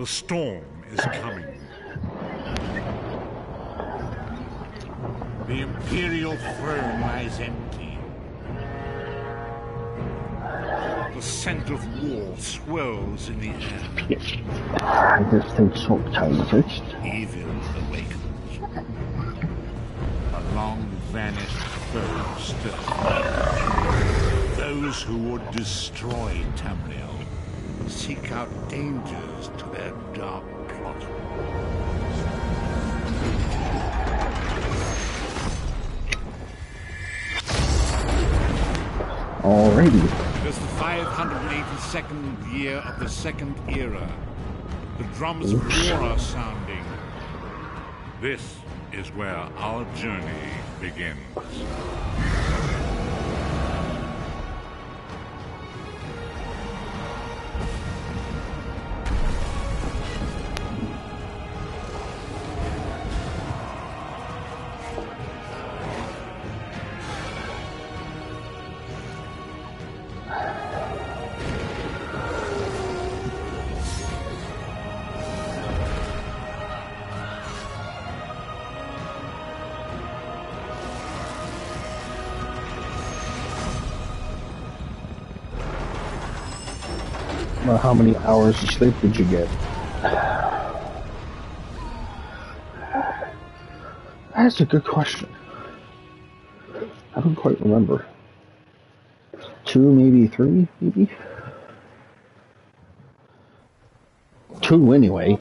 The storm is coming. The Imperial throne lies empty. The scent of war swirls in the air. I just think sometimes it's... Evil awakens. A long-vanished foe stirs. Those who would destroy Tamriel seek out dangers to their dark plot. Alrighty. It is the 582nd year of the Second Era. The drums of war are sounding. This is where our journey begins. Well, how many hours of sleep did you get? That's a good question. I don't quite remember. 2, maybe 3, maybe? 2 anyway.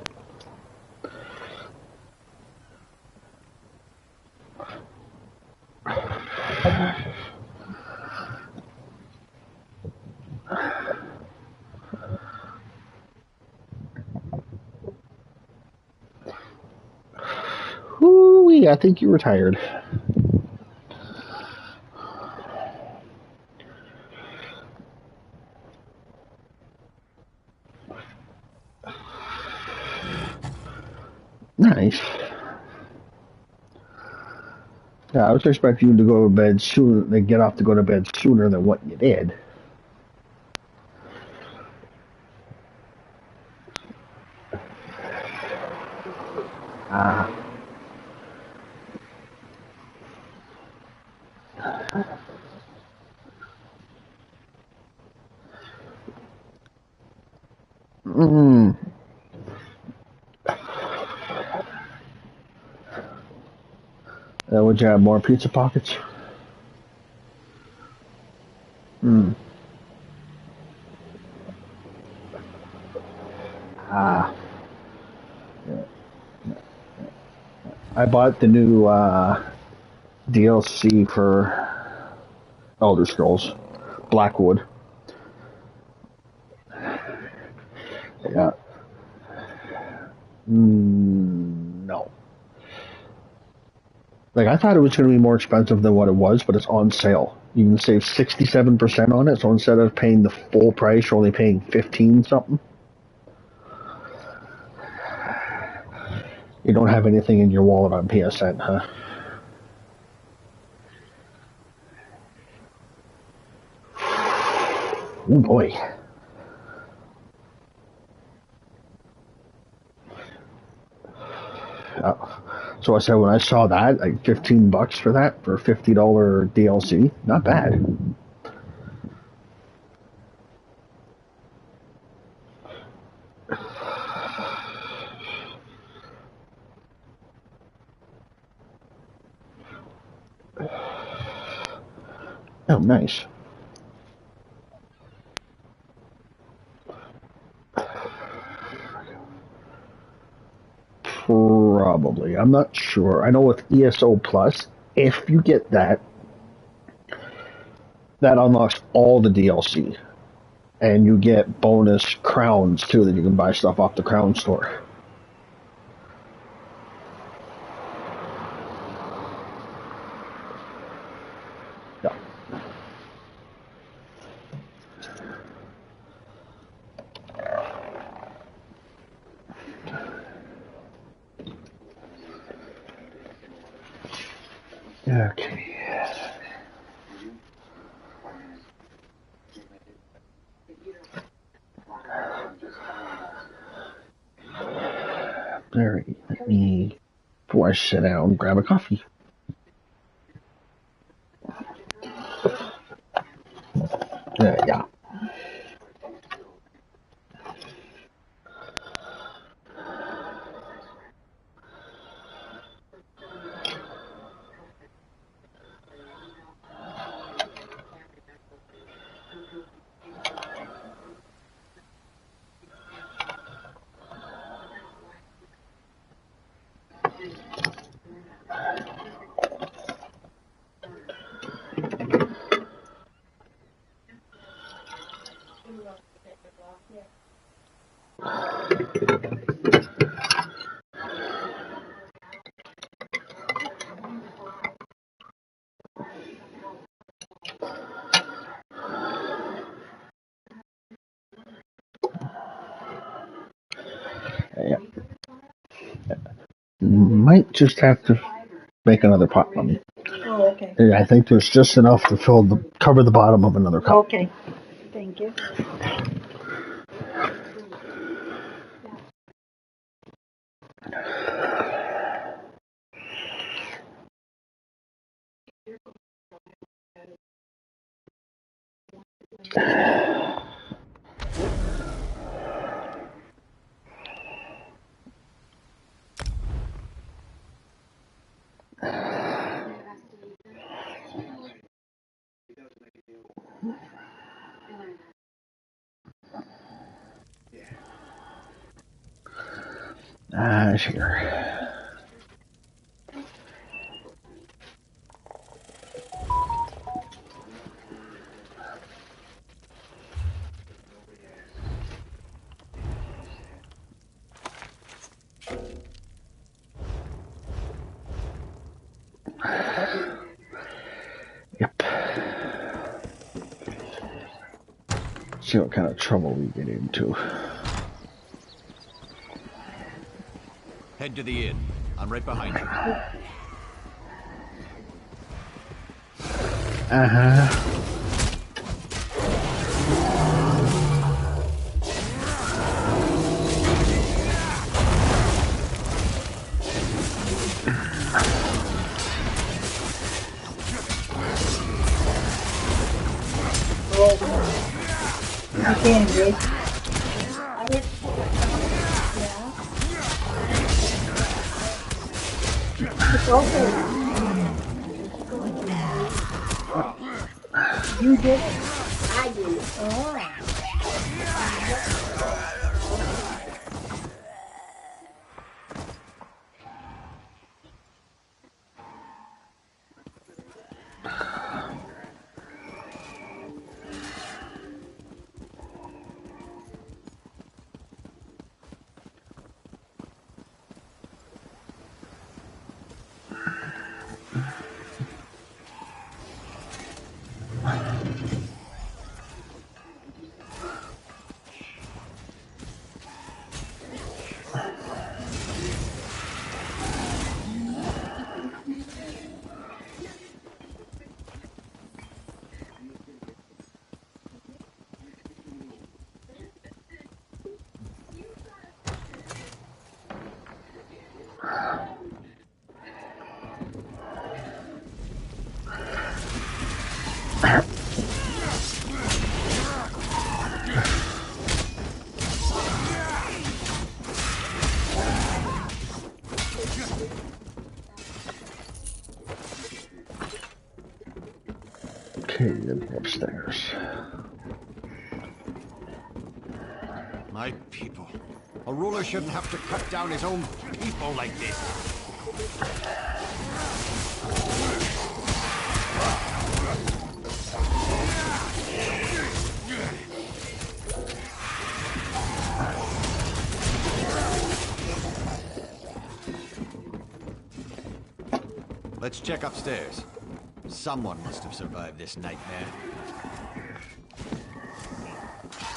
Whoo-wee, I think you were tired. Nice. Yeah, I was expecting you to go to bed sooner, to get off to go to bed sooner than what you did. Would you have more pizza pockets? I bought the new DLC for Elder Scrolls, Blackwood. Yeah. No. Like, I thought it was going to be more expensive than what it was, but it's on sale. You can save 67% on it, so instead of paying the full price, you're only paying 15 something. You don't have anything in your wallet on PSN, huh? Oh boy. So I said when I saw that, like $15 for that, for a $50 DLC, not bad. Oh, nice. Probably. I'm not sure. I know with ESO Plus, if you get that, that unlocks all the DLC. And you get bonus crowns, too, that you can buy stuff off the crown store. Yeah. Okay. Alright, let me, before I sit down, grab a coffee. Yeah. Yeah. Might just have to make another pot for me. Oh, okay. Yeah, I think there's just enough to cover the bottom of another cup. Okay. Thank you. Here. Yep. See what kind of trouble we get into. Head to the inn. I'm right behind you. Uh-huh. You can, Grace. It's okay. You did it? I did it. Oh. Okay, then upstairs. My people. A ruler shouldn't have to cut down his own people like this. Let's check upstairs. Someone must have survived this nightmare.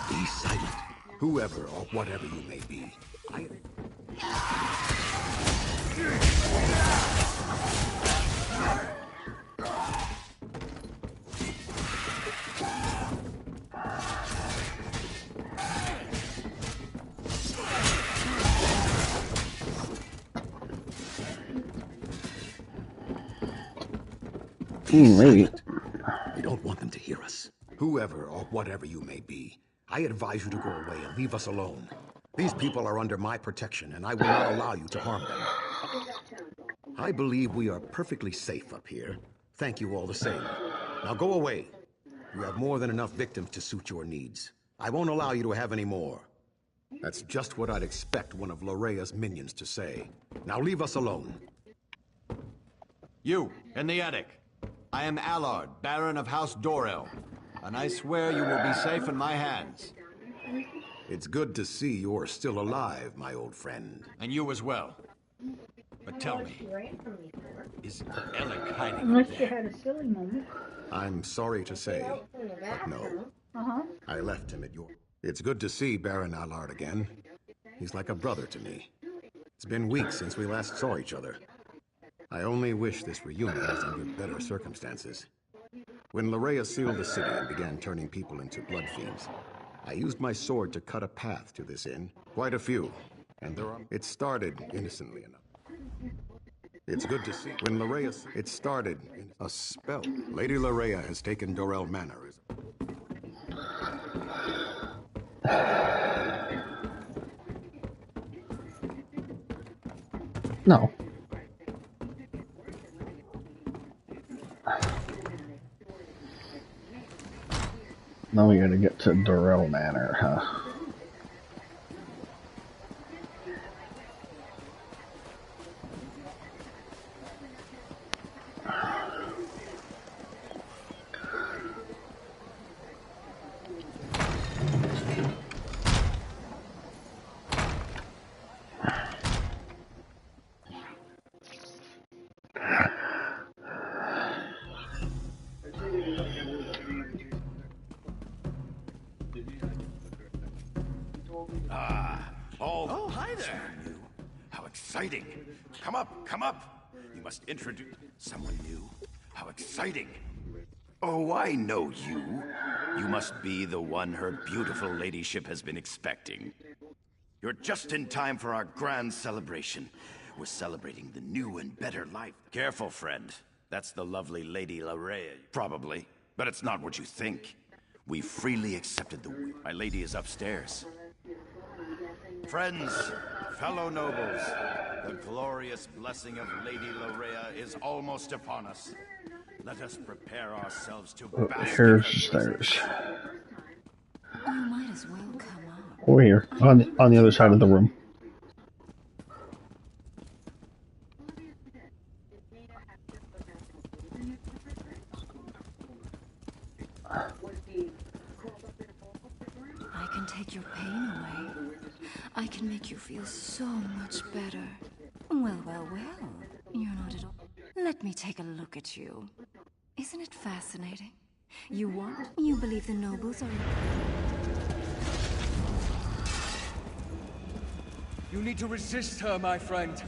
Be silent, whoever or whatever you may be. Be Maybe. silent. We don't want them to hear us. Whoever or whatever you may be, I advise you to go away and leave us alone. These people are under my protection, and I will not allow you to harm them. I believe we are perfectly safe up here. Thank you all the same. Now go away. You have more than enough victims to suit your needs. I won't allow you to have any more. That's just what I'd expect one of Lorea's minions to say. Now leave us alone. You, in the attic. I am Allard, Baron of House Dorel, and I swear you will be safe in my hands. It's good to see you're still alive, my old friend. And you as well. But tell me, is Alec hiding Unless up you there? had a silly moment. I'm sorry to say, but no. Uh-huh. I left him at your... It's good to see Baron Allard again. He's like a brother to me. It's been weeks since we last saw each other. I only wish this reunion was under better circumstances. When Lorea sealed the city and began turning people into blood fiends, I used my sword to cut a path to this inn. Quite a few. And there are... It started innocently enough. It's good to see. When Lorea... It started in a spell. Lady Lorea has taken Dorel Manor. No. Now we gotta get to Dorel Manor, huh? Oh, hi there. How exciting. Come up, come up. You must introduce someone new. How exciting. Oh, I know you. You must be the one her beautiful ladyship has been expecting. You're just in time for our grand celebration. We're celebrating the new and better life. Careful, friend. That's the lovely Lady Lorea, probably. But it's not what you think. We freely accepted the... My lady is upstairs. Friends, fellow nobles, the glorious blessing of Lady Lorea is almost upon us. Let us prepare ourselves to bask in her Here's stairs. You might as well come up. Over here, on the other side of the room. I can take your pain away. I can make you feel so much better. Well, well, well. You're not at all. Let me take a look at you. Isn't it fascinating? You believe the nobles are... You need to resist her, my friend.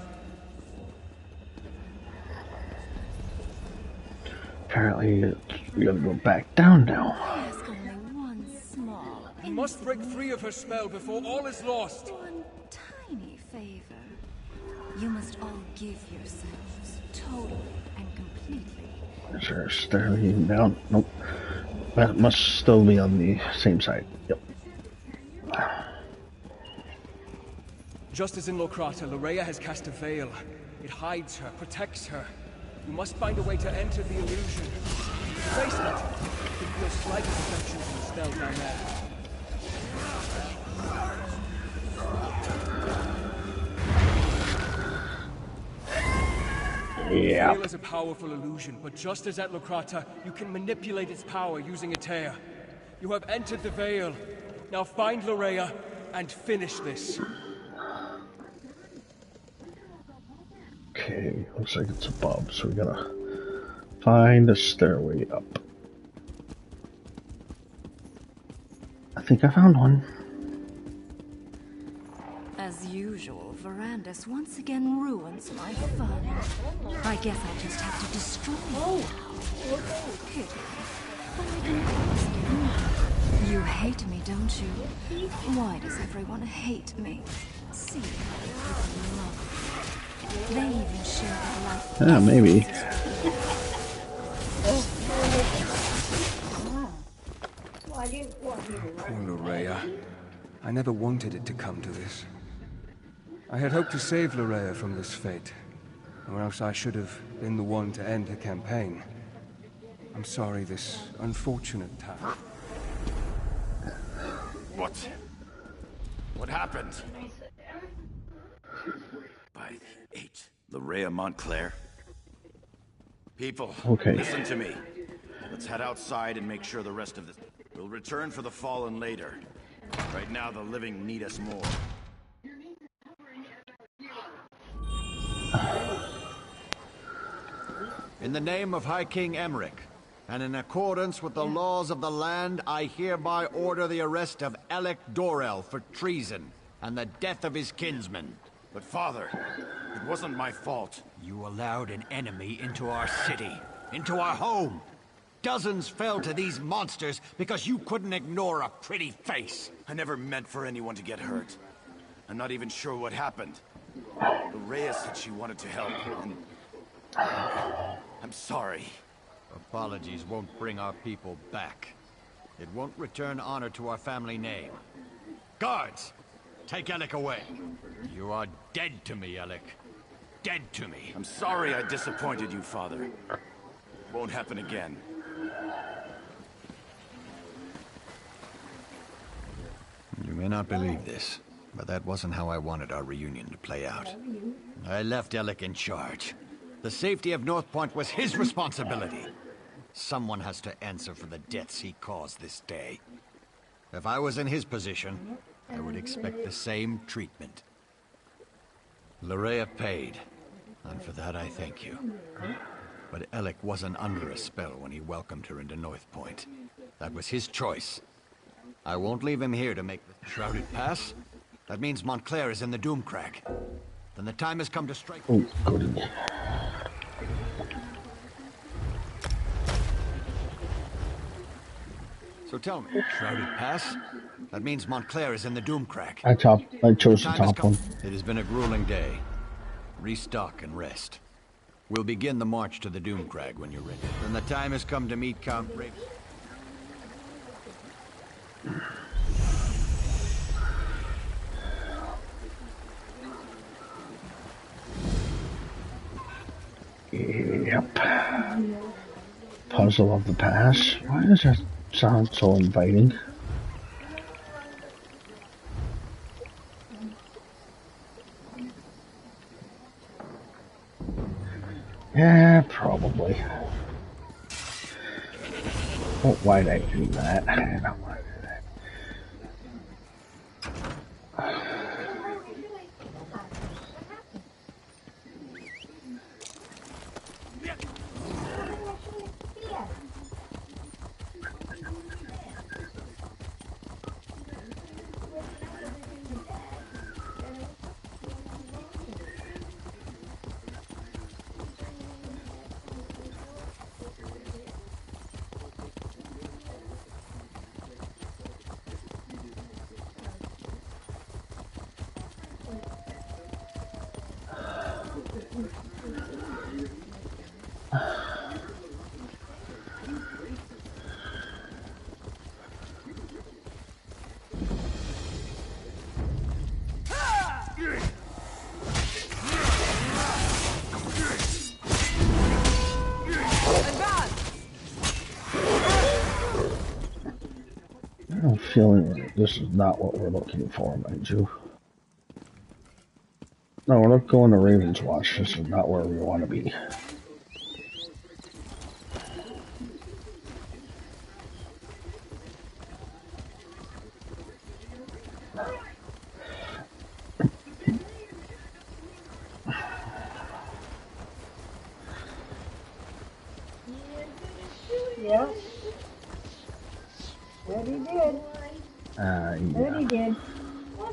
Apparently, we gotta go back down now. Ask only one small... You must break free of her spell before all is lost. One tiny favor. You must all give yourselves totally and completely. Is there a stair leading down? Nope. That must still be on the same side. Yep. Just as in Lokrata, Lorea has cast a veil. It hides her, protects her. You must find a way to enter the illusion. Face it. You can feel slight affection from the spell down there. Yeah. The veil is a powerful illusion, but just as at Lokrata, you can manipulate its power using a tear. You have entered the veil. Now find Lorea and finish this. Okay, looks like it's above, so we gotta find a stairway up. I think I found one. As usual, Verandis once again ruins my fun. I guess I'll just have to destroy it now. Pity. But I can always get more. You hate me, don't you? Why does everyone hate me? See, people love me. They even share their life. Yeah, maybe. I never wanted it to come to this. I had hoped to save Loraya from this fate, or else I should have been the one to end her campaign. I'm sorry this unfortunate time. What happened? By the 8th, Loraya Montclair? People, Okay. listen to me. Let's head outside and make sure the rest of this... We'll return for the fallen later. Right now, the living need us more. In the name of High King Emmerich, and in accordance with the laws of the land, I hereby order the arrest of Alec Dorel for treason and the death of his kinsman. But father, it wasn't my fault. You allowed an enemy into our city, into our home. Dozens fell to these monsters because you couldn't ignore a pretty face. I never meant for anyone to get hurt. I'm not even sure what happened. Loraya said she wanted to help, and... I'm sorry. Apologies won't bring our people back. It won't return honor to our family name. Guards, take Alec away. You are dead to me, Alec. Dead to me. I'm sorry I disappointed you, father. Won't happen again. You may not believe this, but that wasn't how I wanted our reunion to play out. I left Alec in charge. The safety of North Point was his responsibility. Someone has to answer for the deaths he caused this day. If I was in his position, I would expect the same treatment. Loraya paid, and for that I thank you. But Alec wasn't under a spell when he welcomed her into North Point. That was his choice. I won't leave him here to make the Shrouded Pass. That means Montclair is in the Doomcrag. Then the time has come to strike. Oh, goody. So tell me, Shrouded Pass? That means Montclair is in the Doomcrag. I chose the top one. It has been a grueling day. Restock and rest. We'll begin the march to the Doomcrag when you're ready. Then the time has come to meet Count Raven. Yep. Puzzle of the Pass. Why does that sound so inviting? Yeah, probably. Oh, why'd I do that? I don't want to do that. I have a feeling that this is not what we're looking for, mind you. No, we're not going to Raven's Watch. This is not where we want to be. Yeah. That he did. Yeah. That he did.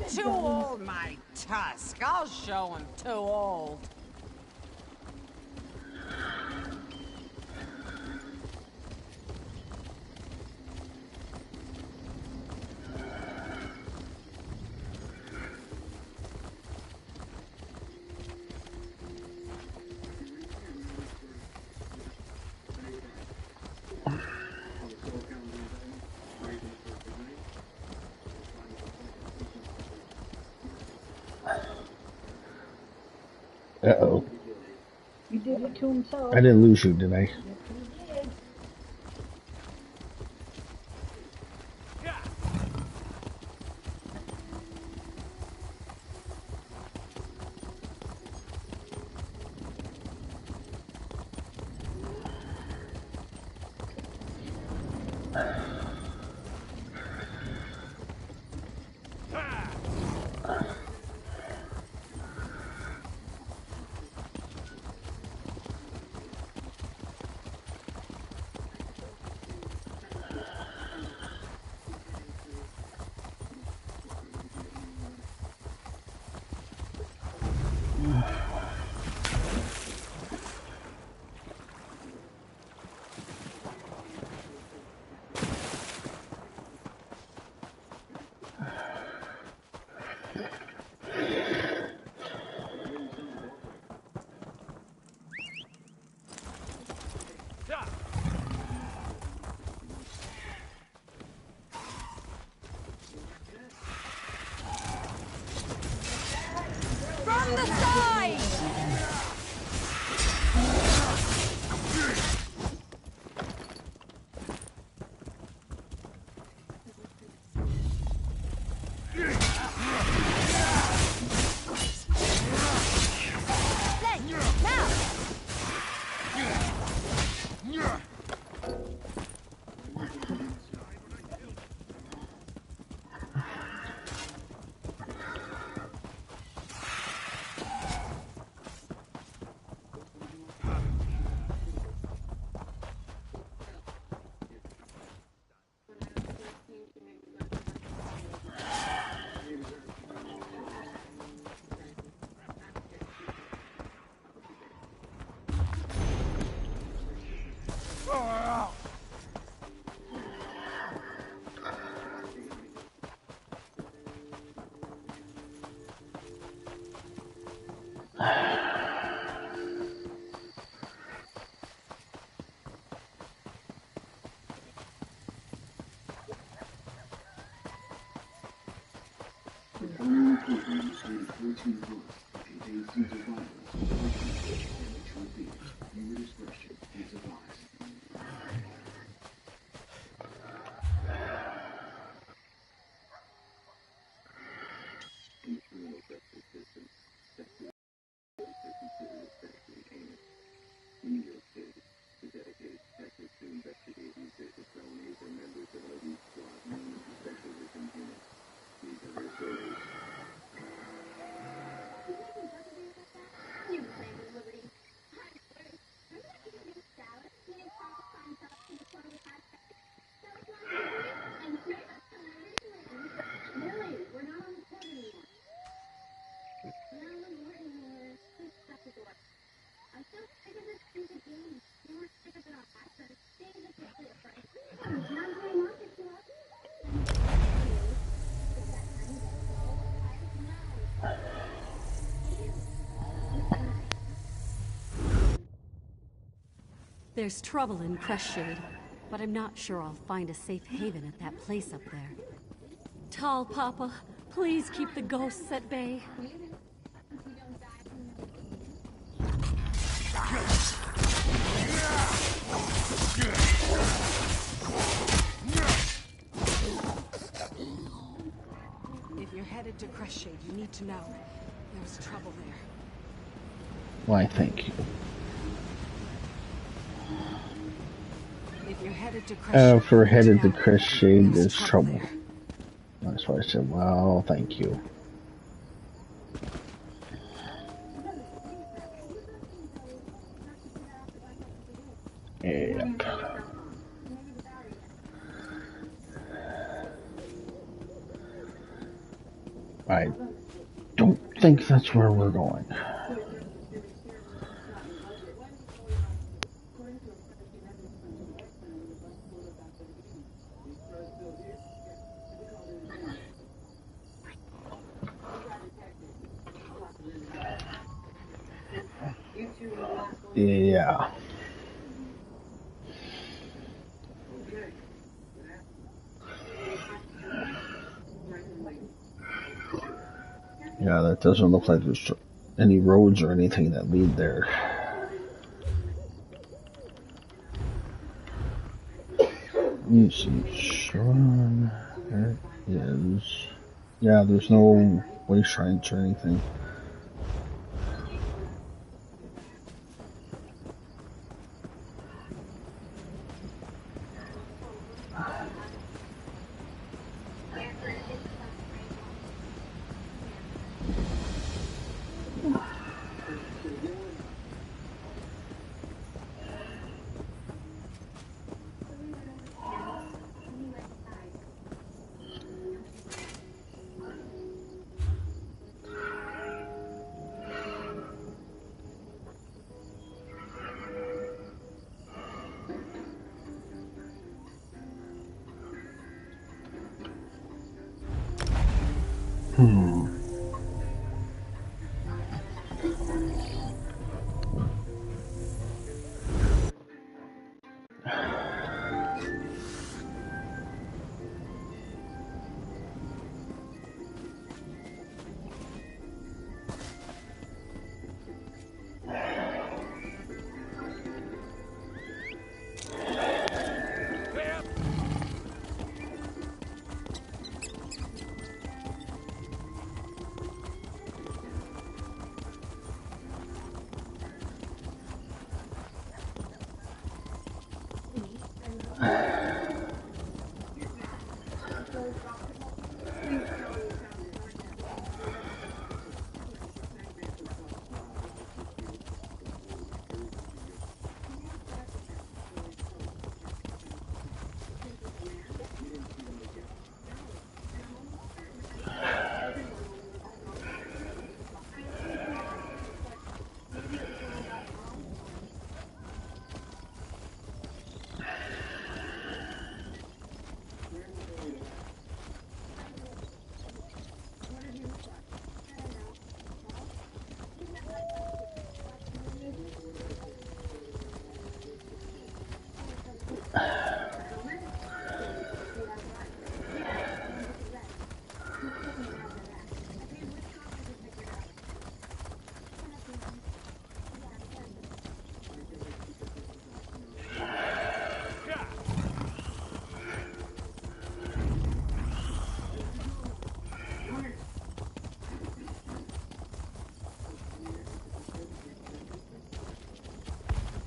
Too old, my tusk. I'll show him too old. Uh-oh. He did it to himself. I didn't lose you, did I? Yes, he did. From the side! There's trouble in Crestshade, but I'm not sure I'll find a safe haven at that place up there. Tall Papa, please keep the ghosts at bay. If you're headed to Crestshade, you need to know there's trouble there. Why, thank you. If you're headed to Crestshade, If we're headed to Crestshade, there's trouble. That's why I said, well, thank you. Yep. I don't think that's where we're going. Yeah. Yeah, that doesn't look like there's any roads or anything that lead there. Let me see. Sean, there it is. Yeah, there's no way shrines or anything.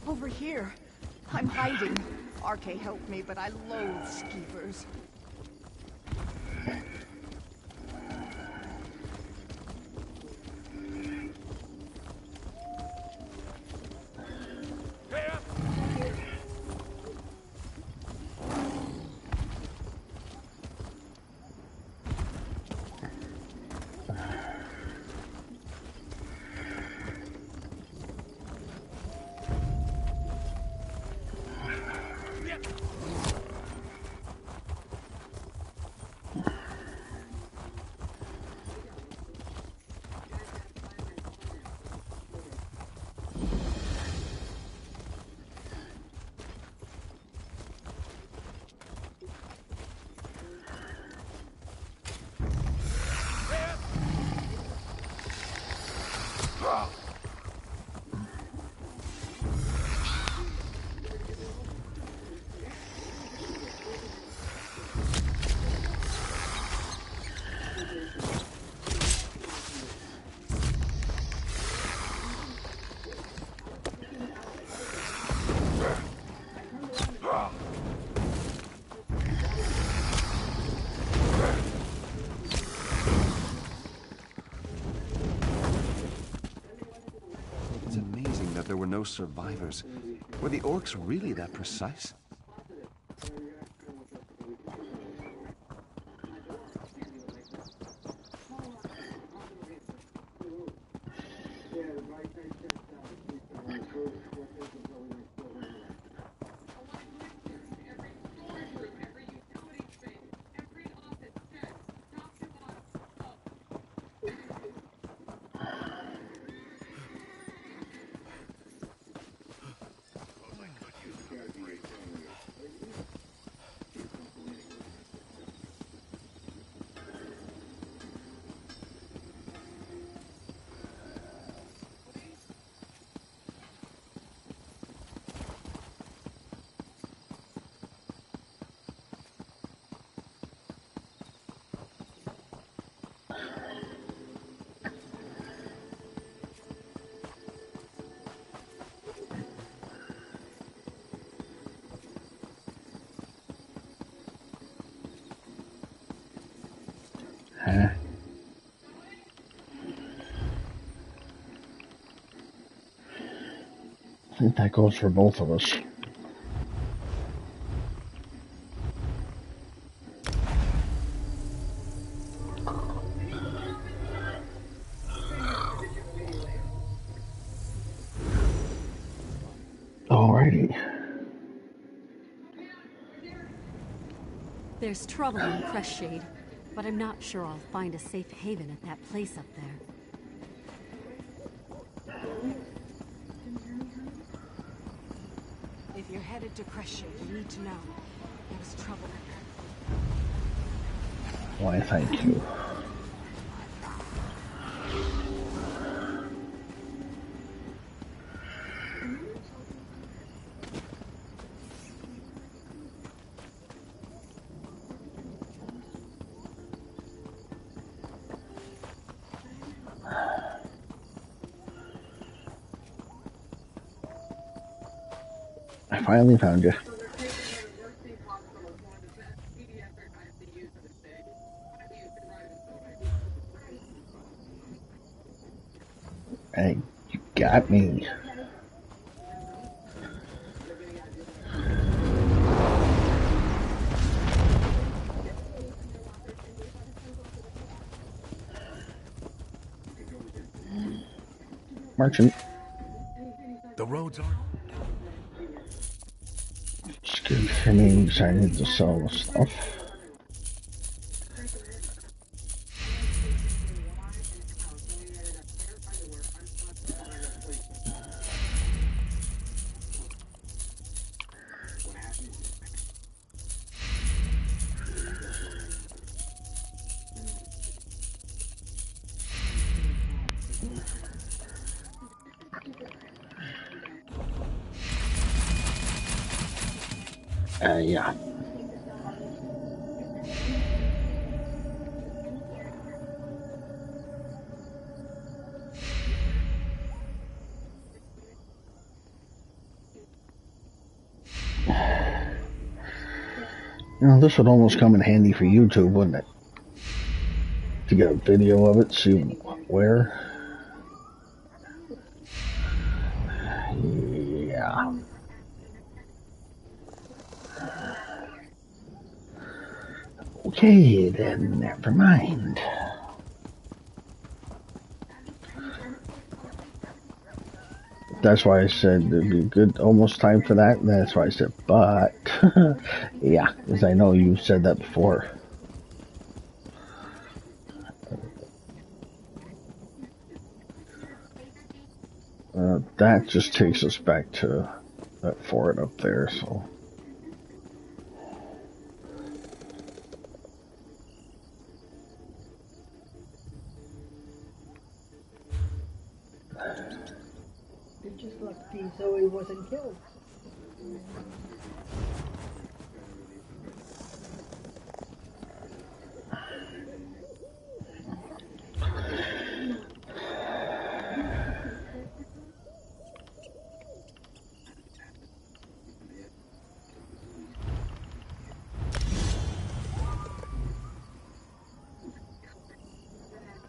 Over here. I'm hiding. RK helped me, but I loathe skeepers. It's amazing that there were no survivors. Were the orcs really that precise? think that goes for both of us. Alrighty. There's trouble in Crestshade, but I'm not sure I'll find a safe haven at that place up there. If you're headed to Crestshade, you need to know there's trouble. Why, thank you. I finally found you. Hey, you got me. Merchant. The roads are... Excuse me, I need to sell the stuff. Yeah. You know, this would almost come in handy for YouTube, wouldn't it? To get a video of it, see where. Yeah. Okay, then, never mind. That's why I said it'd be good, almost time for that. That's why I said, but, yeah, because I know you said that before. That just takes us back to that fort up there, so. You're just lucky Zoe wasn't killed.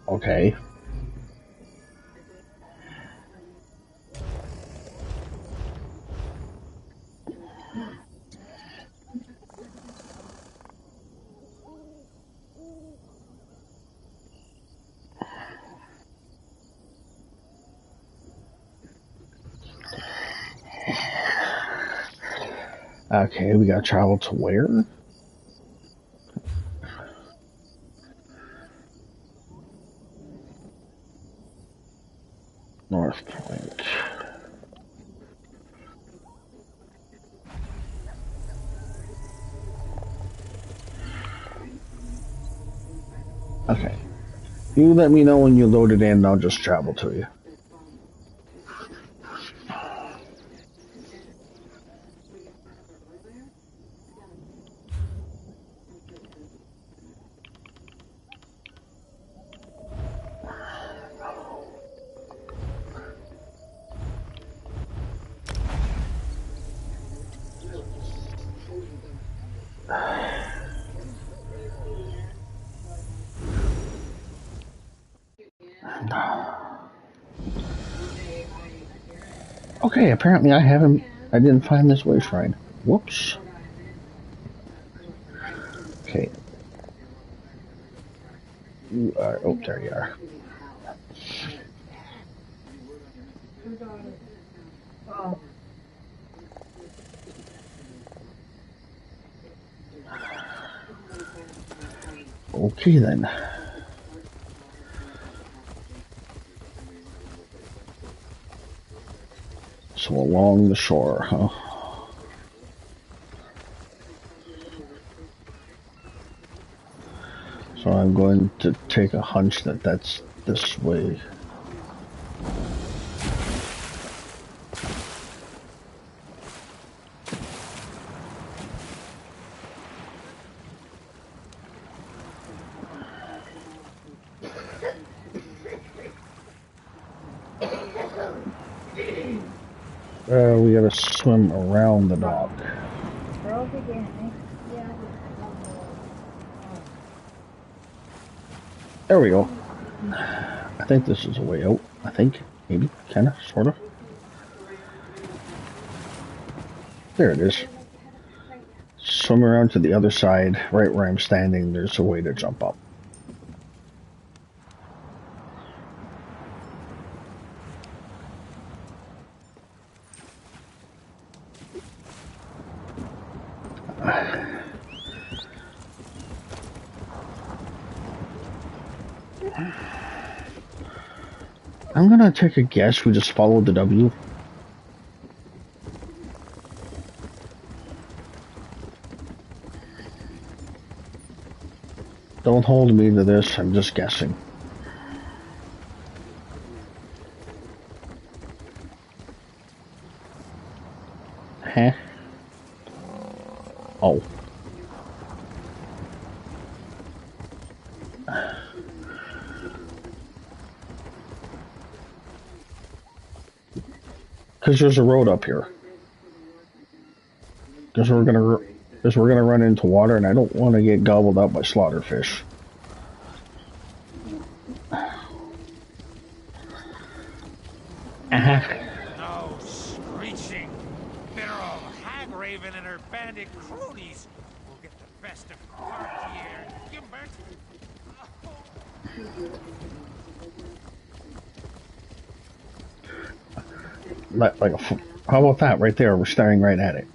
Okay. Okay, we gotta travel to where? North Point. Okay. You let me know when you load it in and I'll just travel to you. Okay, apparently I didn't find this way shrine. Whoops. Okay. You are, oh, there you are. Oh. Okay then. So along the shore, huh? So I'm going to take a hunch that that's this way. We gotta swim around the dock. There we go. I think this is a way out. I think. Maybe. Kinda. Sorta. There it is. Swim around to the other side. Right where I'm standing, there's a way to jump up. I'm gonna take a guess we just followed the W. Don't hold me to this, I'm just guessing. Huh? Oh. Because there's a road up here. Because we're gonna run into water, and I don't want to get gobbled up by slaughterfish. No screeching! Bitter old hag raven and her bandit cronies will get the best of Cartier and Gimbert. How about that right there? We're staring right at it.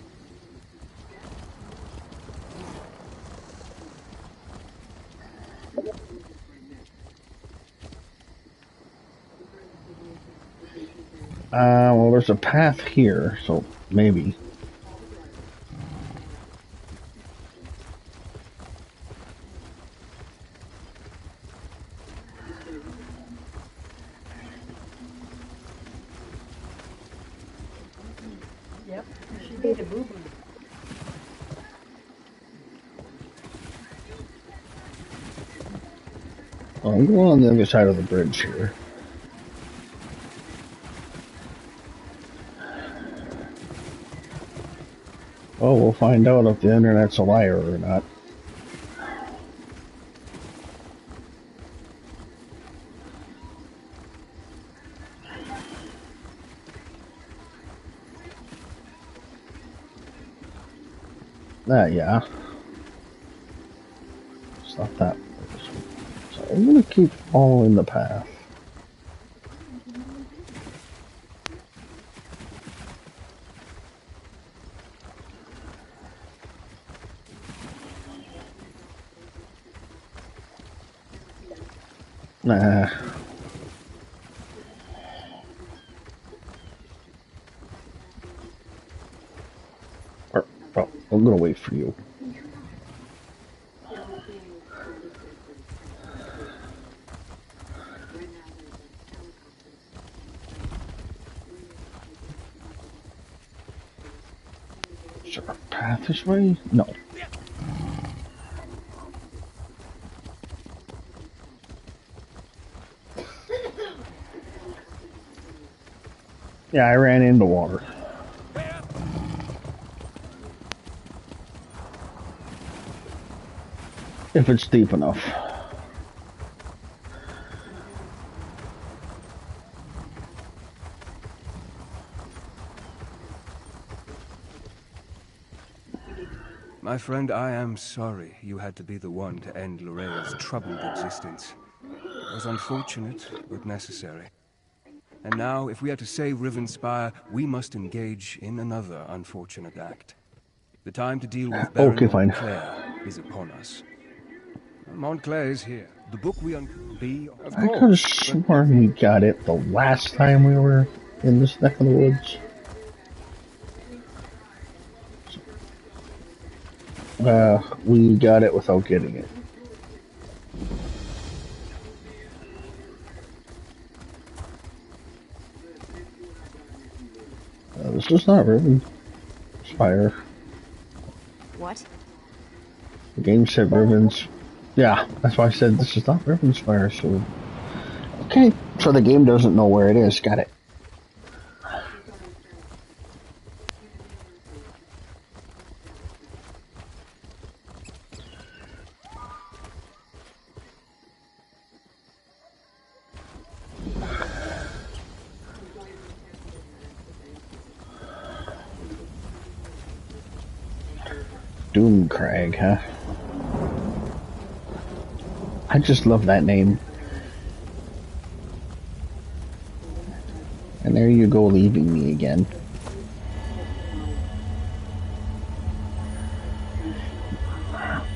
Well, there's a path here, so maybe. Yep, she did a boo-boo. I'm going on the other side of the bridge here. Oh, we'll find out if the internet's a liar or not. Yeah. It's not that way. So I'm gonna keep following the path. Nah. Well, I'm gonna wait for you. Is there a path this way? No. Yeah, I ran into water. If it's deep enough. My friend, I am sorry you had to be the one to end Lorea's troubled existence. It was unfortunate, but necessary. And now, if we are to save Rivenspire, we must engage in another unfortunate act. The time to deal with Baron Okay, fine. Montclair is upon us. Montclair is here. The book we of I could have course. sworn we got it the last time we were in this neck of the woods. We got it without getting it. This is not Rivenspire. What? The game said Rivens. Yeah, that's why I said this is not Rivenspire, so... Okay, so the game doesn't know where it is. Got it. Doomcrag, huh? I just love that name. And there you go, leaving me again.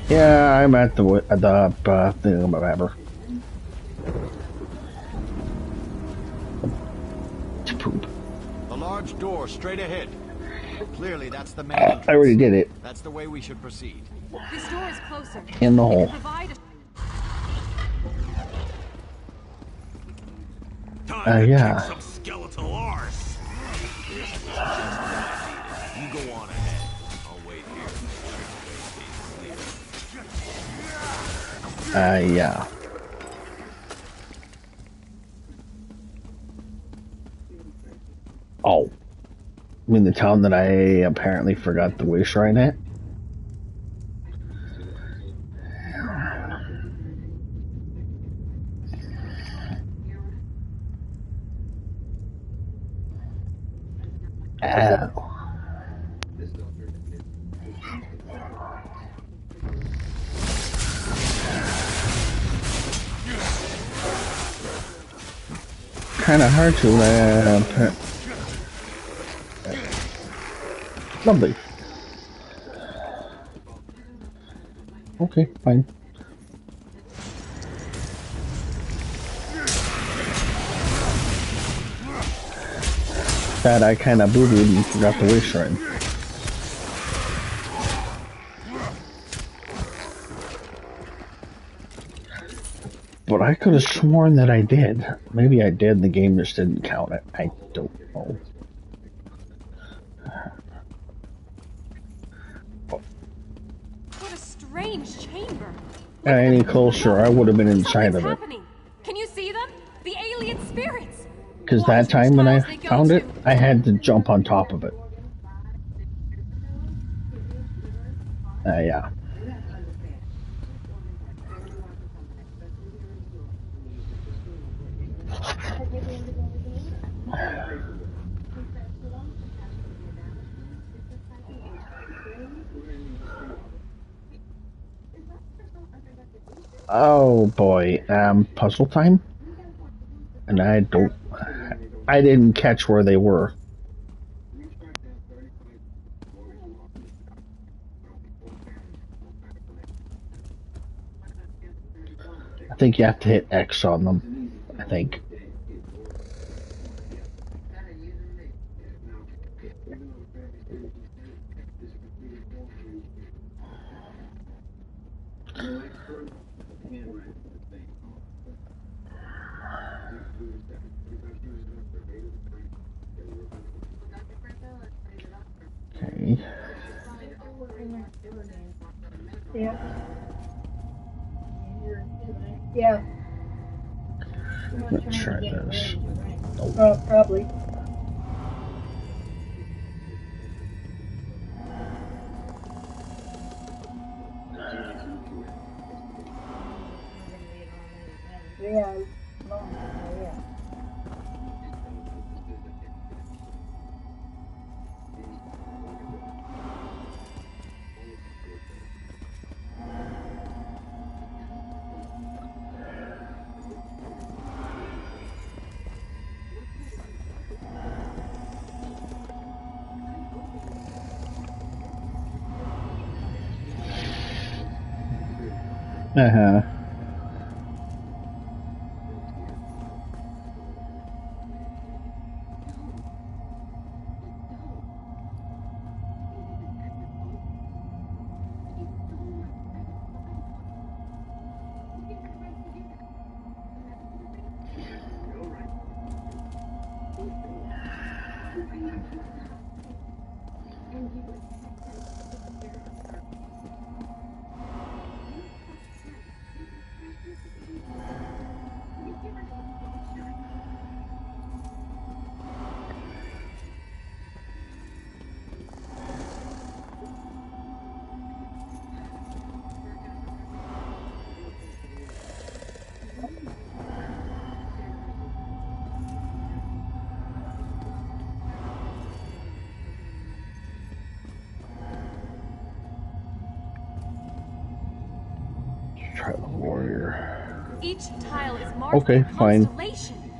Yeah, I'm at the whatever. To poop. The large door straight ahead. Clearly, that's the main entrance. I already did it. That's the way we should proceed. This door is closer. In the hole. Yeah. Some skeletal arse. You go on ahead. I'll wait here. Yeah. Oh. I mean the town that I apparently forgot the way shrine at? Ow. Kind of hard to lovely. Okay, fine. That I kind of boo-booed and forgot the wish shrine. But I could have sworn that I did. Maybe I did and the game just didn't count it. I don't know. What a strange chamber. Any closer, I would have been inside of it. Can you see them? The alien spirits. Because that time when I found it, I had to jump on top of it. Yeah. Oh boy, puzzle time? And I didn't catch where they were. I think you have to hit X on them, I think. Okay. Yeah. Yeah. Let's try this. Oh, probably. Yeah. Yeah. Uh-huh. Try the warrior. Each tile is marked Okay, with a fine. constellation.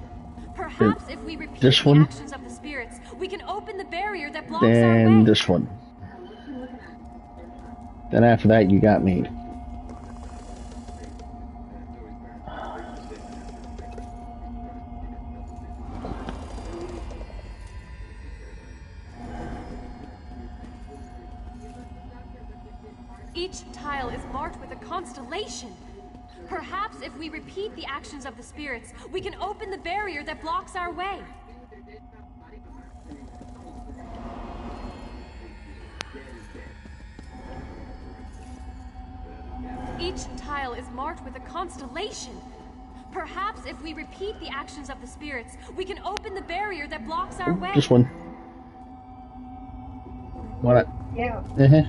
Perhaps if we repeat This the one, actions of the spirits, we can open the barrier that blocks our then way. this one. Then after that, you got me. Each tile is marked with a constellation. Perhaps if we repeat the actions of the spirits, we can open the barrier that blocks our way. Each tile is marked with a constellation. Perhaps if we repeat the actions of the spirits, we can open the barrier that blocks our way. This one. What? Yeah. Uh-huh.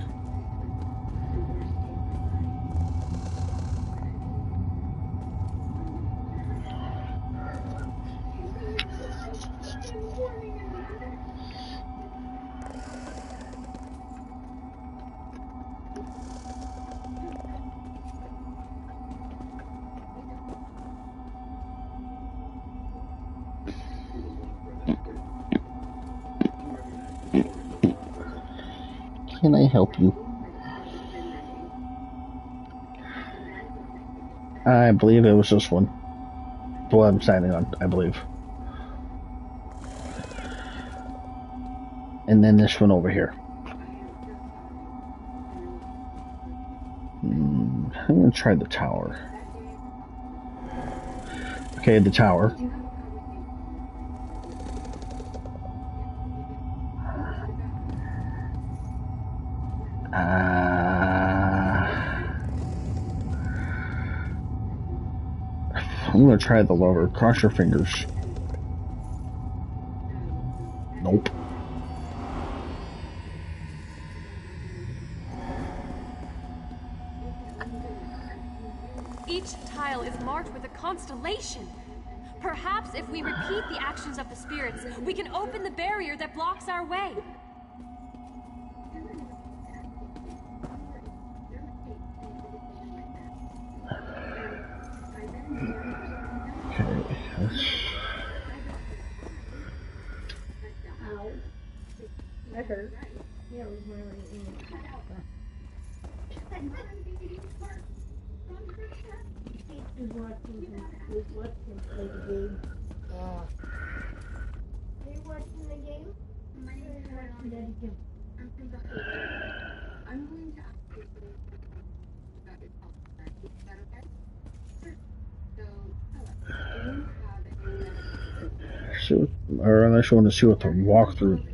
Can I help you? I believe it was this one. The one I'm signing on, I believe. And then this one over here. I'm gonna try the tower. Okay, the tower. I'm gonna try the lower. Cross your fingers. Nope. Each tile is marked with a constellation. Perhaps if we repeat the actions of the spirits, we can open the barrier that blocks our way. That hurt. Yeah, it was really was watching play the game. Are you watching the game? Watching that again. I'm going to ask you about your call. Is that okay? Sure. So, do you have any Or unless you want to see what the walkthrough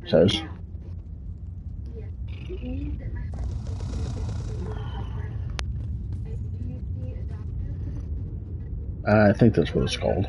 says. I think that's what it's called.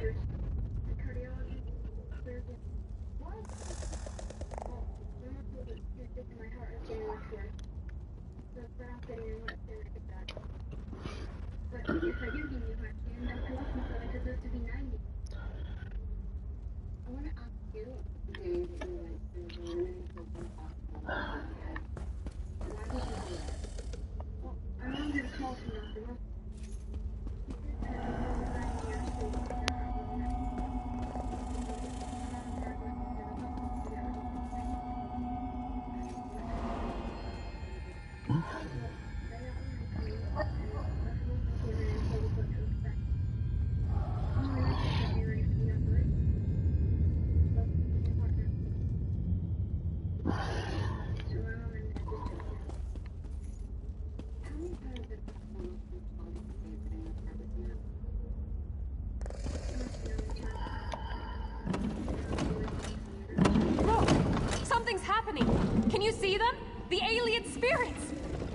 Can you see them? The alien spirits!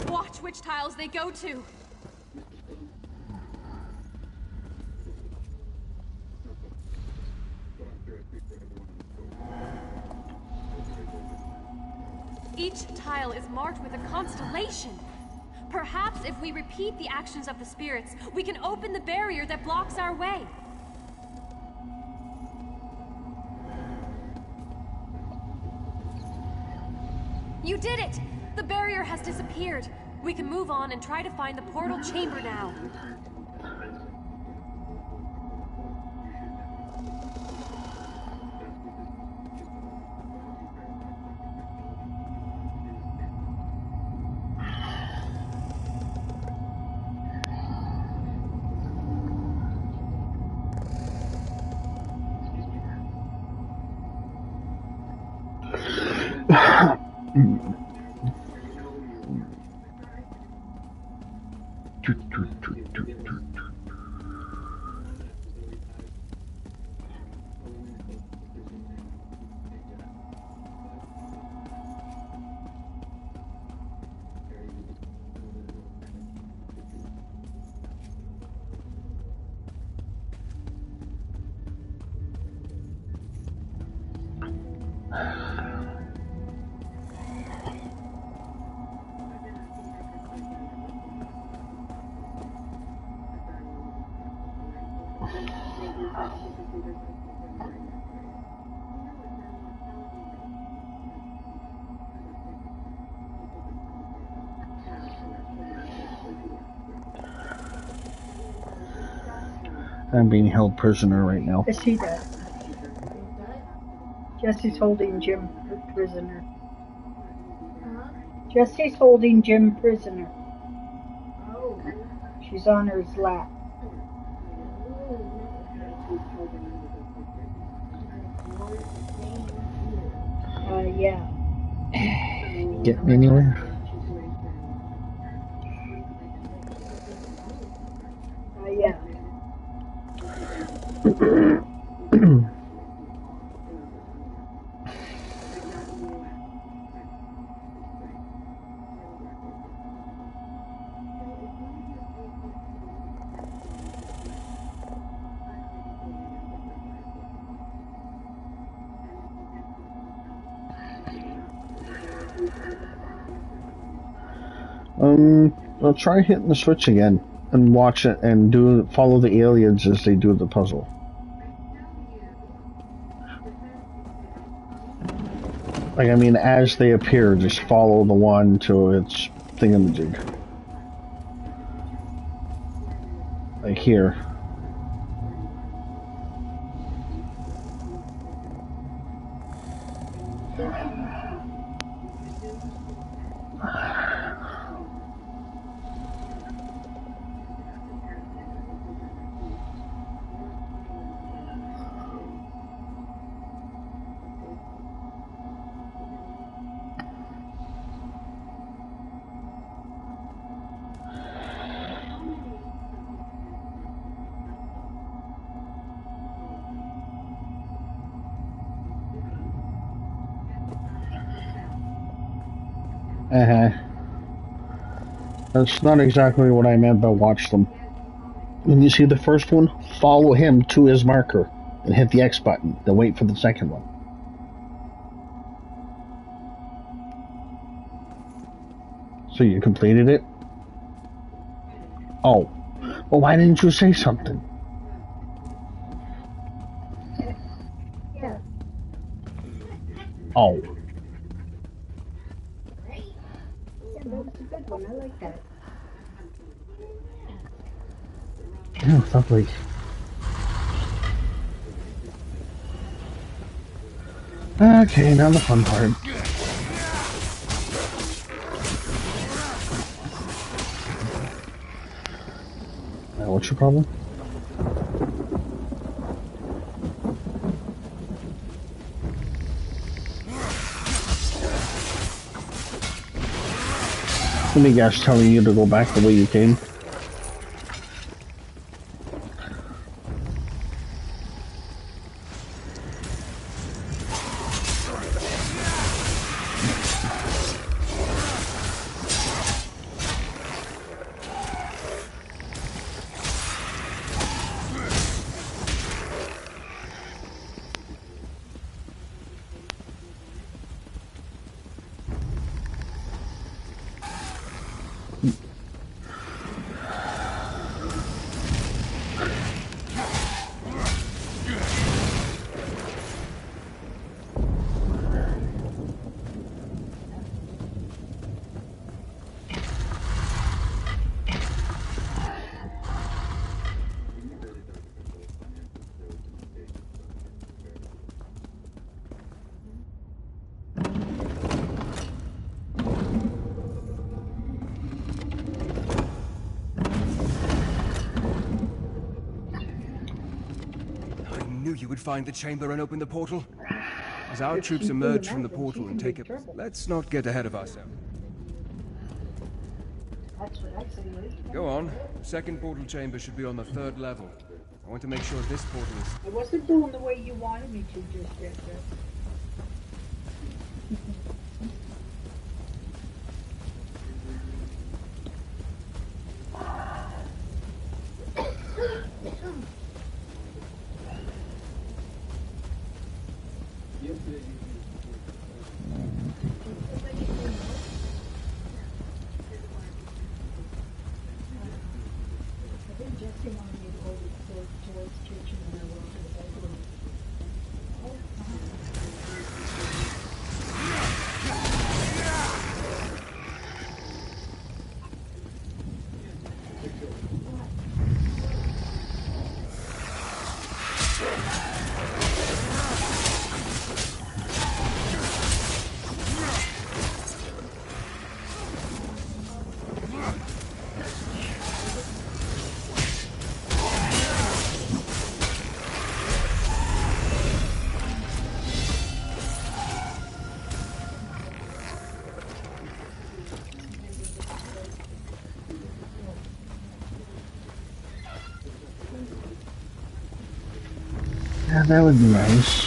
Watch which tiles they go to. Each tile is marked with a constellation. Perhaps if we repeat the actions of the spirits, we can open the barrier that blocks our way. You did it! The barrier has disappeared. We can move on and try to find the portal chamber now. I'm being held prisoner right now. I see that. Jesse's holding Jim prisoner. Jesse's holding Jim prisoner. She's on his lap. Yeah. Get me anywhere? Yeah. I'll try hitting the switch again and watch it and follow the aliens as they do the puzzle. Like, I mean, as they appear, just follow the one to its thingamajig. Like here. That's not exactly what I meant by watch them. When you see the first one, follow him to his marker and hit the X button, then wait for the second one. So you completed it? Oh. Well, why didn't you say something? Yeah. Oh. That was a good one. I like that. Yeah, lovely. Okay, now the fun part. What's your problem? Let me guess, telling you to go back the way you came. knew you would find the chamber and open the portal. As our troops emerge from the portal and take it, let's not get ahead of ourselves. That's what I say. Go on. Second portal chamber should be on the 3rd level. I want to make sure this portal is... I wasn't doing the way you wanted me to just yet, Yeah, that would be nice.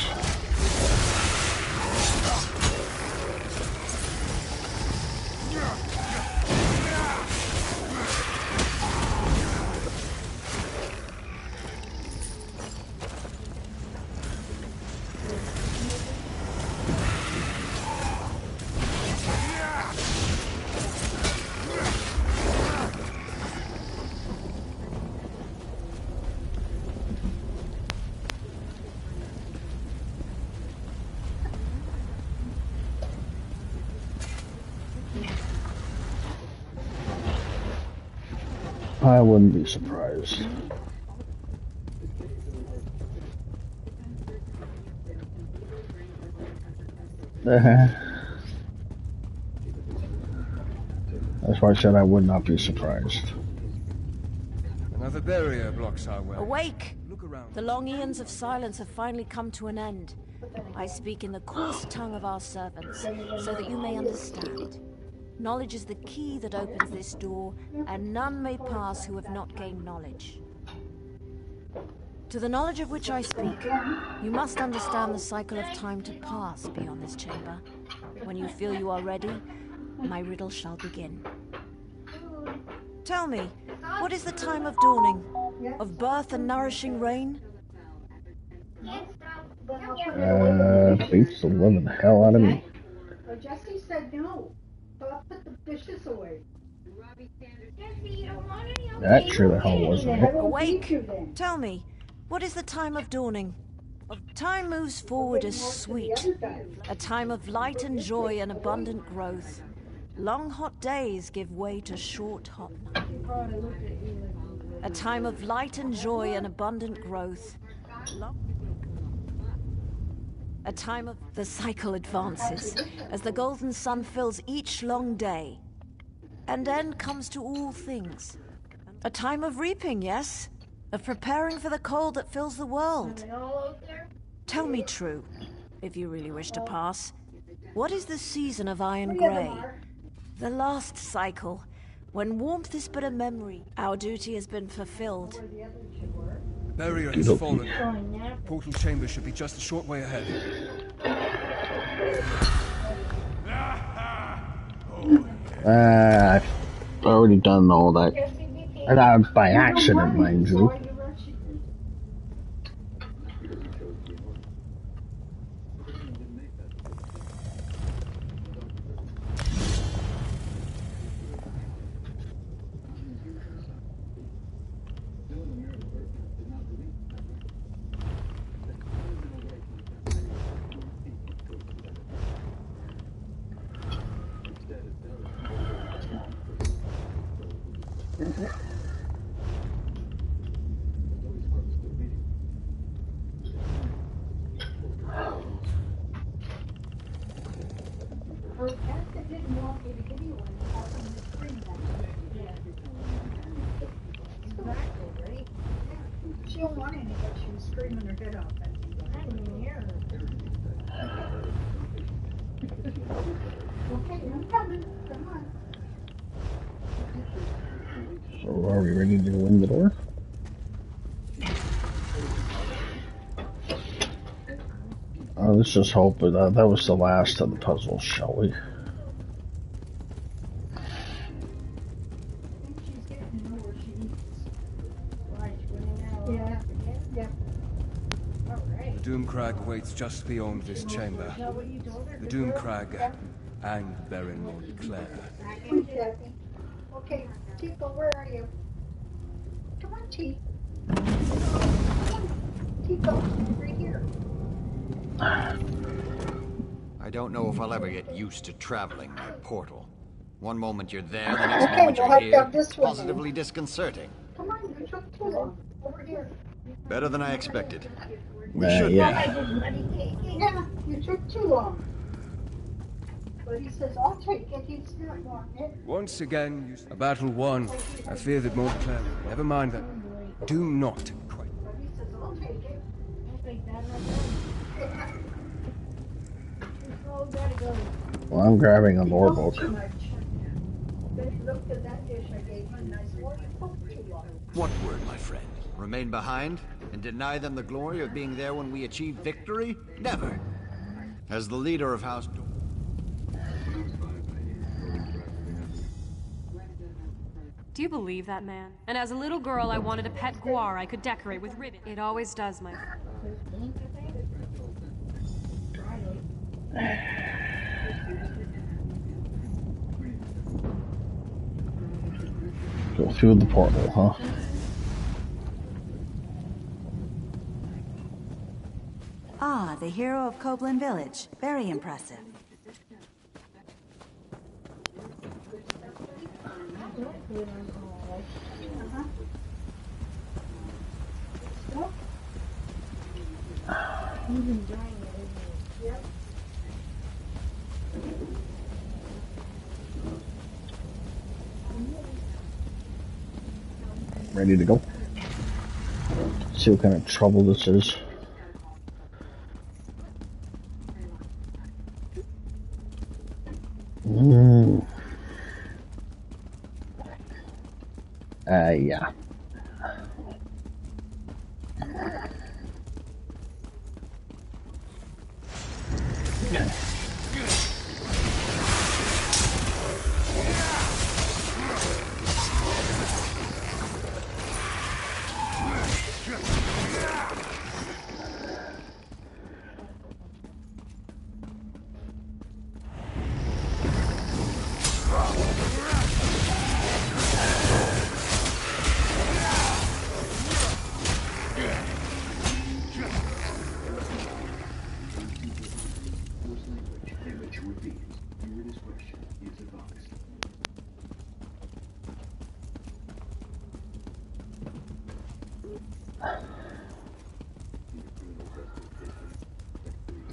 I wouldn't be surprised. That's why I said I would not be surprised. Another barrier blocks our way. Awake! Look around. The long eons of silence have finally come to an end. I speak in the coarse tongue of our servants, so that you may understand. Knowledge is the key that opens this door, and none may pass who have not gained knowledge. To the knowledge of which I speak, you must understand the cycle of time to pass beyond this chamber. When you feel you are ready, my riddle shall begin. Tell me, what is the time of dawning? Of birth and nourishing rain? Beats the living hell out of me. Well, Jesse said no. So I put the dishes away. That sure the hell wasn't it. Awake! Tell me, what is the time of dawning? Time moves forward as sweet. A time of light and joy and abundant growth. Long hot days give way to short hot nights. A time of light and joy and abundant growth. A time of... The cycle advances as the golden sun fills each long day. And end comes to all things. A time of reaping, yes? Of preparing for the cold that fills the world. Tell me true, if you really wish to pass. What is the season of Iron Grey? The last cycle, when warmth is but a memory. Our duty has been fulfilled. Barrier has fallen. Portal chamber should be just a short way ahead. I've already done all that. And by accident, mind you. She don't want any, but she was screaming her head off. nothing in here. Okay, I'm coming. Come on. So are we ready to go in the door? Let's just hope that that was the last of the puzzles, shall we? Yeah. Yeah. The Doomcrag waits just beyond this chamber. The Doomcrag and Baron Montclair. Okay, Tico, where are you? Come on, T. Tico, right here. I don't know if I'll ever get used to traveling by portal. One moment you're there, the next moment you're here. It's positively disconcerting. Come on, you took too long. Over here. Better than I expected. We should be. Yeah, you took too long. But he says, I'll take it. He's not wanting it. Once again, a battle won. I fear that Montclair. Never mind that. Do not quite. But he says, I'll take it. I'll take that. Oh, gotta go. Well, I'm grabbing a lore book. Then he looked at that dish I gave him and I said, well, you took too long. What word, my friend? Remain behind and deny them the glory of being there when we achieve victory? Never. As the leader of House... Do you believe that man? And as a little girl, I wanted a pet guar I could decorate with ribbon. It always does, my friend. Go through the portal, huh? Ah, the hero of Coblin Village. Very impressive. Ready to go. See what kind of trouble this is. Yeah.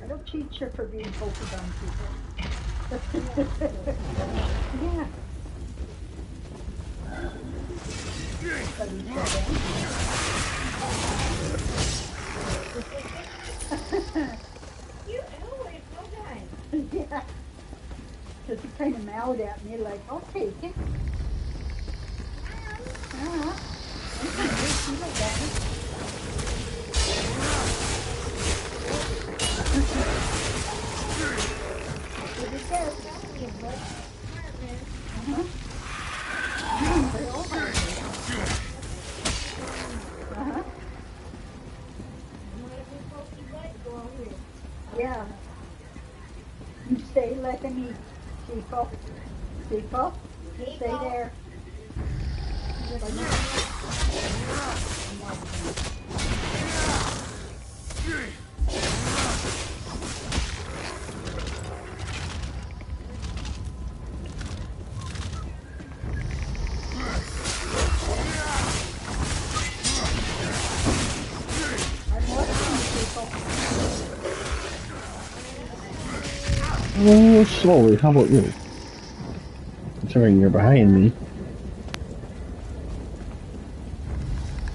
I don't teach you for being focused on people. Yeah. You always know that. Yeah. Because he kind of mowed at me like, I'll take it. I'm going to make you like that. Yeah. You stay letting me Chico. Chico, stay there. Oh, slowly. How about you? Considering you're behind me.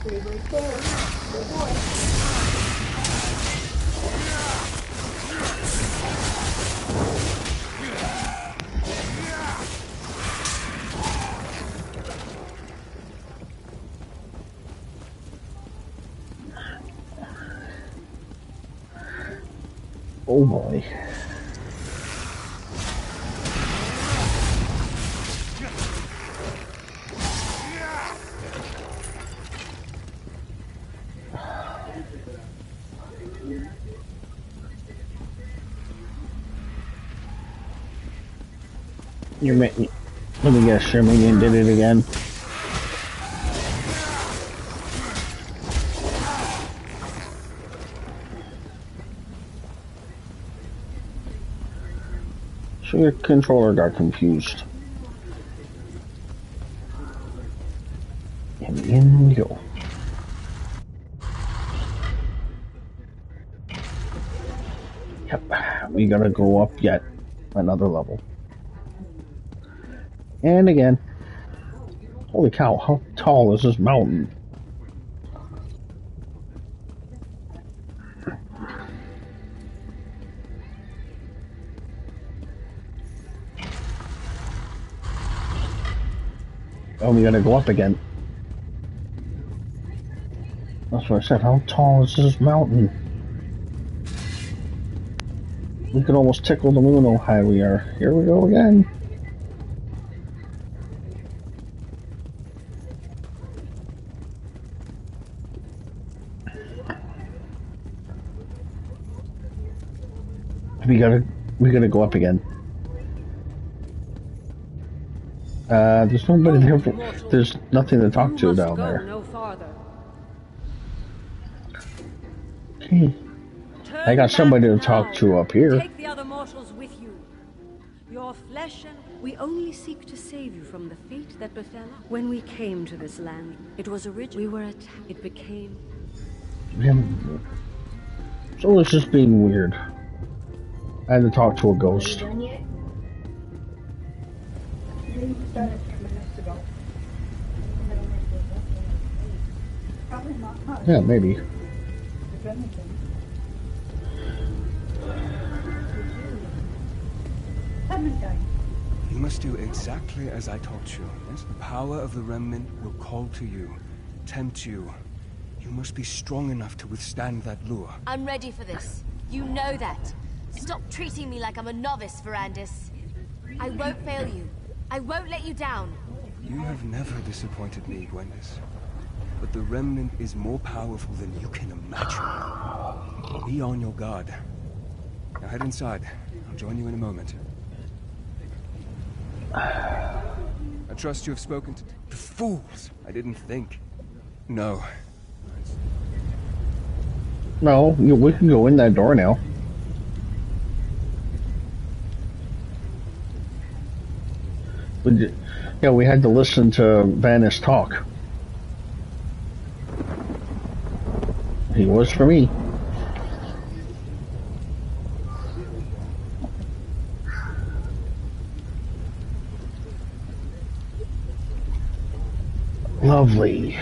Stay right there. Good boy. Oh boy. Let me guess, your minion did it again. So your controller got confused. And in we go. Yep, we gotta go up yet another level. And again. Holy cow, how tall is this mountain? Oh, we gotta go up again. That's what I said, how tall is this mountain? We could almost tickle the moon how high we are. Here we go again. We gotta go up again. There's nobody there. There's nothing to talk to down there. No farther. Okay. I got somebody to talk to up here. Take the other mortals with you. Your flesh and we only seek to save you from the fate that befell us. When we came to this land, it was originally we were attacked. It became. So it's just being weird. I had to talk to a ghost. Yeah, maybe. You must do exactly as I taught you. Yes? The power of the remnant will call to you, tempt you. You must be strong enough to withstand that lure. I'm ready for this. You know that. Stop treating me like I'm a novice, Verandis. I won't fail you. I won't let you down. You have never disappointed me, Gwendis. But the remnant is more powerful than you can imagine. Be on your guard. Now head inside. I'll join you in a moment. I trust you have spoken to the fools. I didn't think. No. No, we can go in that door now. Yeah, we had to listen to Vanis talk. He was for me. Lovely.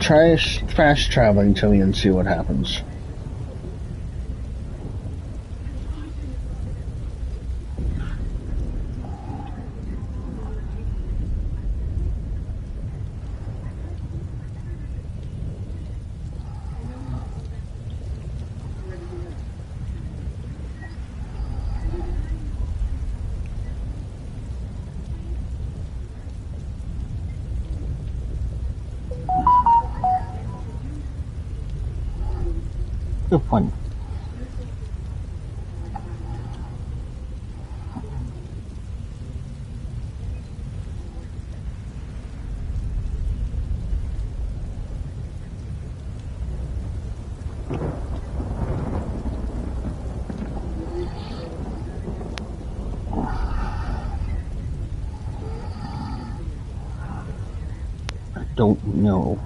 Try fast traveling to me and see what happens. Fun. I don't know.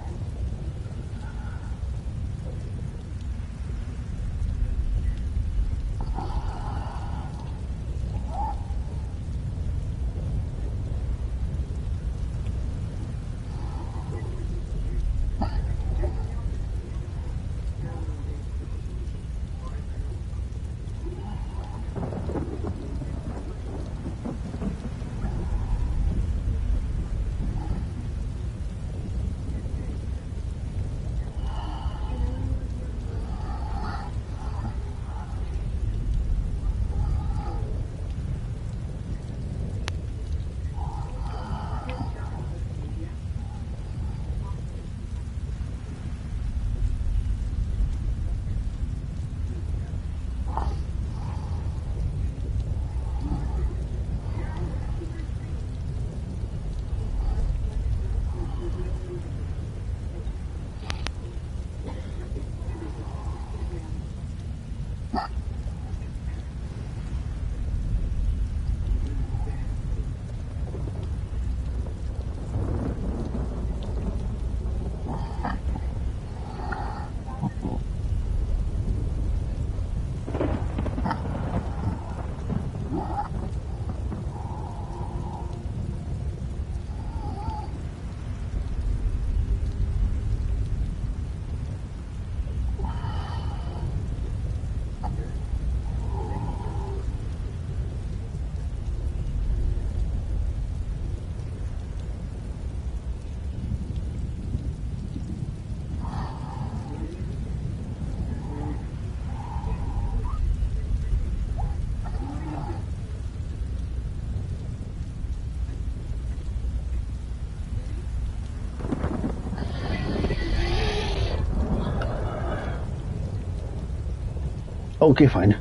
Okay, fine.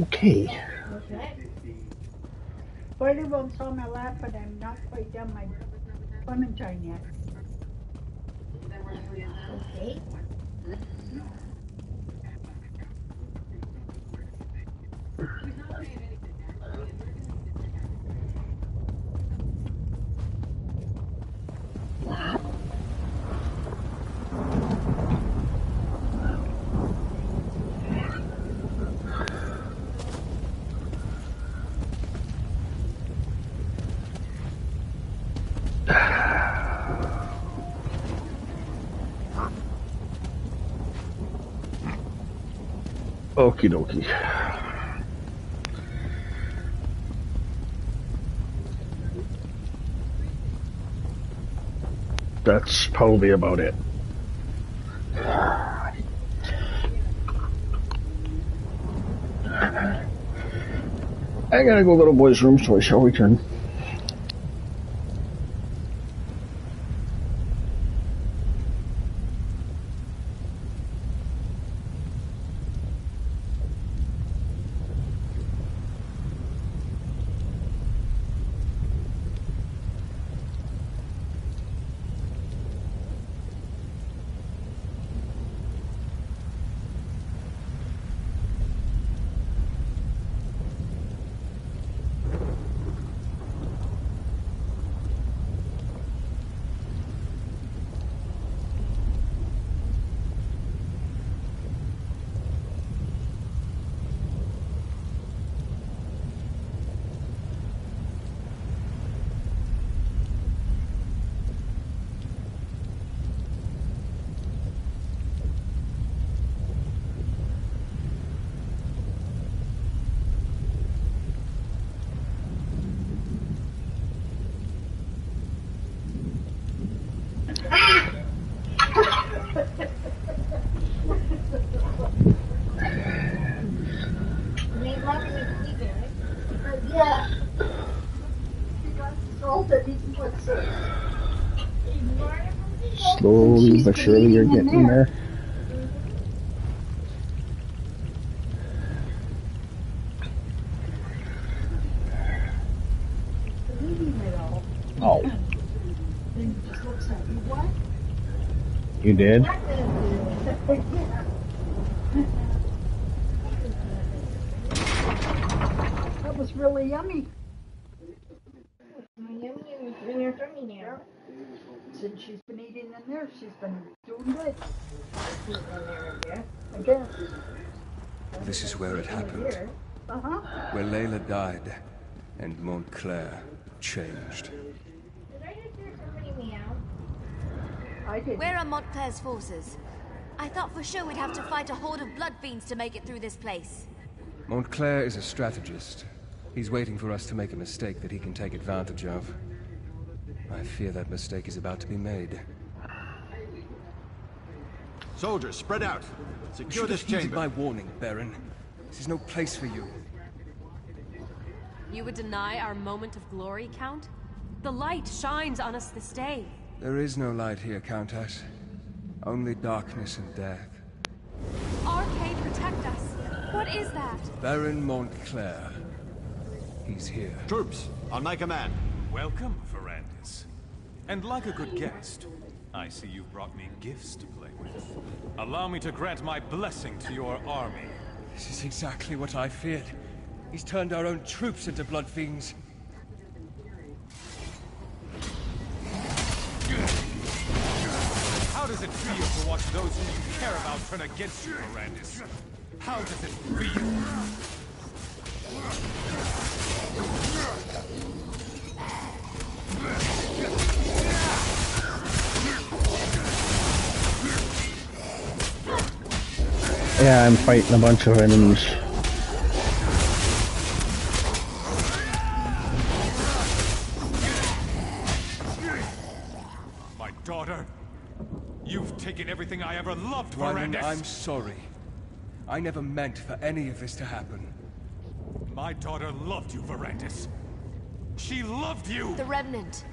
Okay. Volleyball's on my lap, but I'm not quite done my clementine yet. Okay. Okie dokie. That's probably about it. I gotta go to the boys' room, so I shall return. Yeah. He got salted. He put six. Slowly but surely you're getting there. Oh. Then he just looks at you. What? You did? That was really yummy. Yummy in your tummy now. Since she's been eating in there, she's been doing good. I guess. This is where it happened. Uh-huh. Where Layla died, and Montclair changed. Did I just hear somebody meow? I did. Where are Montclair's forces? I thought for sure we'd have to fight a horde of blood fiends to make it through this place. Montclair is a strategist. He's waiting for us to make a mistake that he can take advantage of. I fear that mistake is about to be made. Soldiers, spread out. Secure this You should have heeded chamber. my warning, Baron. This is no place for you. You would deny our moment of glory, Count? The light shines on us this day. There is no light here, Countess. Only darkness and death. Arcade, protect us. What is that? Baron Montclair. He's here. Troops, on my command. Welcome, Ferrandis. And like a good guest, I see you've brought me gifts to play with. Allow me to grant my blessing to your army. This is exactly what I feared. He's turned our own troops into blood fiends. How does it feel to watch those whom you care about turn against you, Ferrandis? How does it feel? Yeah, I'm fighting a bunch of enemies. My daughter, you've taken taken everything I ever loved, Wyman, Verandis. I'm sorry. I never meant for any of this to happen. My daughter loved you, Verandis. She loved you! The Remnant.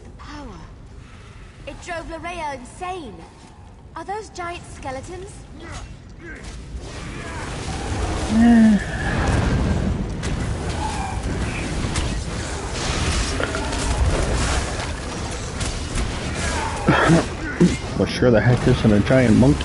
The power. It drove Larea insane. Are those giant skeletons? But sure the heck isn't a giant monkey.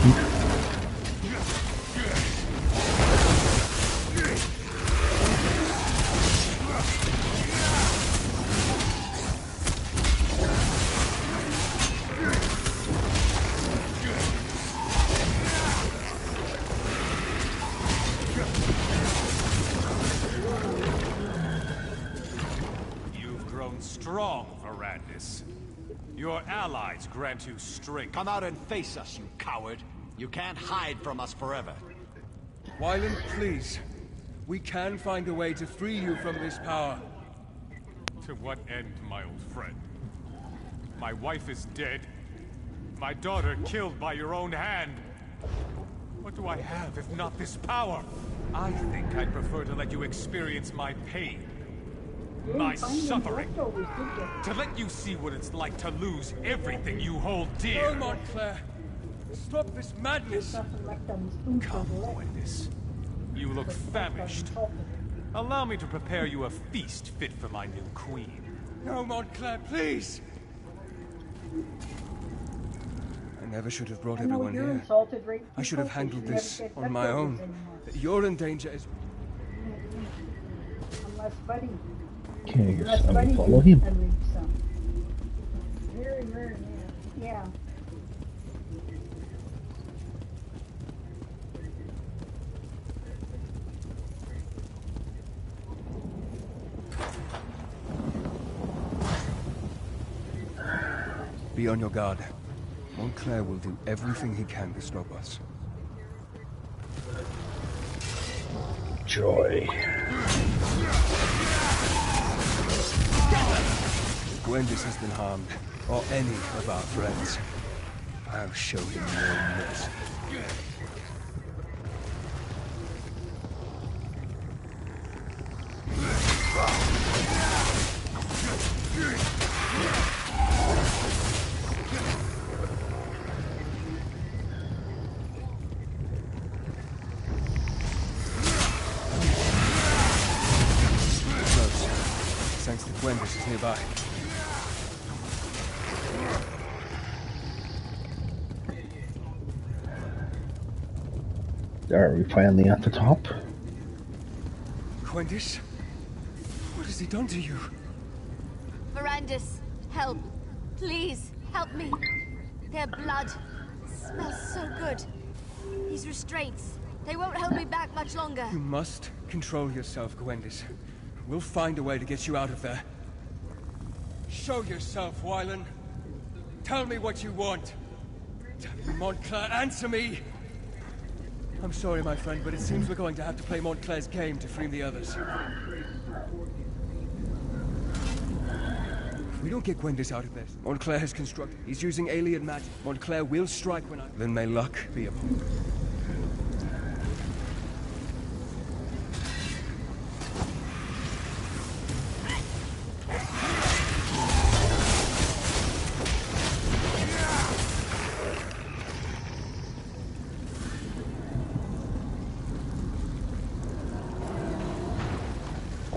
You've grown strong, Verandis. Your allies grant you strength. Come out and face us, you coward. You can't hide from us forever. Wyland, please. We can find a way to free you from this power. To what end, my old friend? My wife is dead. My daughter killed by your own hand. What do I have if not this power? I think I'd prefer to let you experience my pain. My suffering. To let you see what it's like to lose everything you hold dear. No, Montclair. Stop this madness. Come, Gwendis. You look famished. Allow me to prepare you a feast fit for my new queen. No, Montclair, please. I never should have brought everyone here. I should have handled this on my own. You're in danger as... Unless Buddy. Okay, I guess I'll follow him. Very rare, yeah. Be on your guard. Montclair will do everything he can to stop us. Joy. If Gwendis has been harmed, or any of our friends, I'll show him no mercy. Thanks to Gwendis is nearby. Are we finally at the top? Gwendis? What has he done to you? Verandis, help. Please, help me. Their blood smells so good. These restraints, they won't hold me back much longer. You must control yourself, Gwendis. We'll find a way to get you out of there. Show yourself, Wylan. Tell me what you want. Tell me, Montclair, answer me! I'm sorry, my friend, but it seems we're going to have to play Montclair's game to free the others. If we don't get Gwendis out of this, Montclair has constructed. He's using alien magic. Montclair will strike when I... Then may luck be upon him.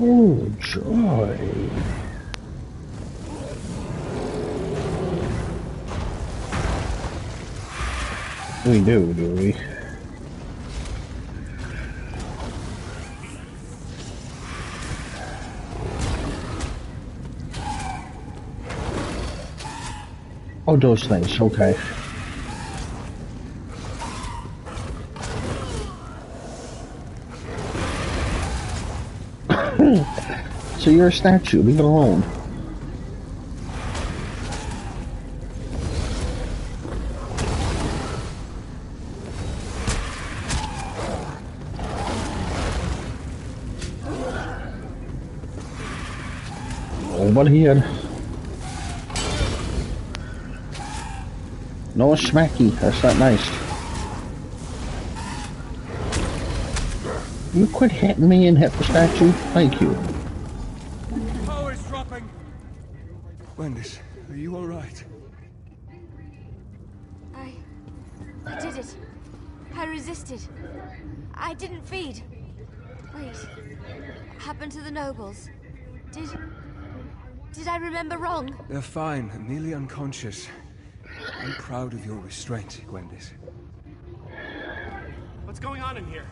Oh, joy. We do we? Oh, those things, okay. So you're a statue, leave it alone. Nobody here. No smacky. That's not nice. You quit hitting me and hit the statue? Thank you. Power is dropping. Wendis, are you alright? I did it. I resisted. I didn't feed. Wait. What happened to the nobles? Did I remember wrong? They're fine, merely unconscious. I'm proud of your restraint, Gwendis. What's going on in here?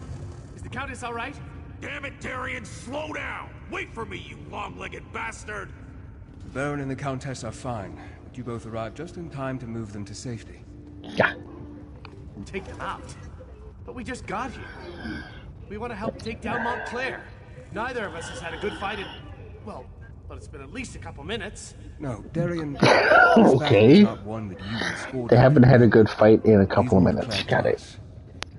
Is the Countess all right? Damn it, Darian, slow down! Wait for me, you long-legged bastard! The Baron and the Countess are fine, but you both arrived just in time to move them to safety. Yeah. Take them out? But we just got here. We want to help take down Montclair. Neither of us has had a good fight in... well, it's been at least a couple minutes. No, Darian... Okay. Not one that you They haven't had a good fight in a couple of minutes. Got it.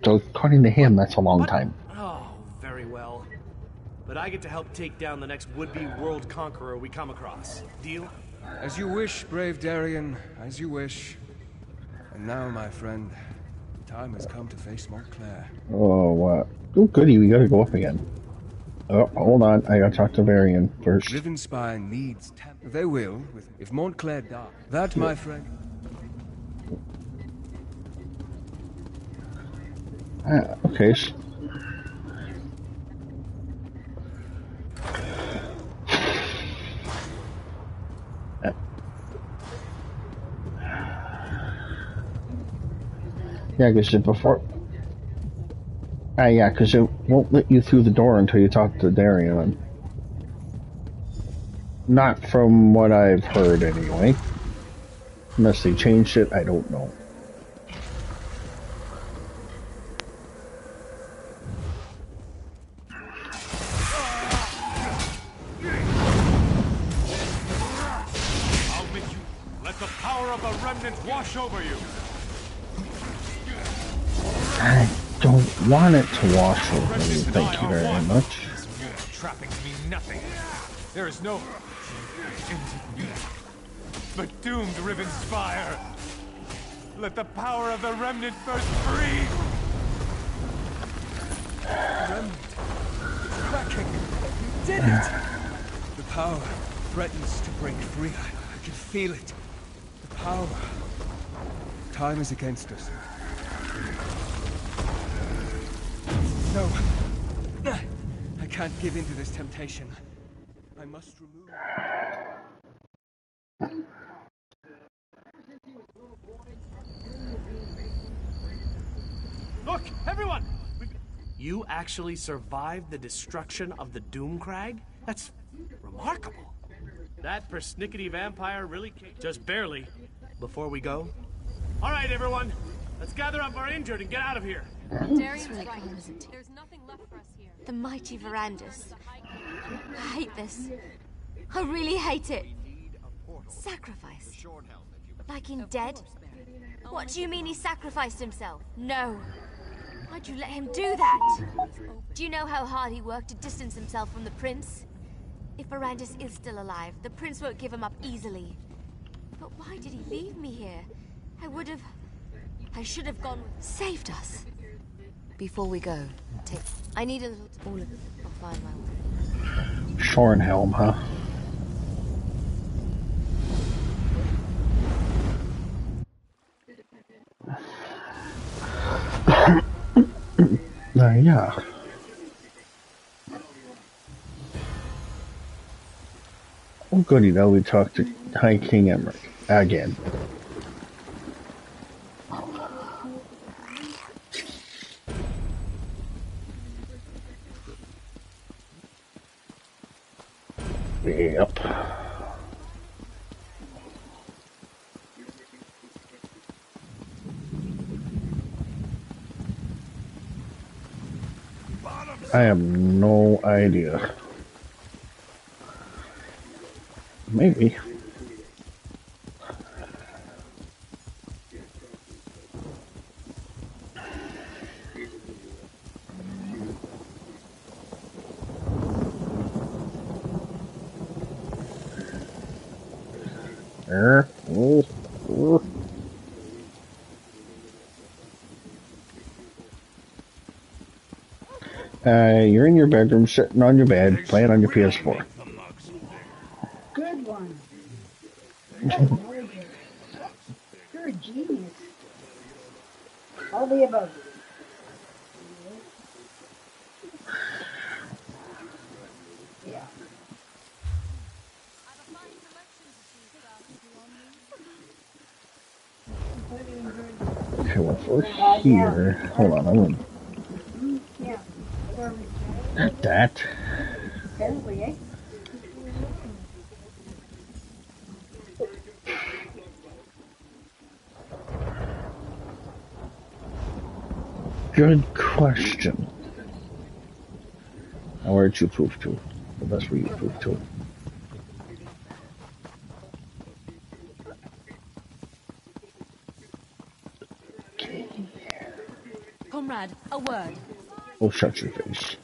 So according to him, that's a long time. Oh, very well. But I get to help take down the next would-be world conqueror we come across. Deal? As you wish, brave Darian, as you wish. And now, my friend, the time has come to face Montclair. Oh, what? Oh, goody, we gotta go up again. Oh, hold on, I gotta talk to Varian first. Rivenspire needs they will, if Montclair dies. That, my friend... Okay. Yeah, because before... yeah, because it won't let you through the door until you talk to Darian. Not from what I've heard, anyway. Unless they changed it, I don't know. I'll make you let the power of the remnant wash over you. I don't want it to wash over me, thank you very much. Trappings mean nothing. There is no but doomed Rivenspire. Let the power of the remnant burst free. Remnant, it's cracking. You did it. The power threatens to break free. I can feel it. The power. Time is against us. No. I can't give in to this temptation. I must remove... Look, everyone! You actually survived the destruction of the Doomcrag? That's remarkable. That persnickety vampire really came... just barely. Before we go... All right, everyone. Let's gather up our injured and get out of here. Darian's right. There's nothing left for us here. The mighty verandas. I hate this. I really hate it. Sacrifice. Like in Dead? What do you mean he sacrificed himself? No. Why'd you let him do that? Do you know how hard he worked to distance himself from the prince? If Verandis is still alive, the prince won't give him up easily. But why did he leave me here? I should have gone... Saved us. Before we go, I need a little... all of it. I'll find my way. Shorenhelm, huh? Yeah. Oh, goody, now we talked to High King Emmerich again. Yep. I have no idea. Maybe. Okay, you're in your bedroom, sitting on your bed, playing on your PS4. Good one. You're a genius. Tell me about it. Yeah. Okay, well, if we're here, hold on, I'm gonna... Yeah. That. Apparently, eh? Good question. Now, where'd you prove to? Well, that's where you prove to. Comrade, a word. Oh, shut your face.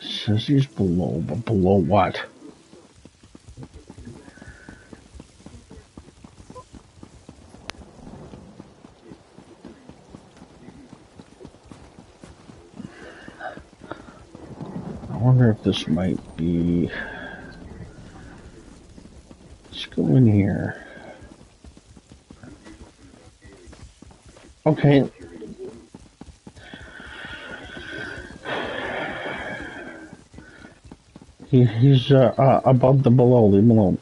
Says he's below, but below what? I wonder if this might be... Let's go in here. Okay. He's above the below. Leave him alone.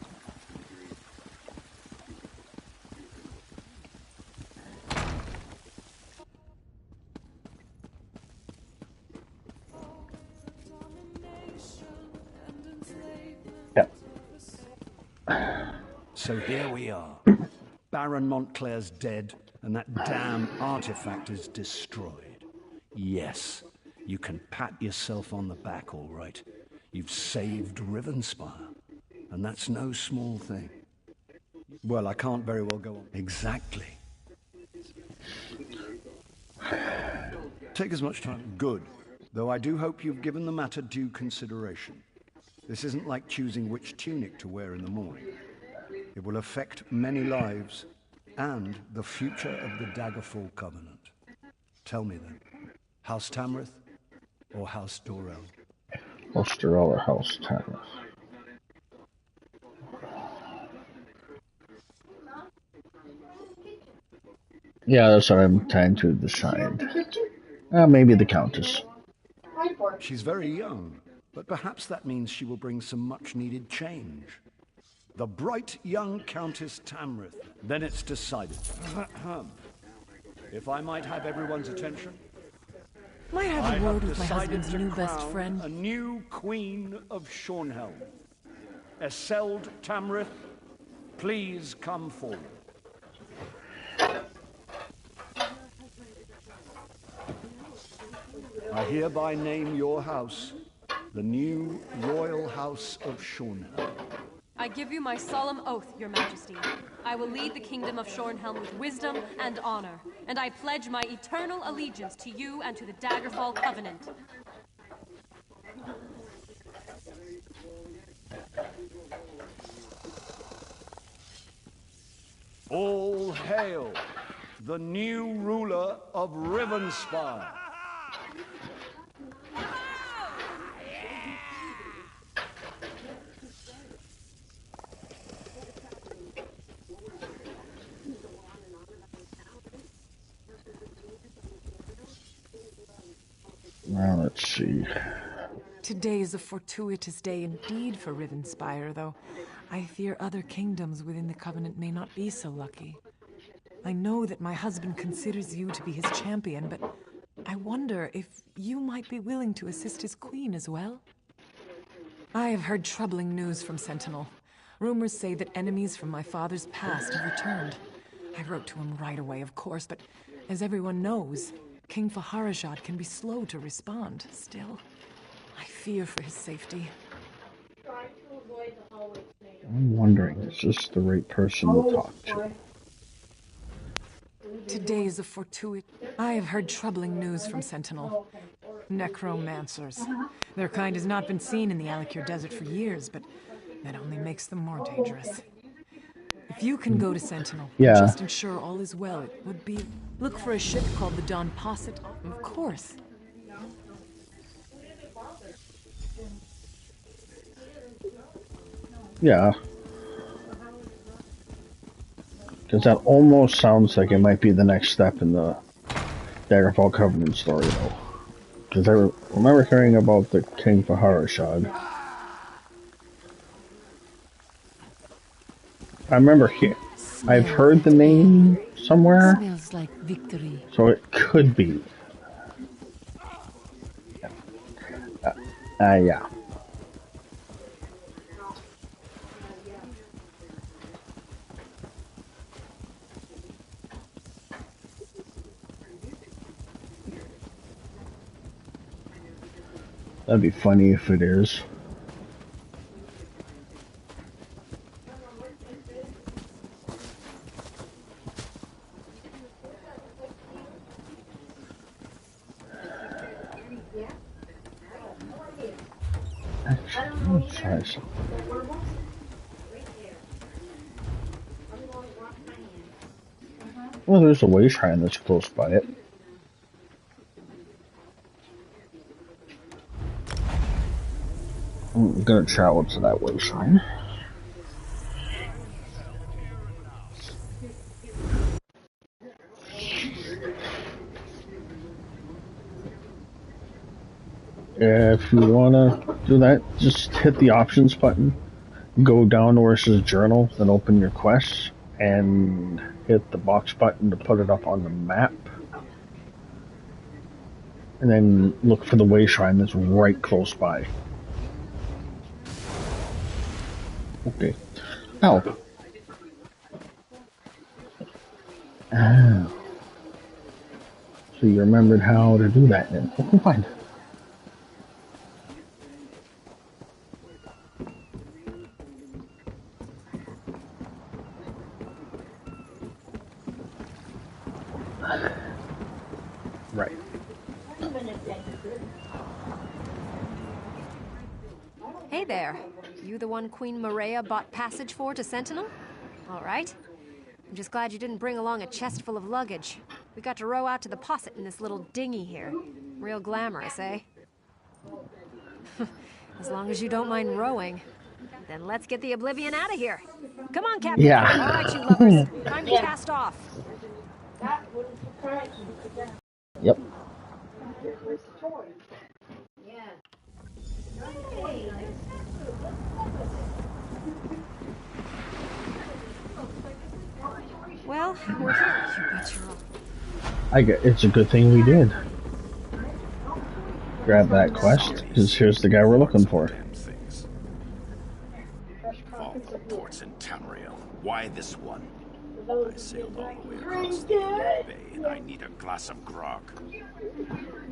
So here we are. Baron Montclair's dead, and that damn artifact is destroyed. Yes, you can pat yourself on the back, all right. You've saved Rivenspire, and that's no small thing. Well, I can't very well go on. Exactly. Take as much time. Good. Though I do hope you've given the matter due consideration. This isn't like choosing which tunic to wear in the morning. It will affect many lives and the future of the Daggerfall Covenant. Tell me then, House Tamrith or House Dorel? House Dorel or House Tamrith? Yeah, that's what I'm trying to decide. Maybe the Countess. She's very young, but perhaps that means she will bring some much-needed change. The bright young Countess Tamrith. Then it's decided. If I might have everyone's attention. Might have a word with my husband's new best friend. A new Queen of Shornhelm. Eseld Tamrith, please come forward. I hereby name your house the new Royal House of Shornhelm. I give you my solemn oath, Your Majesty. I will lead the kingdom of Shornhelm with wisdom and honor, and I pledge my eternal allegiance to you and to the Daggerfall Covenant. All hail the new ruler of Rivenspire. Now let's see. Today is a fortuitous day indeed for Rivenspire, though I fear other kingdoms within the Covenant may not be so lucky. I know that my husband considers you to be his champion, but I wonder if you might be willing to assist his queen as well? I have heard troubling news from Sentinel. Rumors say that enemies from my father's past have returned. I wrote to him right away, of course, but as everyone knows, King Faharajad can be slow to respond. Still, I fear for his safety. I'm wondering, is this the right person to talk to? Today is a fortuitous... I have heard troubling news from Sentinel. Necromancers. Their kind has not been seen in the Alikir Desert for years, but that only makes them more dangerous. If you can go to Sentinel and just ensure all is well, it would be... Look for a ship called the Don Posset. Of course. Yeah. Because that almost sounds like it might be the next step in the Daggerfall Covenant story, though. Because I remember hearing about the King Fahara Shad. I remember I've heard the name somewhere. Smells like victory. So it could be. Yeah. That'd be funny if it is. Actually, let's try some. Well, there's a way shrine that's close by it. I'm gonna travel to that way shrine. If you wanna do that, just hit the options button. Go down to where it says journal, then open your quests, and hit the box button to put it up on the map. And then look for the way shrine that's right close by. Okay. Oh. Oh. So you remembered how to do that then. Okay, fine. Right. Hey there. You the one Queen Maria bought passage for to Sentinel? All right. I'm just glad you didn't bring along a chest full of luggage. We got to row out to the Posset in this little dinghy here. Real glamorous, eh? As long as you don't mind rowing. Then let's get the Oblivion out of here. Come on, Captain. Yeah. All right, you lovers. Time to cast off. That wouldn't surprise me. Yep. Yeah. Well, we're here. You bet you're all. It's a good thing we did. Grab that quest, because here's the guy we're looking for. All the ports in Tamriel. Why this one? I sailed all the way across the Bay, and I need a glass of grog.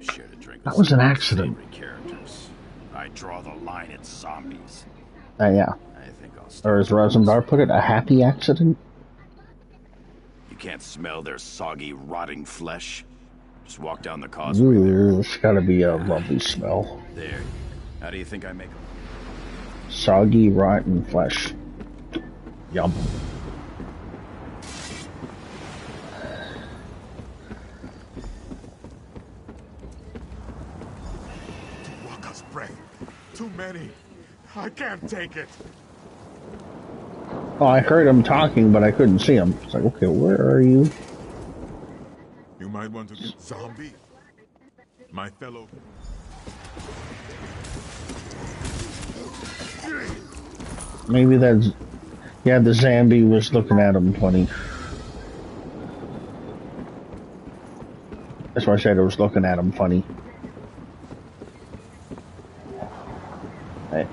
Share to drink. That was an accident. Characters. I draw the line at zombies. Yeah. I think I'll Or as Rosendar put it, a happy accident? You can't smell their soggy, rotting flesh. Just walk down the causeway. Ooh, it's gotta be a lovely smell. There. How do you think I make them? Soggy, rotten flesh. Yum. Waka's breath. Too many. I can't take it. Oh, I heard him talking, but I couldn't see him. It's like, okay, where are you? You might want to get zombie. My fellow. Maybe that's... Yeah, the zombie was looking at him funny. That's why I said it was looking at him funny. Hey.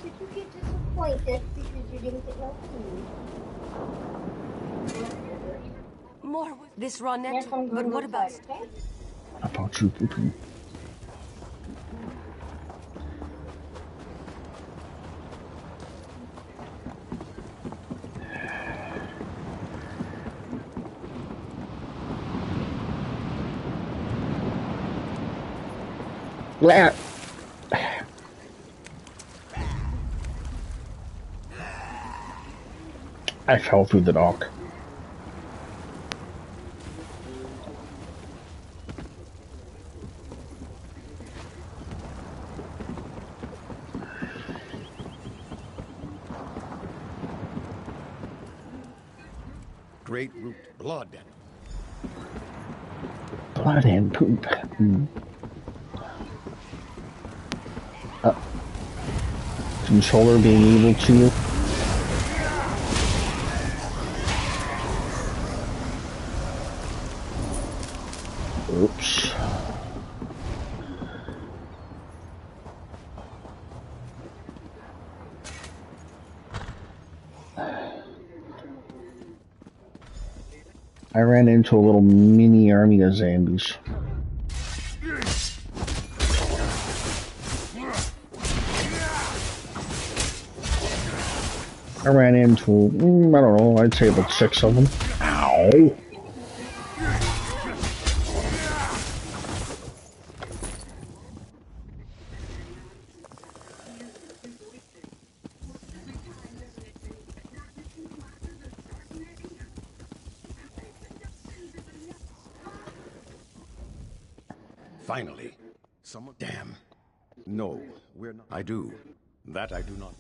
Did you get disappointed because you didn't get no food? More with this raw Next nectar, I'm but going what about... outside, okay? About you pooping. Yeah. I fell through the dock. Great root blood. Blood and poop. Controller being evil to you. Oops. I ran into a little mini army of zombies. I ran into, I don't know, I'd say about 6 of them. Ow! Finally. Someone. Damn. No, we're not. I do. That I do not.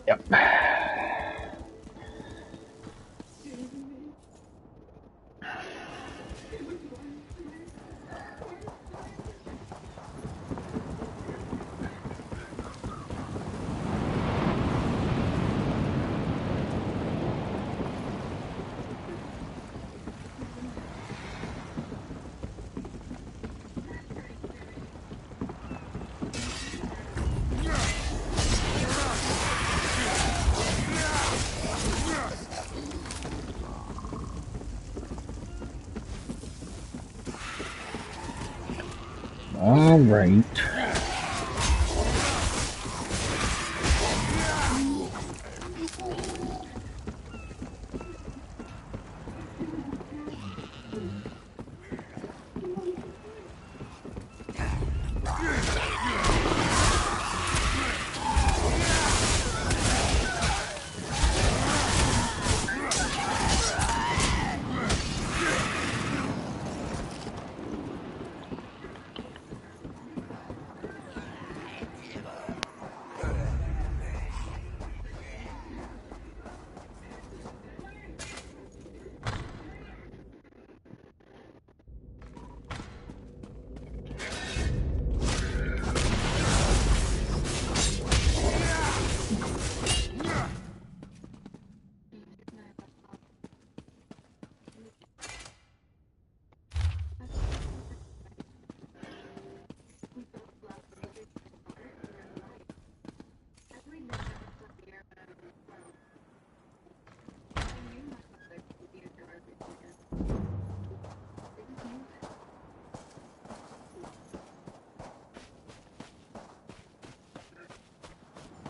Yep. All right.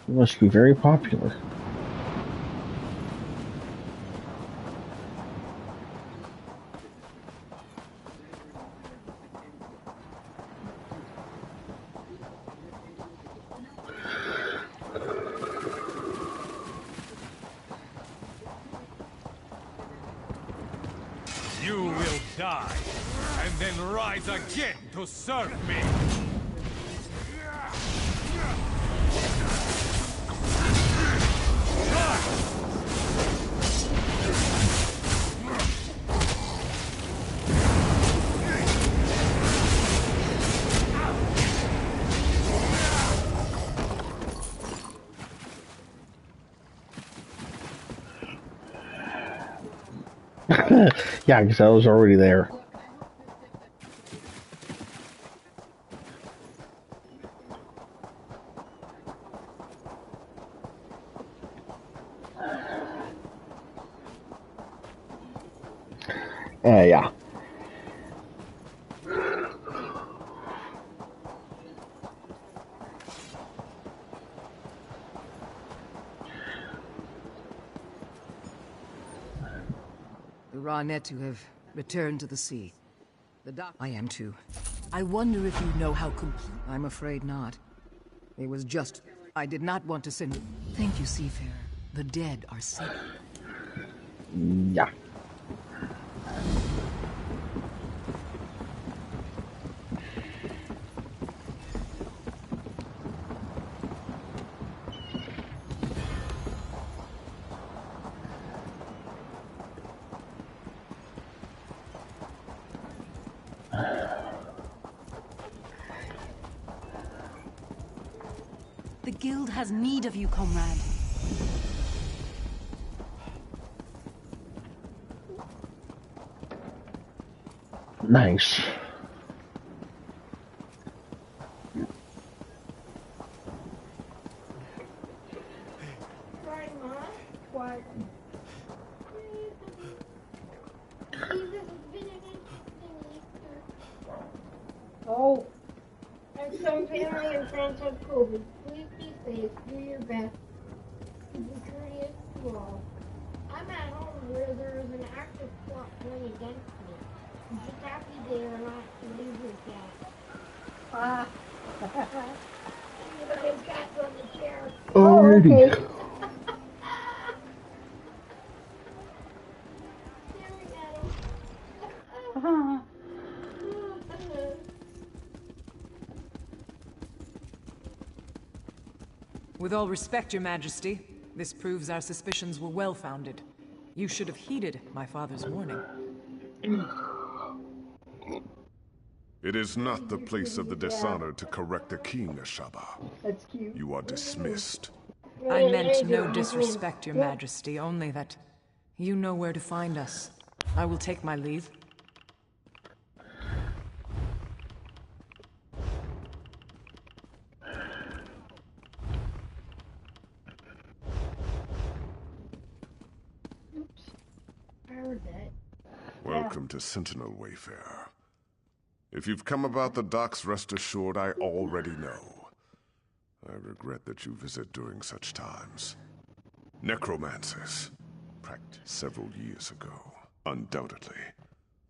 It must be very popular. You will die, and then rise again to serve me! Yeah, because I was already there. Yeah. The Ranetu have returned to the sea. I am too. I wonder if you know how complete... I'm afraid not. It was just... I did not want to send... Thank you, Seafarer. The dead are safe. Yeah. The guild has need of you, comrade. Nice. Right, Mom? What? Oh. And some family and friends have COVID. Please be safe. Do your best. Be courteous to all. I'm at home where there is an active plot going against me. I'm just happy they are not believers yet. Ah. Everybody's got on the chair. Alrighty. Okay. With all respect, Your Majesty, this proves our suspicions were well-founded. You should have heeded my father's warning. It is not the place of the dishonored to correct the king, Ashaba. That's cute. You are dismissed. I meant no disrespect, Your Majesty, only that you know where to find us. I will take my leave. Oops. I heard that. Welcome to Sentinel Wayfarer. If you've come about the docks, rest assured I already know. I regret that you visit during such times. Necromancers. Practiced several years ago. Undoubtedly.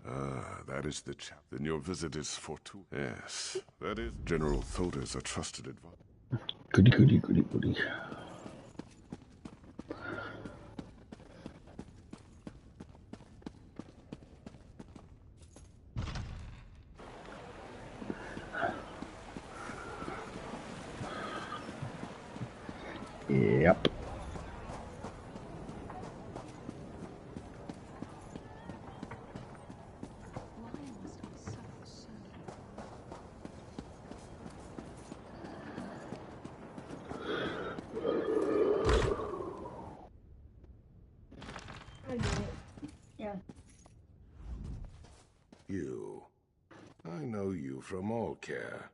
Ah, that is the chap. Then your visit is fortuitous. Yes, that is. General Thoda is a trusted advisor. Goody, goody, goody, goody. Yep. I get it. Yeah. You. I know you from all care.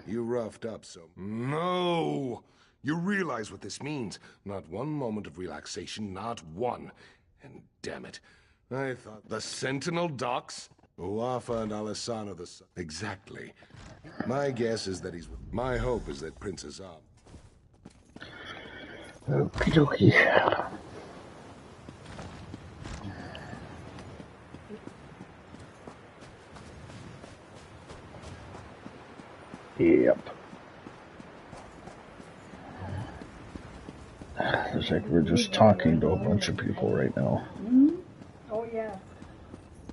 You roughed up so... No! You realize what this means. Not one moment of relaxation, not one. And damn it, I thought the Sentinel docks? Uafa and Alessandro the... Exactly. My guess is that he's... My hope is that Prince Azam... Okie dokie. Yep. It's like we're just talking to a bunch of people right now. Mm-hmm. Oh, yeah.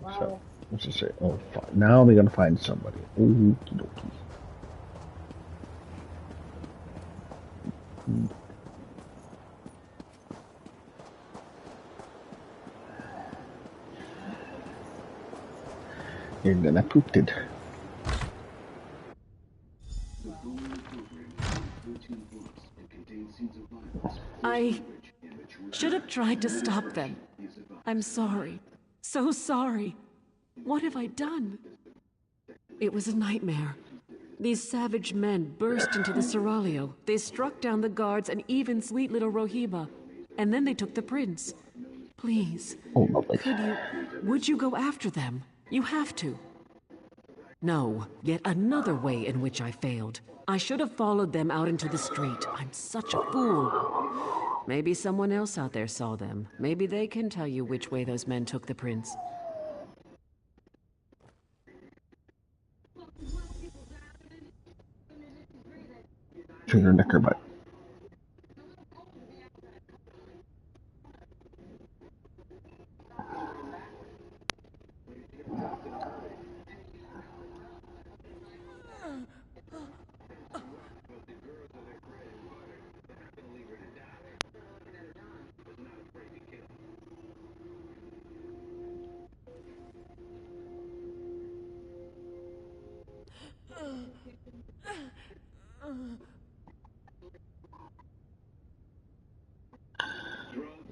Wow. So, what's it say? Oh, now they're gonna find somebody. Okie dokie. You're gonna poop it. I should have tried to stop them. I'm sorry. So sorry. What have I done? It was a nightmare. These savage men burst into the Seraglio. They struck down the guards and even sweet little Rohiba. And then they took the prince. Please, would you go after them? You have to. No, yet another way in which I failed. I should have followed them out into the street. I'm such a fool. Maybe someone else out there saw them. Maybe they can tell you which way those men took the prince. To your knicker butt.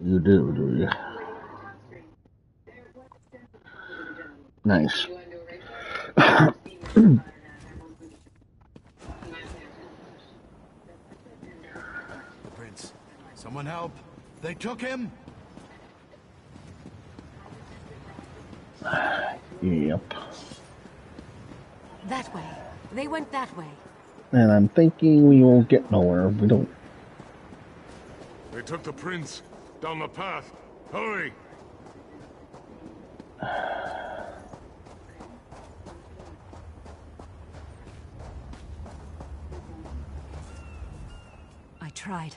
You do you? Nice. The prince. Someone help. They took him. Yep. That way. They went that way. And I'm thinking we won't get nowhere if we don't. They took the prince down the path. Hurry! I tried.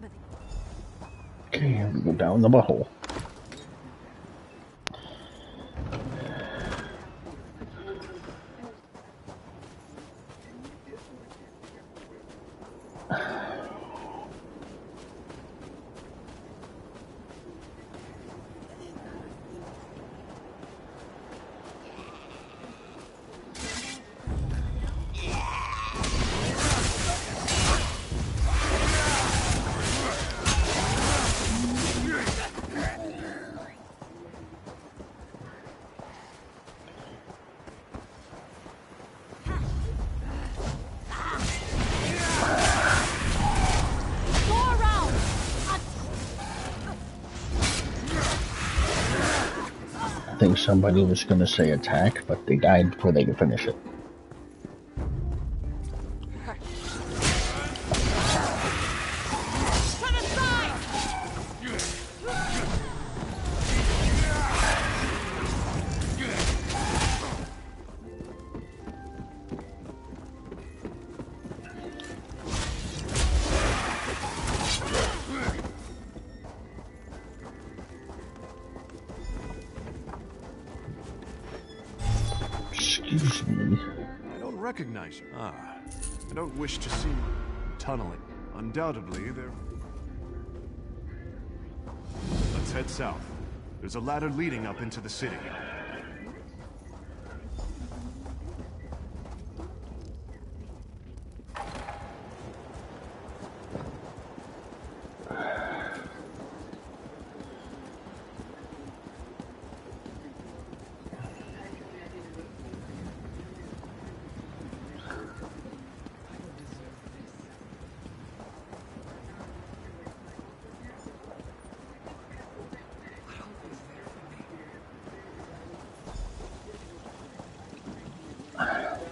But Okay, we go down the butthole. I think somebody was going to say attack, but they died before they could finish it. Excuse me. I don't recognize you. I don't wish to see tunneling. Undoubtedly, there. Let's head south. There's a ladder leading up into the city.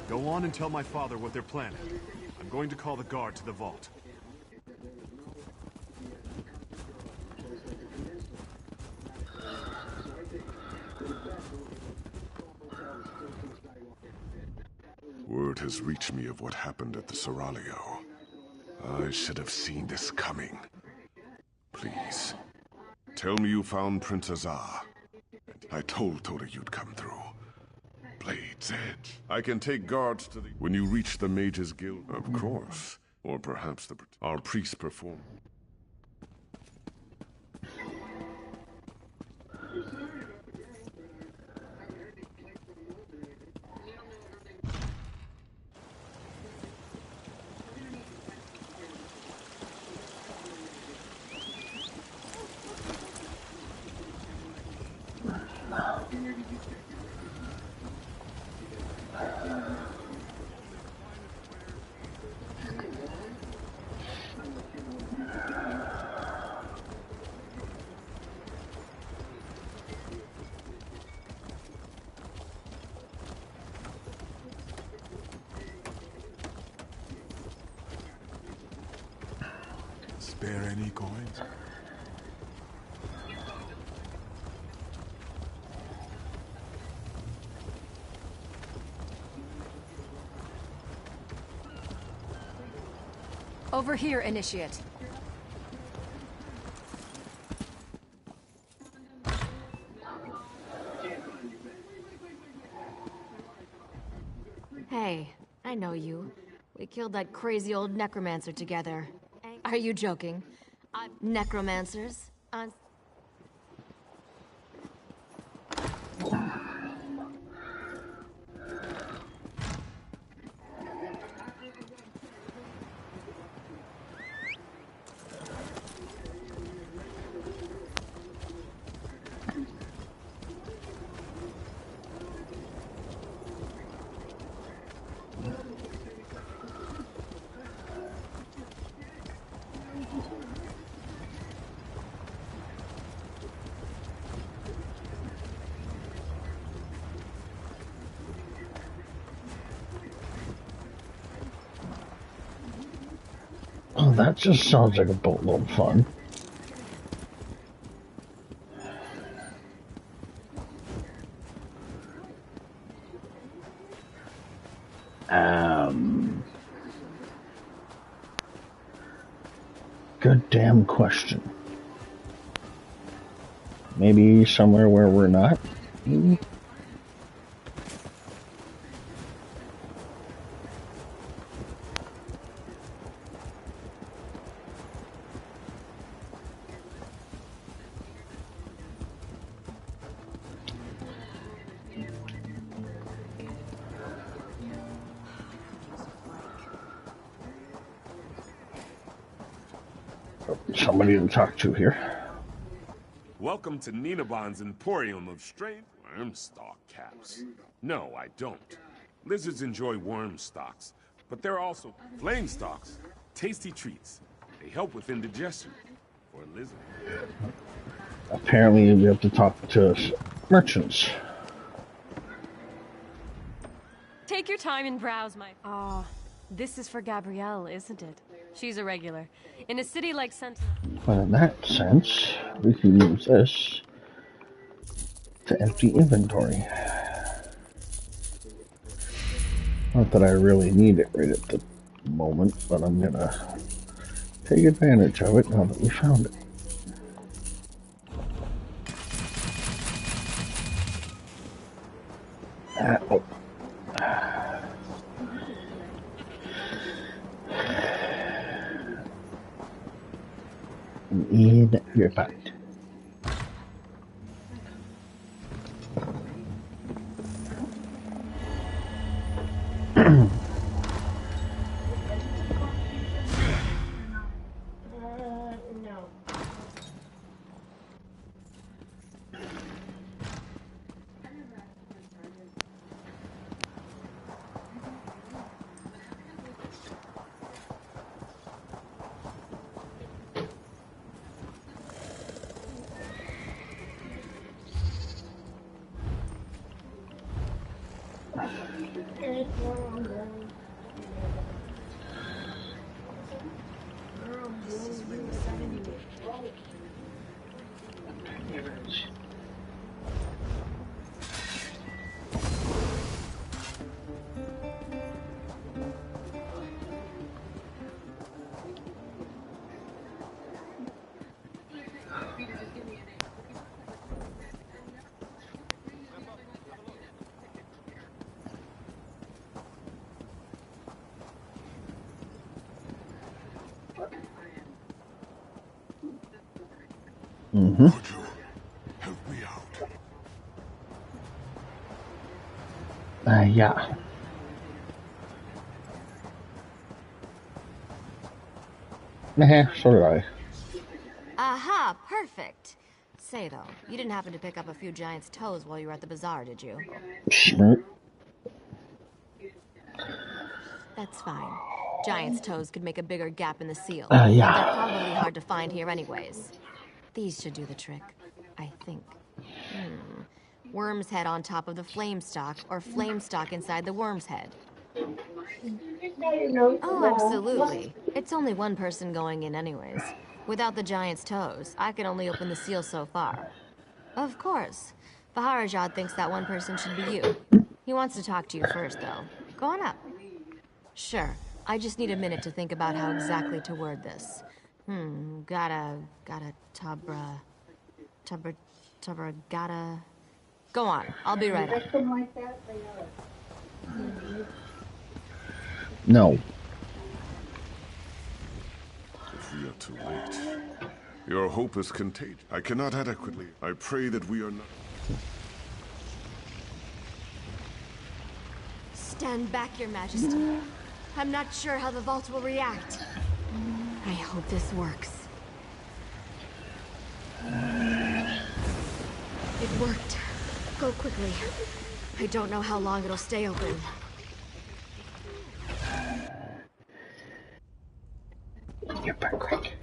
Go on and tell my father what they're planning. I'm going to call the guard to the vault. Word has reached me of what happened at the Seraglio. I should have seen this coming. Please, tell me you found Prince Azar. I told Toda you'd come through. Blade's Edge. I can take guards to the... When you reach the Mages Guild, of course. Or perhaps our priest perform. Spare any coins? Over here, Initiate. Hey, I know you. We killed that crazy old necromancer together. Are you joking? Necromancers? Oh, that just sounds like a boatload of fun. Good damn question. Maybe somewhere where we're not? Maybe? Somebody to talk to here. Welcome to Ninabon's Emporium of Strange wormstalk caps. No, I don't. Lizards enjoy worm stalks, but there are also flame stalks, tasty treats. They help with indigestion. For a lizard. Apparently, we have to talk to merchants. Take your time and browse, my... this is for Gabrielle, isn't it? She's a regular. In a city like Sentinel... But in that sense, we can use this to empty inventory. Not that I really need it right at the moment, but I'm gonna take advantage of it now that we found it. Oh. In your butt. No. Mm-hmm. Could you help me out? Yeah. So did I. Aha, perfect. Say, though, you didn't happen to pick up a few giant's toes while you were at the bazaar, did you? Smart. That's fine. Giant's toes could make a bigger gap in the seal. Yeah. They're probably hard to find here anyways. These should do the trick, I think. Worm's head on top of the flame stalk, or flame stalk inside the worm's head. Oh, absolutely. It's only one person going in anyways. Without the giant's toes, I can only open the seal so far. Of course. Baharajad thinks that one person should be you. He wants to talk to you first, though. Go on up. Sure. I just need a minute to think about how exactly to word this. Gotta, gotta... Go on. I'll be right up. No. If we are too late, your hope is contagious. I cannot adequately. I pray that we are not. Stand back, Your Majesty. I'm not sure how the vault will react. I hope this works. It worked. Go quickly. I don't know how long it'll stay open. Get back quick.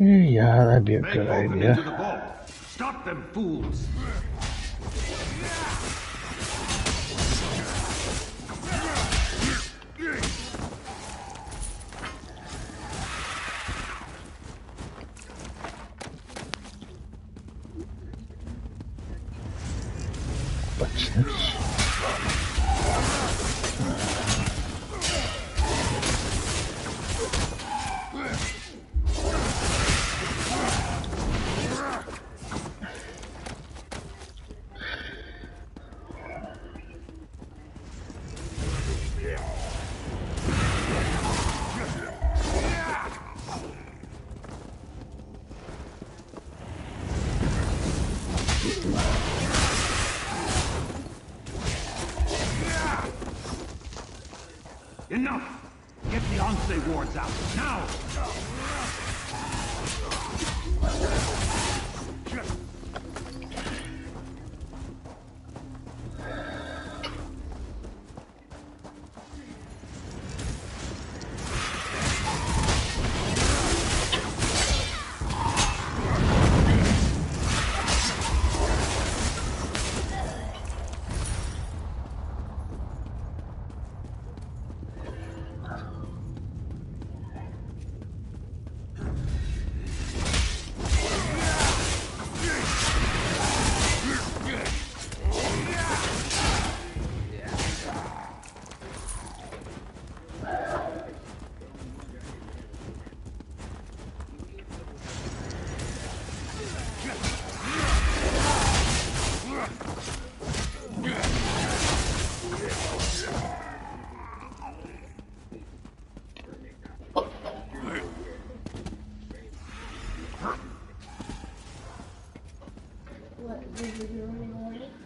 Yeah, that'd be a good idea. Into the vault. Stop them fools! What's this? Enough! Get the Onsley wards out, now!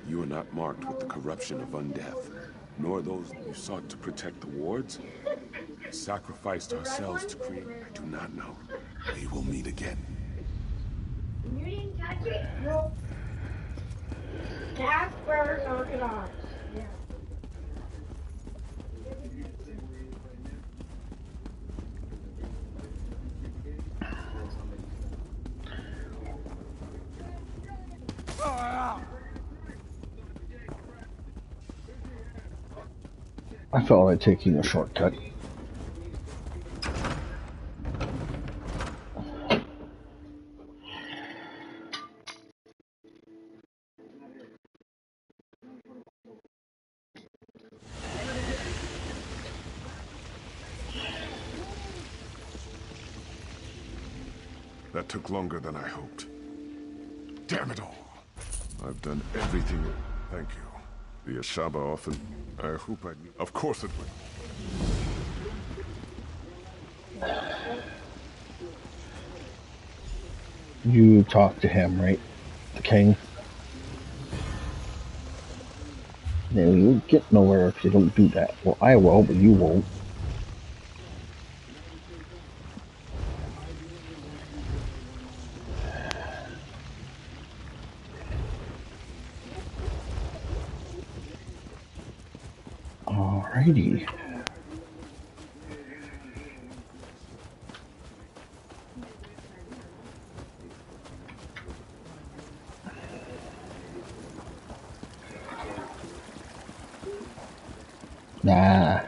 You are not marked with the corruption of undeath, nor those you sought to protect the wards. We sacrificed ourselves to create. I do not know. We will meet again. You didn't touch it? No. Casper, knock it off. Yeah. I felt like taking a shortcut. That took longer than I hoped. Damn it all. I've done everything. Thank you. The Ashaba often... I hope I... Of course it would. You talk to him, right? The king. No, you'll get nowhere if you don't do that. Well, I will, but you won't. Alrighty. Nah.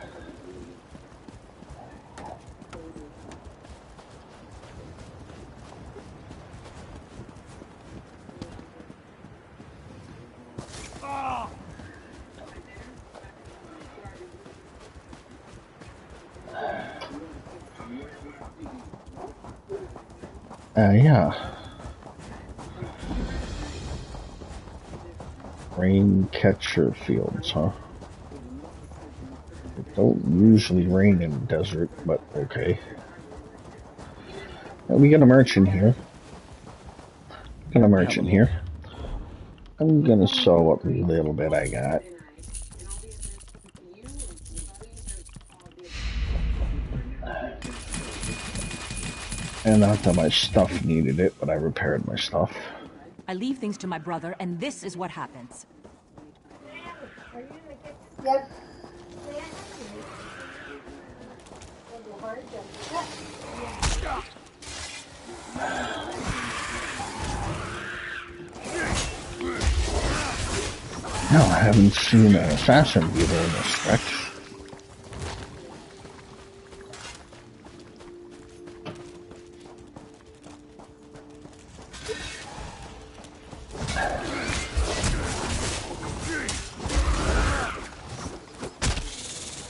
Yeah. Rain catcher fields, huh? It don't usually rain in the desert, but okay. And we got a merchant here. I'm gonna sew what little bit I got. And not that my stuff needed it, but I repaired my stuff. I leave things to my brother, and this is what happens. Yes. No, I haven't seen an assassin beetle in this stretch.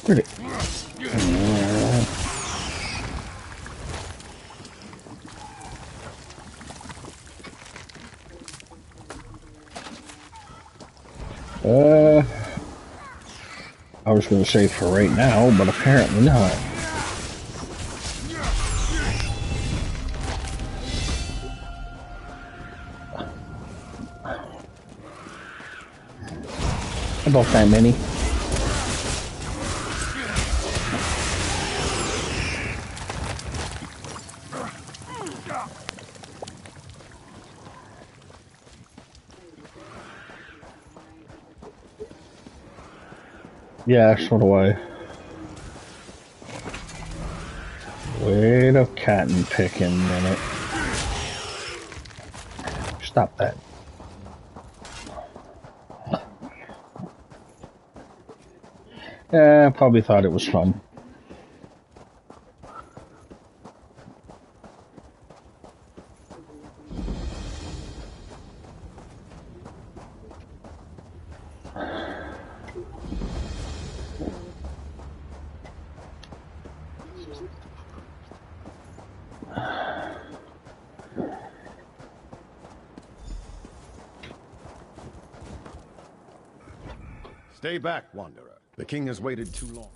Where'd it? I was going to say for right now, but apparently not. About that many. Yeah, so do I. Wait a cotton picking minute. Stop that. Yeah, I probably thought it was fun. Stay back, Wanderer. The king has waited too long.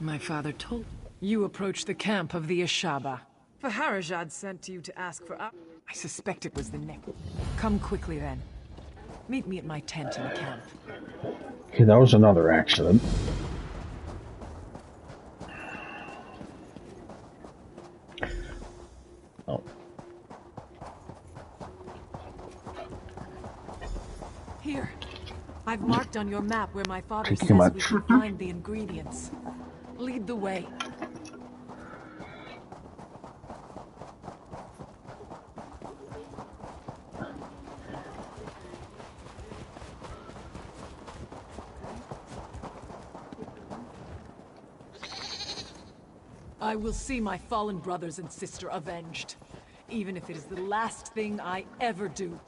My father told you approach the camp of the Ashaba. Faharajad sent you to ask for up. I suspect it was the neck. Come quickly then. Meet me at my tent in the camp. Okay, that was another accident. Oh. Here. I've marked on your map where my father Pretty says much. we can find the ingredients. Lead the way. I will see my fallen brothers and sister avenged, even if it is the last thing I ever do.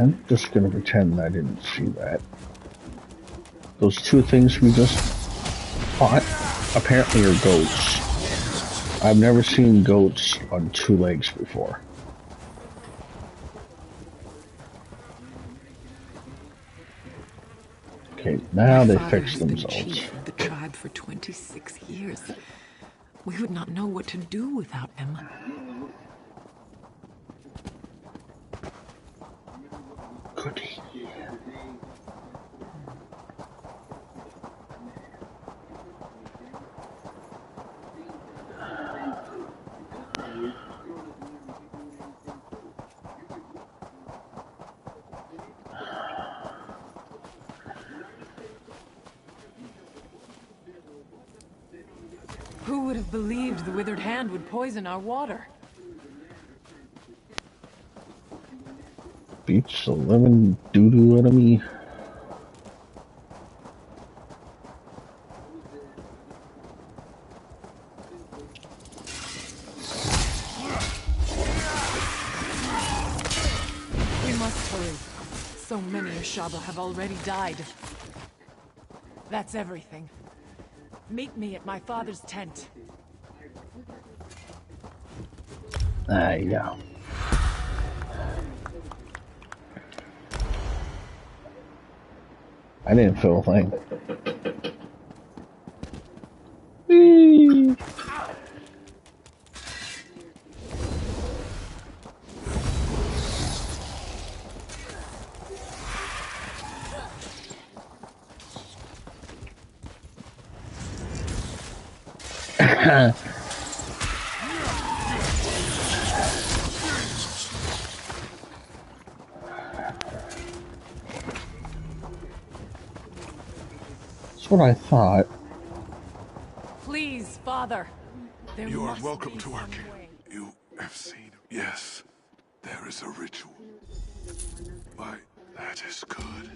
I'm just gonna pretend I didn't see that. Those two things we just fought apparently are goats. I've never seen goats on two legs before. Okay, now they fix themselves. Been chief of the tribe for 26 years. We would not know what to do without him. Goody. Who would have believed the withered hand would poison our water? Beats the living doo-doo out of me. We must hurry. So many Ashaba have already died. That's everything. Meet me at my father's tent. Yeah. I didn't feel a thing. Whee! That's what I thought. Please, father. You are welcome to our camp. You have seen. Yes, there is a ritual. Why, that is good.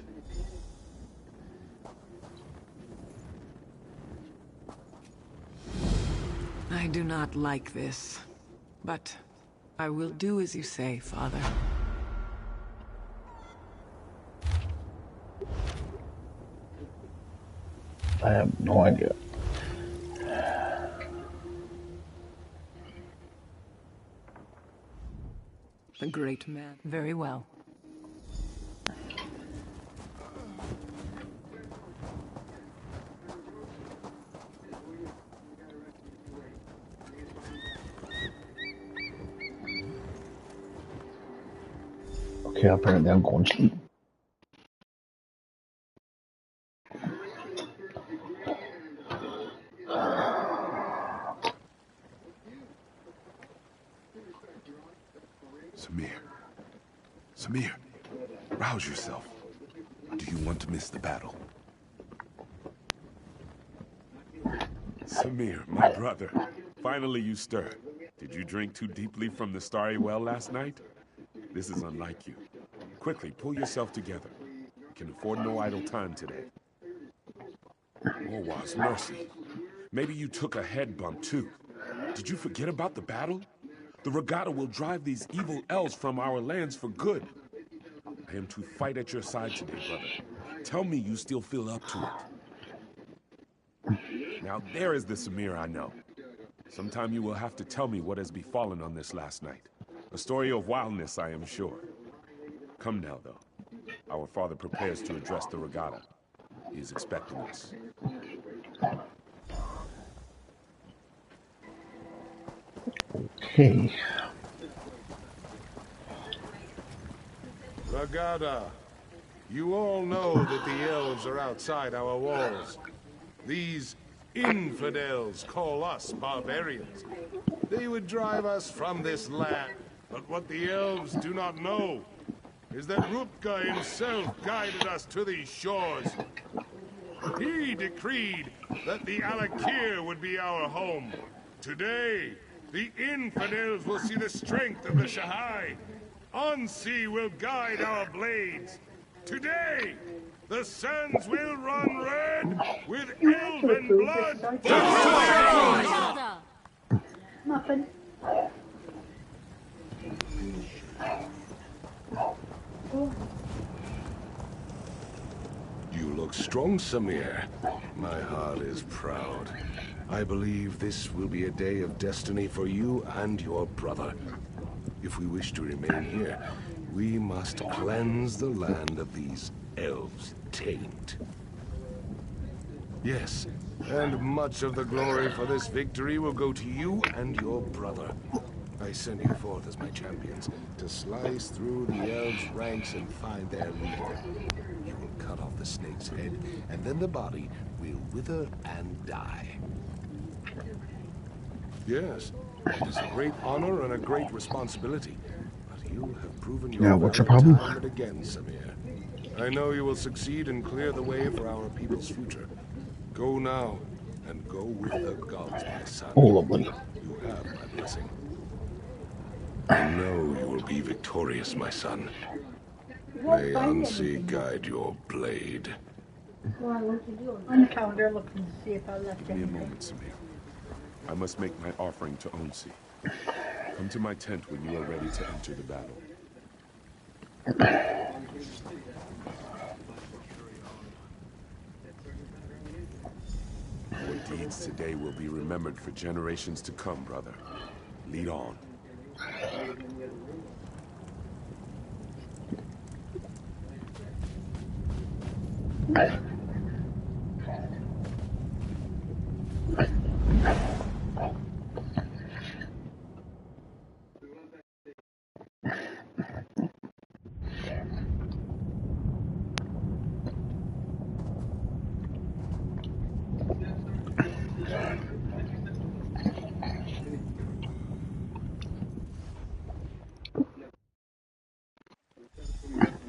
I do not like this, but I will do as you say, father. I have no idea. The great man. Very well. Okay, apparently I'm going to sleep. Samir, rouse yourself. Do you want to miss the battle? Samir, my brother. Finally you stirred. Did you drink too deeply from the starry well last night? This is unlike you. Quickly, pull yourself together. We can afford no idle time today. Warwaz, mercy. Maybe you took a head bump too. Did you forget about the battle? The regatta will drive these evil elves from our lands for good. I am to fight at your side today, brother. Tell me you still feel up to it. Now there is the Samir I know. Sometime you will have to tell me what has befallen on this last night. A story of wildness, I am sure. Come now, though. Our father prepares to address the regatta. He is expecting us. Okay. Regatta, you all know that the elves are outside our walls. These infidels call us barbarians. They would drive us from this land. But what the elves do not know is that Rupka himself guided us to these shores. He decreed that the Alakir would be our home. Today, the infidels will see the strength of the Shahai. Ansi will guide our blades. Today, the sands will run red with elven blood. Muffin. Oh. look strong, Samir. My heart is proud. I believe this will be a day of destiny for you and your brother. If we wish to remain here, we must cleanse the land of these elves' taint. Yes, and much of the glory for this victory will go to you and your brother. I send you forth as my champions to slice through the elves' ranks and find their leader. You will cut off the snake's head, and then the body will wither and die. Yes, it is a great honor and a great responsibility, but you have proven your Yeah, what's your valor problem? time and again, Samir. I know you will succeed and clear the way for our people's future. Go now, and go with the gods, my son. Oh, lovely. You have my blessing. I know you will be victorious, my son. May Ansi guide your blade. Why, what'd you do? On the calendar, looking to see if I left Give me a anything. moment, Samir. I must make my offering to Onsi. Come to my tent when you are ready to enter the battle. Your deeds today will be remembered for generations to come, brother. Lead on.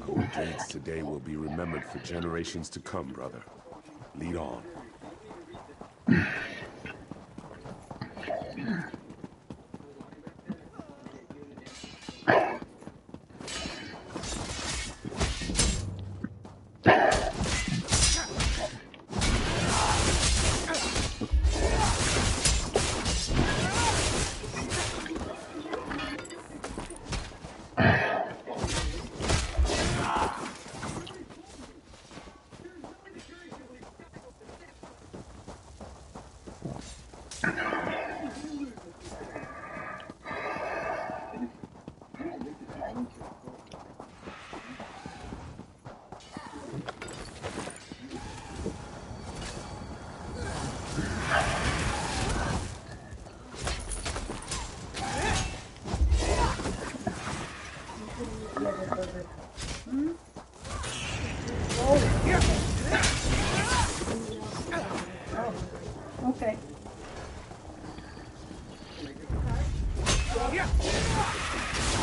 Our deeds today will be remembered for generations to come, brother. Lead on. Okay.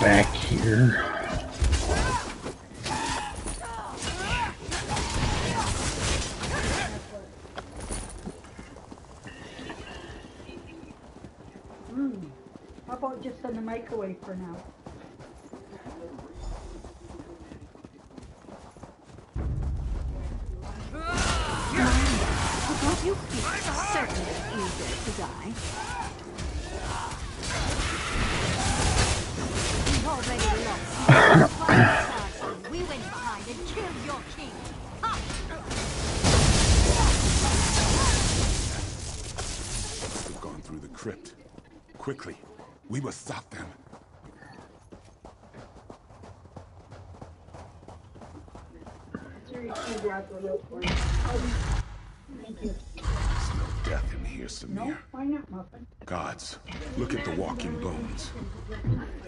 Back here. How about just in the microwave for now? You feel certainly eager to die. We've already lost. We went behind and killed your king. Ha! They've gone through the crypt. Quickly, we must stop them. Thank you. There's no death in here, Samir. No, why not, Muffin? Gods, look at the walking bones.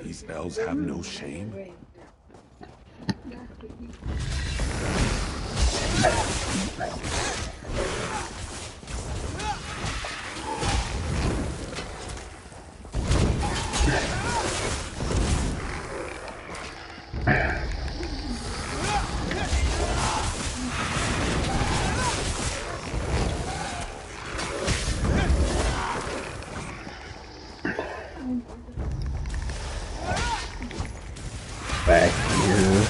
These elves have no shame. Back here.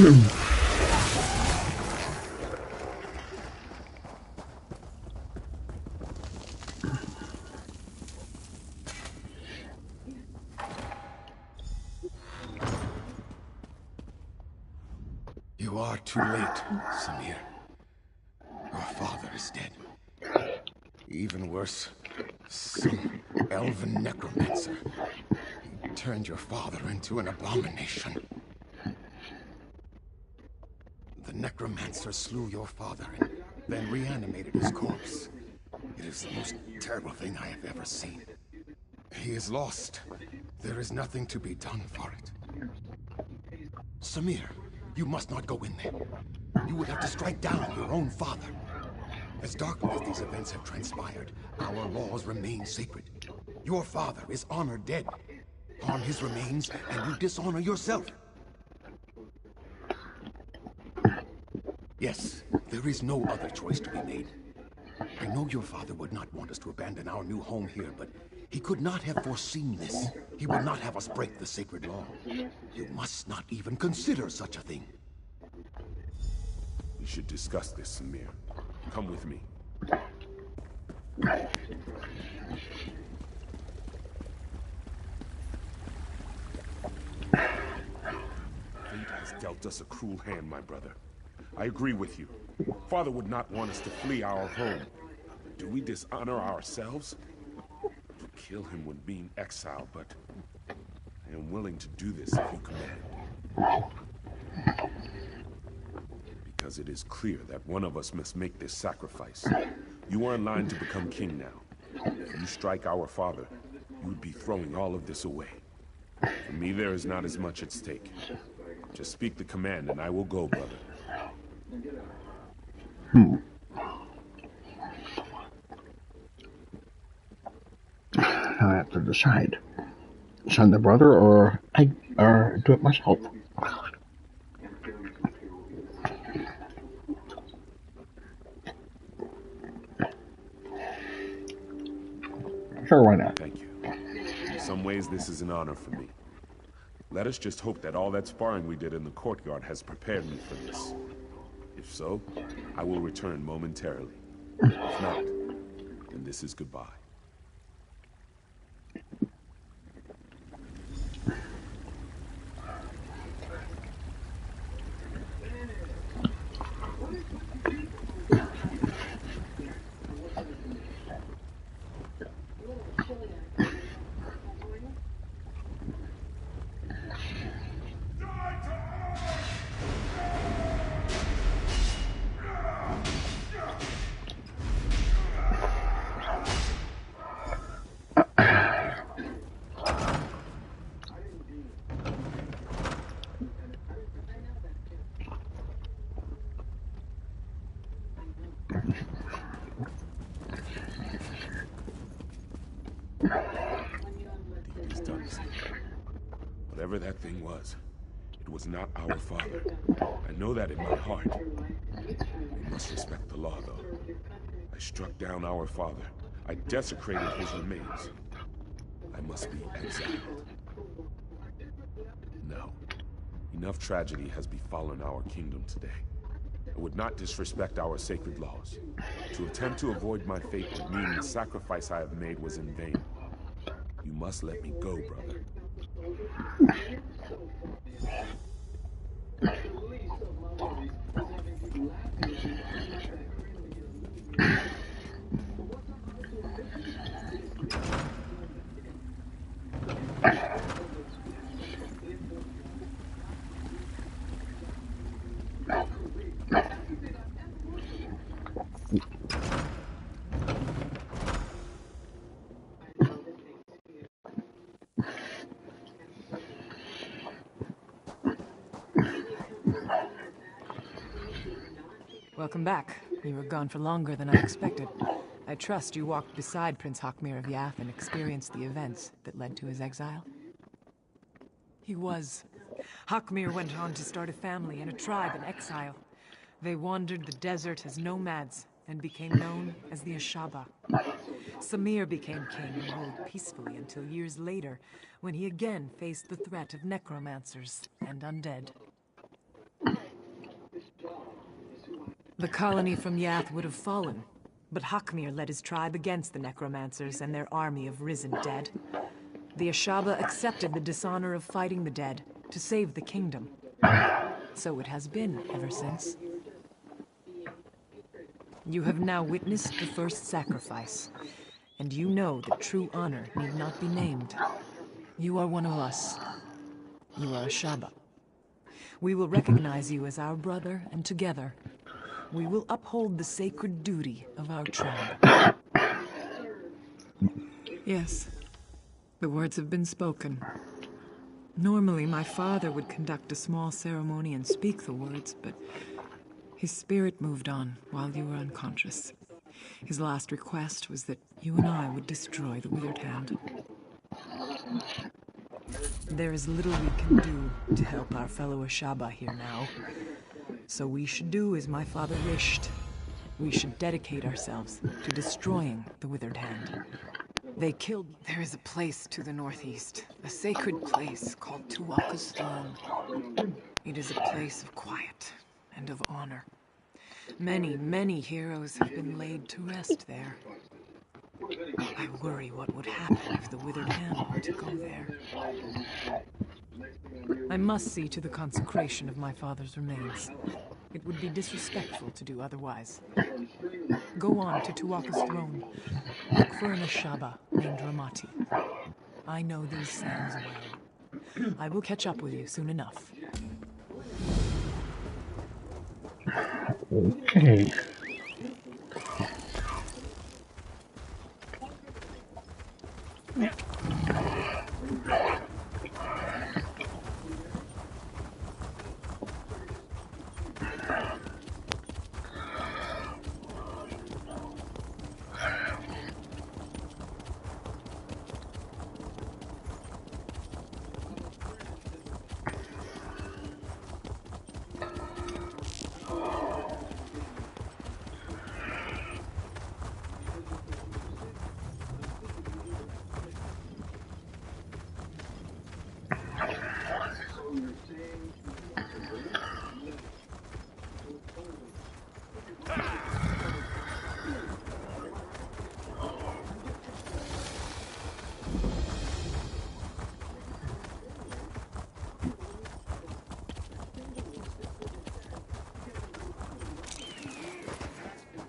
You are too late, Samir. Your father is dead. Even worse, some elven necromancer. He turned your father into an abomination. The necromancer slew your father and then reanimated his corpse. It is the most terrible thing I have ever seen. He is lost. There is nothing to be done for it. Samir, you must not go in there. You would have to strike down your own father. As darkly as these events have transpired, our laws remain sacred. Your father is honored dead. Harm his remains, and you dishonor yourself. Yes, there is no other choice to be made. I know your father would not want us to abandon our new home here, but he could not have foreseen this. He would not have us break the sacred law. You must not even consider such a thing. We should discuss this, Samir. Come with me. Fate has dealt us a cruel hand, my brother. I agree with you. Father would not want us to flee our home. But do we dishonor ourselves? To kill him would mean exile, but I am willing to do this if you command. Because it is clear that one of us must make this sacrifice. You are in line to become king now. If you strike our father, you would be throwing all of this away. For me, there is not as much at stake. Just speak the command and I will go, brother. I have to decide. Send the brother or do it myself. Sure, why not? Thank you. In some ways, this is an honor for me. Let us just hope that all that sparring we did in the courtyard has prepared me for this. If so, I will return momentarily. If not, then this is goodbye. Deed is done, Steve. Whatever that thing was, it was not our father. I know that in my heart. We must respect the law, though. I struck down our father. I desecrated his remains. I must be exiled. No. Enough tragedy has befallen our kingdom today. I would not disrespect our sacred laws. To attempt to avoid my fate would mean the sacrifice I have made was in vain. You must let me go, brother. Welcome back. You were gone for longer than I expected. I trust you walked beside Prince Hakmir of Yath and experienced the events that led to his exile. He was. Hakmir went on to start a family and a tribe in exile. They wandered the desert as nomads and became known as the Ashaba. Samir became king and ruled peacefully until years later, when he again faced the threat of necromancers and undead. The colony from Yath would have fallen, but Hakmir led his tribe against the necromancers and their army of risen dead. The Ashaba accepted the dishonor of fighting the dead to save the kingdom. So it has been ever since. You have now witnessed the first sacrifice, and you know that true honor need not be named. You are one of us. You are Ashaba. We will recognize you as our brother, and together, we will uphold the sacred duty of our tribe. Yes, the words have been spoken. Normally, my father would conduct a small ceremony and speak the words, but his spirit moved on while you were unconscious. His last request was that you and I would destroy the Withered Hand. There is little we can do to help our fellow Ashaba here now. So we should do as my father wished. We should dedicate ourselves to destroying the Withered Hand. They killed... There is a place to the northeast, a sacred place called Tuwaka's Throne. It is a place of quiet and of honor. Many, many heroes have been laid to rest there. I worry what would happen if the Withered Hand were to go there. I must see to the consecration of my father's remains. It would be disrespectful to do otherwise. Go on to Tuwaka's Throne. Look for an Ashaba named Ramati. I know these sands well. I will catch up with you soon enough. Okay.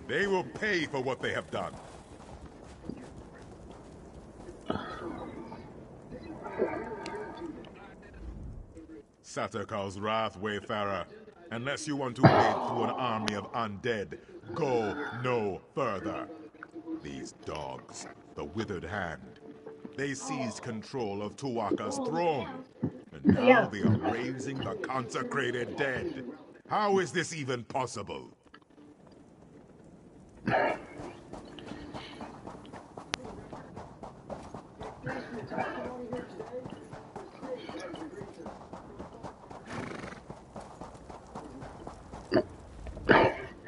They will pay for what they have done. Satyrkar's wrath, Wayfarer. Unless you want to wade through an army of undead, go no further. These dogs, the Withered Hand, they seized control of Tuwaka's throne. And now they are raising the consecrated dead. How is this even possible?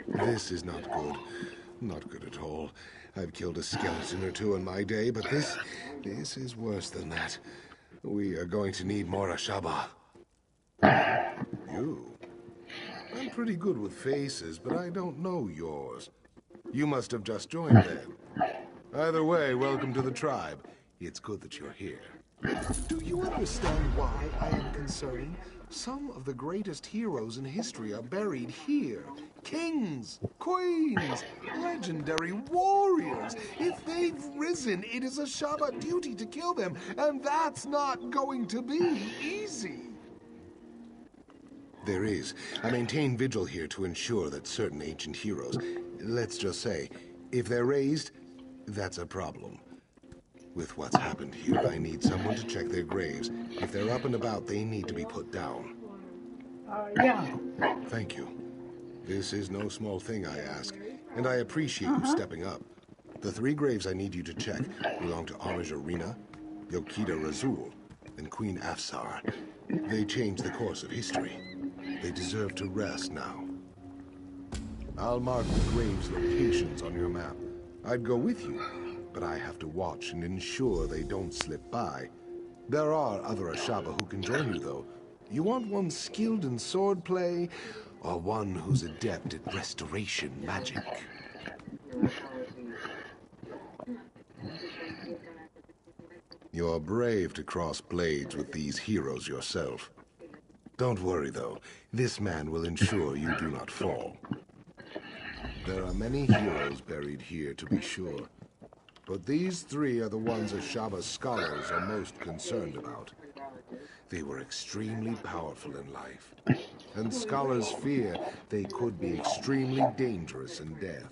This is not good. Not good at all. I've killed a skeleton or two in my day, but this is worse than that. We are going to need more Ashaba. You? I'm pretty good with faces, but I don't know yours. You must have just joined then. Either way, welcome to the tribe. It's good that you're here. Do you understand why I am concerned? Some of the greatest heroes in history are buried here. Kings, queens, legendary warriors. If they've risen, it is Ashaba duty to kill them, and that's not going to be easy. There is. I maintain vigil here to ensure that certain ancient heroes, let's just say, if they're raised, that's a problem. With what's happened here, I need someone to check their graves. If they're up and about, they need to be put down. Yeah. Thank you. This is no small thing, I ask, and I appreciate you stepping up. The 3 graves I need you to check belong to Armaj Arena, Yokida Razul, and Queen Afsar. They changed the course of history. They deserve to rest now. I'll mark the graves' locations on your map. I'd go with you, but I have to watch and ensure they don't slip by. There are other Ashaba who can join you, though. You want one skilled in swordplay or one who's adept at restoration magic. You're brave to cross blades with these heroes yourself. Don't worry, though. This man will ensure you do not fall. There are many heroes buried here, to be sure. But these three are the ones Ashaba's scholars are most concerned about. They were extremely powerful in life, and scholars fear they could be extremely dangerous in death.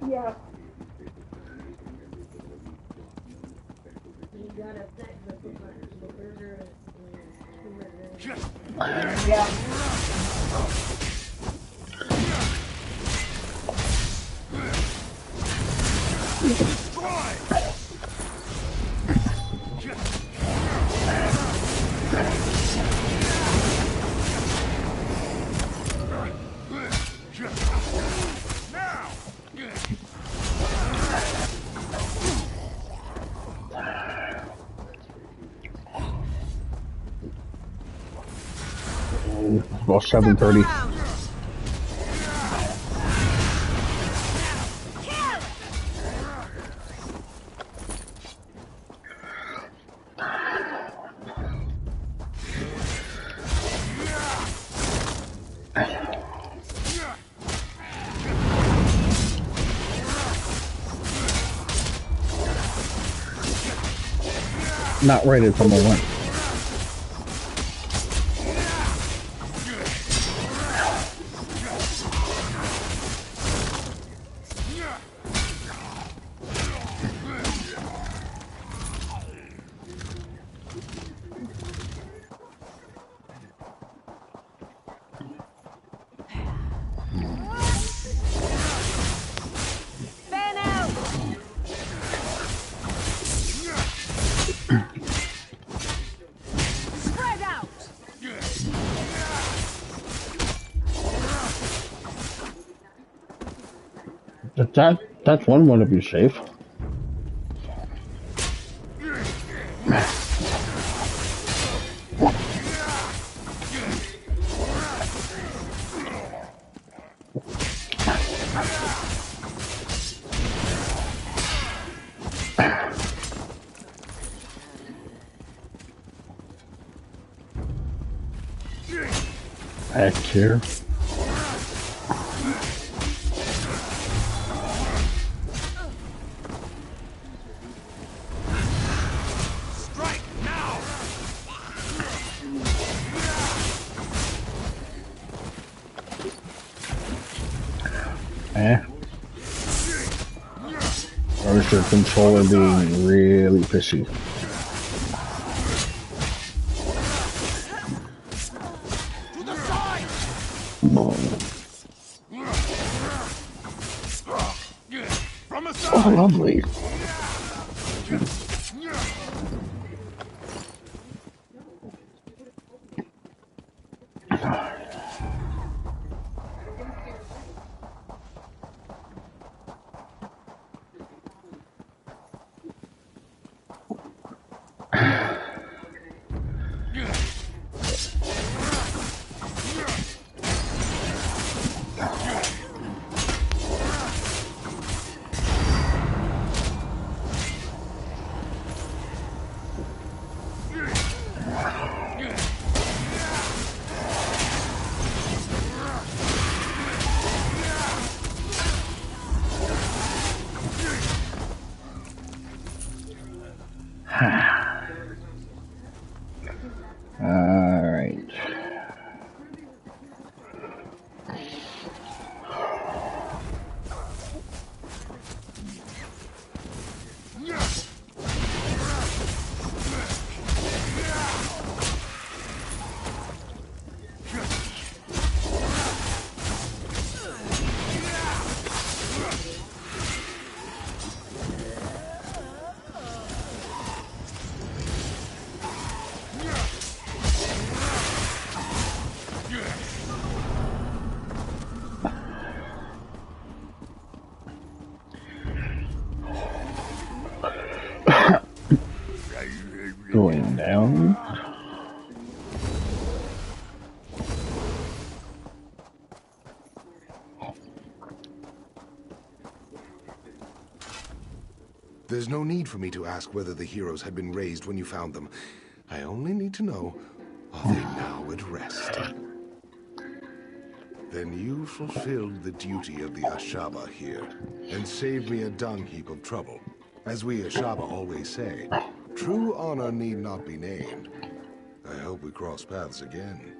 Yeah. You got a set with the burger and yeah. About 7:30. Not right at the moment. That's one way to be safe. Heck here. Or is your controller being really fishy? Oh, lovely. Going down. There's no need for me to ask whether the heroes had been raised when you found them. I only need to know, are they now at rest? Then you fulfilled the duty of the Ashaba here, and saved me a dung heap of trouble. As we Ashaba always say, true honor need not be named. I hope we cross paths again.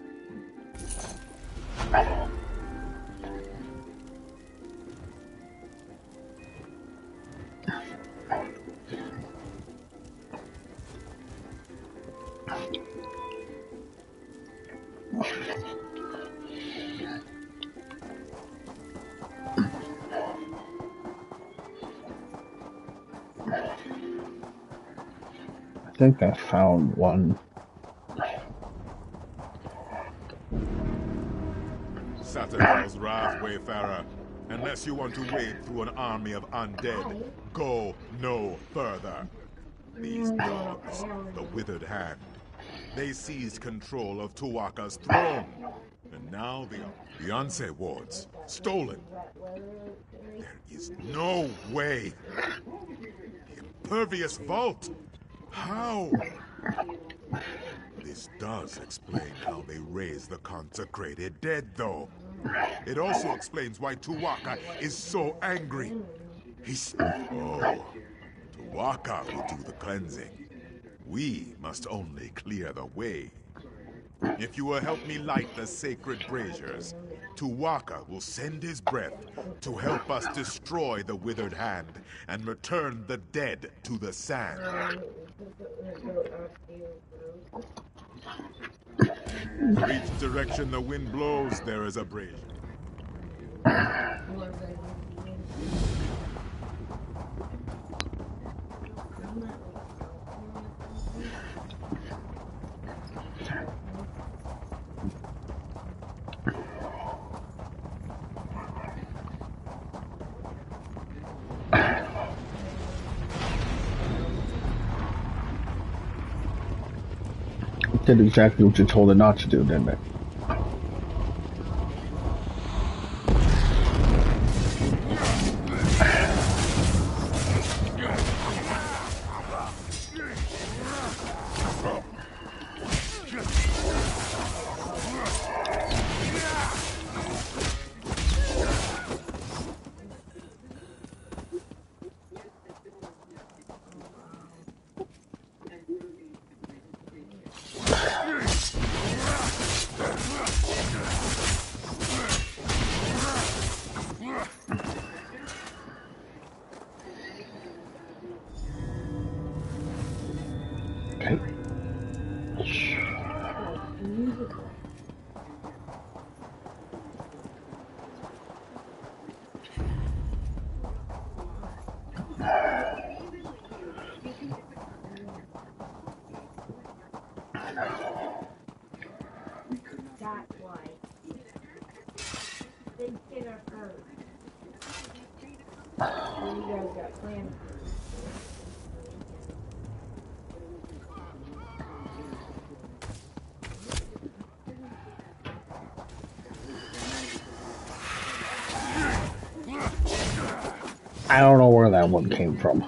I think I found one. Sentinel's wrath, Wayfarer. Unless you want to wade through an army of undead, go no further. These dogs, the Withered Hand, they seized control of Tuwaka's throne. And now the Beyonce wards, stolen. There is no way. The impervious vault. How? This does explain how they raise the consecrated dead, though. It also explains why Tuwaka is so angry. Oh, Tuwaka will do the cleansing. We must only clear the way. If you will help me light the sacred braziers, Tuwaka will send his breath to help us destroy the Withered Hand and return the dead to the sand. For each direction the wind blows, there is a brazier. Did exactly what you told it not to do, didn't it? That's why. They get her hurt. You guys got plans. I don't know where that one came from.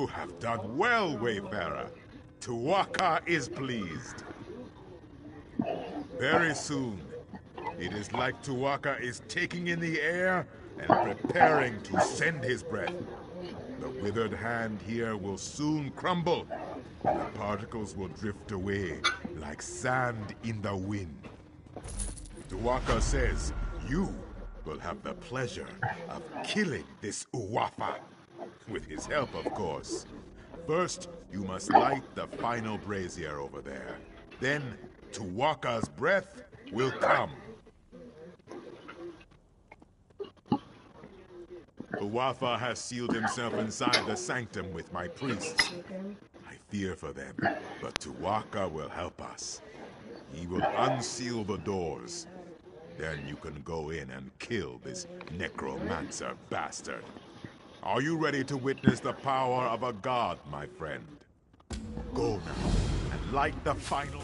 You have done well, Wayfarer. Tuwaka is pleased. Very soon, it is like Tuwaka is taking in the air and preparing to send his breath. The withered hand here will soon crumble, and the particles will drift away like sand in the wind. Tuwaka says you will have the pleasure of killing this Uwafa. With his help, of course. First, you must light the final brazier over there. Then, Tuwaka's breath will come. Uwafa has sealed himself inside the sanctum with my priests. I fear for them, but Tuwaka will help us. He will unseal the doors. Then you can go in and kill this necromancer bastard. Are you ready to witness the power of a god, my friend? Go now, and light the final...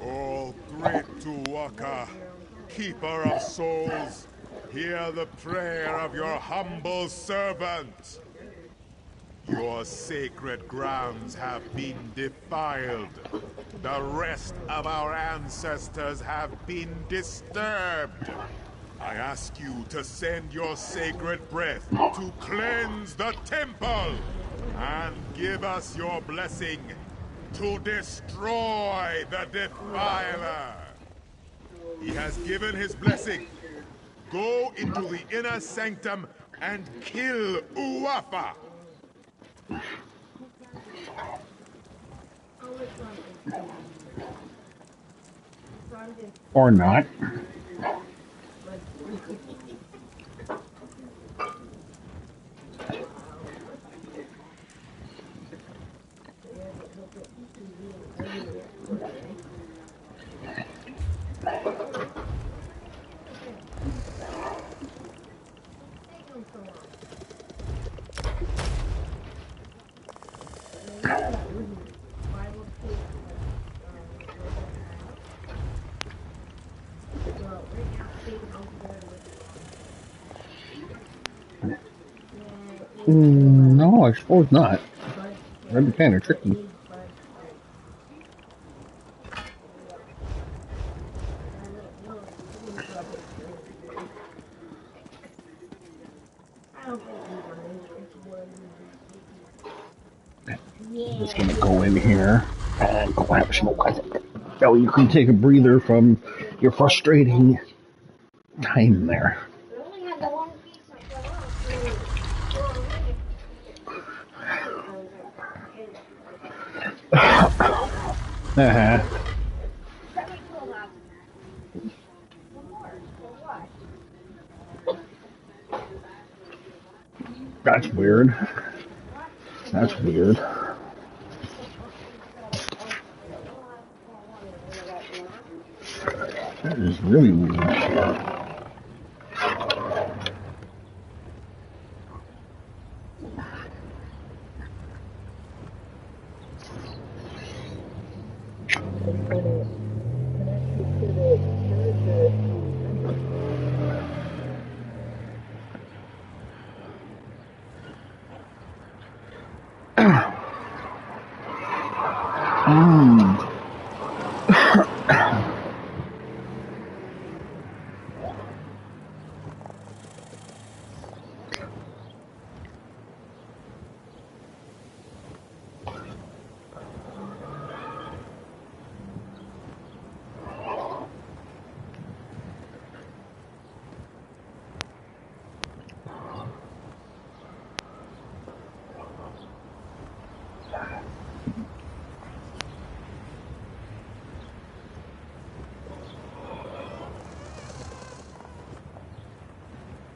Oh, great Tuwaka, keeper of souls, hear the prayer of your humble servant. Your sacred grounds have been defiled. The rest of our ancestors have been disturbed. I ask you to send your sacred breath to cleanse the temple and give us your blessing to destroy the defiler. He has given his blessing. Go into the inner sanctum and kill Uwafa. Or not. No, I suppose not. That'd be kind of tricky. I'm just gonna go in here and grab some more. So you can take a breather from your frustrating time there. That's weird. That's weird. That is really weird.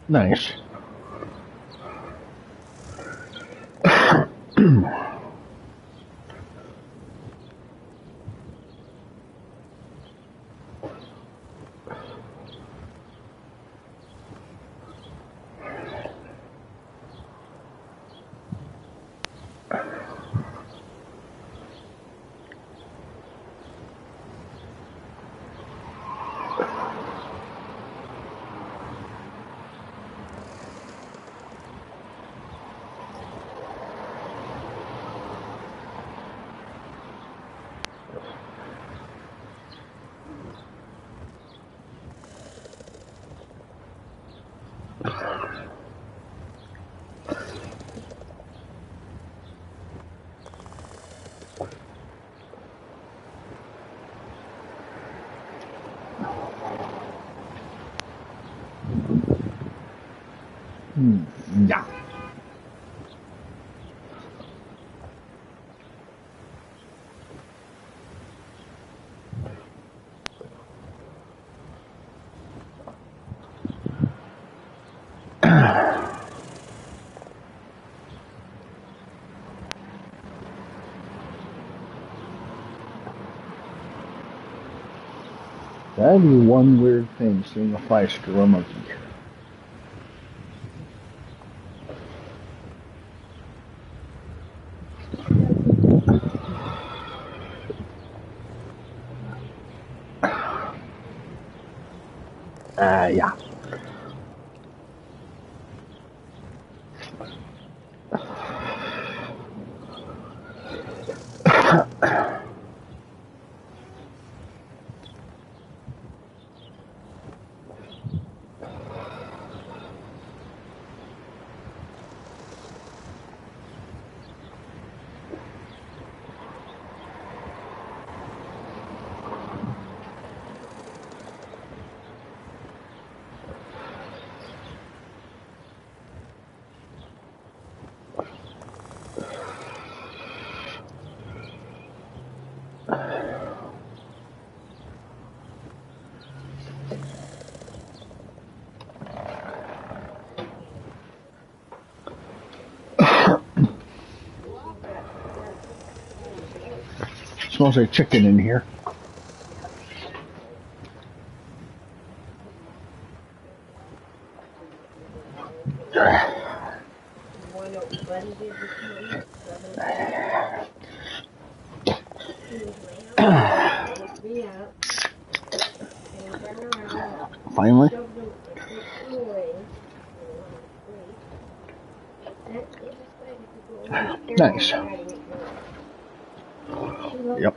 Nice. Yeah. That'd be one weird thing, seeing a fly screw a monkey. Yeah. Smells like chicken in here. Finally. Nice. Yep.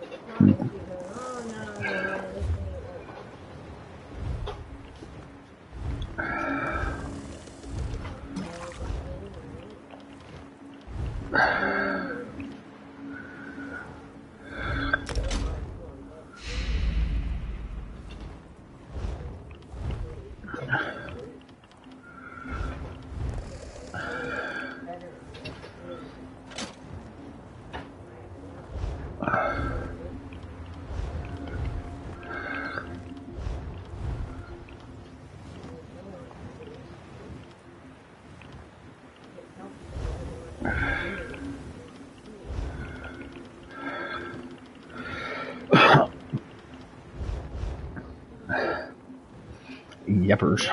Yepers.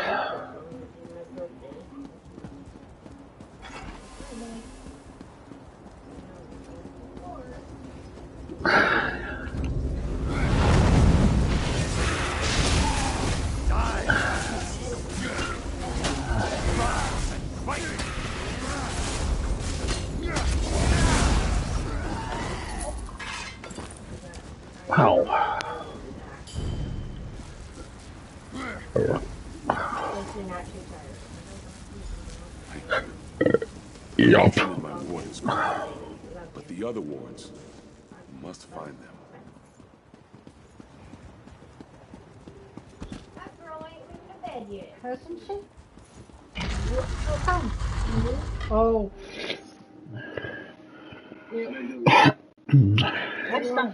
Wow. Yup. My ward is gone, but the other wards, I must find them. That girl ain't been to bed yet, hasn't she? How come? Oh. That's not.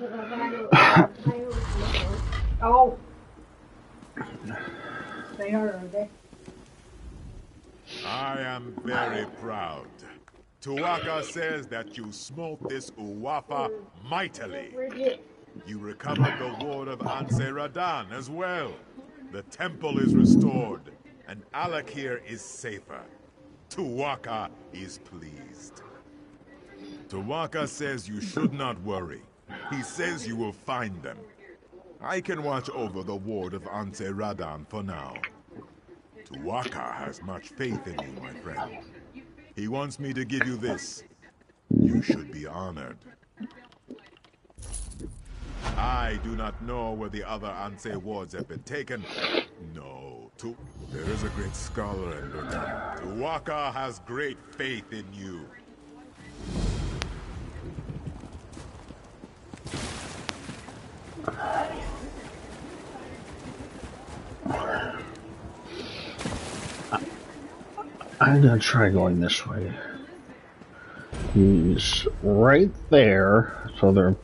Oh. They are they? I am very proud. Tuaka says that you smote this Uwafa mightily. You recovered the ward of Anse Radan as well. The temple is restored, and Alakir is safer. Tuaka is pleased. Tuaka says you should not worry. He says you will find them. I can watch over the ward of Anse Radan for now. Tuaka has much faith in you, my friend. He wants me to give you this. You should be honored. I do not know where the other Anse wards have been taken. No, There is a great scholar in Bergama. Tuwaka has great faith in you. I'm gonna try going this way. He's right there, so there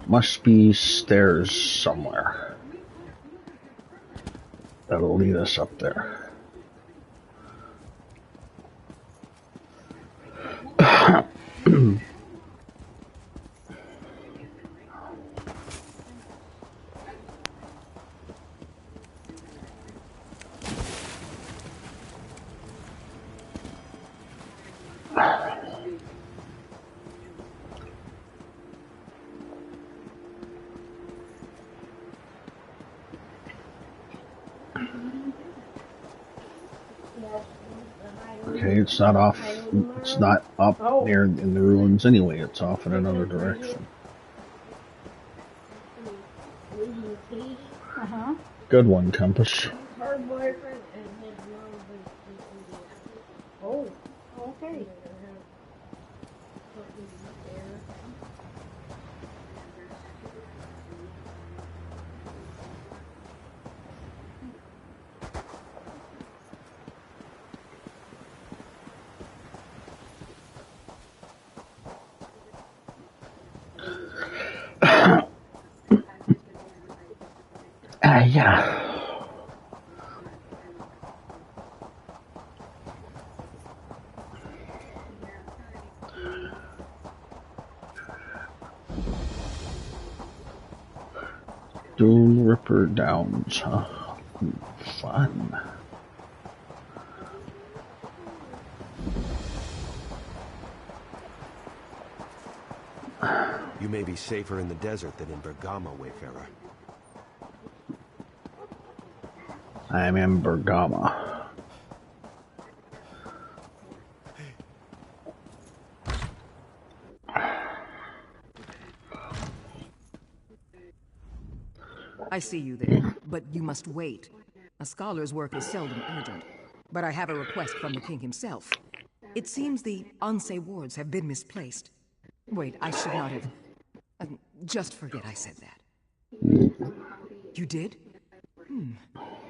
must be stairs somewhere that'll lead us up there. Okay, it's not off. It's not up there in the ruins anyway. It's off in another direction. Good one, Compass. Her boyfriend and his mom was. Oh, okay. Yeah. Dune Ripper Downs, huh? Fun. You may be safer in the desert than in Bergama, Wayfarer. I'm in Bergama. I see you there, but you must wait. A scholar's work is seldom urgent, but I have a request from the king himself. It seems the Anse wards have been misplaced. Wait, I should not have... just forget I said that. You did?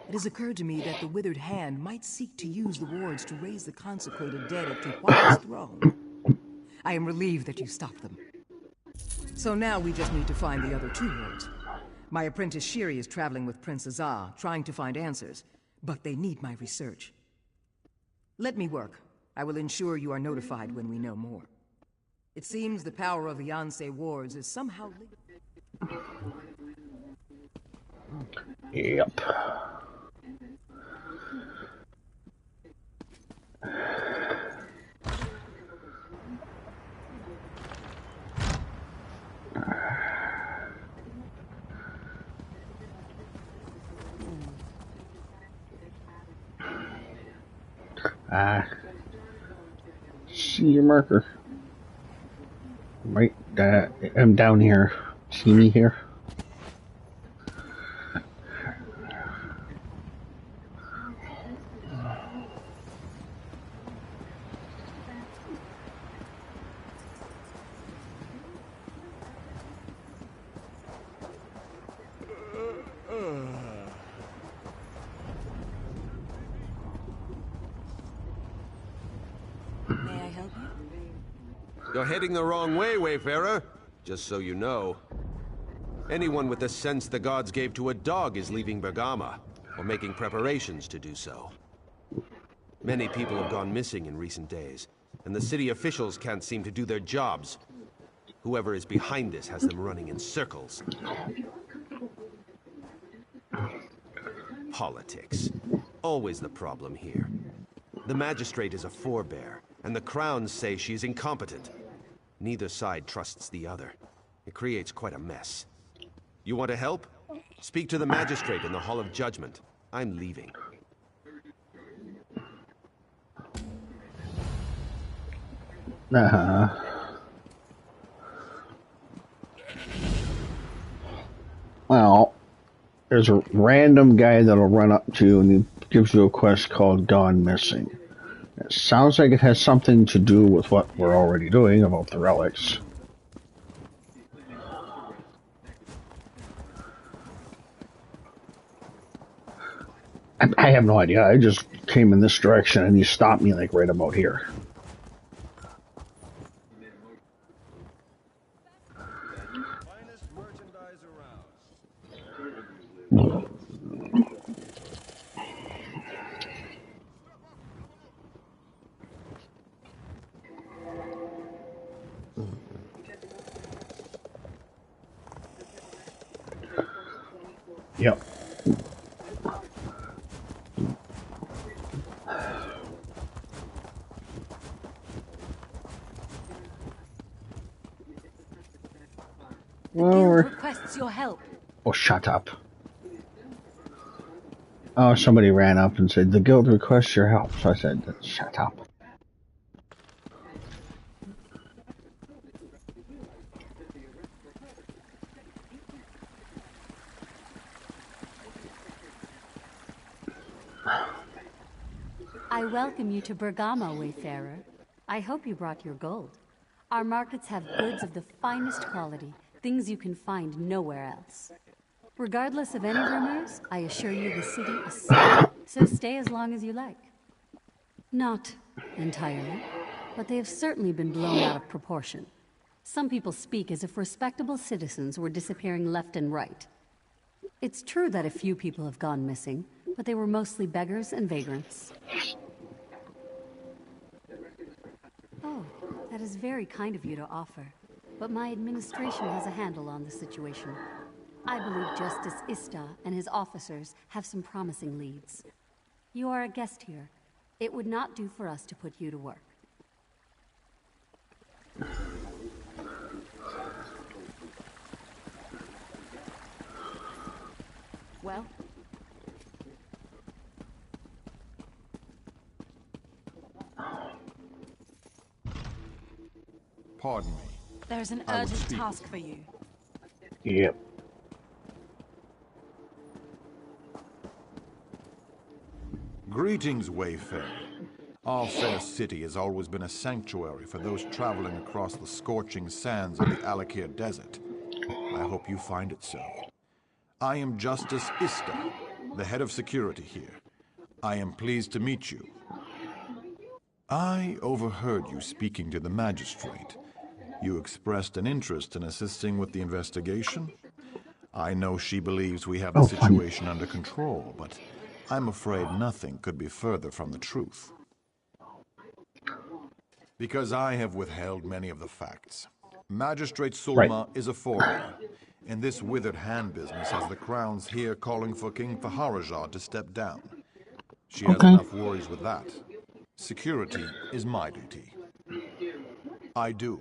It has occurred to me that the withered hand might seek to use the wards to raise the consecrated dead at Tuwaka's throne. I am relieved that you stopped them. So now we just need to find the other two wards. My apprentice Shiri is traveling with Prince Azar, trying to find answers, but they need my research. Let me work. I will ensure you are notified when we know more. It seems the power of the Anse wards is somehow linked. Yep. See your marker. Right, I'm down here. See me here? You're heading the wrong way, Wayfarer. Just so you know. Anyone with the sense the gods gave to a dog is leaving Bergama, or making preparations to do so. Many people have gone missing in recent days, and the city officials can't seem to do their jobs. Whoever is behind this has them running in circles. Politics. Always the problem here. The magistrate is a forebear, and the crowns say she's incompetent. Neither side trusts the other. It creates quite a mess. You want to help? Speak to the magistrate in the Hall of Judgment. I'm leaving. Well, there's a random guy that'll run up to you and you gives you a quest called Gone Missing. It sounds like it has something to do with what we're already doing about the relics. I have no idea. I just came in this direction and he stopped me like right about here. Yep. Guild requests your help. Oh, shut up. Oh, somebody ran up and said, the guild requests your help. So I said, shut up. I welcome you to Bergamo, Wayfarer. I hope you brought your gold. Our markets have goods of the finest quality, things you can find nowhere else. Regardless of any rumors, I assure you the city is safe, so stay as long as you like. Not entirely, but they have certainly been blown out of proportion. Some people speak as if respectable citizens were disappearing left and right. It's true that a few people have gone missing, but they were mostly beggars and vagrants. Oh, that is very kind of you to offer, but my administration has a handle on the situation. I believe Justice Ista and his officers have some promising leads. You are a guest here. It would not do for us to put you to work. Well? Pardon me. There's an urgent task for you. Yep. Greetings, Wayfarer. Our fair city has always been a sanctuary for those traveling across the scorching sands of the Alakir Desert. I hope you find it so. I am Justice Ista, the head of security here. I am pleased to meet you. I overheard you speaking to the magistrate. You expressed an interest in assisting with the investigation. I know she believes we have the situation under control, but I'm afraid nothing could be further from the truth. Because I have withheld many of the facts. Magistrate Sulma is a foreigner, and this withered hand business has the crowns here calling for King Faharaja to step down. She has enough worries with that. Security is my duty. I do.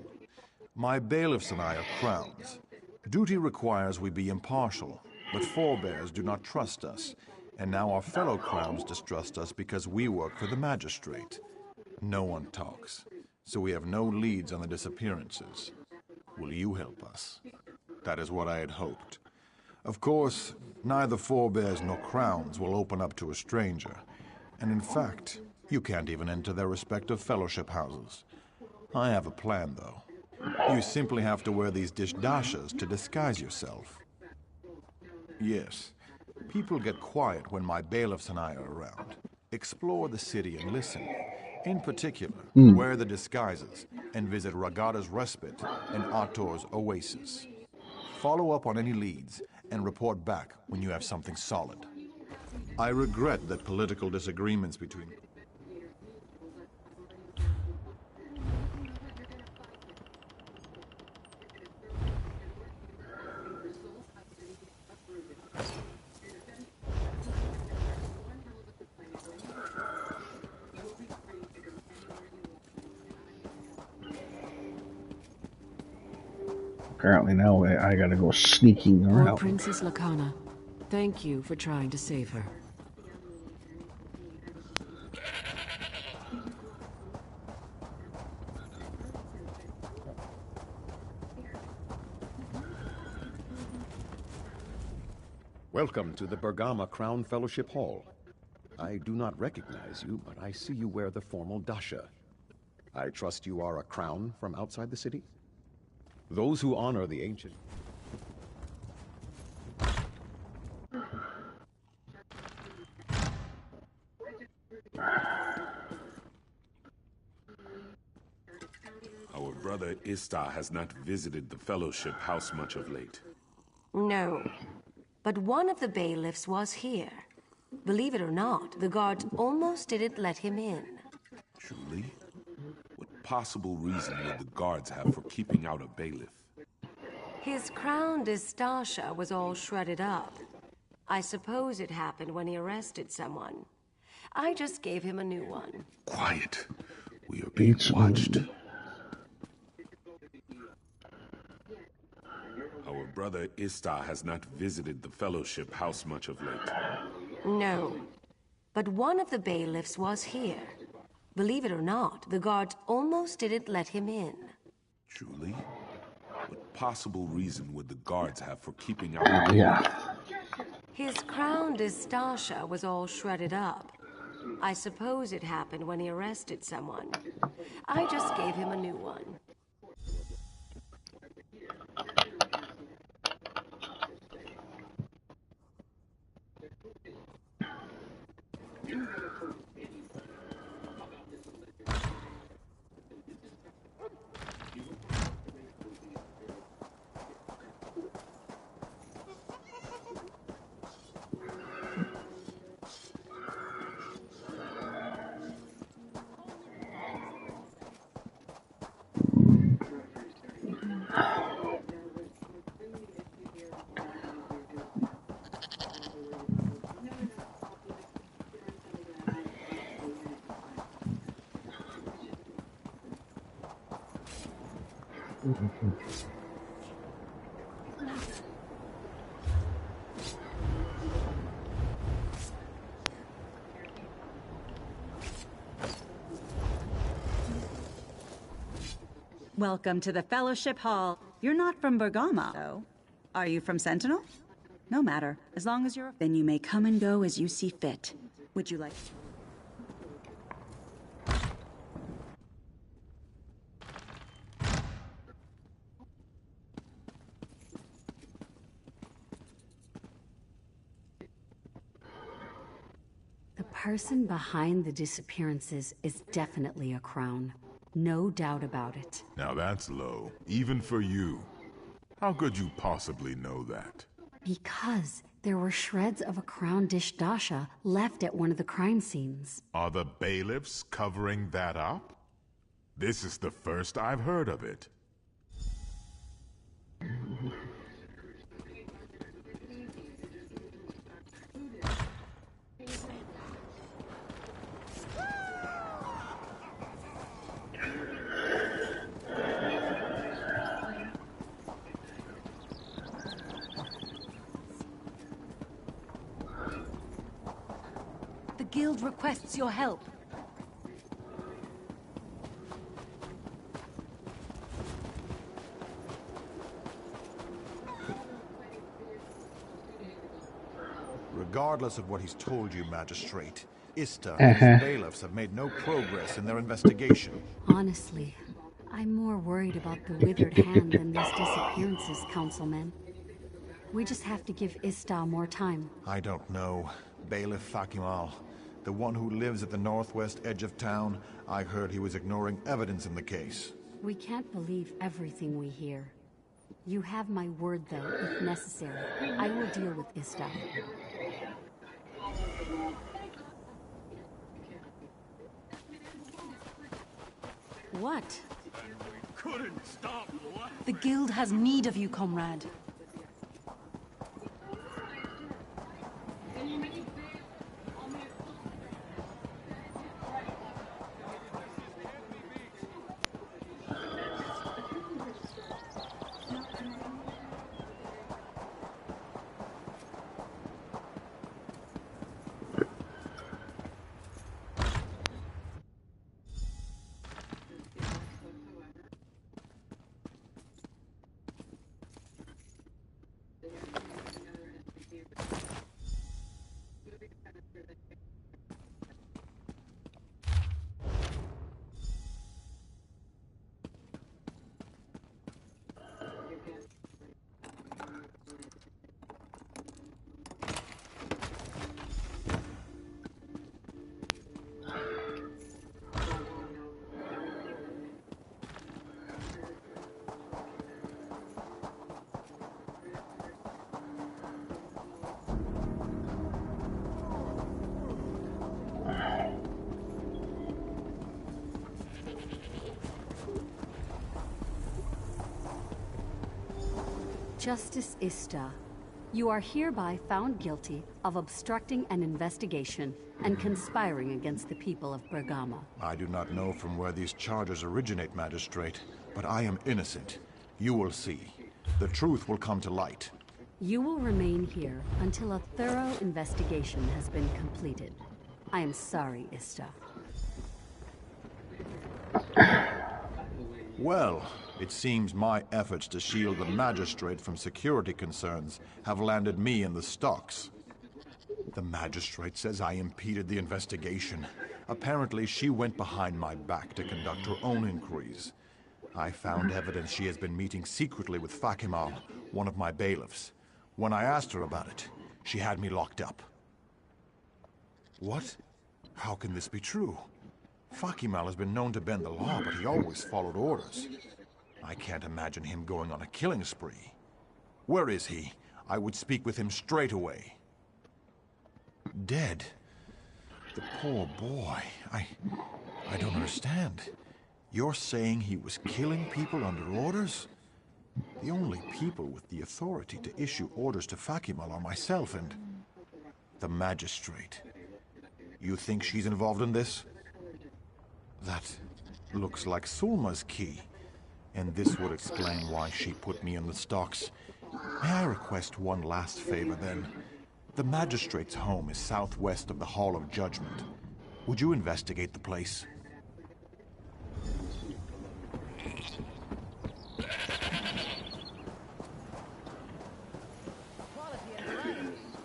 My bailiffs and I are crowns. Duty requires we be impartial, but forebears do not trust us, and now our fellow crowns distrust us because we work for the magistrate. No one talks, so we have no leads on the disappearances. Will you help us? That is what I had hoped. Of course, neither forebears nor crowns will open up to a stranger, and in fact, you can't even enter their respective fellowship houses. I have a plan, though. You simply have to wear these dishdashas to disguise yourself. Yes, people get quiet when my bailiffs and I are around. Explore the city and listen. In particular, wear the disguises and visit Ragada's Respite and Ator's Oasis. Follow up on any leads and report back when you have something solid. I regret that political disagreements between... Apparently now I gotta go sneaking Poor around. Princess Lakana. Thank you for trying to save her. Welcome to the Bergama Crown Fellowship Hall. I do not recognize you, but I see you wear the formal dasha. I trust you are a crown from outside the city? Those who honor the ancient... Our brother Istar has not visited the Fellowship House much of late. No, but one of the bailiffs was here. Believe it or not, the guards almost didn't let him in. Truly? What possible reason would the guards have for keeping out a bailiff? His crown Distasha was all shredded up. I suppose it happened when he arrested someone. I just gave him a new one. Quiet. We are being watched. Our brother Istar has not visited the Fellowship House much of late. No, but one of the bailiffs was here. Believe it or not, the guards almost didn't let him in. Truly? What possible reason would the guards have for keeping out a bailiff? Yeah. His crown Distasha was all shredded up. I suppose it happened when he arrested someone. I just gave him a new one. Welcome to the Fellowship Hall. You're not from Bergama, though. Are you from Sentinel? No matter. As long as you're... Then you may come and go as you see fit. Would you like... The person behind the disappearances is definitely a crown. No doubt about it. Now that's low, even for you. How could you possibly know that? Because there were shreds of a crown dish dasha left at one of the crime scenes. Are the bailiffs covering that up? This is the first I've heard of it. The guild requests your help. Regardless of what he's told you, Magistrate, Ista and his bailiffs have made no progress in their investigation. Honestly, I'm more worried about the withered hand than these disappearances, Councilman. We just have to give Ista more time. I don't know. Bailiff Fakimal, the one who lives at the northwest edge of town, I heard he was ignoring evidence in the case. We can't believe everything we hear. You have my word, though, if necessary. I will deal with Ista. What? Couldn't stop what? The guild has need of you, comrade. Justice Ista, you are hereby found guilty of obstructing an investigation and conspiring against the people of Bergama. I do not know from where these charges originate, Magistrate, but I am innocent. You will see. The truth will come to light. You will remain here until a thorough investigation has been completed. I am sorry, Ista. Well, it seems my efforts to shield the Magistrate from security concerns have landed me in the stocks. The Magistrate says I impeded the investigation. Apparently, she went behind my back to conduct her own inquiries. I found evidence she has been meeting secretly with Fakimal, one of my bailiffs. When I asked her about it, she had me locked up. What? How can this be true? Fakimal has been known to bend the law, but he always followed orders. I can't imagine him going on a killing spree. Where is he? I would speak with him straight away. Dead? The poor boy. I don't understand. You're saying he was killing people under orders? The only people with the authority to issue orders to Fakimal are myself and the Magistrate. You think she's involved in this? That looks like Sulma's key. And this would explain why she put me in the stocks. May I request one last favor, then? The Magistrate's home is southwest of the Hall of Judgment. Would you investigate the place?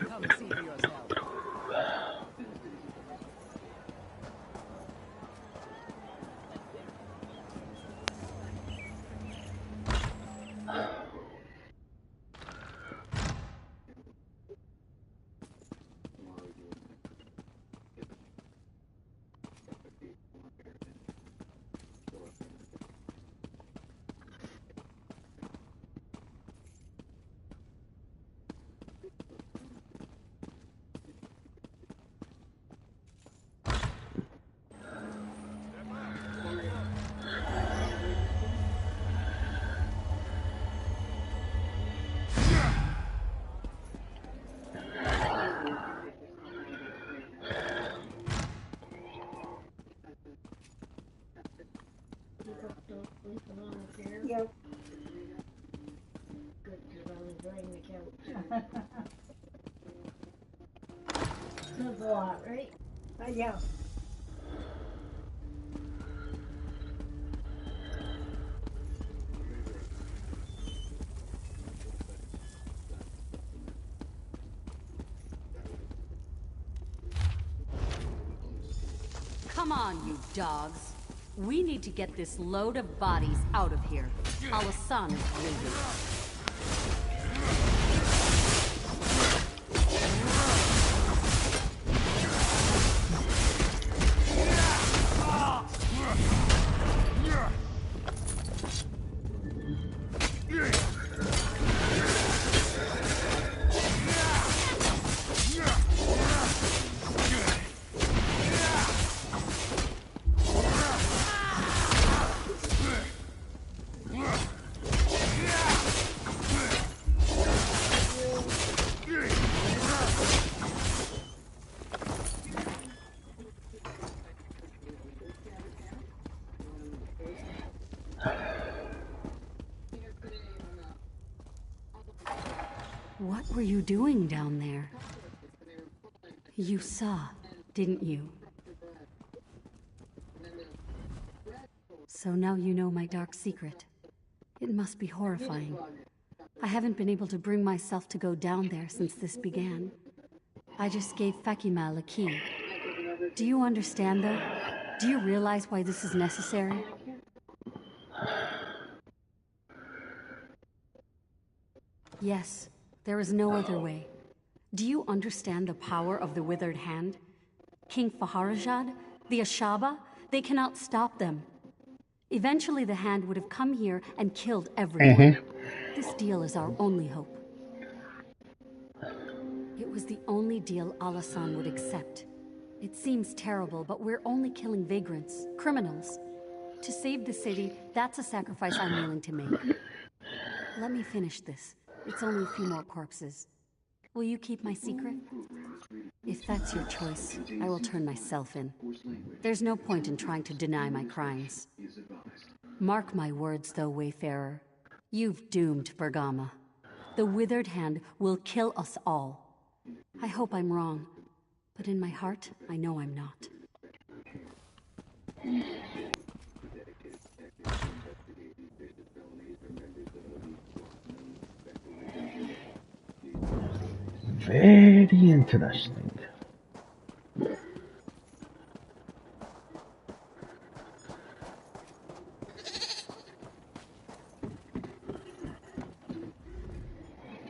Come see for yourself. Yep. Good, because I was laying the couch. That's a lot, right? Yeah. Come on, you dogs. We need to get this load of bodies out of here. Al-Hassan is waiting. What were you doing down there? You saw, didn't you? So now you know my dark secret. It must be horrifying. I haven't been able to bring myself to go down there since this began. I just gave Fakimal a key. Do you understand, though? Do you realize why this is necessary? Yes. There is no other way. Do you understand the power of the Withered Hand? King Faharajad, the Ashaba, they cannot stop them. Eventually the Hand would have come here and killed everyone. This deal is our only hope. It was the only deal Al-Hassan would accept. It seems terrible, but we're only killing vagrants, criminals. To save the city, that's a sacrifice I'm willing to make. Let me finish this. It's only a few more corpses. Will you keep my secret? If that's your choice, I will turn myself in. There's no point in trying to deny my crimes. Mark my words, though, Wayfarer. You've doomed Bergama. The withered hand will kill us all. I hope I'm wrong, but in my heart, I know I'm not. Very interesting.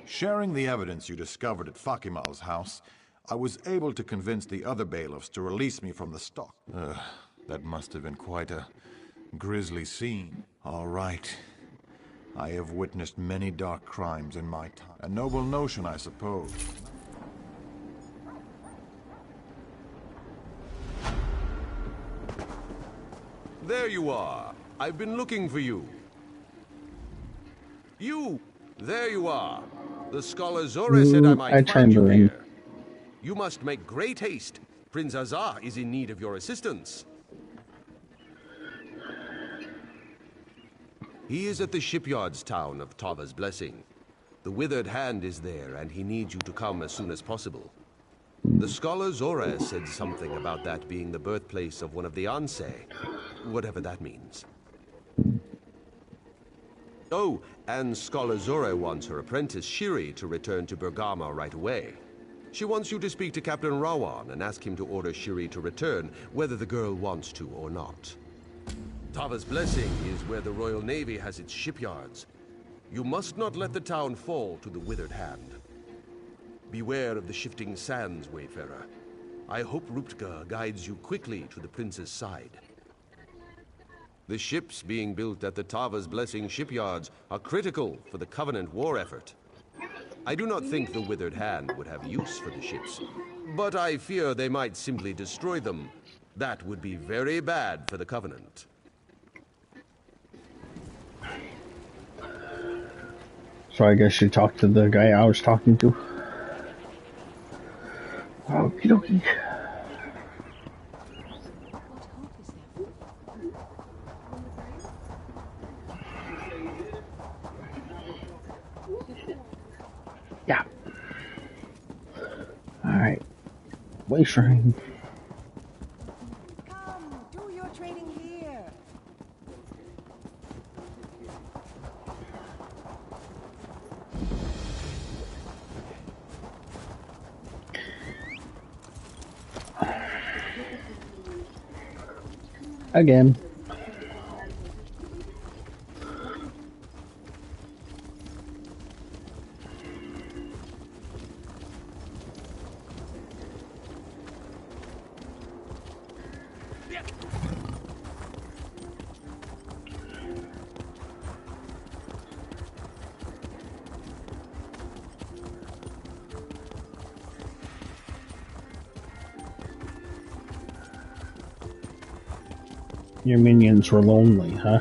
Sharing the evidence you discovered at Fakimal's house, I was able to convince the other bailiffs to release me from the stock. That must have been quite a grisly scene. All right. I have witnessed many dark crimes in my time. A noble notion, I suppose. There you are. I've been looking for you. You! There you are. The scholar Zora said I might find you here. You must make great haste. Prince Azar is in need of your assistance. He is at the shipyards town of Tava's Blessing. The withered hand is there, and he needs you to come as soon as possible. The scholar Zora said something about that being the birthplace of one of the Ansei, whatever that means. Oh, and Scholar Zora wants her apprentice Shiri to return to Bergama right away. She wants you to speak to Captain Rawan and ask him to order Shiri to return, whether the girl wants to or not. Tava's Blessing is where the Royal Navy has its shipyards. You must not let the town fall to the withered hand. Beware of the shifting sands, Wayfarer. I hope Ruptka guides you quickly to the prince's side. The ships being built at the Tava's Blessing shipyards are critical for the Covenant war effort. I do not think the Withered Hand would have use for the ships, but I fear they might simply destroy them. That would be very bad for the Covenant. So I guess you talked to the guy I was talking to. Okie dokie. Yeah. Alright. Wayfaring. Come, do your trading here. Again. Your minions were lonely, huh?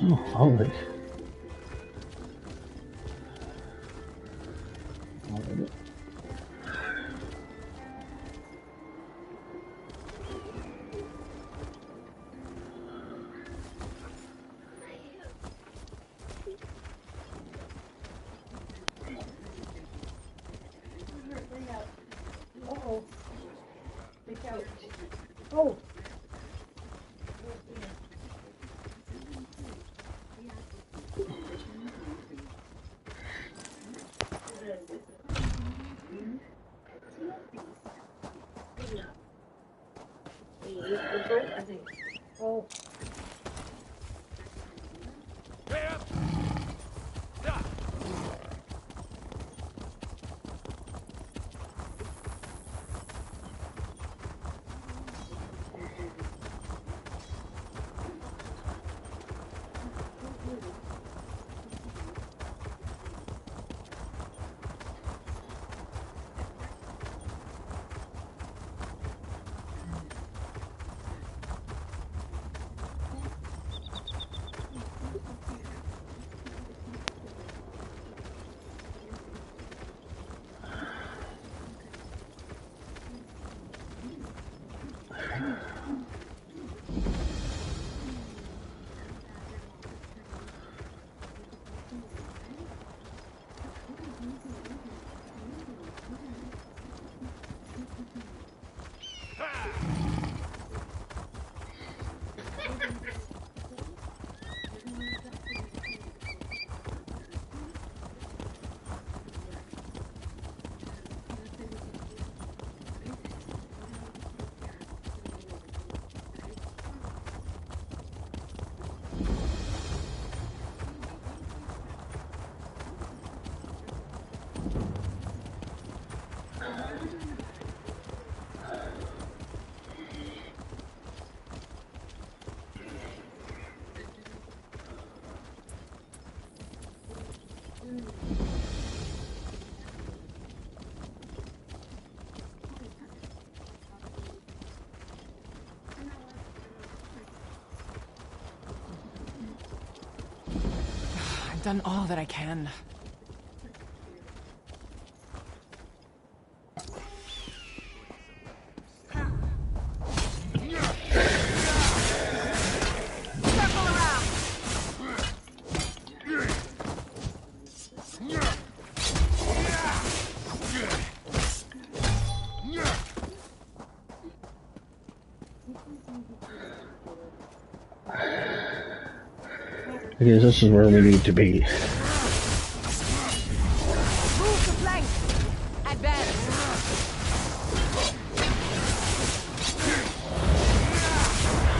Oh, holy. Uh-oh. Look out. Oh. Oh. I've done all that I can. I guess this is where we need to be. Move the flank! Advance!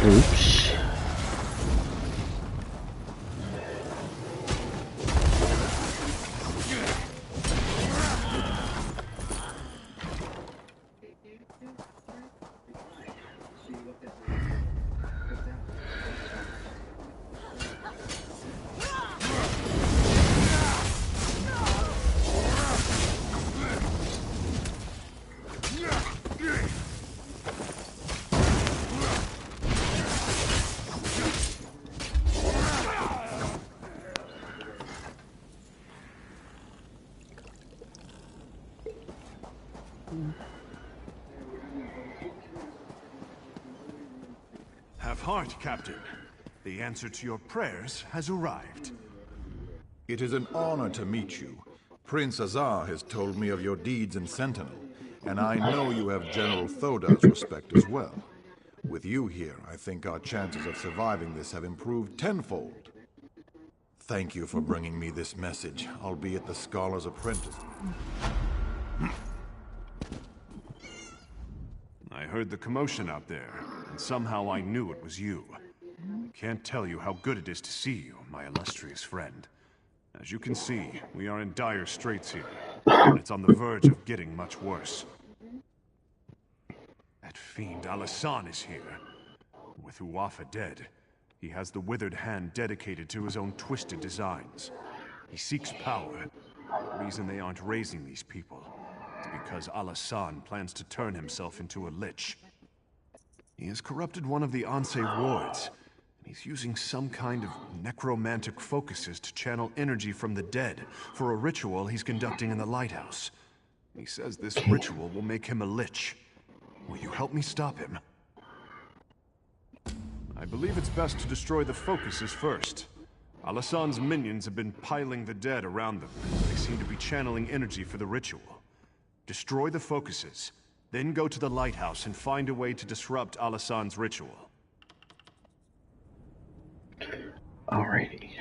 Oops. Have heart, Captain. The answer to your prayers has arrived. It is an honor to meet you. Prince Azar has told me of your deeds in Sentinel, and I know you have General Thoda's respect as well. With you here, I think our chances of surviving this have improved tenfold. Thank you for bringing me this message, albeit the Scholar's apprentice. I heard the commotion out there, and somehow I knew it was you. I can't tell you how good it is to see you, my illustrious friend. As you can see, we are in dire straits here, and it's on the verge of getting much worse. That fiend Alasan is here. With Uwafa dead, he has the withered hand dedicated to his own twisted designs. He seeks power. The reason they aren't raising these people is because Alasan plans to turn himself into a lich. He has corrupted one of the Anse wards, and he's using some kind of necromantic focuses to channel energy from the dead for a ritual he's conducting in the lighthouse. He says this ritual will make him a lich. Will you help me stop him? I believe it's best to destroy the focuses first. Alasan's minions have been piling the dead around them. They seem to be channeling energy for the ritual. Destroy the focuses, then go to the lighthouse and find a way to disrupt Alasan's ritual. Alrighty.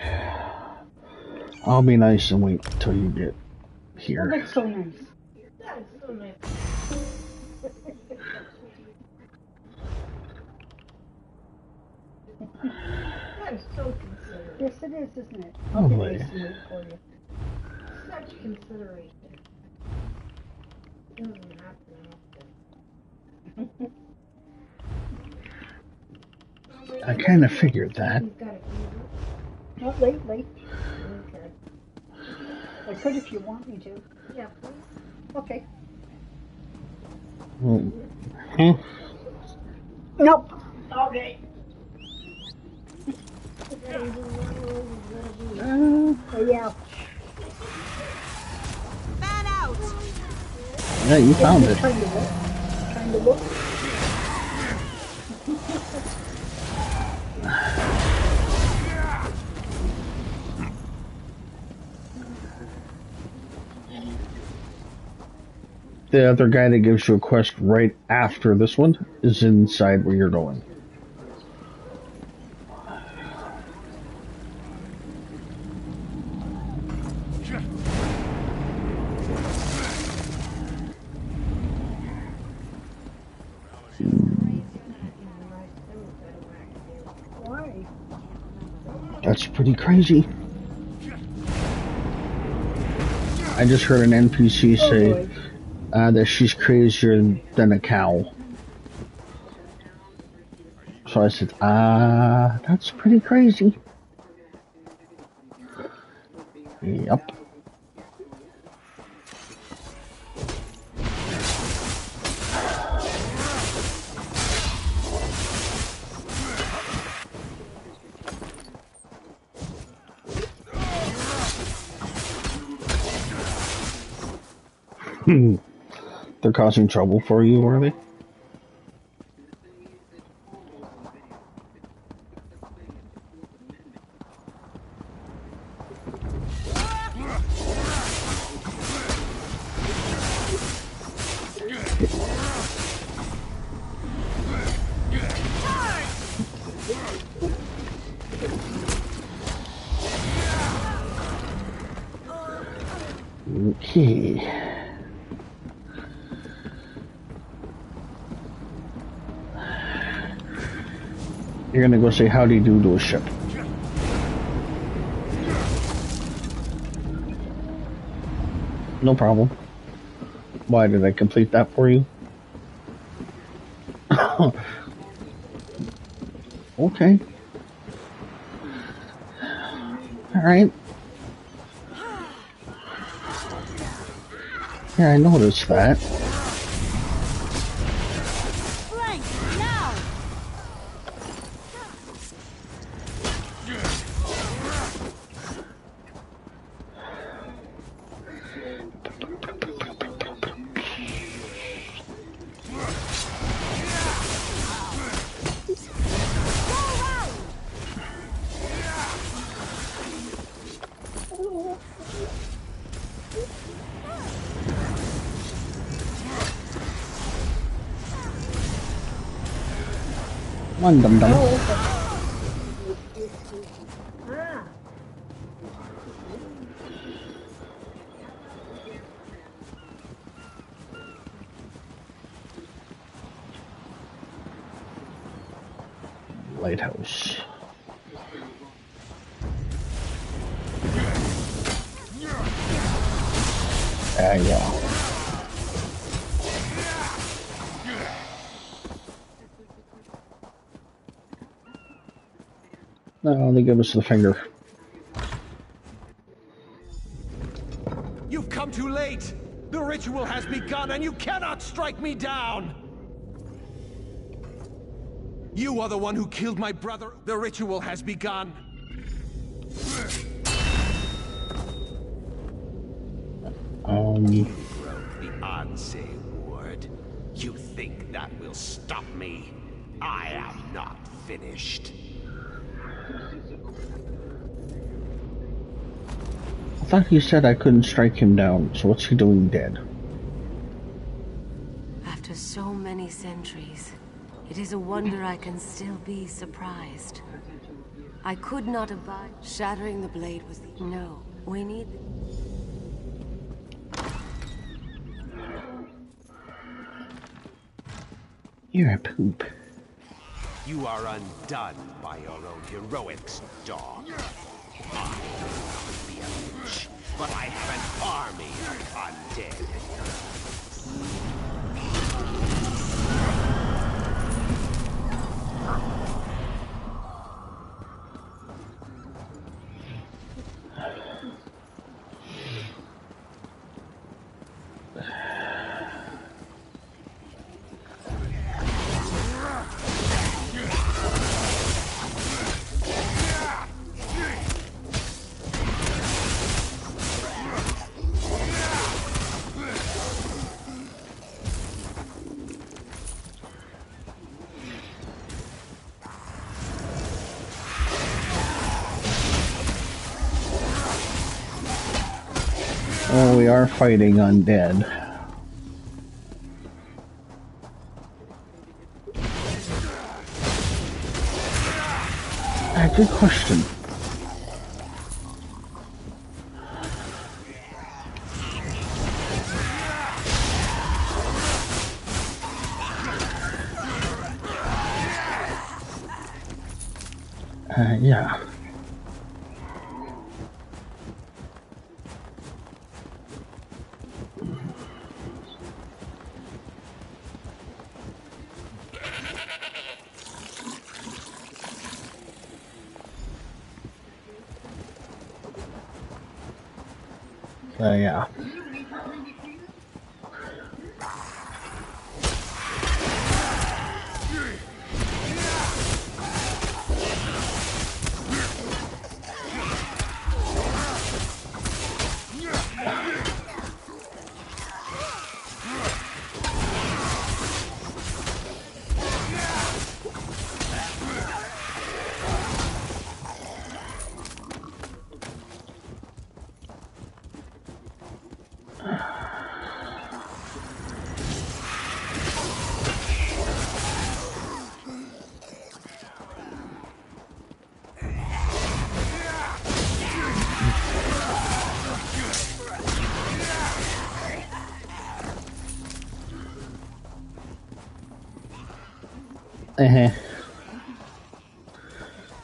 I'll be nice and wait till you get here. Oh, that's so nice. That's so nice. That's so considerate. Yes, it is, isn't it? Lovely. For you. Such consideration. Doesn't happen often. I kind of figured that. Not lately. Okay. I could if you want me to. Yeah, please. Okay. Nope. Okay. Yeah. Fan out! Yeah, you found it. Kind of look. The other guy that gives you a quest right after this one is inside where you're going. Why? That's pretty crazy. I just heard an NPC say, That she's crazier than a cow. So I said, that's pretty crazy. Yep. They're causing trouble for you, are they? Okay. You're gonna go say howdy do to a ship. No problem. Why did I complete that for you? Okay. Alright. Yeah, I noticed that. Flank, now! Come on, dum-dum. Lighthouse. There you go. No, they give us the finger. You've come too late! The ritual has begun and you cannot strike me down! You are the one who killed my brother. The ritual has begun. You broke the Ansei ward. You think that will stop me? I am not finished. I thought he said I couldn't strike him down, so what's he doing dead? After so many centuries, it is a wonder I can still be surprised. I could not abide. Shattering the blade was the... No, we need... You're a poop. You are undone by your own heroics, dog. I could be a witch, but I have an army of undead. Oh, we are fighting undead. Good question. Yeah. Yeah.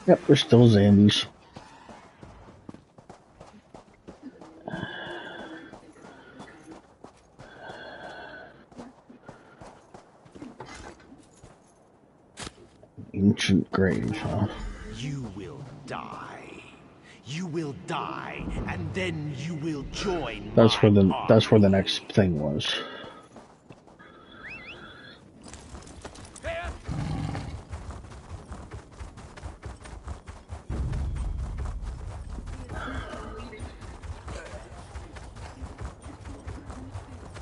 Yep, we're still zombies. Ancient grave, huh? You will die. You will die, and then you will join That's where the next thing was.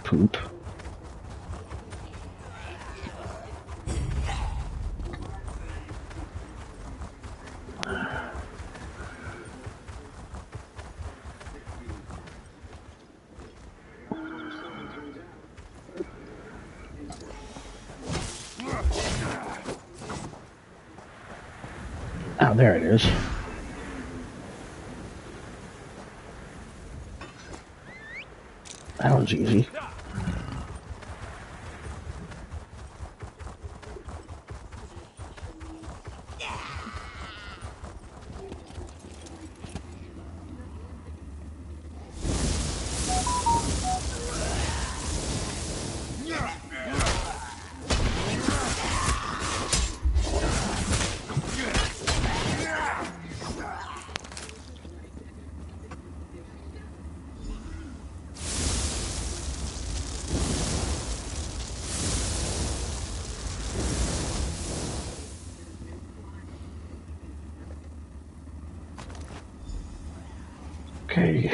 Poop. Oh, there it is. That was easy. Okay.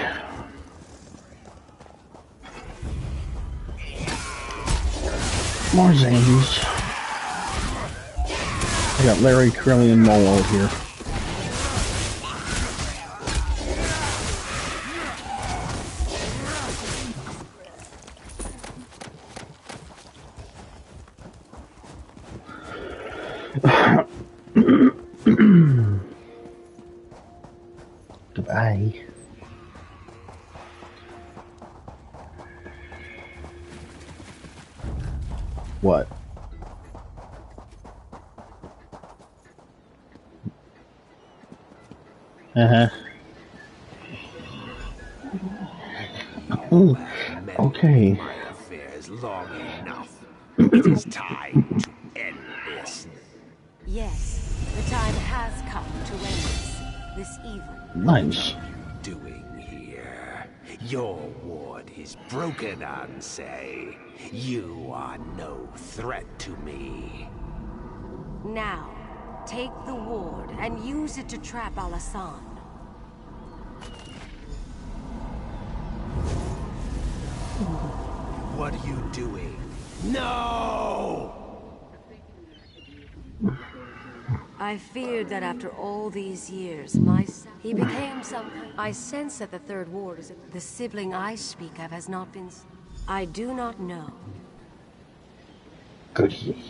More zombies. I got Larry, Curly, and Molo here. Goodbye. What? Oh, okay. My affairs long enough. It is time to end this. Yes, the time has come to end this evil. Nice. Doing here. Your ward is broken, Ansei. You are no threat to me. Now, take the ward and use it to trap Alasan. What are you doing? No! I feared that after all these years, he became some... I sense that the third ward is... The sibling I speak of has not been... I do not know. Goody.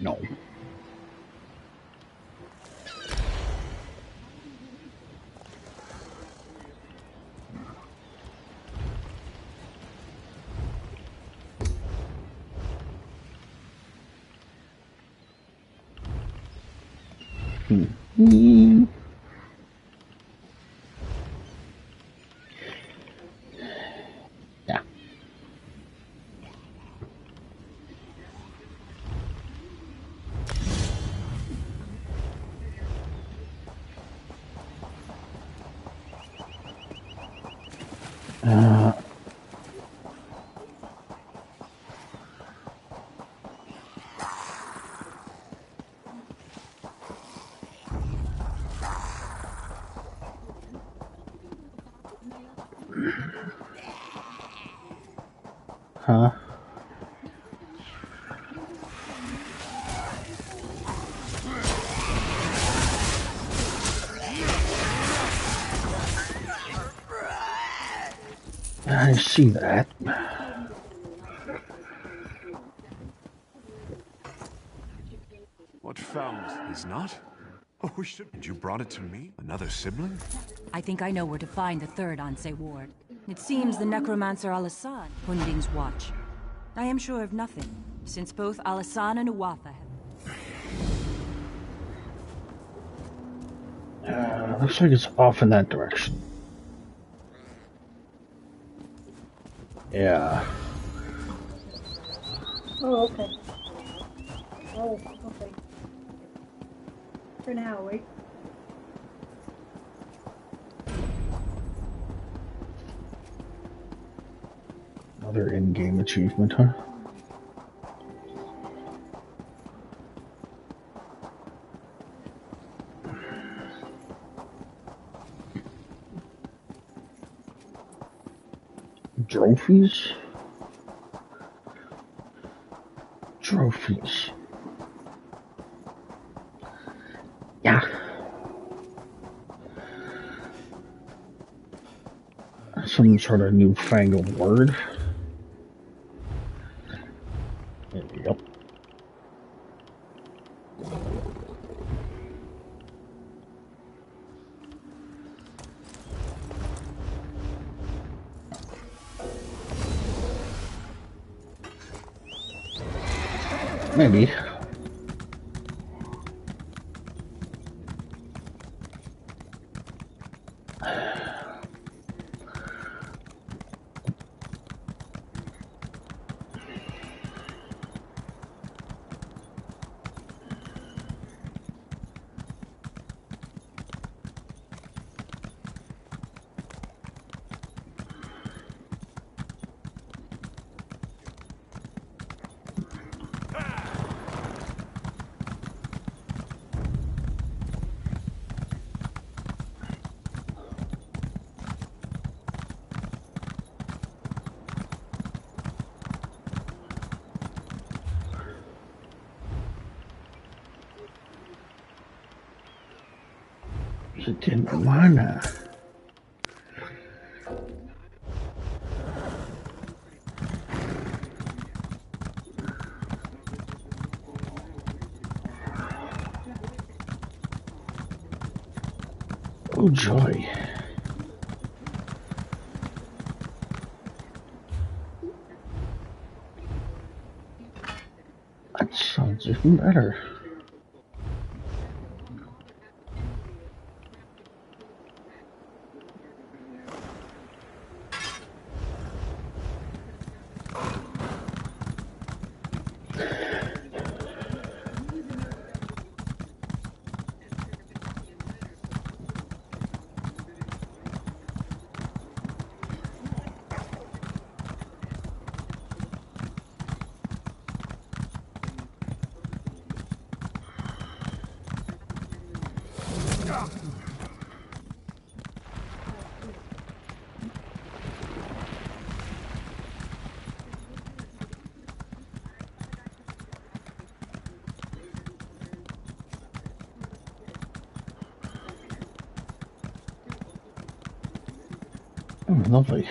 No. Yeah. Huh? I see that. What found is not? Oh, we should. And you brought it to me? Another sibling? I think I know where to find the third Anse ward. It seems the necromancer Alasan, Hunding's watch. I am sure of nothing, since both Alasan and Uwafa have... Looks like it's off in that direction. Yeah. Oh, okay. Oh, okay. For now, wait. Another in-game achievement, huh? Trophies? Trophies. Yeah. Some sort of newfangled word. Yep. Maybe. You didn't wanna. Oh joy. That sounds even better. Oh, lovely.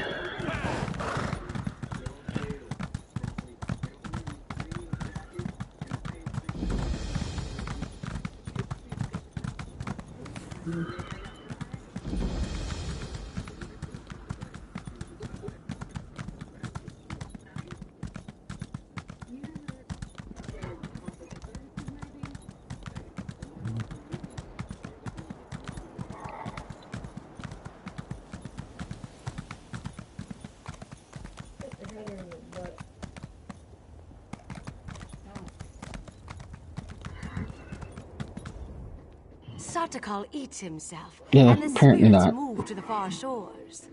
Satakal eats himself, Yeah, and the apparently spirits not. move to the far shores.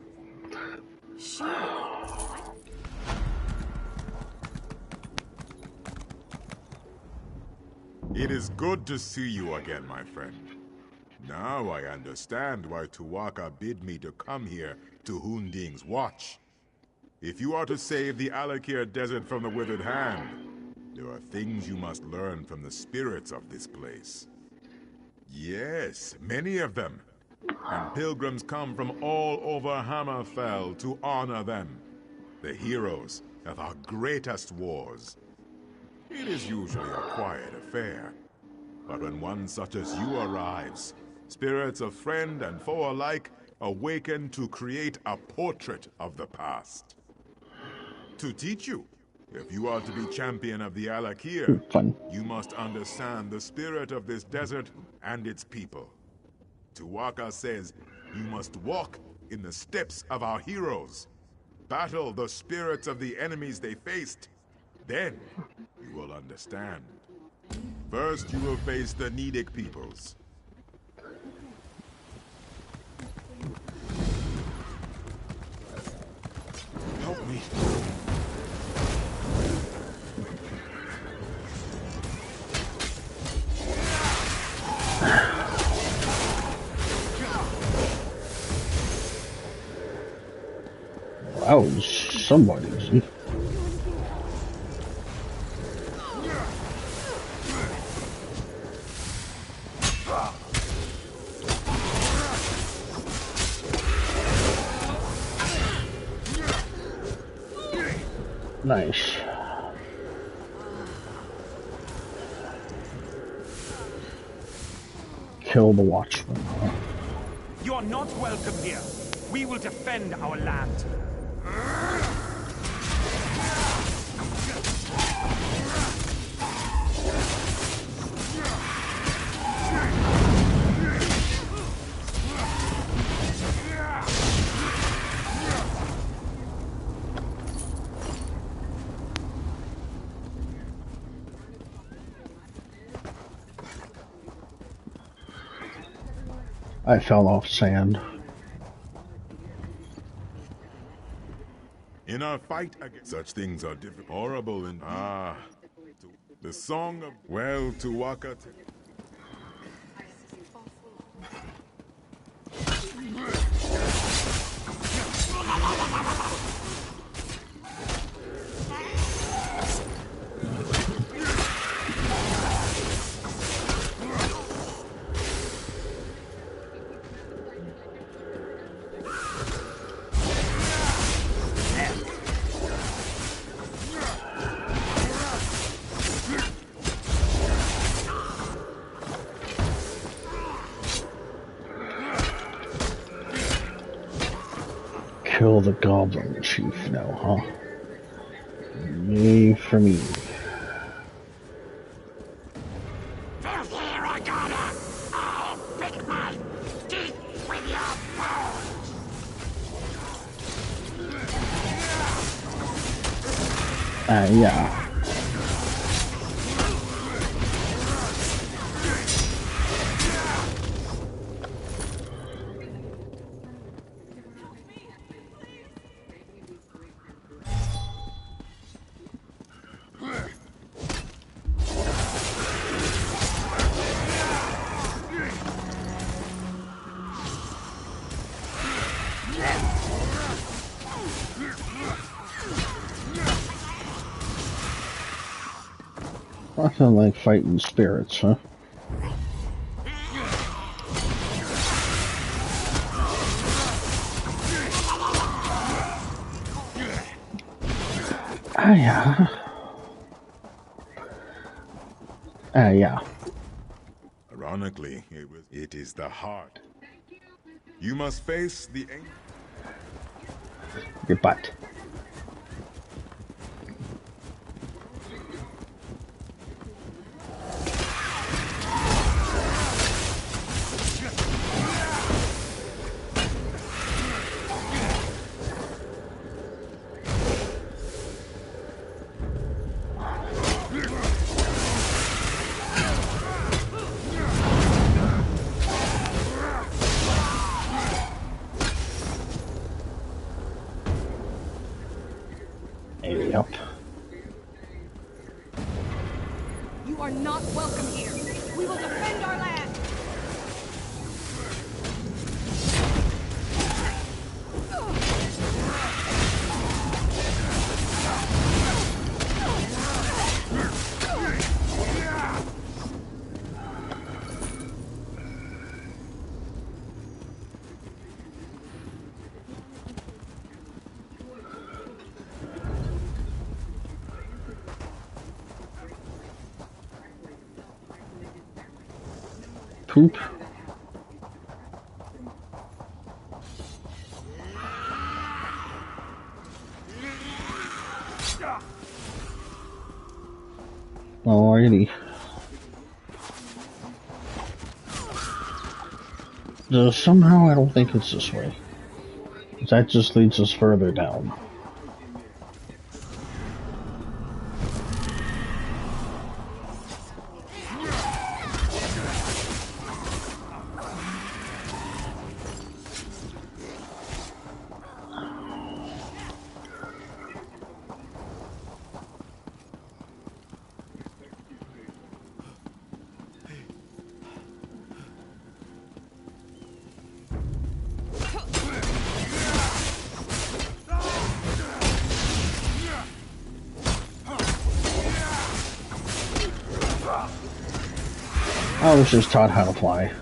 Sure. It is good to see you again, my friend. Now I understand why Tuwaka bid me to come here to Hunding's watch. If you are to save the Alakir Desert from the Withered Hand, there are things you must learn from the spirits of this place. Yes, many of them. And pilgrims come from all over Hammerfell to honor them, the heroes of our greatest wars. It is usually a quiet affair, but when one such as you arrives, spirits of friend and foe alike awaken to create a portrait of the past. To teach you, if you are to be champion of the Alakir, you must understand the spirit of this desert and its people. Tuwaka says you must walk in the steps of our heroes, battle the spirits of the enemies they faced. Then you will understand. First, you will face the Nidic peoples. Help me. That was somewhat easy. Nice. Kill the watchman, huh? You are not welcome here. We will defend our land. I fell off sand. In our fight against such things are difficult, horrible, and the song of Tuwaka. Kill the Goblin Chief now, huh? Yay for me. Yeah. Nothing like fighting spirits, huh? Yeah. Yeah. Ironically, it is the heart. You must face the Your butt. Yep. You are not welcome here. We will defend our land. Poop. Alrighty. Somehow I don't think it's this way. That just leads us further down. I was just taught how to fly.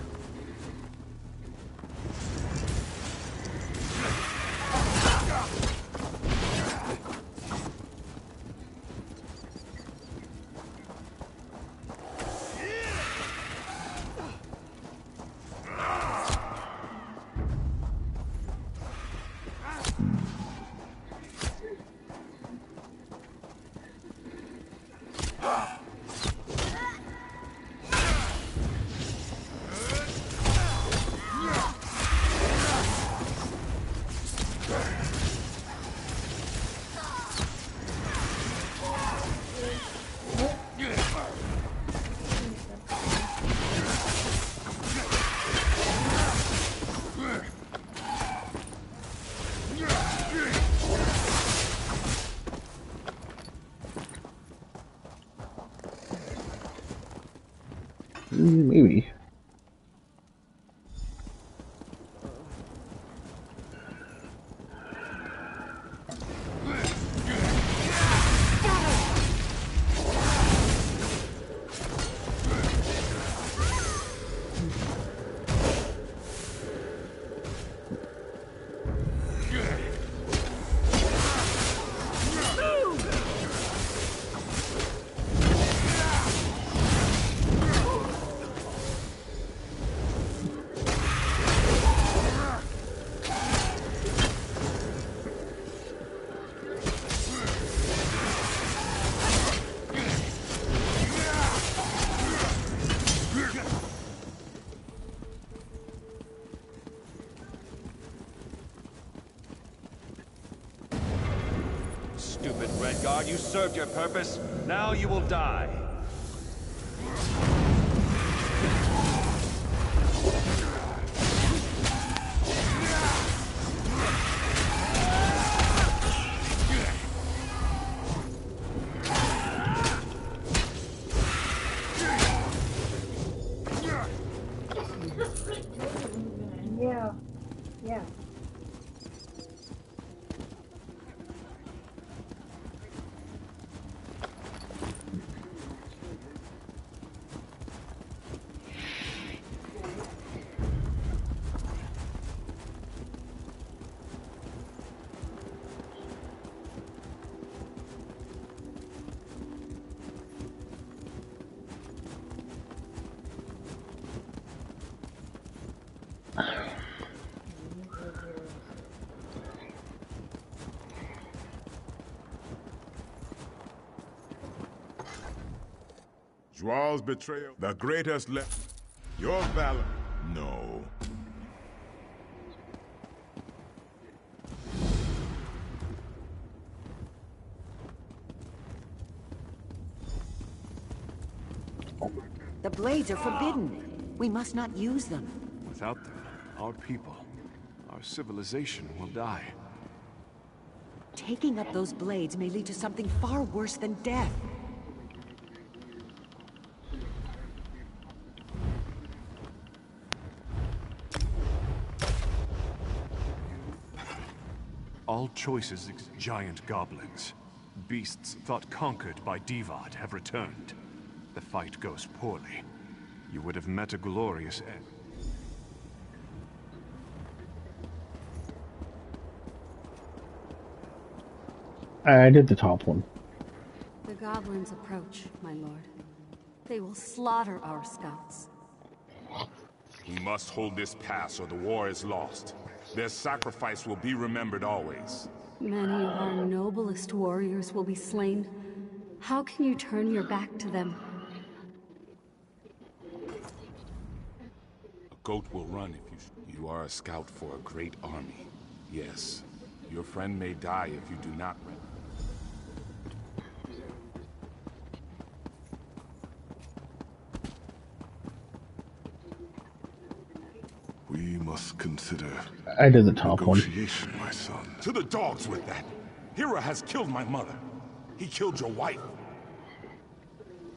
Maybe. Stupid Redguard, you served your purpose. Now you will die. Yeah. Yeah. Joal's betrayal, the greatest your valor. No. The blades are forbidden. We must not use them. Without them, our people, our civilization will die. Taking up those blades may lead to something far worse than death. All choices giant goblins. Beasts thought conquered by Divad have returned. The fight goes poorly. You would have met a glorious end. I did the top one. The goblins approach, my lord. They will slaughter our scouts. We must hold this pass or the war is lost. Their sacrifice will be remembered always. Many of our noblest warriors will be slain. How can you turn your back to them? A goat will run if you are a scout for a great army. Yes, your friend may die if you do not run. We must consider I did the top one. negotiation, my son. To the dogs with that! Hira has killed my mother. He killed your wife.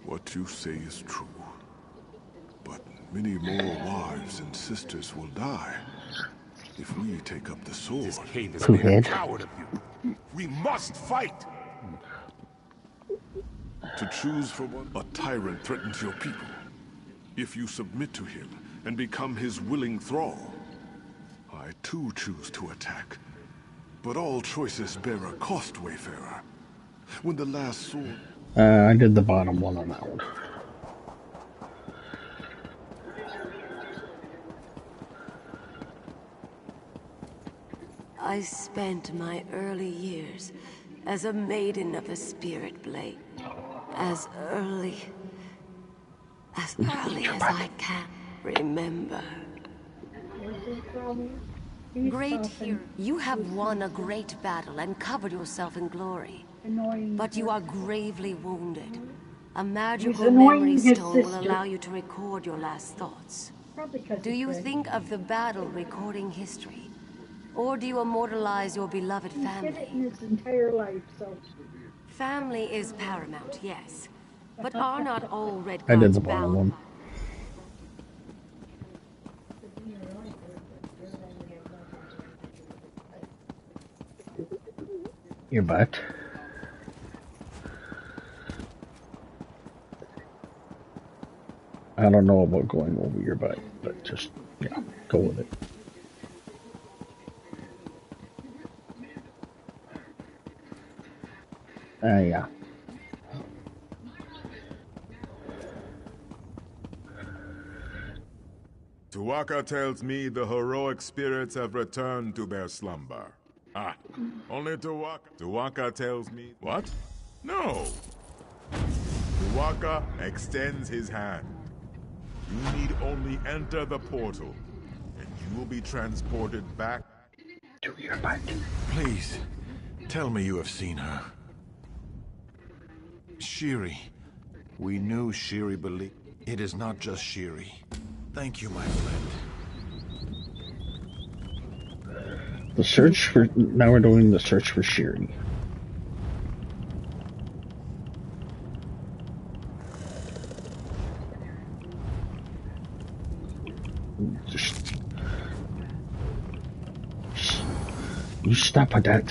What you say is true. But many more wives and sisters will die if we take up the sword. This cave is made a coward of you. We must fight! To choose from one, a tyrant threatens your people. If you submit to him and become his willing thrall, I too choose to attack. But all choices bear a cost, Wayfarer. When the last sword... I did the bottom one on that one. I spent my early years as a maiden of the Spirit Blade. As early as I can remember. Great hero, you have won a great battle and covered yourself in glory. But you are gravely wounded. A magical memory stone will allow you to record your last thoughts. Do you think of the battle recording history? Or do you immortalize your beloved family? He did it in his entire life, so... Family is paramount, yes. But are not all red I did the gods bottom bound? one. Your butt. I don't know about going over your butt, but just, yeah, go with it. Yeah. Tuwaka tells me the heroic spirits have returned to their slumber. Ah, only Tuwaka. Tuwaka tells me... What? No. Tuwaka extends his hand. You need only enter the portal, and you will be transported back to your butt. Please, tell me you have seen her. Shiri. We knew Shiri believed. It is not just Shiri. Thank you, my friend. The search for... Now we're doing the search for Shiri. Just... You stop with that.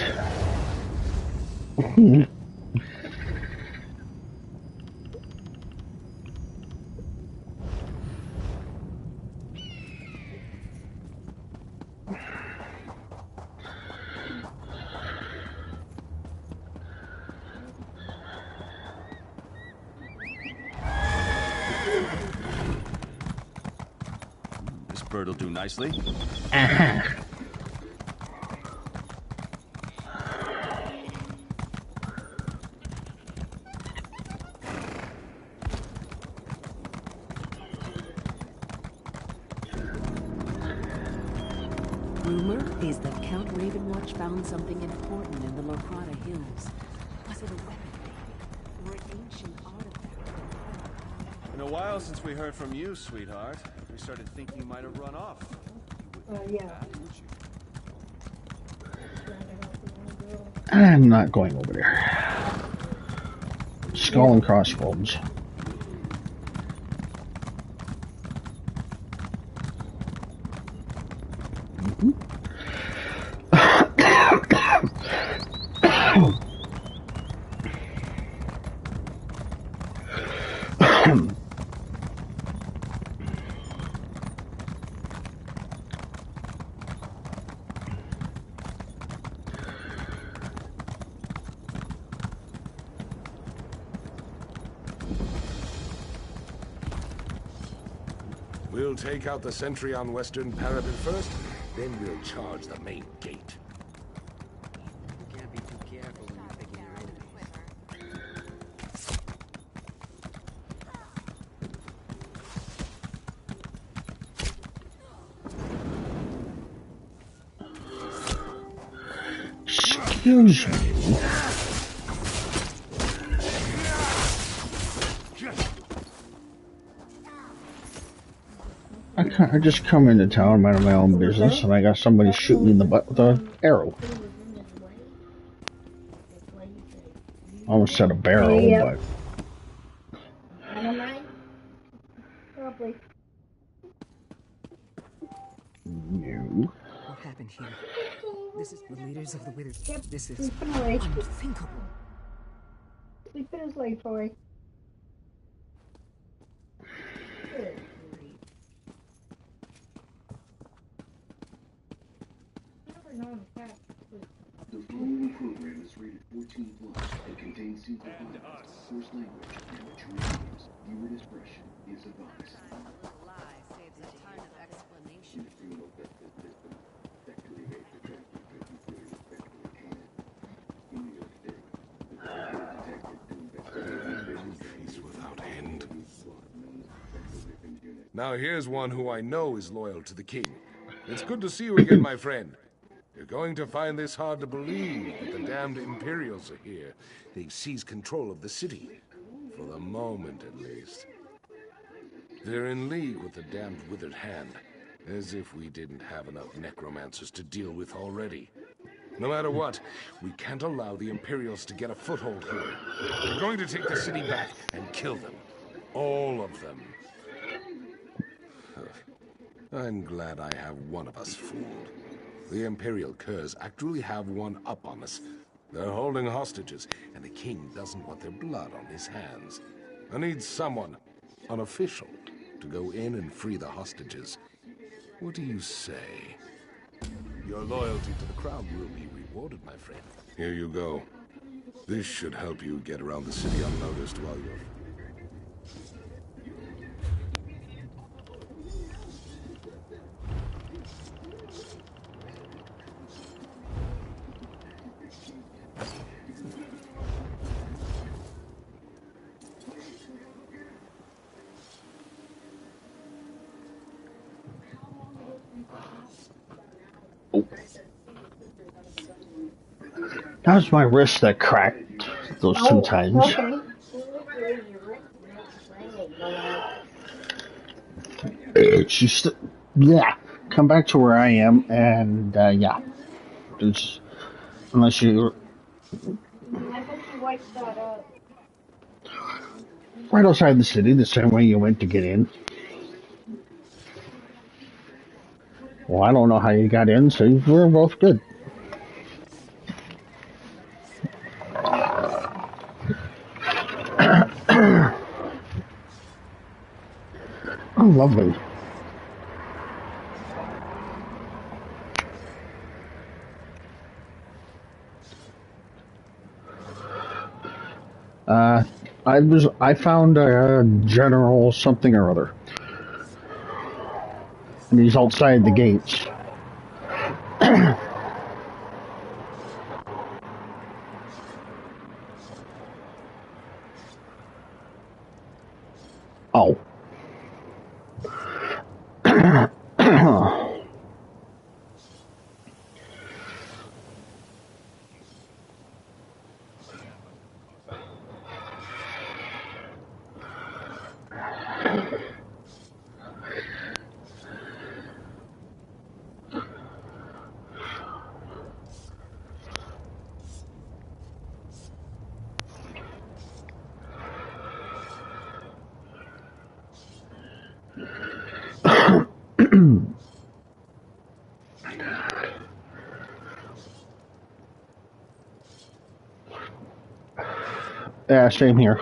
This bird'll do nicely. Rumor is that Count Ravenwatch found something important in the Lorcrata Hills. Was it a weapon or an ancient artifact? Been a while since we heard from you, sweetheart. We started thinking you might have run off. Yeah. Would you? I'm not going over there. Skull and crossbones. We'll take out the sentry on Western Parapet first, then we'll charge the main gate. You can't be too careful when you're picking your Excuse me. I just come into town, minding my own business, and I got somebody shooting me in the butt with an arrow. Almost said a barrel, but... Probably. No. What happened here? This is the leaders of the Withers. Yep. This is Sleeping away. unthinkable. Sleeping his late boy. The following program is rated 14 plus and contains scenes of violence, coarse language, and mature themes. Viewer discretion is advised. lie saves a ton of explanation. Peace without end. Now here's one who I know is loyal to the king. It's good to see you again, my friend. You're going to find this hard to believe, but the damned Imperials are here. They've seized control of the city. For the moment, at least. They're in league with the damned Withered Hand. As if we didn't have enough necromancers to deal with already. No matter what, we can't allow the Imperials to get a foothold here. We're going to take the city back and kill them. All of them. I'm glad I have one of us fooled. The Imperial Curs actually have one up on us. They're holding hostages, and the king doesn't want their blood on his hands. I need someone, an official, to go in and free the hostages. What do you say? Your loyalty to the crown will be rewarded, my friend. Here you go. This should help you get around the city unnoticed while you're... That was my wrist that cracked those two times. She's yeah. Come back to where I am, and yeah. There's, unless you I hope you wiped that up. right outside the city, the same way you went to get in. Well, I don't know how you got in, so we're both good. Oh, lovely. I found a general something or other, and he's outside the gates. Oh. Yeah, same here.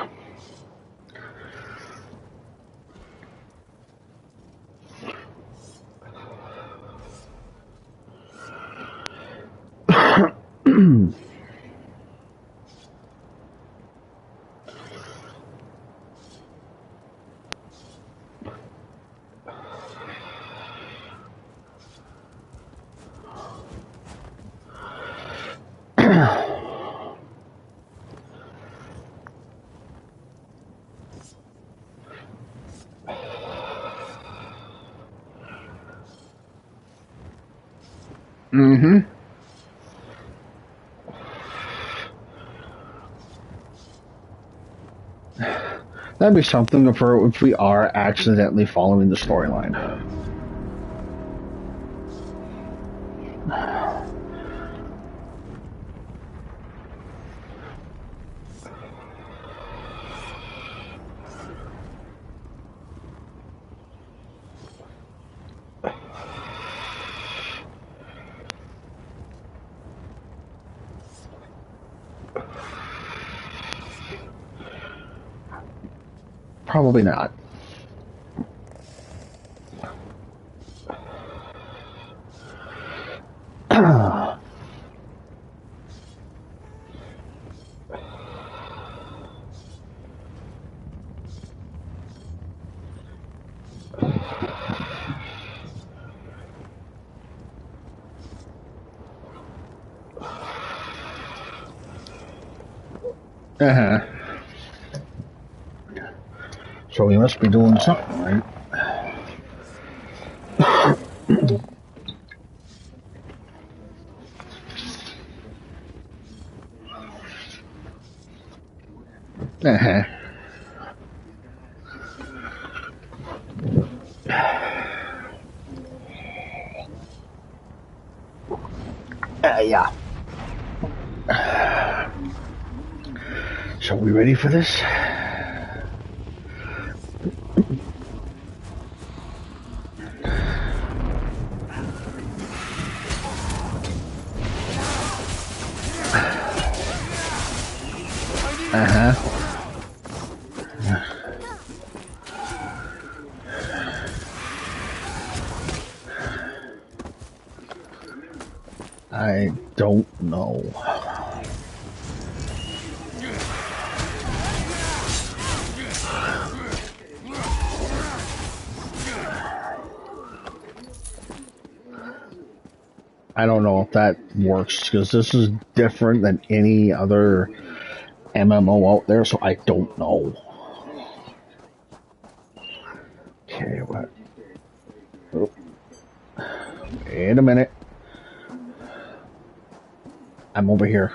Mm-hmm. That'd be something if we are accidentally following the storyline. Probably not. Uh-huh. So we must be doing something, right? Uh-huh. Yeah. So we ready for this? Uh-huh. I don't know. I don't know if that works because this is different than any other MMO out there, so I don't know. Okay, what? Oh. Wait a minute. I'm over here.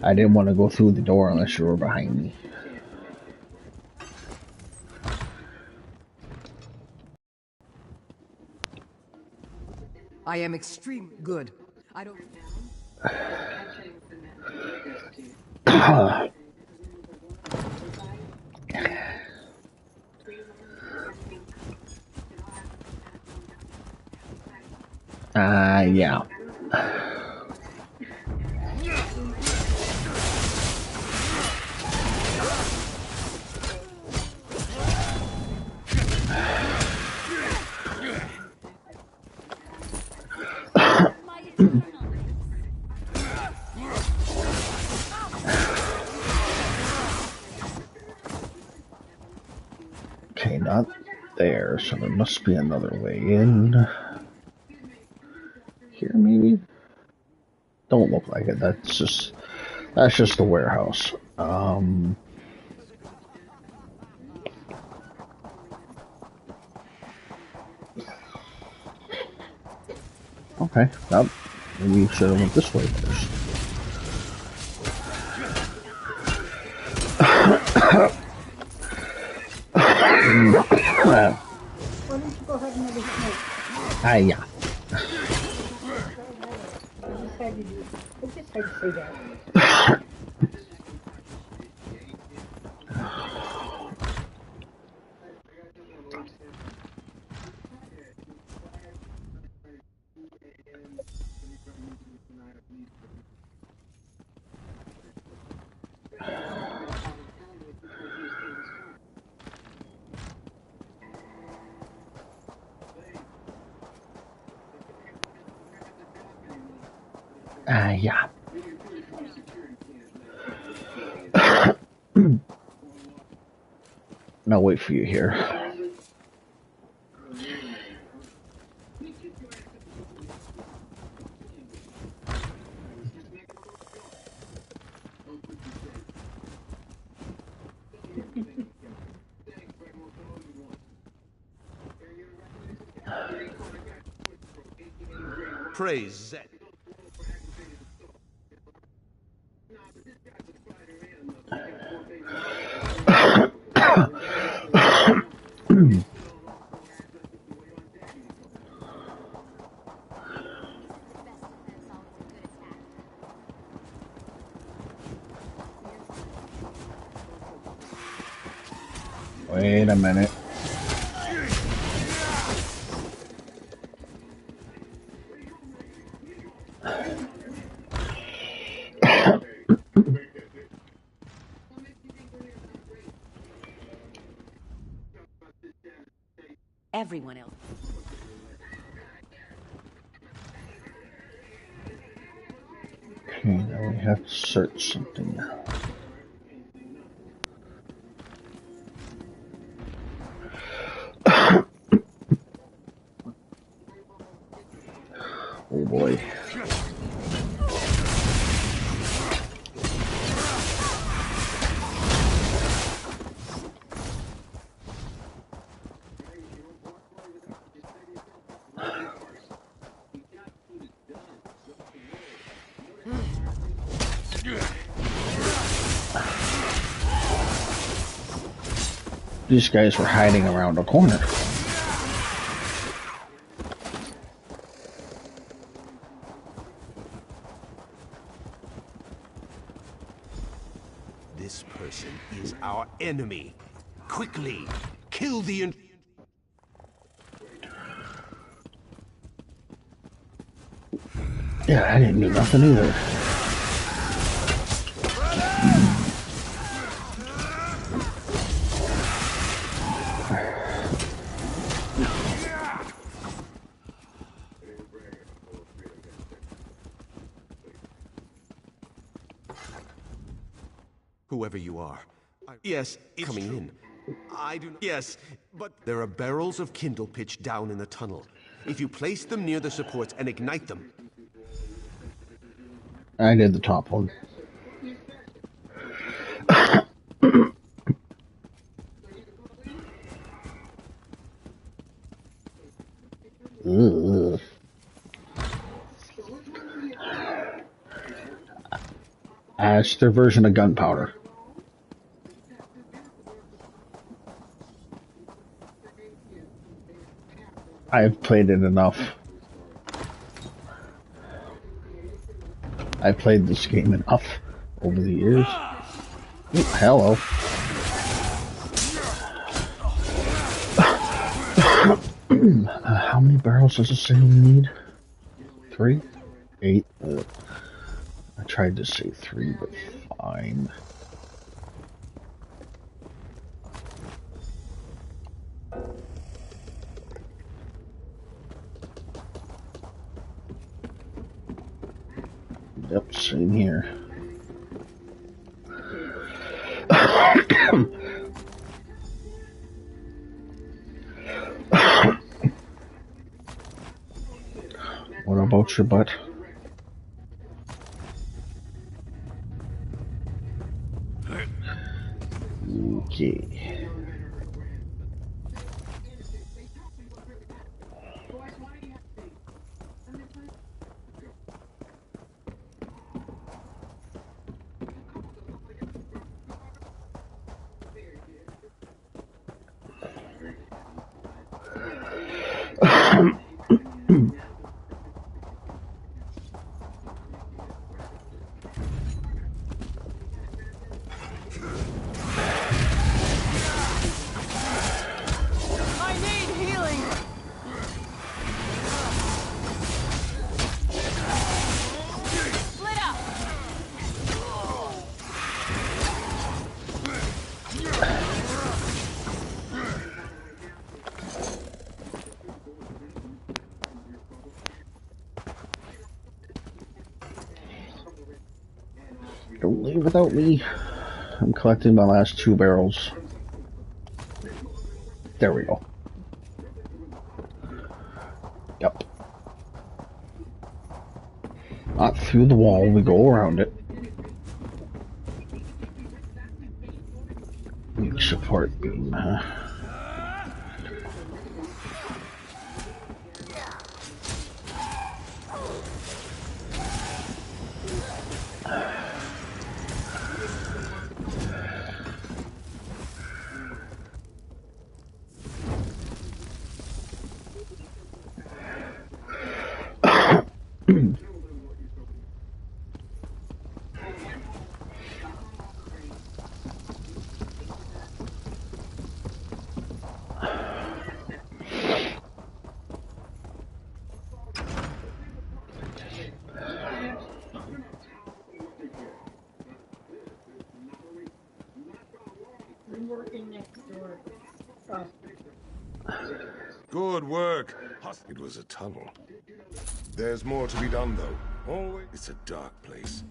I didn't want to go through the door unless you were behind me. I am extremely good. I don't... Yeah. Okay, not there, so there must be another way in. Here, maybe? Don't look like it. That's just a warehouse. Okay, well, maybe you should have went this way first. Why don't you go ahead and let it smoke? Yeah. I just had to say that. Yeah. I'll wait for you here. Praise Zed. Wait a minute. Everyone else. Okay, now we have to search something. Oh boy. These guys were hiding around a corner. This person is our enemy. Quickly, kill the... Yeah, I didn't do nothing either. Whoever you are. Yes, coming in. I do not... Yes, but there are barrels of kindle pitch down in the tunnel. If you place them near the supports and ignite them... I did the top one. Ugh. It's their version of gunpowder. I've played it enough. I played this game enough over the years. Ooh, hello. How many barrels does it say we need? 3? 8? I tried to say 3, but fine. Yep, same here. What about your butt? Okay. Don't leave without me. I'm collecting my last 2 barrels. There we go. Yep. Not through the wall, we go around it. Weak support beam, huh? Good work. It was a tunnel. There's more to be done, though. Always. It's a dark place.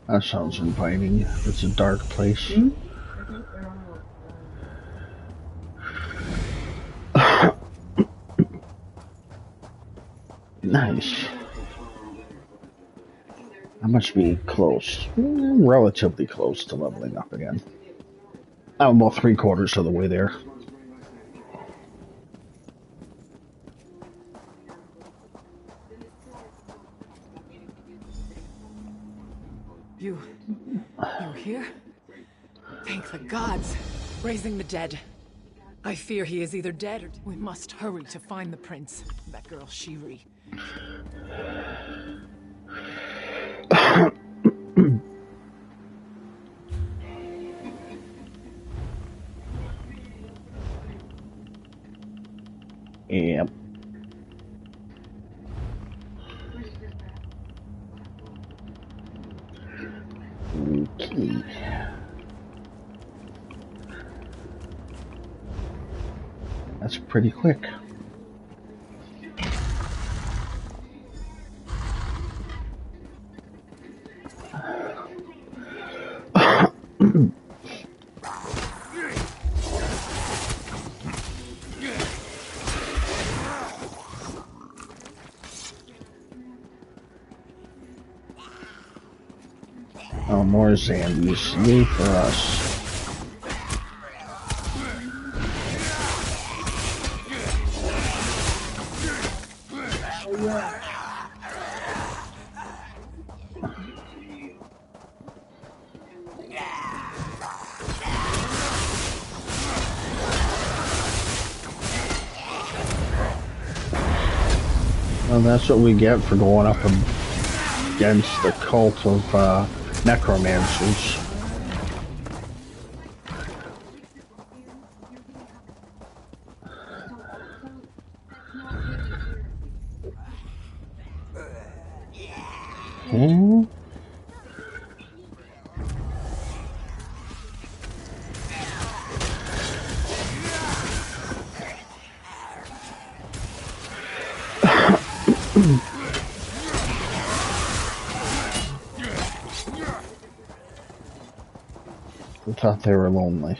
That sounds inviting. It's a dark place. Nice. I must be close. Relatively close to leveling up again. I'm about 3/4 of the way there. You here? Thank the gods. Raising the dead. I fear he is either dead or... We must hurry to find the prince. That girl, Shiri. Yep. Okay. That's pretty quick. Oh, more zombies. Yay for us. Well, that's what we get for going up against the cult of necromancers. Hmm? I thought they were lonely.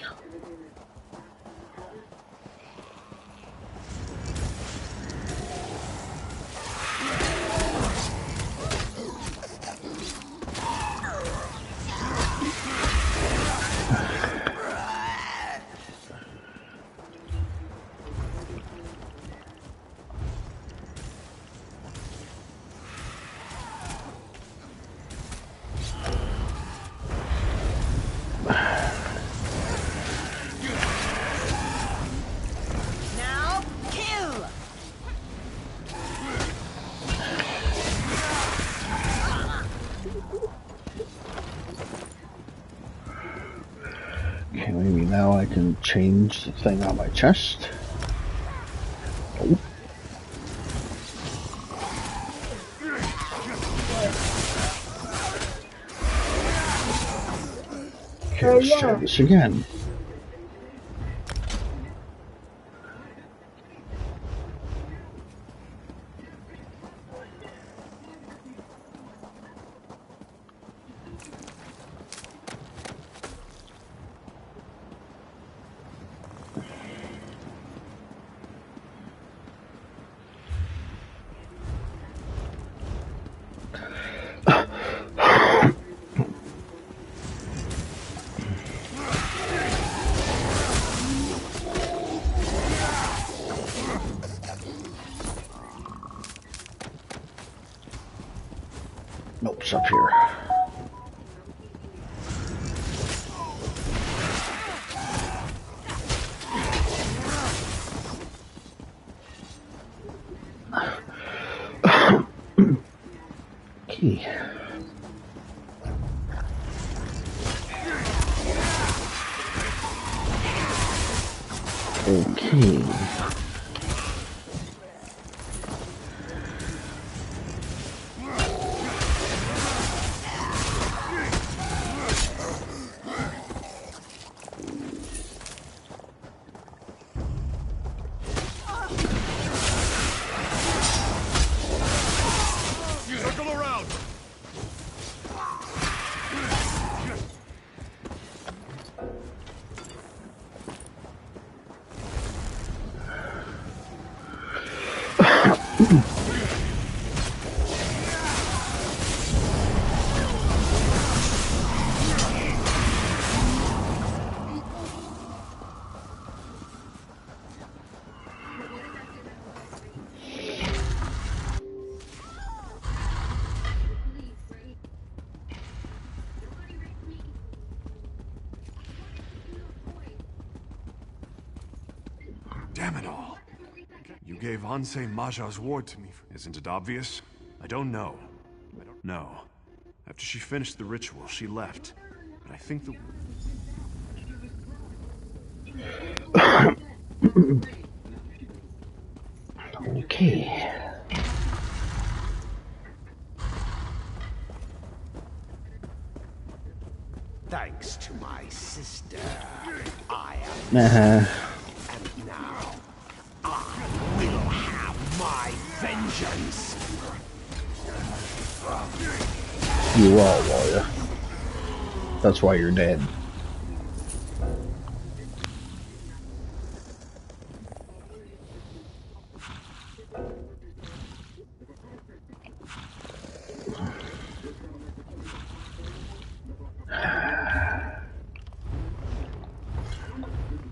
Okay, maybe now I can change the thing on my chest. Oh. Okay, let's try this again. Nope, it's up here. Key. Okay. Circle around. Damn it all. You gave Ansei Maja's ward to me. Isn't it obvious? I don't know. No. After she finished the ritual, she left. But I think the... Okay. Thanks to my sister, I am. And now, I will have my vengeance. You are, warrior. That's why you're dead.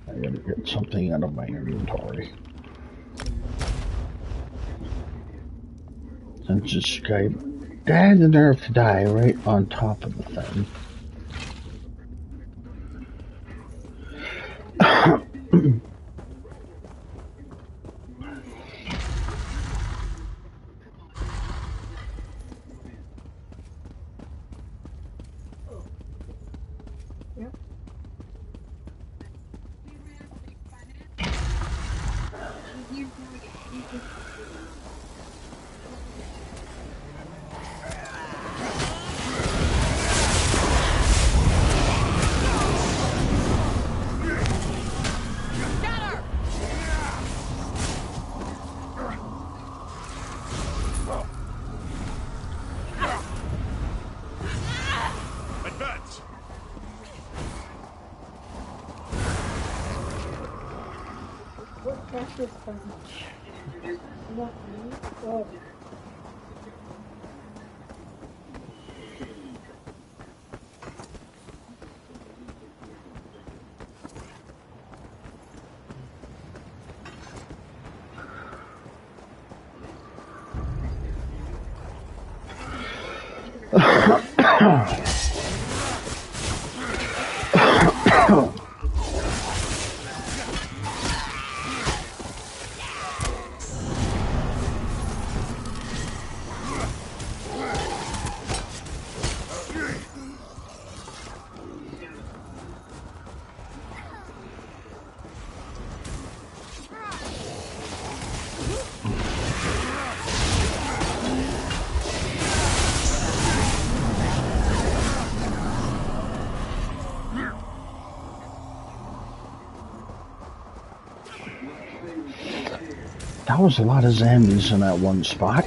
I gotta get something out of my inventory. Since this guy had the nerve to die right on top of the thing. Advance. What practice button? Not me. Oh. That was a lot of zombies in that one spot.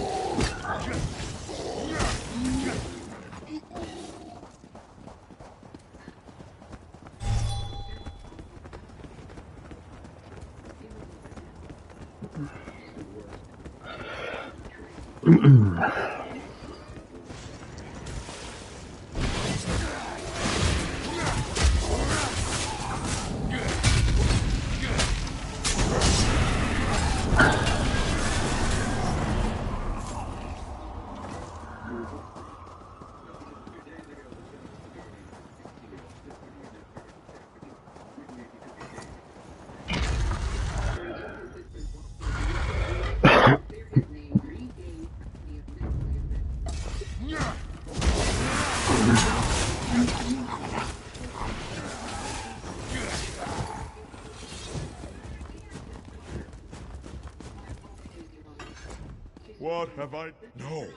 What have I... No.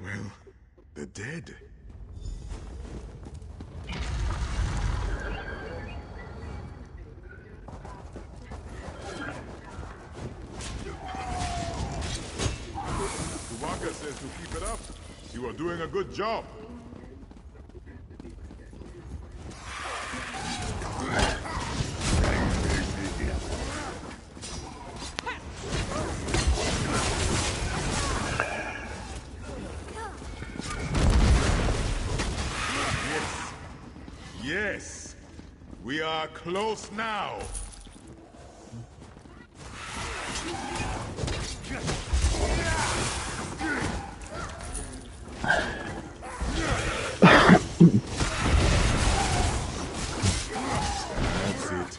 Well, the dead. Tuwaka says to keep it up. You are doing a good job. Yes, we are close now. That's it.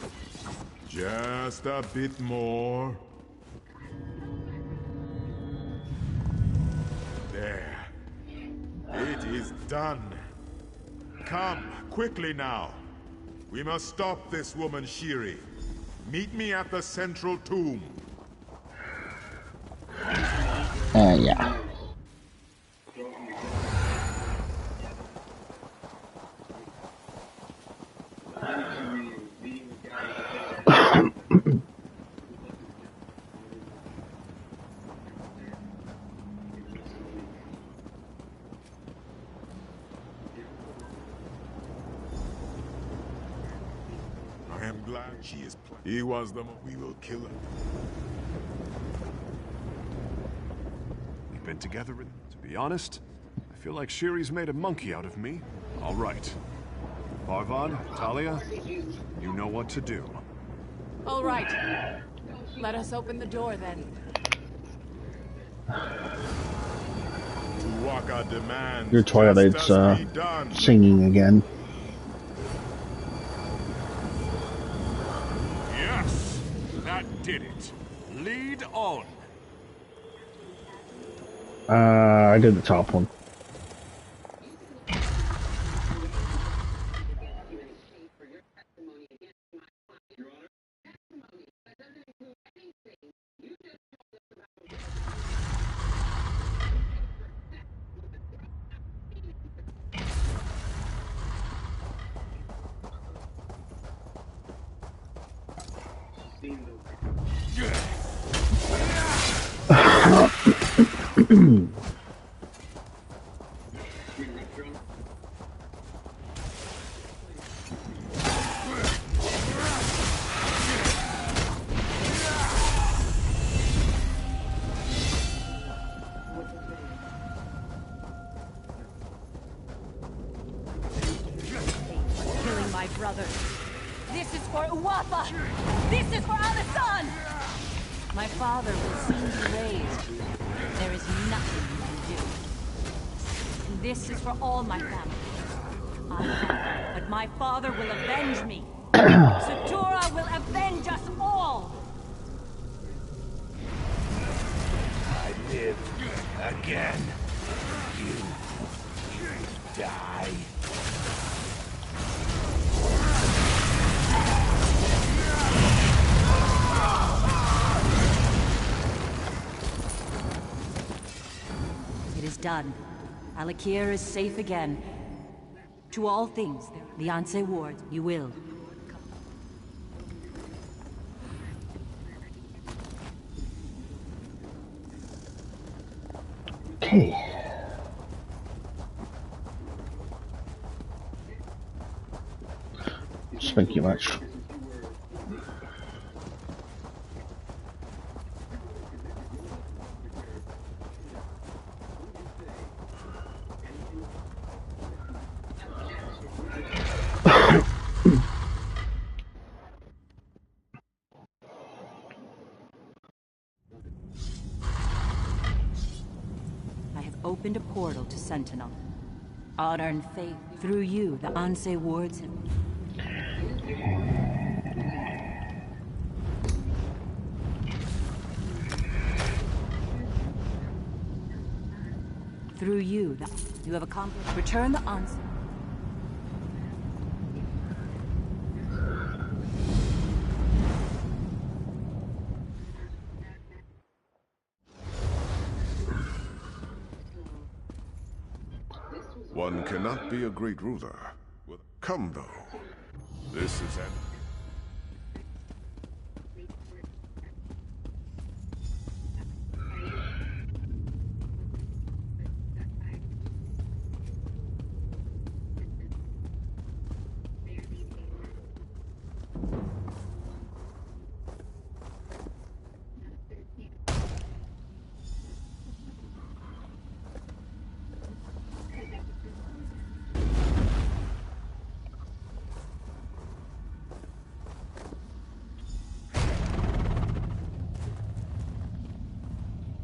Just a bit more. There. It is done. Come, quickly now. We must stop this woman, Shiri. Meet me at the central tomb. Yeah. I am glad she is. He was the. We will kill her. We've been together, and to be honest, I feel like Shiri's made a monkey out of me. All right. Parvan, Talia, you know what to do. All right. Let us open the door then. Tuwaka demands. Your Twilight's singing again. Yes, that did it. Lead on. I did the top one. Killing my brother. This is for Uwafa! This is for Alisan! My father will soon be raised. There is nothing you can do. This is for all my family. I have, but my father will avenge me. Satura will avenge us all! I live again. You die. It is done. Alakir is safe again. To all things, the Anse Ward, you will. Okay. Thank you much. I have opened a portal to Sentinel. Honor and faith. Through you, the Anse wards have... Through you, you have accomplished... Return the Anse... One cannot be a great ruler. Come, though. This is an...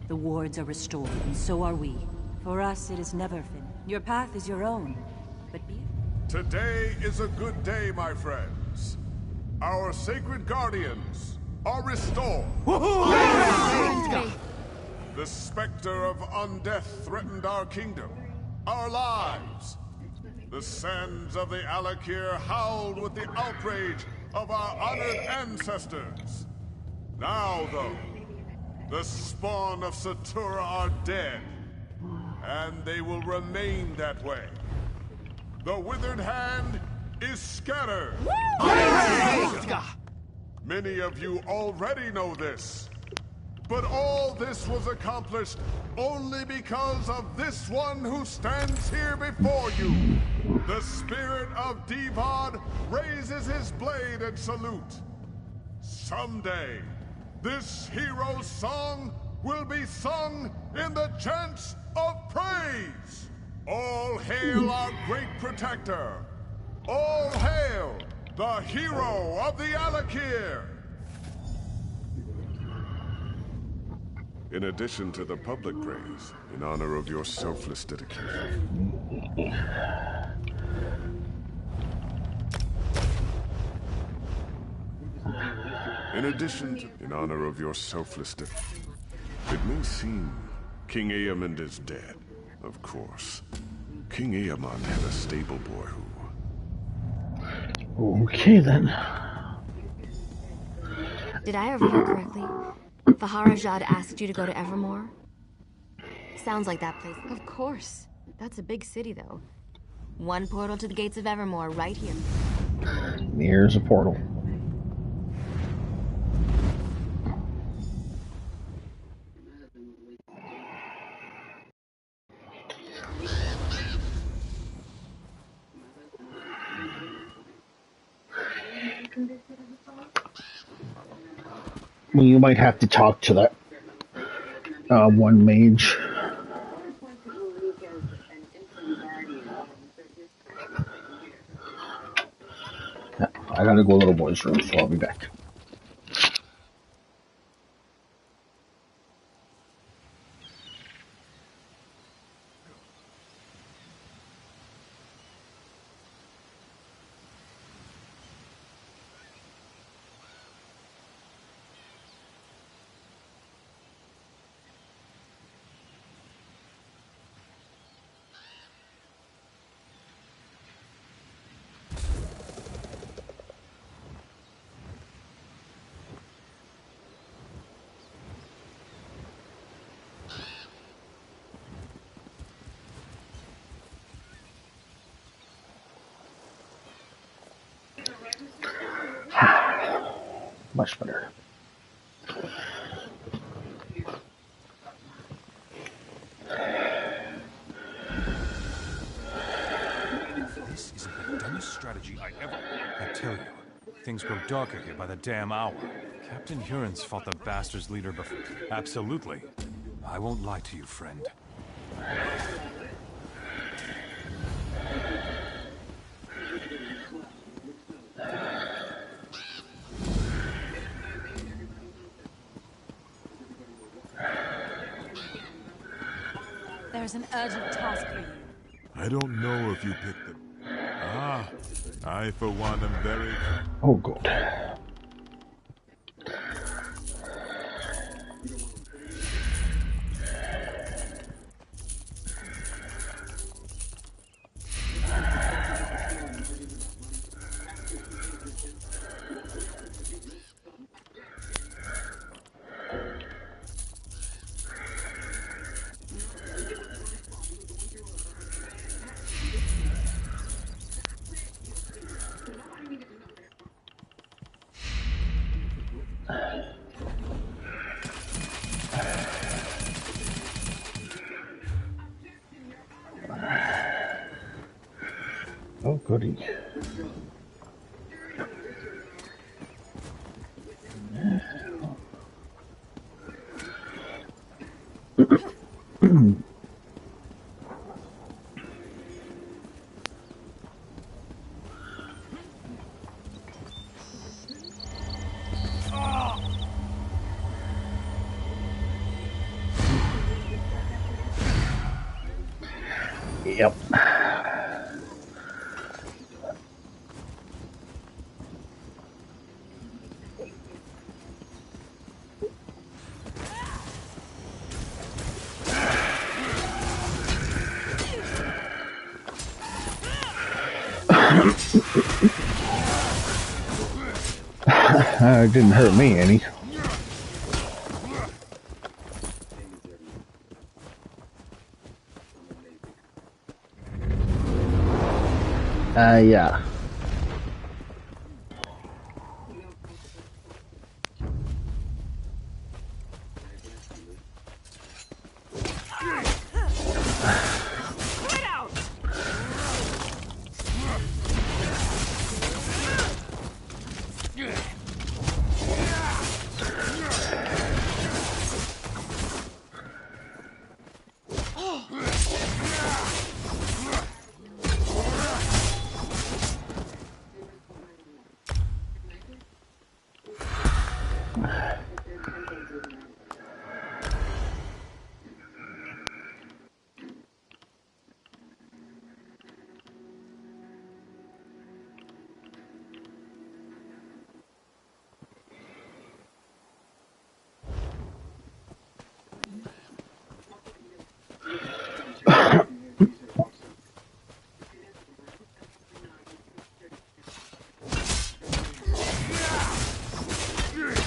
The wards are restored, and so are we. For us, it is never finished. Your path is your own, but be it. Today is a good day, my friends. Our sacred guardians are restored. The specter of undeath threatened our kingdom, our lives. The sands of the Alakir howled with the outrage of our honored ancestors. Now, though, the spawn of Satura are dead, and they will remain that way. The withered hand is scattered. Many of you already know this, but all this was accomplished only because of this one who stands here before you. The spirit of Divad raises his blade in salute. Someday, this hero's song will be sung in the chants of praise! All hail our great protector! All hail the hero of the Alakir! In addition to the public praise, in honor of your selfless dedication. In honor of your selfless dedication. It may seem King Eamon is dead, of course. King Eamon had a stable boy who... Okay, then. Did I overhear correctly? Faharajad asked you to go to Evermore? Sounds like that place. Of course. That's a big city, though. One portal to the gates of Evermore right here. Here's a portal. Well, you might have to talk to that one mage. Yeah, I gotta go to little boy's room, so I'll be back. Much better. This is the dumbest strategy I tell you, things grow darker here by the damn hour. Captain Huron's fought the bastards' leader before. Absolutely. I won't lie to you, friend. There's an urgent task for you. I don't know if you picked them. Ah, I for one am very... Oh, good. goody. Yep. It didn't hurt me any. Yeah.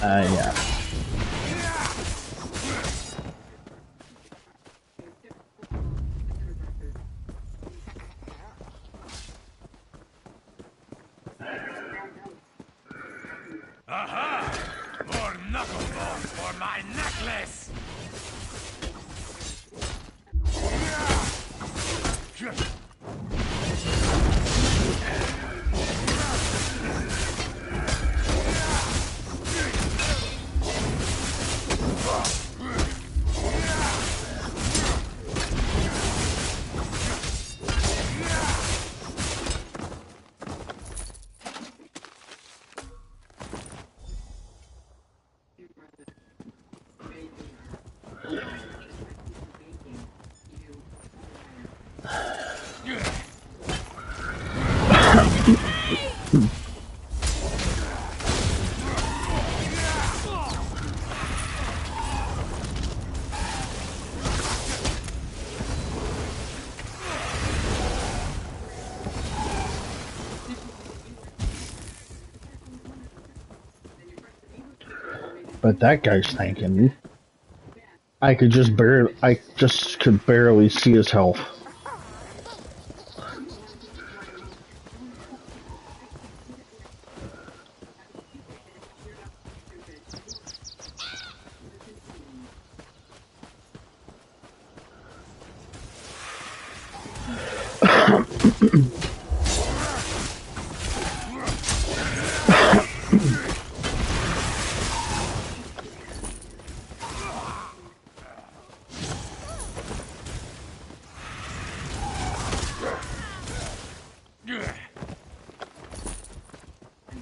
Yeah. Aha! More knucklebones for my necklace! But that guy's thanking me. I could just barely see his health.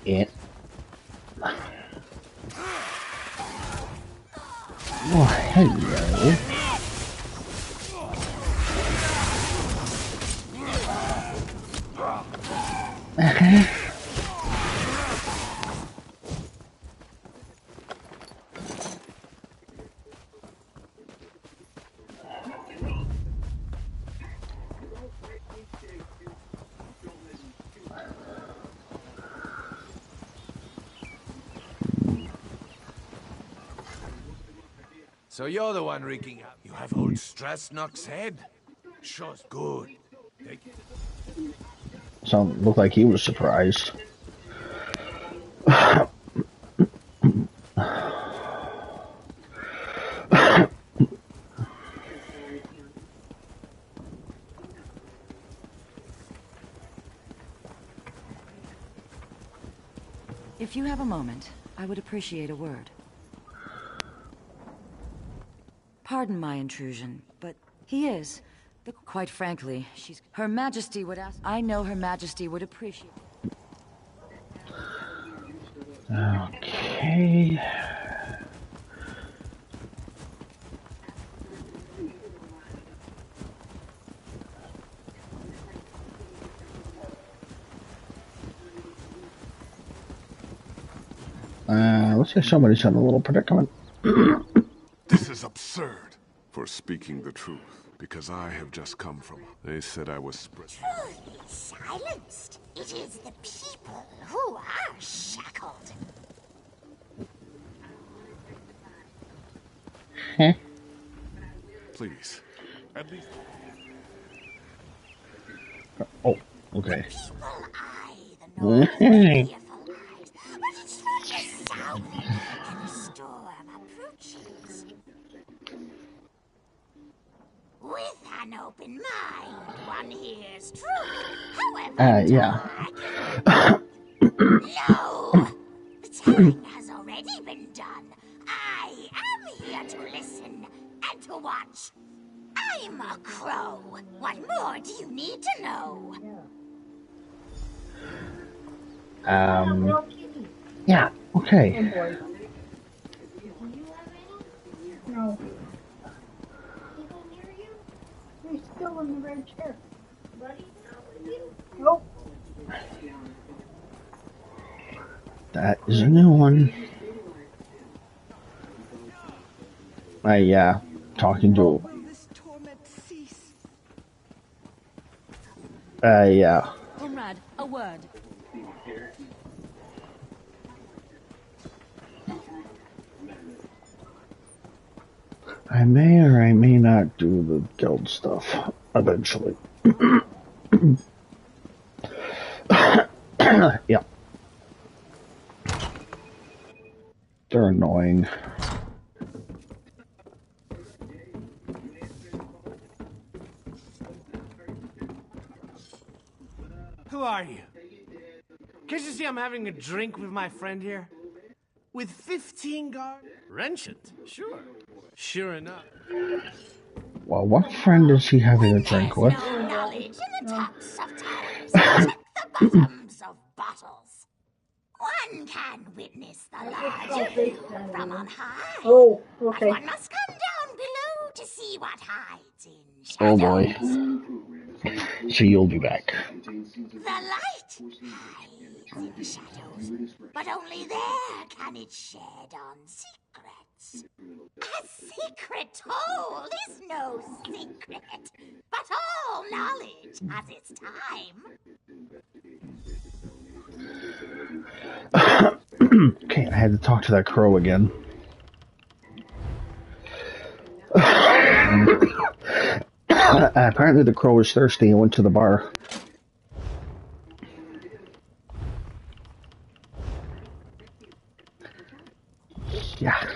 Yeah. Oh, hello. So you're the one wreaking havoc. You have old Stressnock's head? Sure, good. Looked like he was surprised. If you have a moment, I would appreciate a word. Pardon my intrusion, but he is. Quite frankly, Her Majesty would ask... I know Her Majesty would appreciate... Okay. Looks like somebody's in a little predicament. This is absurd. For speaking the truth, because I have just come from... They said I was spread. Truth is silenced. It is the people who are shackled. Huh? Please, at least... Oh, okay. But it's from the south and the storm approaches. With an open mind, one hears truth, however yeah. No! The telling has already been done. I am here to listen and to watch. I'm a crow. What more do you need to know? Yeah, okay. No. He's still in the red chair. Nope. That is a new one. Talking to... yeah. Comrade, a word. I may or I may not do the guild stuff eventually. Yeah. They're annoying. Who are you? Can't you see I'm having a drink with my friend here? With 15 guards? Wrenchant, sure. Sure enough. Well, what friend is he having a drink with? No knowledge in the tops of towers. Check the bottoms of bottles. One can witness the larger view from on high. Oh, okay. But one must come down below to see what hides in shadows. Oh boy. So you'll be back. The light hides in shadows, but only there can it shed on secrets. A secret told is no secret, but all knowledge has its time. Okay, I had to talk to that crow again. Apparently the crow was thirsty and went to the bar. Yeah.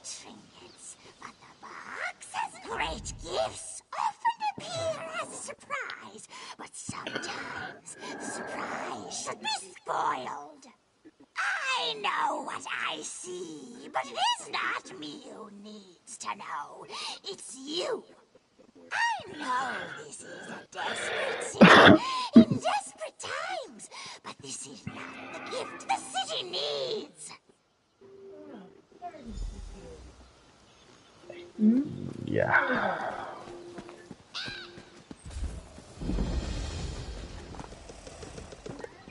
Trinkets, but the box has great gifts often appear as a surprise, but sometimes the surprise should be spoiled. I know what I see, but it is not me who needs to know. It's you. I know this is a desperate city in desperate times, but this is not the gift the city needs.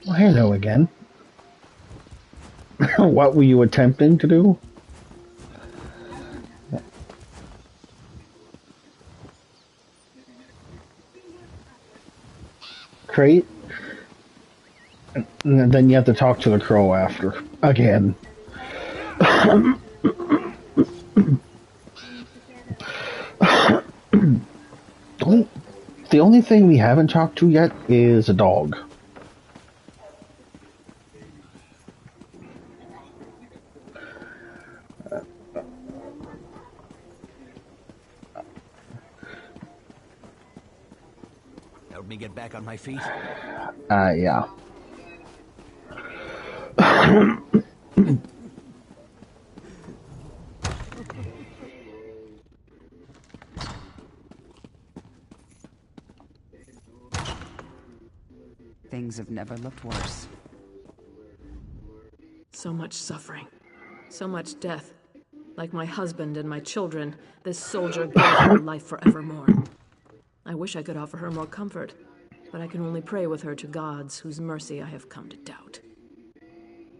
Well, hello again. What were you attempting to do? Crate? And then you have to talk to the crow after. Again. The only thing we haven't talked to yet is a dog. Help me get back on my feet. Yeah. Things have never looked worse. So much suffering. So much death. Like my husband and my children, this soldier gave her life for Evermore. I wish I could offer her more comfort, but I can only pray with her to gods whose mercy I have come to doubt.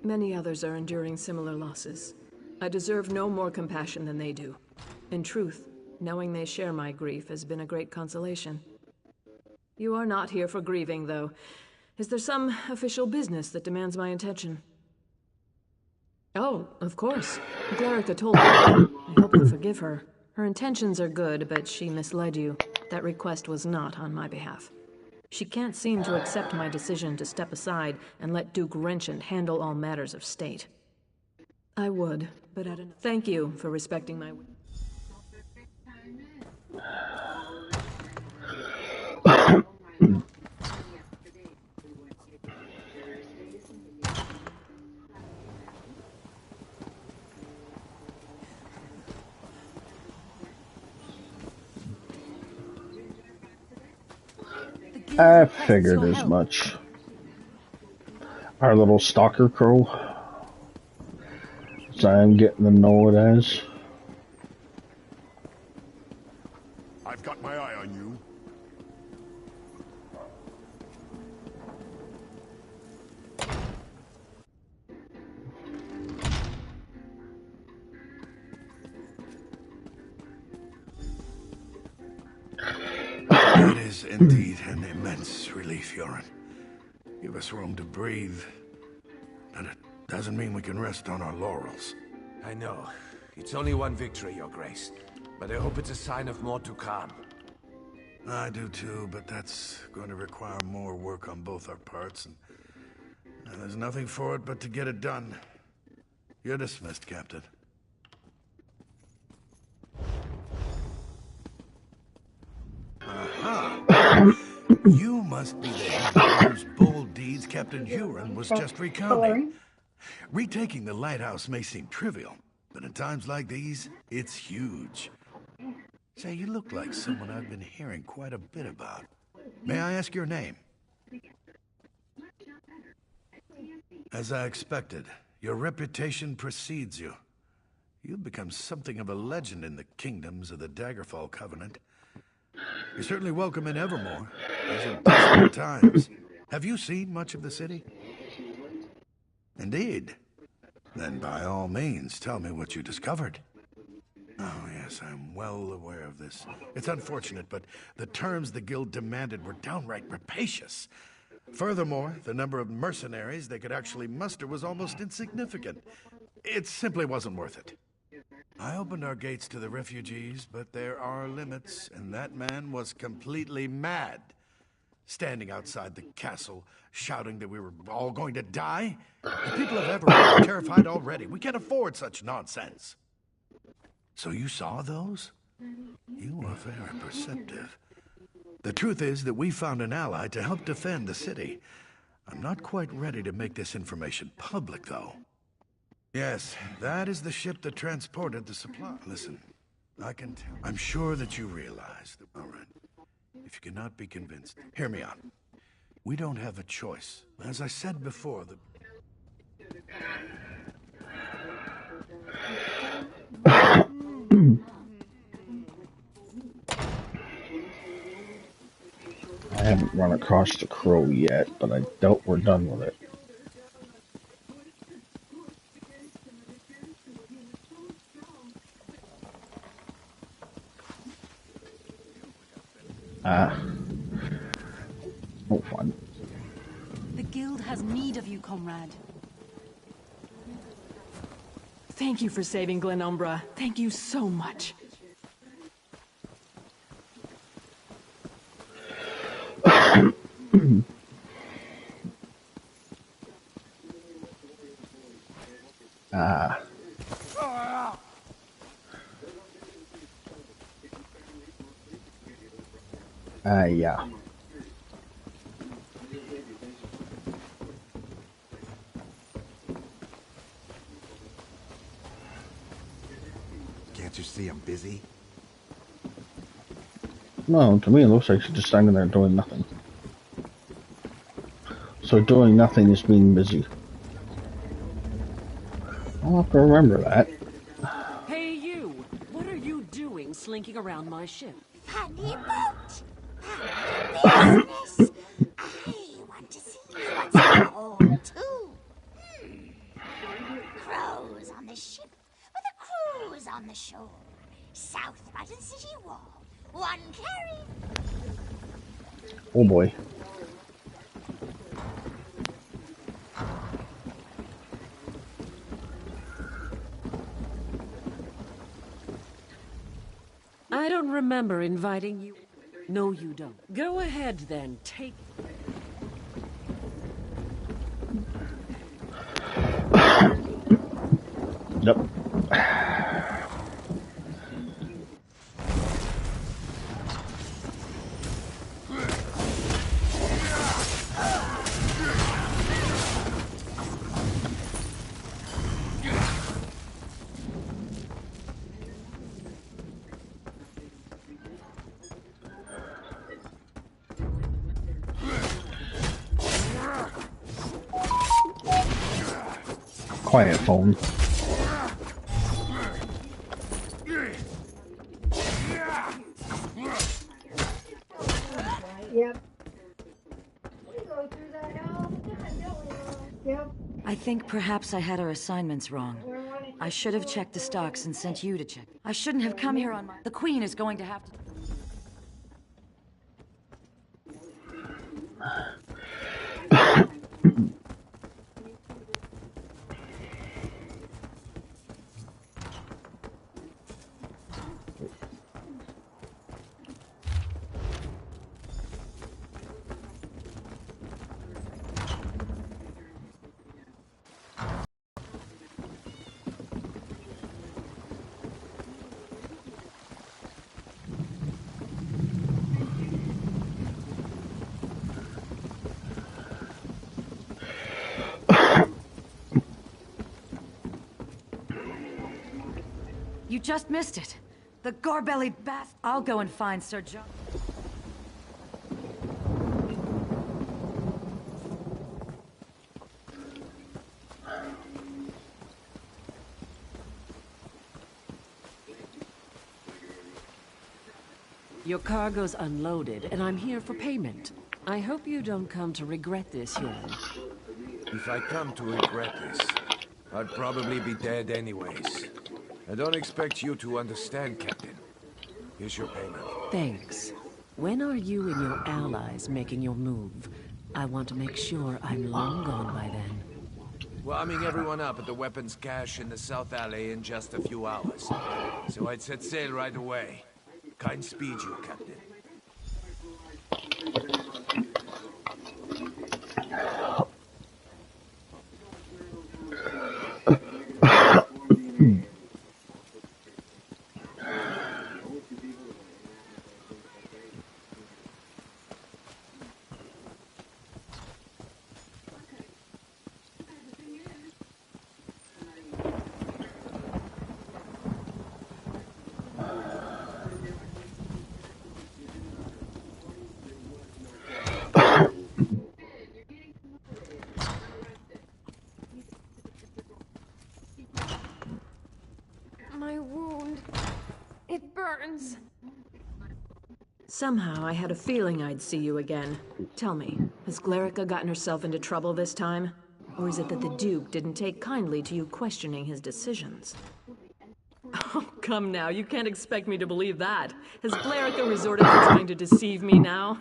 Many others are enduring similar losses. I deserve no more compassion than they do. In truth, knowing they share my grief has been a great consolation. You are not here for grieving, though. Is there some official business that demands my attention? Oh, of course. Glerica told me. I hope you forgive her. Her intentions are good, but she misled you. That request was not on my behalf. She can't seem to accept my decision to step aside and let Duke Renchant handle all matters of state. I would, but I don't know. Thank you for respecting my... I figured as much. Our little stalker crow. So I'm getting to know it as. I've got my eye on you. It is indeed an immense relief, Yoren. Give us room to breathe. And it doesn't mean we can rest on our laurels. I know. It's only one victory, Your Grace. But I hope it's a sign of more to come. I do too, but that's going to require more work on both our parts, and there's nothing for it but to get it done. You're dismissed, Captain. Aha! You must be the hero whose bold deeds Captain Huron was just recounting. Retaking the lighthouse may seem trivial, but in times like these, it's huge. Say, you look like someone I've been hearing quite a bit about. May I ask your name? As I expected, your reputation precedes you. You've become something of a legend in the kingdoms of the Daggerfall Covenant. You're certainly welcome in Evermore. These are desperate times. Have you seen much of the city? Indeed. Then by all means, tell me what you discovered. Oh, yes, I'm well aware of this. It's unfortunate, but the terms the guild demanded were downright rapacious. Furthermore, the number of mercenaries they could actually muster was almost insignificant. It simply wasn't worth it. I opened our gates to the refugees, but there are limits, and that man was completely mad. Standing outside the castle, shouting that we were all going to die. The people of Evermore are terrified already. We can't afford such nonsense. So you saw those? You are very perceptive. The truth is that we found an ally to help defend the city. I'm not quite ready to make this information public, though. Yes, that is the ship that transported the supply. Listen, I can tell. I'm sure that you realize that. All right. If you cannot be convinced, hear me out. We don't have a choice. As I said before, haven't run across the crow yet, but I doubt we're done with it. No fun. The guild has need of you, comrade. Thank you for saving Glenumbra. Thank you so much. Yeah. Can't you see I'm busy? No, to me it looks like she's just standing there doing nothing. So doing nothing is being busy. I'll have to remember that. Hey you! What are you doing slinking around my ship? Funny boat. Funny business. I want to see what's in the hold, too. Crows on the ship with a cruise on the shore. South Button City Wall. One carry. Oh boy. I don't remember inviting you. No, you don't. Go ahead then, take... Yep. Quiet, phone. Yep. We go through that all the time, don't we, Mom? Yep. I think perhaps I had our assignments wrong. I should have checked the stocks and sent you to check. I shouldn't have come here on my... The Queen is going to have to... You just missed it. The garbelly bath. I'll go and find Sir John. Your cargo's unloaded, and I'm here for payment. I hope you don't come to regret this, human. If I come to regret this, I'd probably be dead anyways. I don't expect you to understand, Captain. Here's your payment. Thanks. When are you and your allies making your move? I want to make sure I'm long gone by then. We're arming everyone up at the weapons cache in the South Alley in just a few hours. So I'd set sail right away. Kind speed you, Captain. Somehow, I had a feeling I'd see you again. Tell me, has Glerica gotten herself into trouble this time? Or is it that the Duke didn't take kindly to you questioning his decisions? Oh, come now, you can't expect me to believe that. Has Glerica resorted to trying to deceive me now?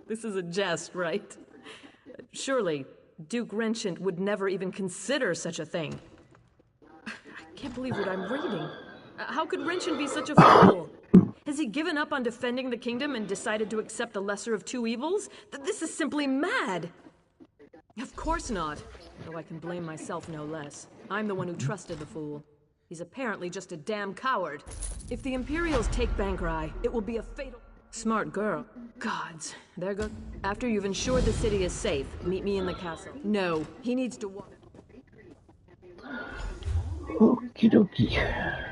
This is a jest, right? Surely, Duke Renchant would never even consider such a thing. I can't believe what I'm reading. How could Renchant be such a fool? Has he given up on defending the kingdom and decided to accept the lesser of two evils? This is simply mad! Of course not. Though I can blame myself no less. I'm the one who trusted the fool. He's apparently just a damn coward. If the Imperials take Bankrai, it will be a fatal... Smart girl. Gods, there goes... After you've ensured the city is safe, meet me in the castle. No, he needs to walk... Okie dokie.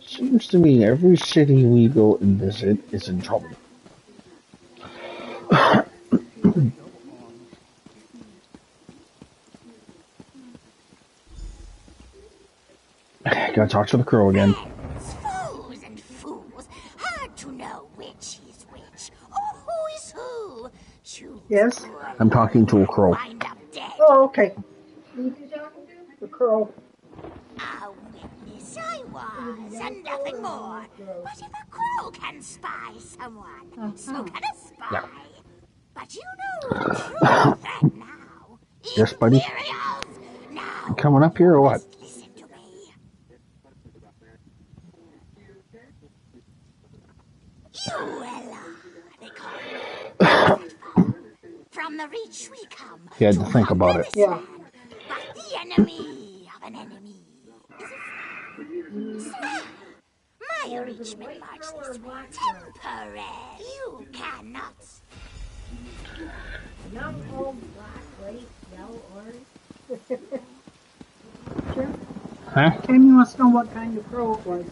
Seems to me every city we go and visit is in trouble. Gotta talk to the crow again. Foes and fools. Hard to know which is which, or who is who. Choose Yes? I'm talking to a crow. wind up dead. Oh, okay. The crow. A witness I was, and nothing more. But if a crow can spy someone, so can a spy. Yeah. But you know the true threat now. Yes, buddy. Imperials. Now, You coming up here or what? listen to me. Uella, they call it. From the reach we come. You had to think about it. Yeah. But the enemy of an enemy is a friend. My reach may march this way temporary. You cannot. Young, old, black, white, yellow, orange. Sure. Huh? Tammy wants to know what kind of crow it was.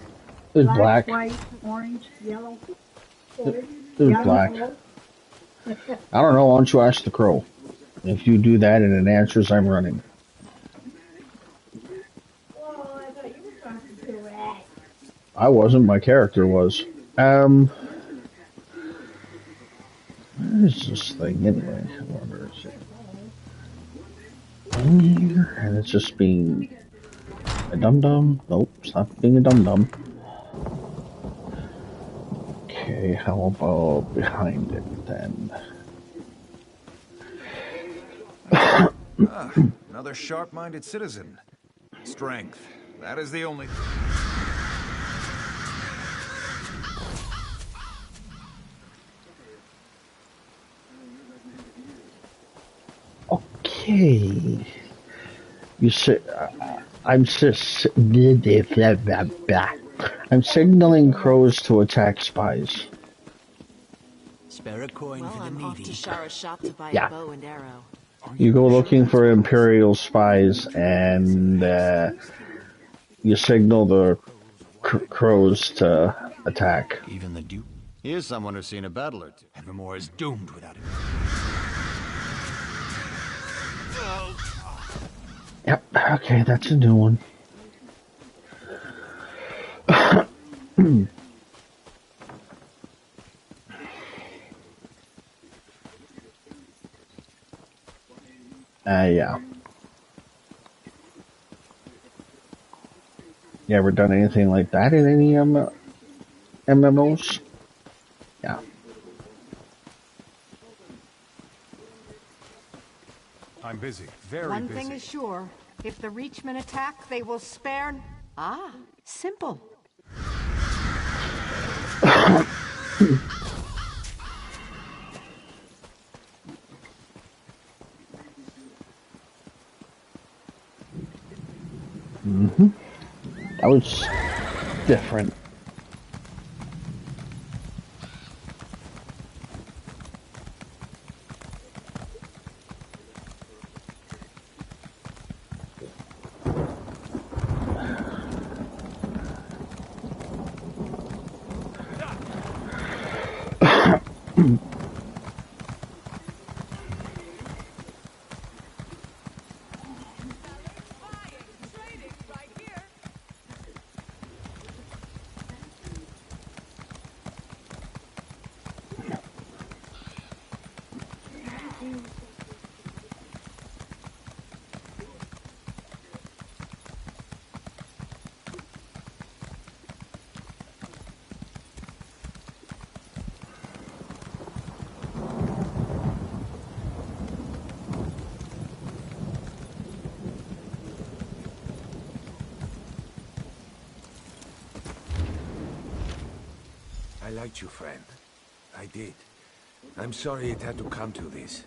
It was black. White, orange, yellow. It was black. I don't know, why don't you ask the crow? If you do that and it answers, I'm running. Oh, I thought you were talking to a rat. I wasn't, my character was. Where is this thing anyway? Where is it? In here, and it's just being a dum-dum. Nope, it's not being a dum-dum. Okay, how about behind it then? Another sharp-minded citizen. Strength. That is the only... Okay. You say I'm signaling crows to attack spies. Spare a coin for the I'm off needy. to Shara's shop to buy Yeah. a bow and arrow. You go looking for Imperial spies, and you signal the crows to attack. Even the Duke. Here's someone who's seen a battle or two. Evermore is doomed without him. Yep. Okay, that's a new one. Yeah. You ever done anything like that in any MMOs? Yeah. I'm busy. Very One busy. thing is sure. If the Reachmen attack, they will spare... Ah, simple. That was different. I liked you, friend. I did. I'm sorry it had to come to this.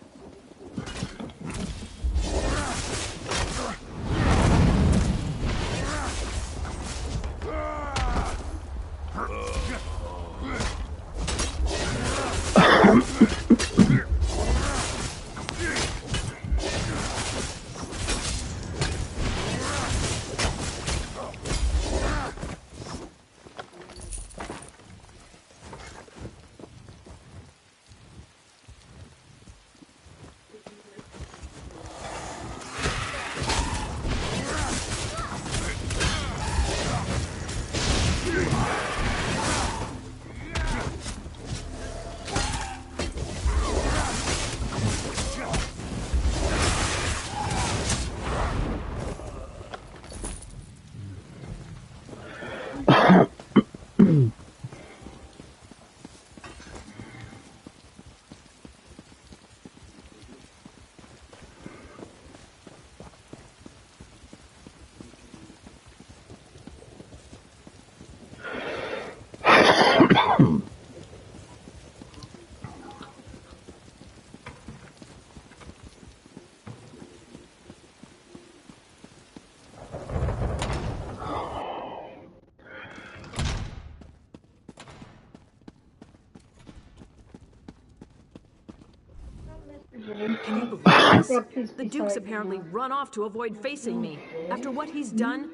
Can you believe this? The Duke's apparently run off to avoid facing me. After what he's done,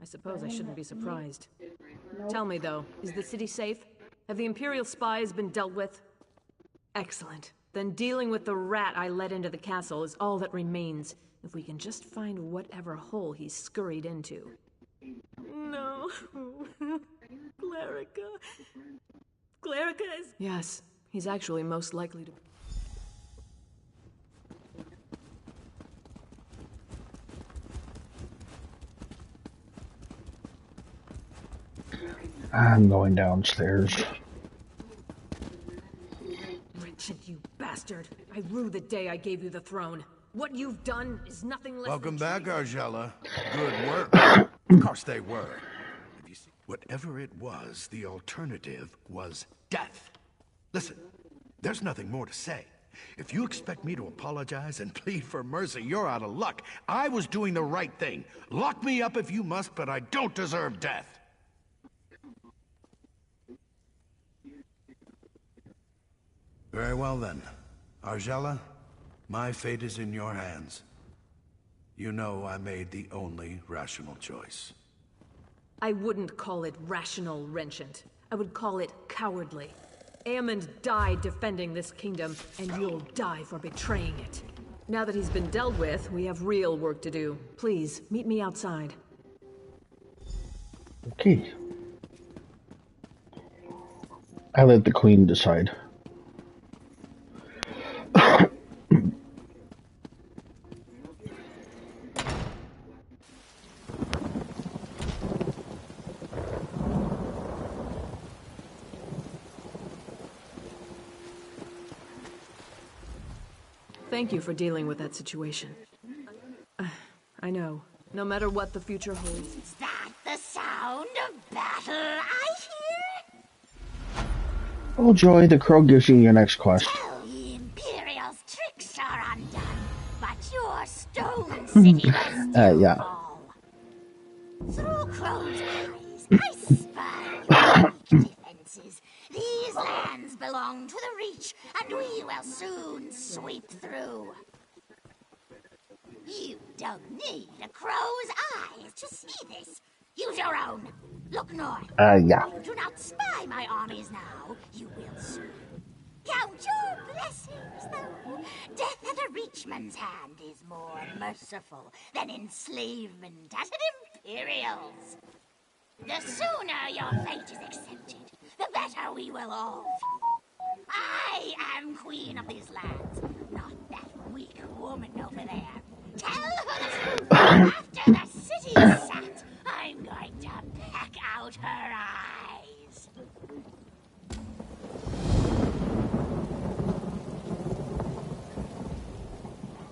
I suppose I shouldn't be surprised. Tell me, though, is the city safe? Have the Imperial spies been dealt with? Excellent. Then dealing with the rat I let into the castle is all that remains, if we can just find whatever hole he's scurried into. No. Clerica. Clerica is... Yes, he's actually most likely to... I'm going downstairs. Richard, you bastard. I rue the day I gave you the throne. What you've done is nothing less Welcome than back, Argella. Good work. Of course they were. If you see, whatever it was, the alternative was death. Listen, there's nothing more to say. If you expect me to apologize and plead for mercy, you're out of luck. I was doing the right thing. Lock me up if you must, but I don't deserve death. Very well then. Argella, my fate is in your hands. You know I made the only rational choice. I wouldn't call it rational, Renchant. I would call it cowardly. Aemond died defending this kingdom, and you'll die for betraying it. Now that he's been dealt with, we have real work to do. Please, meet me outside. Okay. I let the queen decide. Thank you for dealing with that situation. I know. No matter what the future holds. Is that the sound of battle I hear? Oh joy, the crow gives you your next quest. Tell ye Imperial's tricks are undone, but your stone city must yeah. fall. Through crow's eyes, I spy your weak defenses. These lands belong to the Reach, and we will soon sweep through. You don't need a crow's eyes to see this. Use your own. Look north. Yeah. You do not spy my armies now. You will soon. Count Reachman's hand is more merciful than enslavement at an Imperial's. The sooner your fate is accepted, the better we will all feel. I am queen of these lands, not that weak woman over there. Tell her the truth. After the city's sacked, I'm going to peck out her eyes.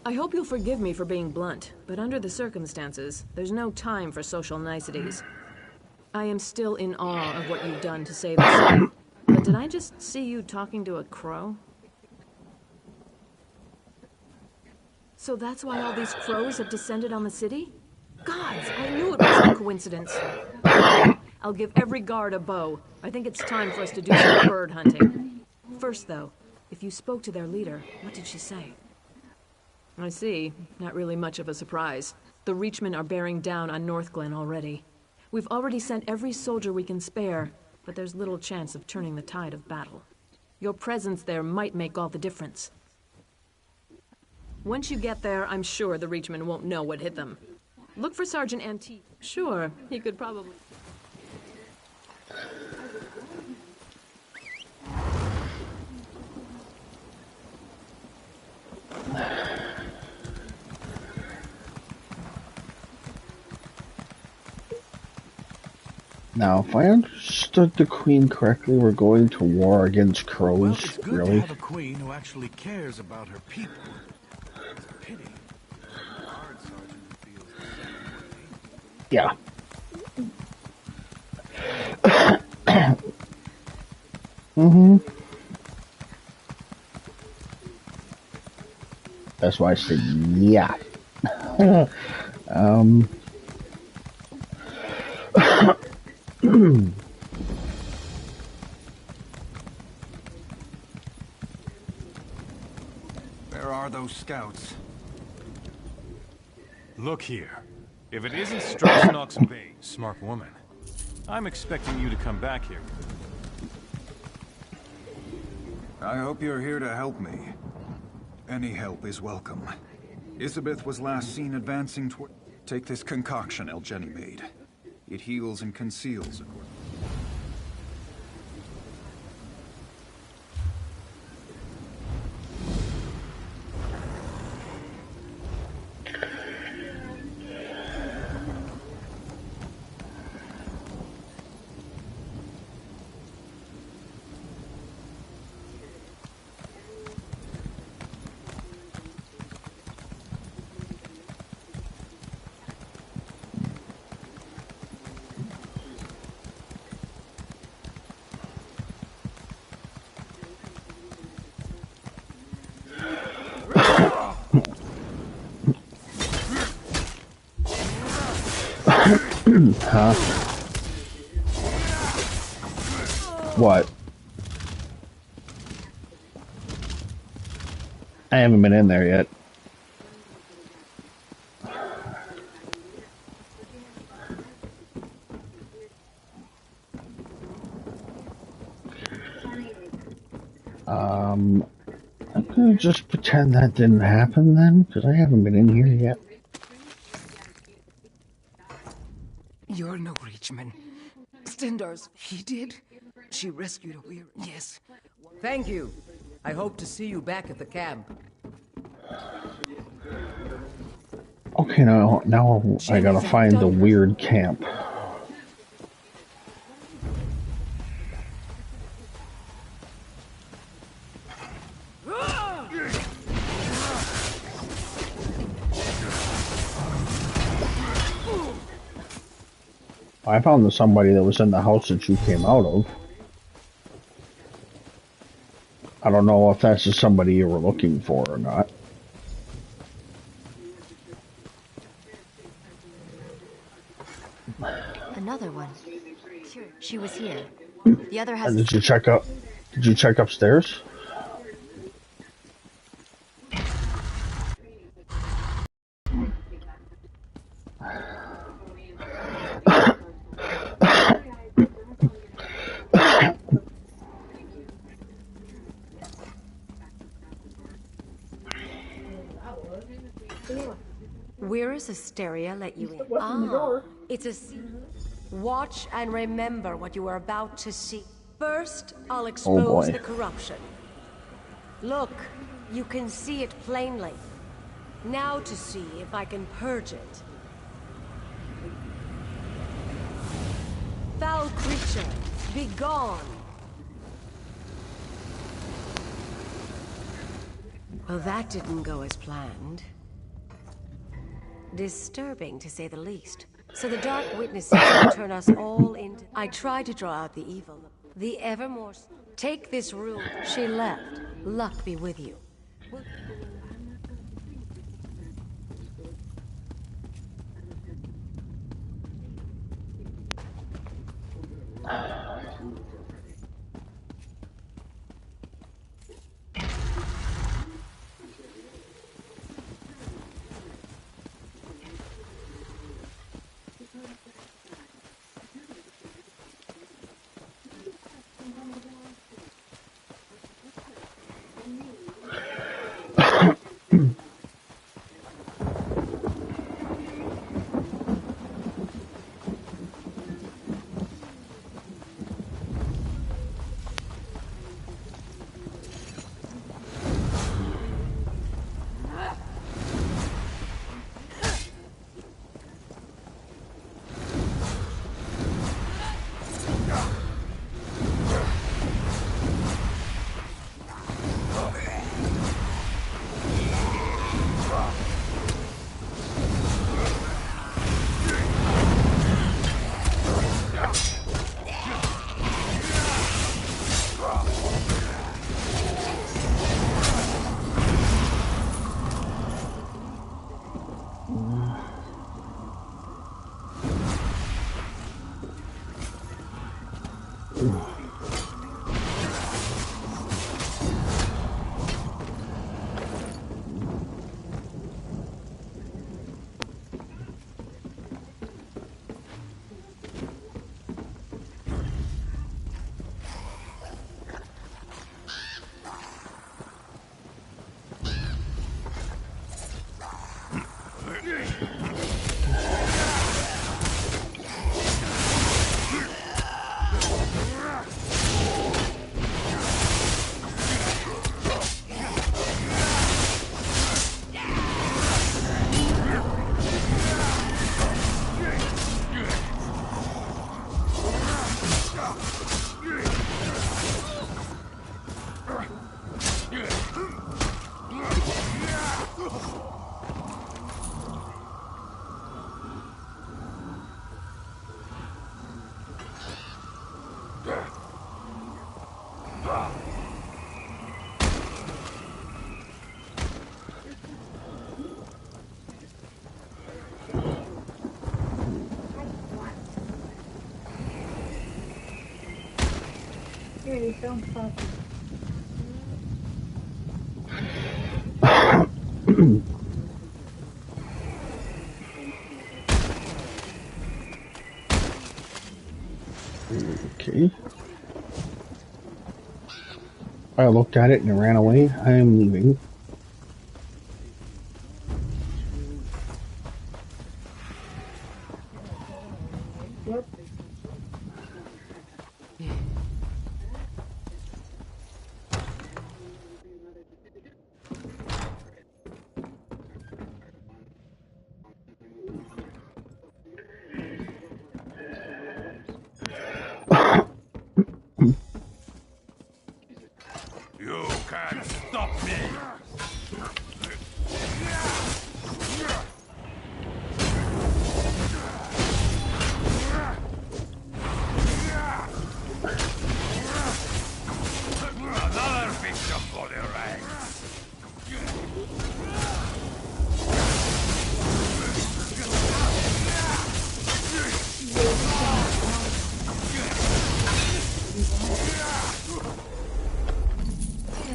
I hope you'll forgive me for being blunt, but under the circumstances, there's no time for social niceties. I am still in awe of what you've done to save the city. But did I just see you talking to a crow? So that's why all these crows have descended on the city? Gods, I knew it wasn't a coincidence. I'll give every guard a bow. I think it's time for us to do some bird hunting. First, though, if you spoke to their leader, what did she say? I see. Not really much of a surprise. The Reachmen are bearing down on Northglen already. We've already sent every soldier we can spare, but there's little chance of turning the tide of battle. Your presence there might make all the difference. Once you get there, I'm sure the Reachmen won't know what hit them. Look for Sergeant Antique. Sure, he could probably... Now, if I understood the Queen correctly, we're going to war against crows, Well, it's good really? to have a queen who actually cares about her people. It's a pity. A guard sergeant who feels the same way. Yeah. That's why I said yeah. Where are those scouts? Look here. If it isn't Strauss Bay, smart woman, I'm expecting you to come back here. I hope you're here to help me. Any help is welcome. Isabeth was last seen advancing toward... Take this concoction El Jenny made. It heals and conceals. Huh? What? I haven't been in there yet. I'm gonna just pretend that didn't happen then, because I haven't been in here yet. You're no Reachman. Stendar's, he did? She rescued a weird... Yes. Thank you. I hope to see you back at the camp. Okay, now I gotta find the weird camp. I found somebody that was in the house that you came out of. I don't know if that's just somebody you were looking for or not. Another one. She was here. The other has... Did you check up? Did you check upstairs? Where is Asteria let you in? Wasn't the door. It's a... Watch and remember what you are about to see. First, I'll expose the corruption. Look, you can see it plainly. Now to see if I can purge it. Foul creature, be gone! Well, that didn't go as planned. Disturbing, to say the least. So the Dark Witnesses will turn us all into... I tried to draw out the evil. The Evermore... Take this room. She left. Luck be with you. Really sounds fun. Okay. I looked at it and it ran away. I am leaving. Yep. You can't stop me! Another victim for the ranks!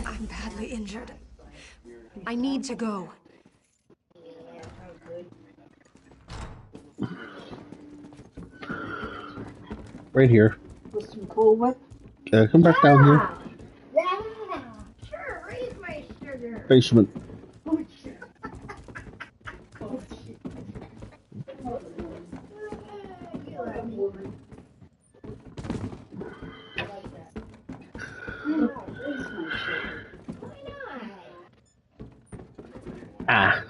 I'm badly injured. I need to go. Right here. With some Cool Whip. Come back down here. Yeah, sure, raise my sugar. Basement. Oh, shit. Oh, shit. Ah.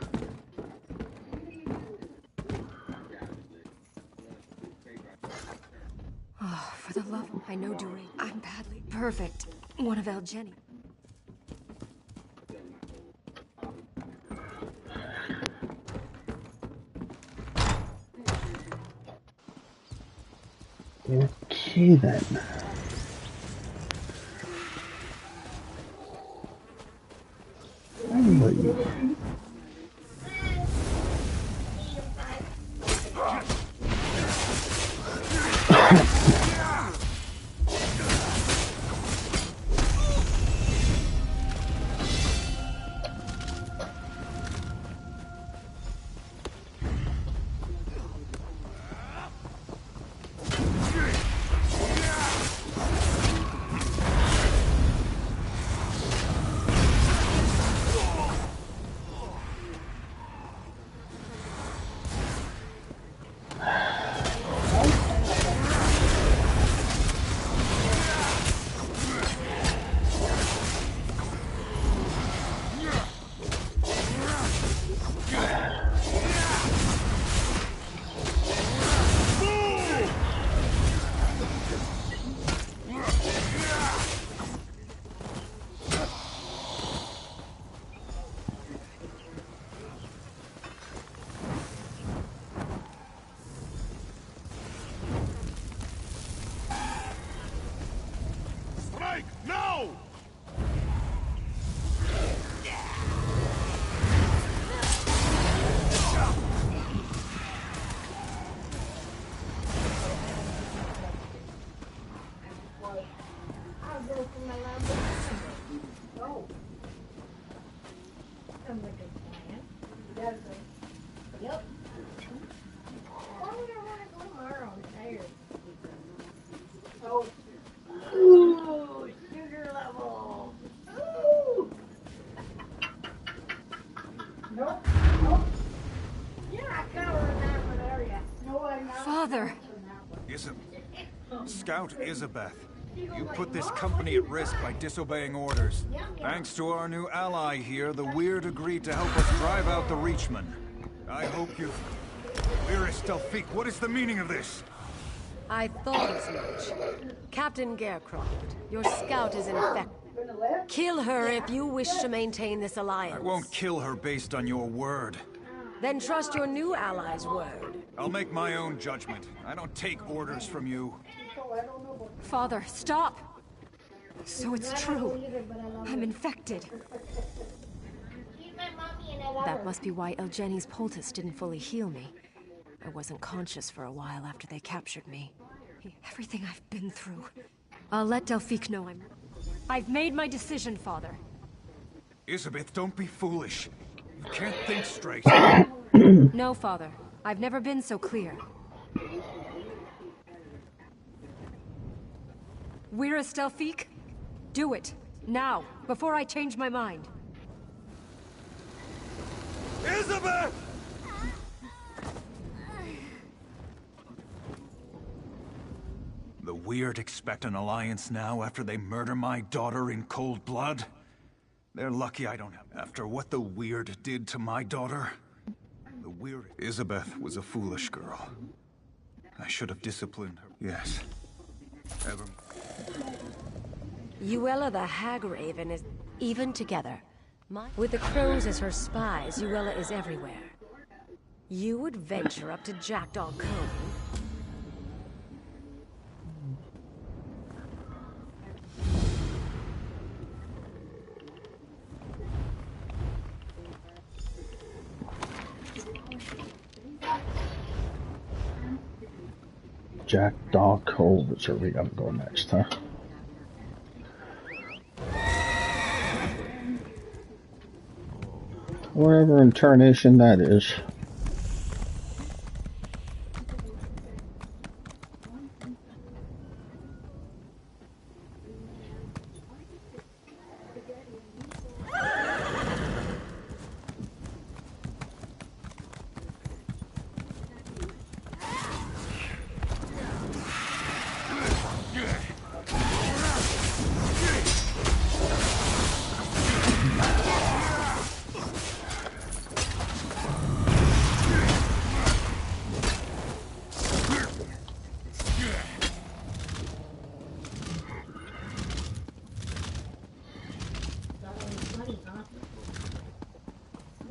Oh, for the love of... I know Doreen. I'm badly... Perfect. One of El Jenny. Okay, then. Finally. Yep. Why would I want to go tomorrow? I'm tired. Oh. Ooh, sugar level. Ooh. Nope. Nope. You're not covering that one, are you? No, I'm not. Father. Scout Isabeth, you put this company at risk by disobeying orders. Thanks to our new ally here, the Weird agreed to help us drive out the Reachmen. I hope you... We're Stelfique. What is the meaning of this? I thought as much. Captain Garecroft, your scout is infected. Kill her if you wish to maintain this alliance. I won't kill her based on your word. Then trust your new ally's word. I'll make my own judgment. I don't take orders from you. Father, stop! So it's true. I'm infected. That must be why El Jenny's poultice didn't fully heal me. I wasn't conscious for a while after they captured me. Everything I've been through. I'll let Delphique know I've made my decision, Father. Isabeth, don't be foolish. You can't think straight. No, Father. I've never been so clear. We're a Stelfique? Do it. Now, before I change my mind. Isabeth! The Weird expect an alliance now after they murder my daughter in cold blood? They're lucky I don't have... After what the Weird did to my daughter... The Weird... Isabeth was a foolish girl. I should have disciplined her. Yes. Evermore. Uella the Hag Raven is... Even together. With the crows as her spies, Uella is everywhere. You would venture up to Jackdaw Cove? Jackdaw Cove is where we gotta go next, huh? Whatever incarnation that is.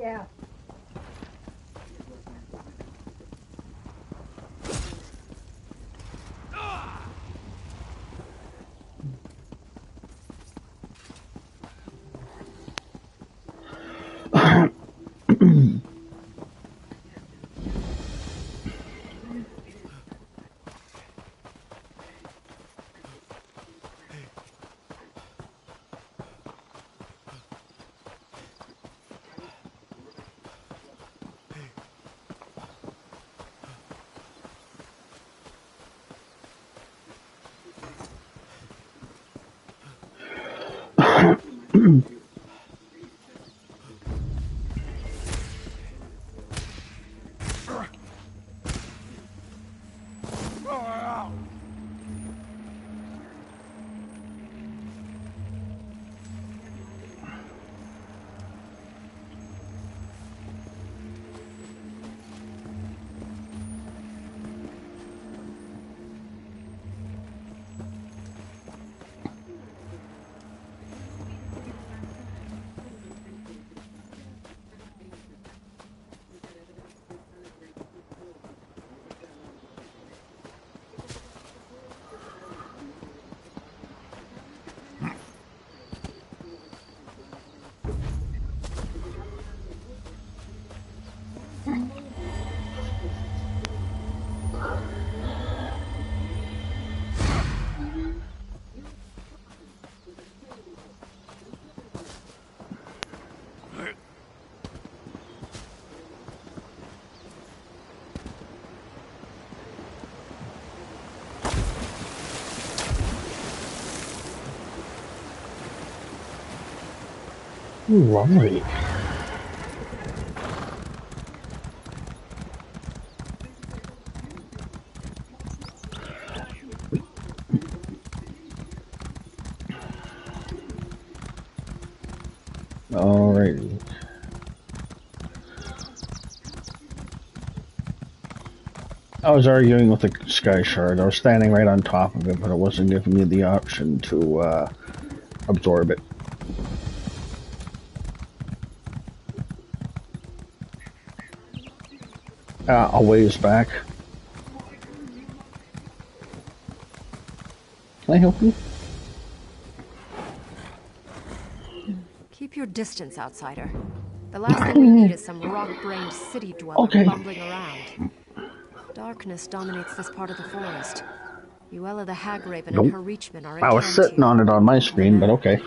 Yeah. Ooh, lovely. Alrighty. I was arguing with the sky shard. I was standing right on top of it, but it wasn't giving me the option to absorb it. A ways back. Can I help you? Keep your distance, outsider. The last thing we need is some rock-brained city dweller bumbling around. Darkness dominates this part of the forest. Uella the Hagraven and her Reachmen are I was encamped sitting here. on it on my screen, but okay.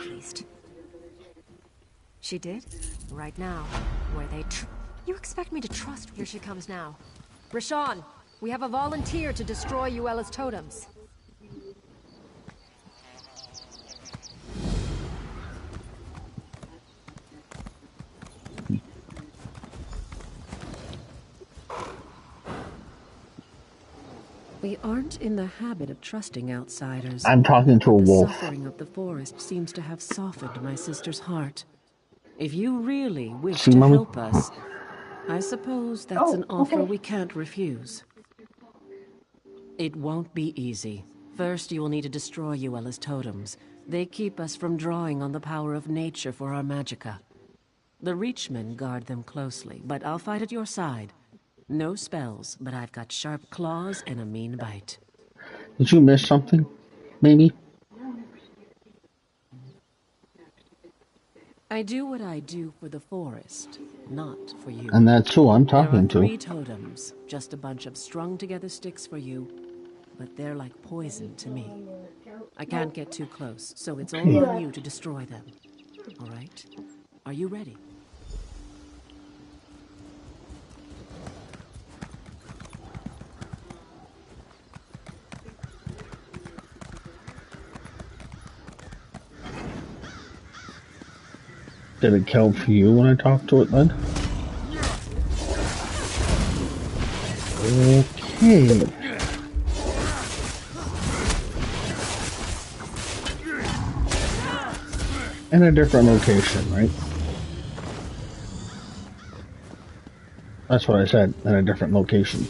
She did? Right now, where they You expect me to trust? Here she comes now. Rashawn, we have a volunteer to destroy Uella's totems. We aren't in the habit of trusting outsiders. I'm talking to a wolf. The suffering of the forest seems to have softened my sister's heart. If you really wish to help us, I suppose that's an offer we can't refuse. It won't be easy. First, you will need to destroy Uella's totems. They keep us from drawing on the power of nature for our magicka. The Reachmen guard them closely, but I'll fight at your side. No spells, but I've got sharp claws and a mean bite. Did you miss something? Maybe? I do what I do for the forest, not for you. And that's who I'm talking There are 3 to. totems, just a bunch of strung-together sticks for you, but they're like poison to me. I can't get too close, so it's all on you to destroy them. All right? Are you ready? Did it count for you when I talked to it then? Okay. In a different location, right? That's what I said, in a different location.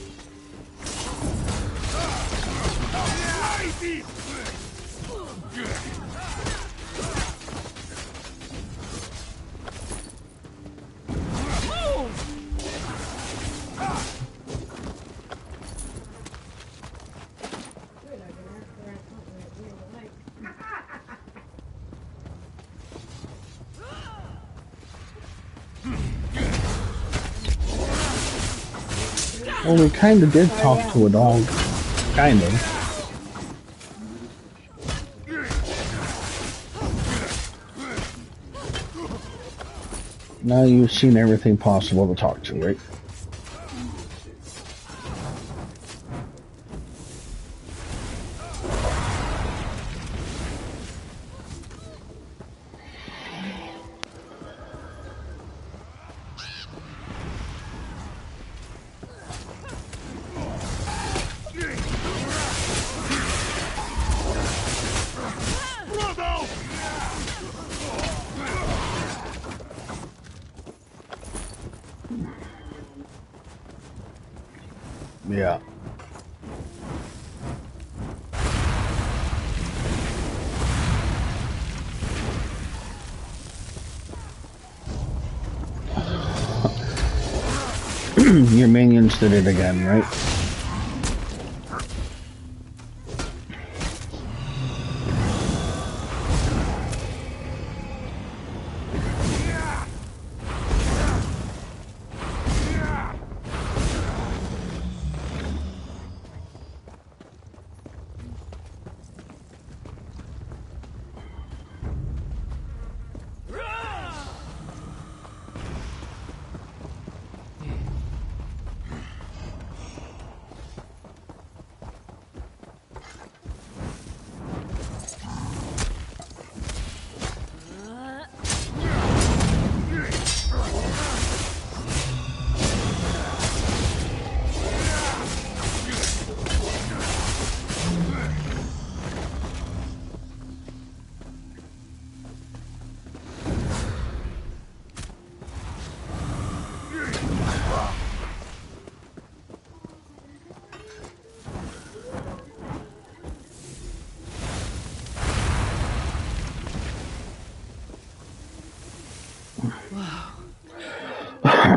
Well, we kind of did talk to a dog. Kind of. Now you've seen everything possible to talk to, right? Yeah. Your minions did it again, right?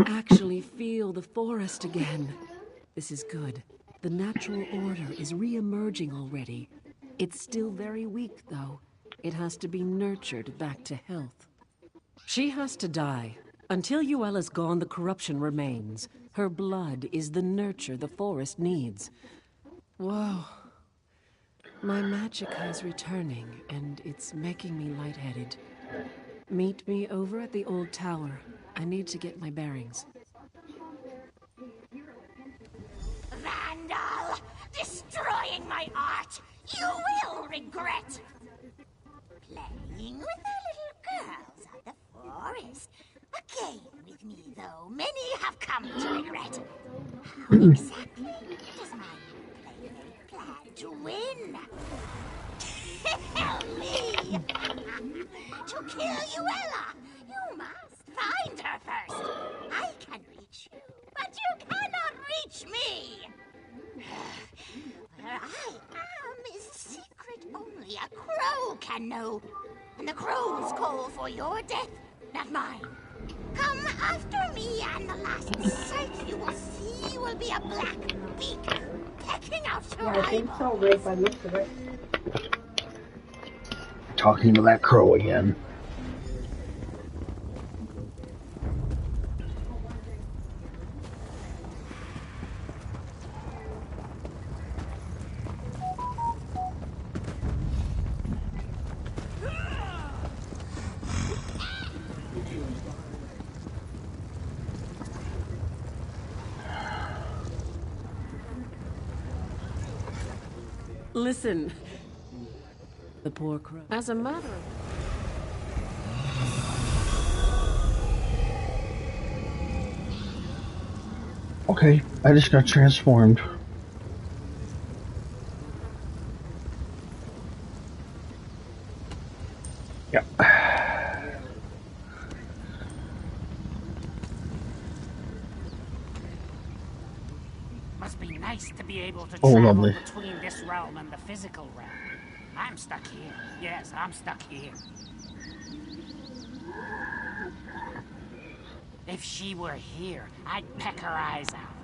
Actually feel the forest again. This is good. The natural order is re-emerging already. It's still very weak, though. It has to be nurtured back to health. She has to die. Until Yuella's gone, the corruption remains. Her blood is the nurture the forest needs. Whoa. My magic is returning, and it's making me lightheaded. Meet me over at the old tower. I need to get my bearings. Vandal! Destroying my art! You will regret! Playing with the little girls of the forest. A game with me, though many have come to regret. How exactly does my playmate plan to win? Tell me! To kill Yuella, you must find her first. I can reach you, but you cannot reach me. Where I am is a secret only a crow can know. And the crows call for your death, not mine. Come after me, and the last sight you will see will be a black beak pecking out your I think so, right by the looks of it. Talking to that crow again. Listen. The poor crow. As a matter of... Okay, I just got transformed. Yep. Must be nice to be able to Oh, travel lovely. between this realm and the physical realm. I'm stuck here. Yes, I'm stuck here. If she were here, I'd peck her eyes out.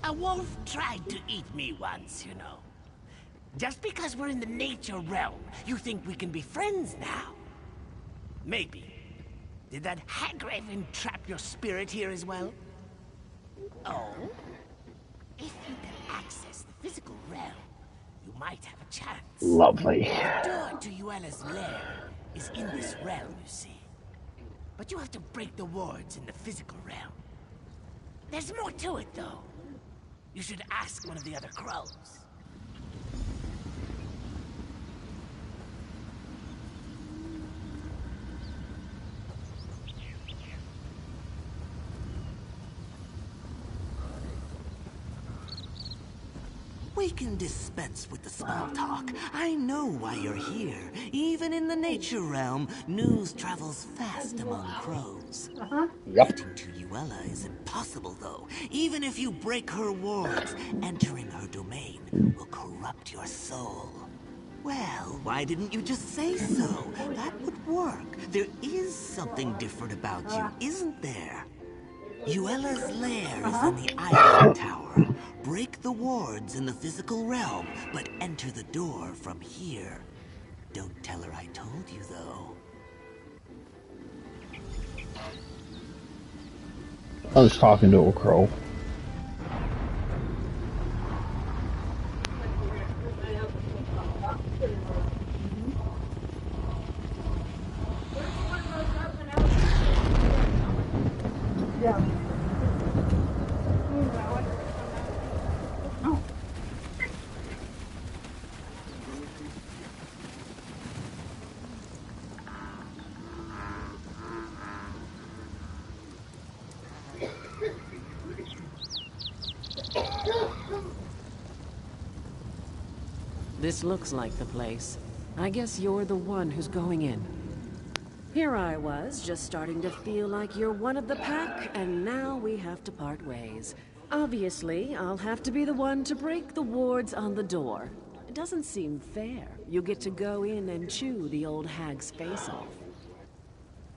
A wolf tried to eat me once, you know. Just because we're in the nature realm, you think we can be friends now? Maybe. Did that Hagraven trap your spirit here as well? Oh? If you can access the physical realm, you might have a chance. Lovely. The door to Yuela's lair is in this realm, you see. But you have to break the wards in the physical realm. There's more to it, though. You should ask one of the other crows. We can dispense with the small talk. I know why you're here. Even in the nature realm, news travels fast among crows. Getting to Yuela is impossible, though. Even if you break her wards, entering her domain will corrupt your soul. Well, why didn't you just say so? That would work. There is something different about you, isn't there? Yuela's lair is in the island tower. Break the wards in the physical realm, but enter the door from here. Don't tell her I told you, though. I was talking to a crow. Yeah. This looks like the place. I guess you're the one who's going in. Here I was, just starting to feel like you're one of the pack, and now we have to part ways. Obviously, I'll have to be the one to break the wards on the door. It doesn't seem fair. You get to go in and chew the old hag's face off.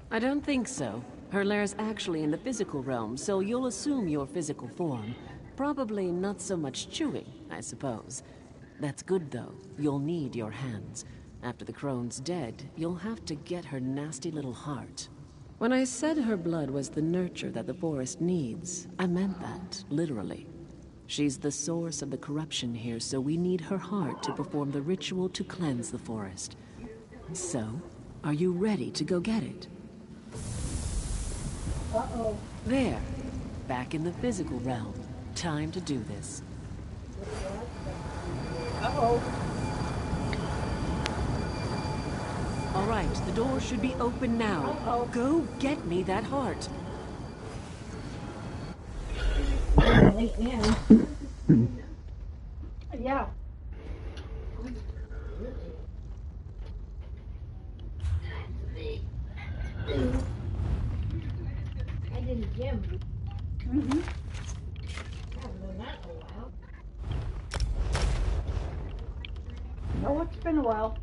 I don't think so. Her lair's actually in the physical realm, so you'll assume your physical form. Probably not so much chewing, I suppose. That's good, though. You'll need your hands. After the crone's dead, you'll have to get her nasty little heart. When I said her blood was the nurture that the forest needs, I meant that, literally. She's the source of the corruption here, so we need her heart to perform the ritual to cleanse the forest. So, are you ready to go get it? Uh-oh. There. Back in the physical realm. Time to do this. Uh-oh. All right, the door should be open now. Uh-oh. Go get me that heart. Yeah. I did a gym. Mm-hmm. I haven't done that in a while. No, it's been a while.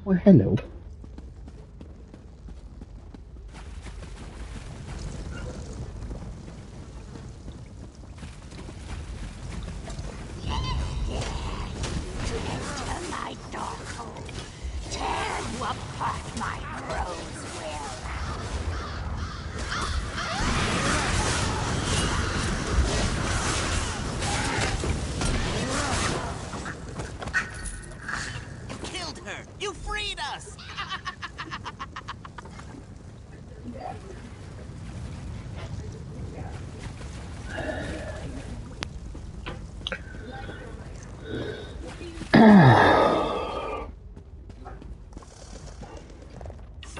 Well, hello. Enter my dark hole. Tear you apart, my crows will. You killed her! You freed us!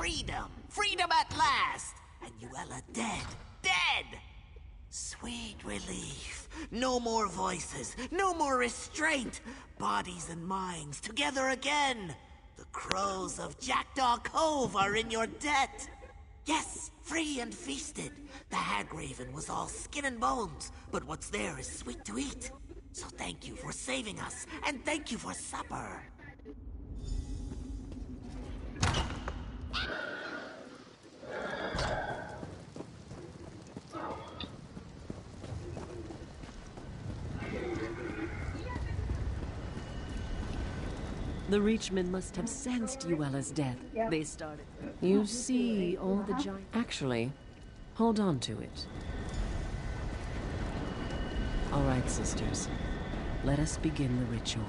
freedom! Freedom at last! And Yuella dead! Dead! Sweet relief. No more voices, no more restraint. Bodies and minds together again. The crows of Jackdaw Cove are in your debt. Yes, free and feasted. The Hag Raven was all skin and bones, but what's there is sweet to eat. So thank you for saving us, and thank you for supper. The Reachmen must have sensed Yuella's death. Yeah. They started. You see all the giant. Actually, hold on to it. All right, sisters. Let us begin the ritual.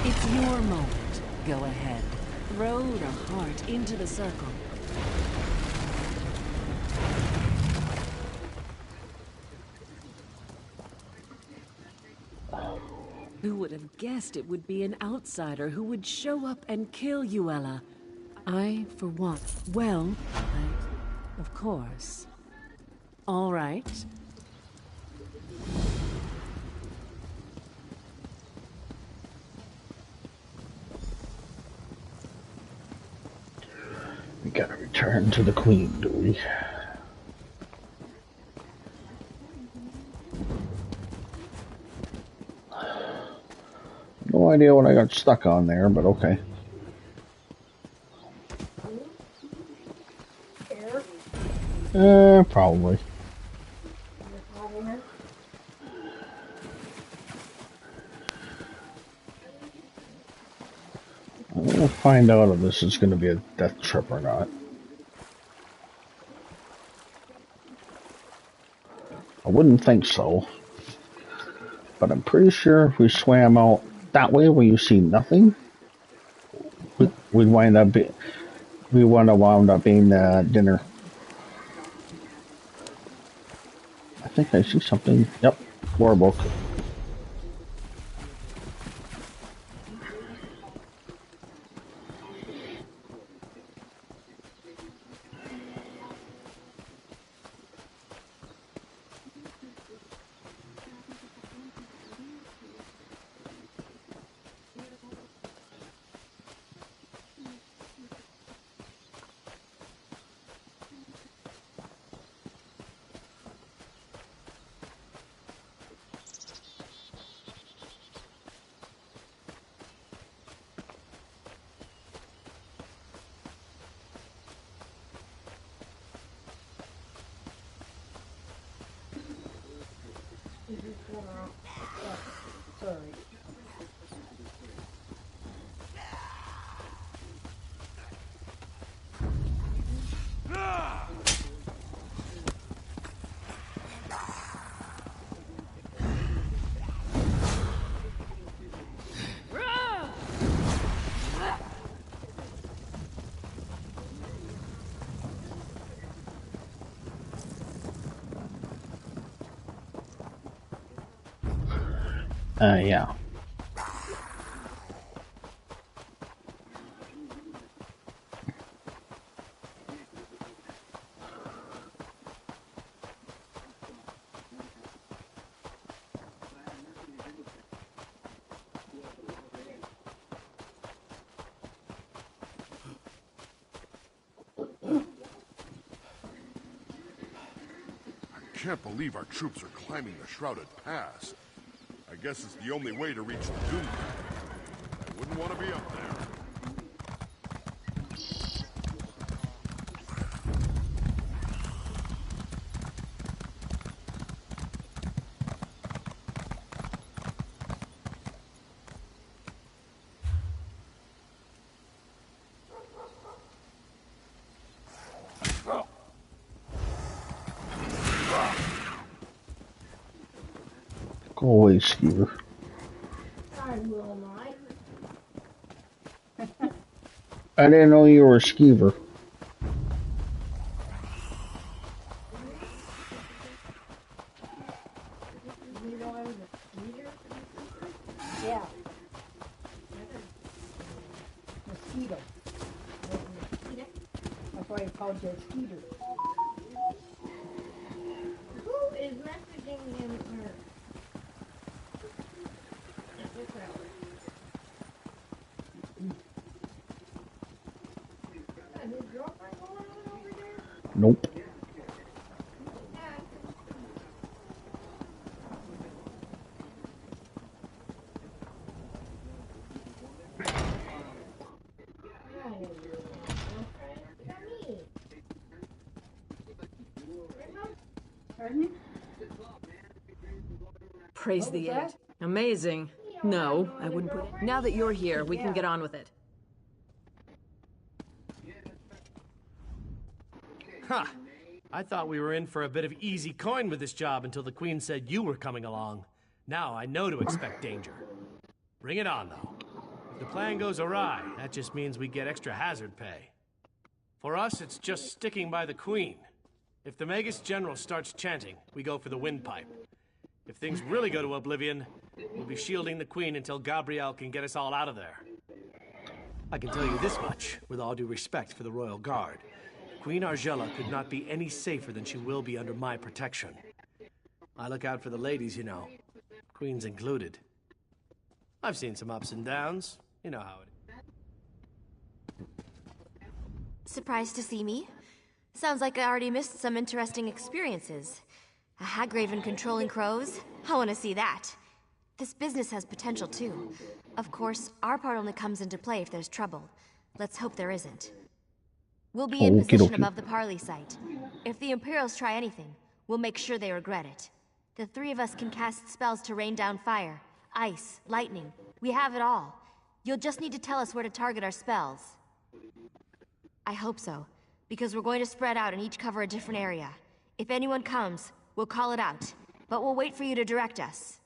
It's your moment. Go ahead. Throw the heart into the circle. Who would have guessed it would be an outsider who would show up and kill Yuella? I, for one. Well, of course. All right. We gotta return to the Queen, do we? No idea what I got stuck on there, but okay. Probably. I'm gonna find out if this is gonna be a death trip or not. I wouldn't think so. But I'm pretty sure if we swam out that way where you see nothing, we'd wind up we would have wound up being dinner. I think I see something. Yep, warbook. Sorry. Yeah. I can't believe our troops are climbing the Shrouded Pass. I guess it's the only way to reach the Doom. I wouldn't want to be up there. Go away, Skeever. I will not. I didn't know you were a Skeever. You know I was a leader? Yeah. mosquito. That's why I called you a skeeter. Who is messaging him or... His girlfriend going on over there? Nope. Praise the eight. Amazing. No, I wouldn't put it. Now that you're here, we can get on with it. Huh. I thought we were in for a bit of easy coin with this job until the Queen said you were coming along. Now I know to expect danger. Bring it on, though. If the plan goes awry, that just means we get extra hazard pay. For us, it's just sticking by the Queen. If the Magus General starts chanting, we go for the windpipe. If things really go to oblivion, we'll be shielding the Queen until Gabrielle can get us all out of there. I can tell you this much, with all due respect for the Royal Guard. Queen Argella could not be any safer than she will be under my protection. I look out for the ladies, you know. Queen's included. I've seen some ups and downs. You know how it is. Surprised to see me? Sounds like I already missed some interesting experiences. A Hagraven controlling crows? I want to see that. This business has potential too. Of course, our part only comes into play if there's trouble. Let's hope there isn't. We'll be in position above the parley site. If the Imperials try anything, we'll make sure they regret it. The three of us can cast spells to rain down fire, ice, lightning. We have it all. You'll just need to tell us where to target our spells. I hope so, because we're going to spread out and each cover a different area. If anyone comes, we'll call it out, but we'll wait for you to direct us.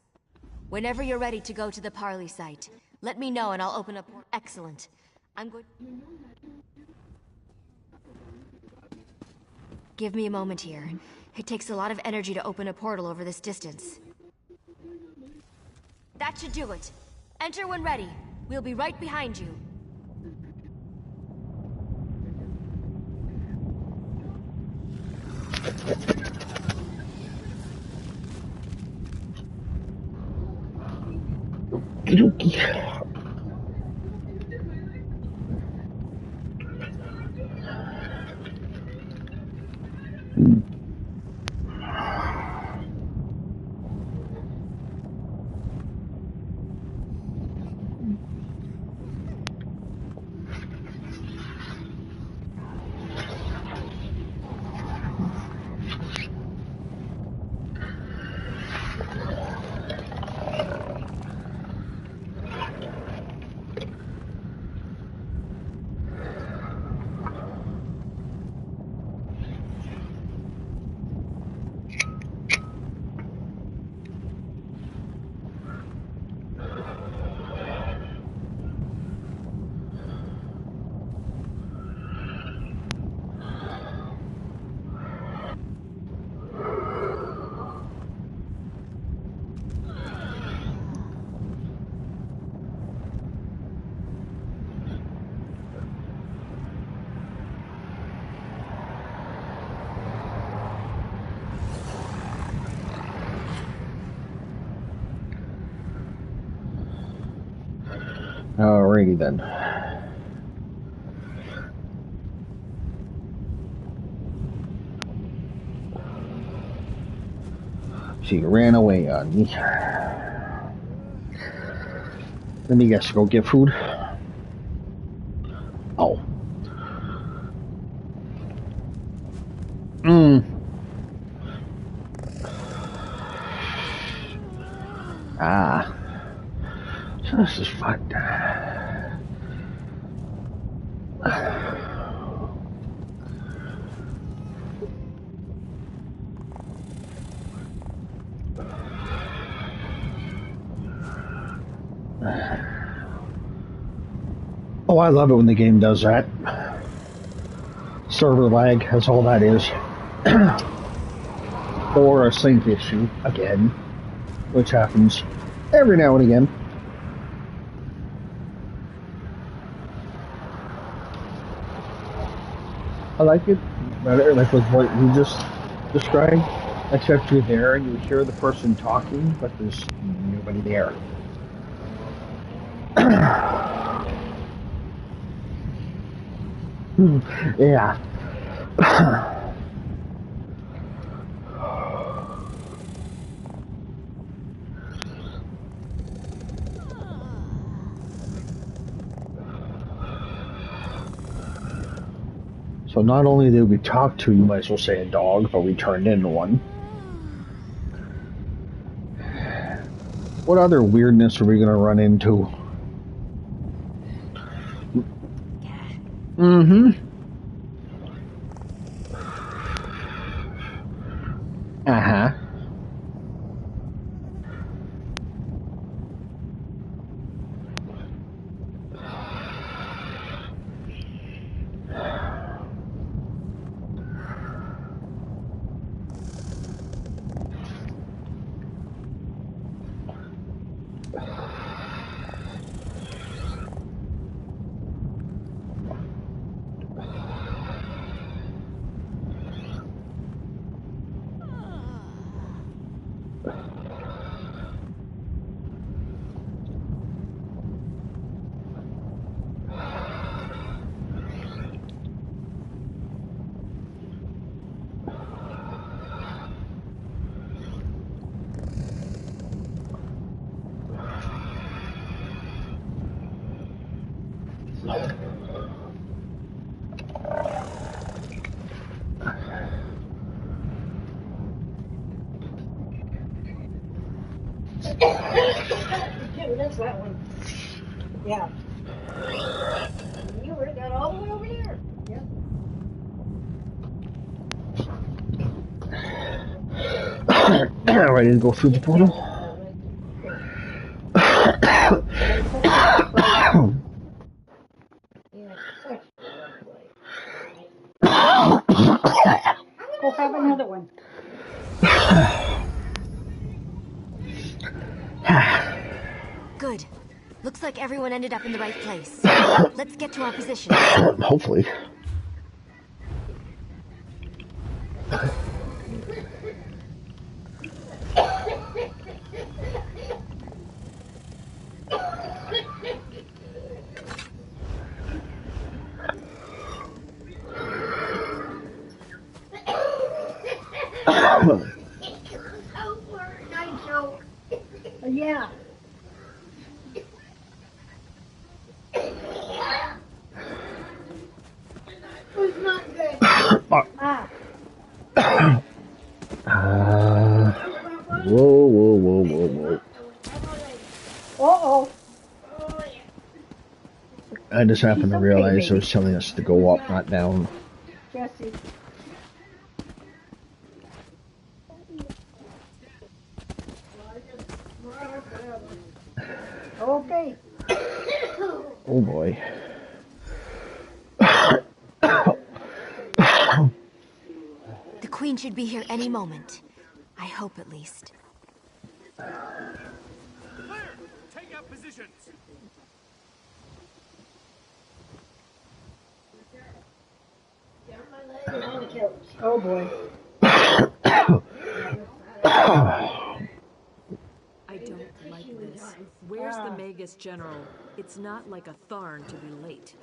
Whenever you're ready to go to the parley site, let me know and I'll open up. Excellent. I'm going... Give me a moment here. It takes a lot of energy to open a portal over this distance. That should do it. Enter when ready. We'll be right behind you. Alrighty then. She ran away on me. Let me guess, go get food? Oh. Ah. So this is fun. Oh, I love it when the game does that. Server lag, that's all that is. Or a sync issue, again, which happens every now and again. I like it better, like with what you just described, except you're there and you hear the person talking, but there's nobody there. Yeah. So not only did we talk to, you might as well say a dog, but we turned into one. What other weirdness are we going to run into? Mm-hmm. Uh-huh. That's that one. Yeah. You would have got all the way over there. Yeah. Ready to go through the portal? Go have another one. Good. Looks like everyone ended up in the right place. Let's get to our positions. Hopefully. Yeah. Who's not good? Whoa. Uh-oh. I just happened to realize it was telling us to go up, not down. Jesse. Okay. Oh boy. The Queen should be here any moment. I hope at least. Clear! Take up positions! Oh boy. I don't like this. Where's the Magus General? It's not like a Tharn to be late.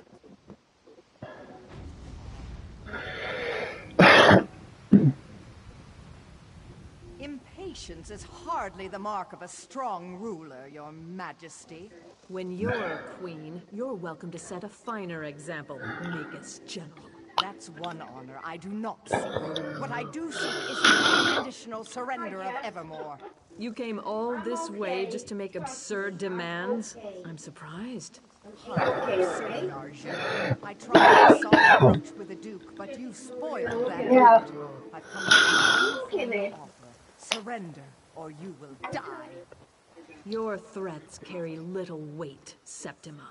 Impatience is hardly the mark of a strong ruler, Your Majesty. When you're a queen, you're welcome to set a finer example, Magus General. That's one honor I do not seek. What I do seek is the unconditional surrender of Evermore. You came all this way just to make absurd demands? I'm surprised. Hardly absurd, Arjun. I tried a soft approach with the Duke, but you spoiled that. Yeah. I've come to an offer. Surrender, or you will die. Your threats carry little weight, Septima.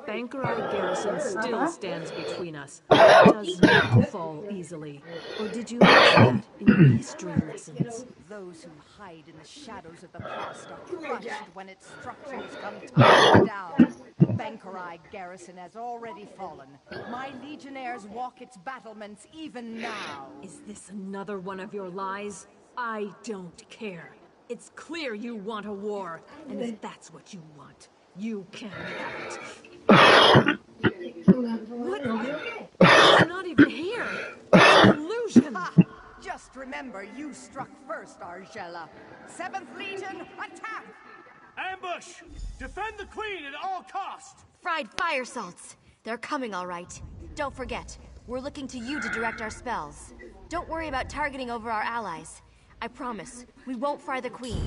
Bankerai Garrison still stands between us. It does not fall easily. Or did you miss that in your history lessons? Those who hide in the shadows of the past are crushed when its structures come tumbling down. Bankerai Garrison has already fallen. My legionnaires walk its battlements even now. Is this another one of your lies? I don't care. It's clear you want a war, and if that's what you want, you can have it. What? It's not even here. It's an illusion. Ha! Just remember, you struck first, Argella. 7th Legion, attack! Ambush! Defend the Queen at all costs! Fried fire salts. They're coming, all right. Don't forget, we're looking to you to direct our spells. Don't worry about targeting over our allies. I promise, we won't fry the Queen.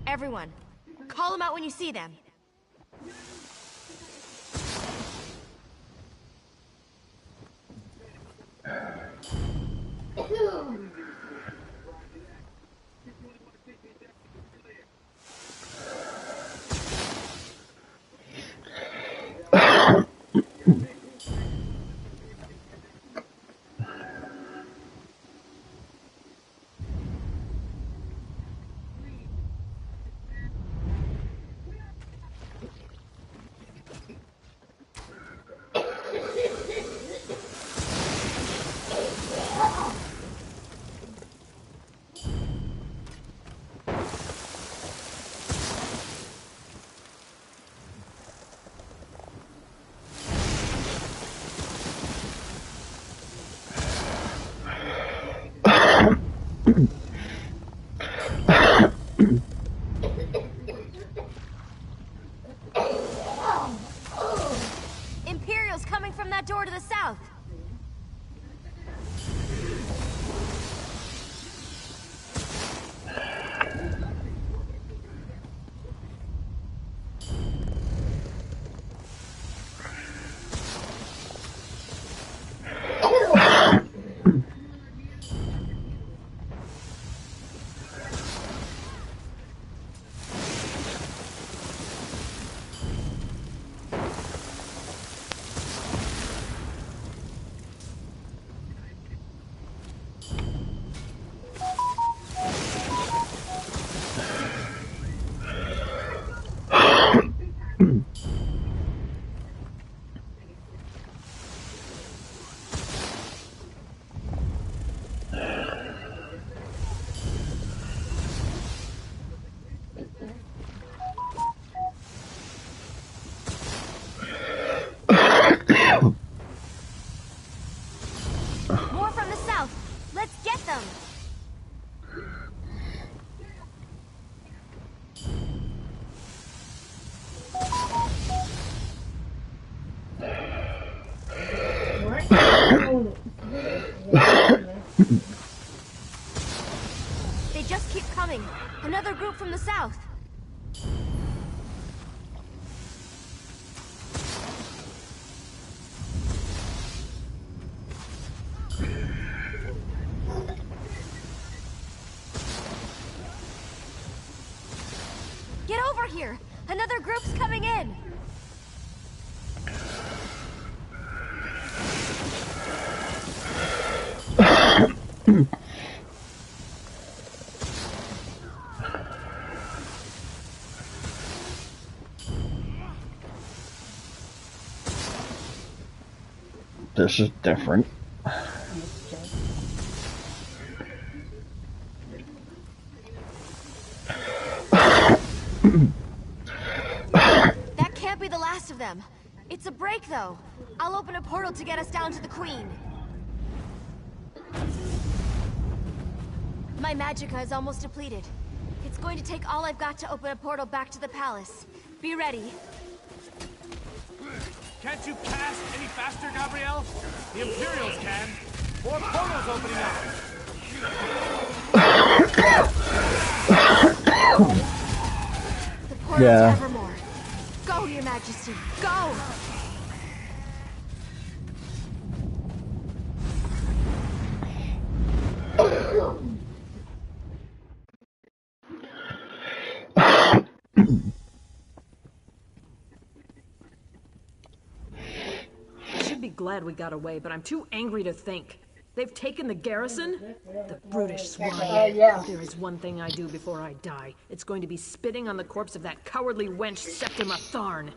Everyone, call them out when you see them. Imperials coming from that door to the south. More from the south. Let's get them. They just keep coming. Another group from the south. Get over here! Another group's coming in! This is different. That can't be the last of them. It's a break, though. I'll open a portal to get us down to the Queen. My magicka is almost depleted. It's going to take all I've got to open a portal back to the palace. Be ready. Can't you cast any faster, Gabrielle? The Imperials can. More portals opening up. The portal to Evermore. Go, Your Majesty. Go! should be glad we got away, but I'm too angry to think. They've taken the garrison? The brutish swine. Yeah. If there is one thing I do before I die, it's going to be spitting on the corpse of that cowardly wench Septima Tharn.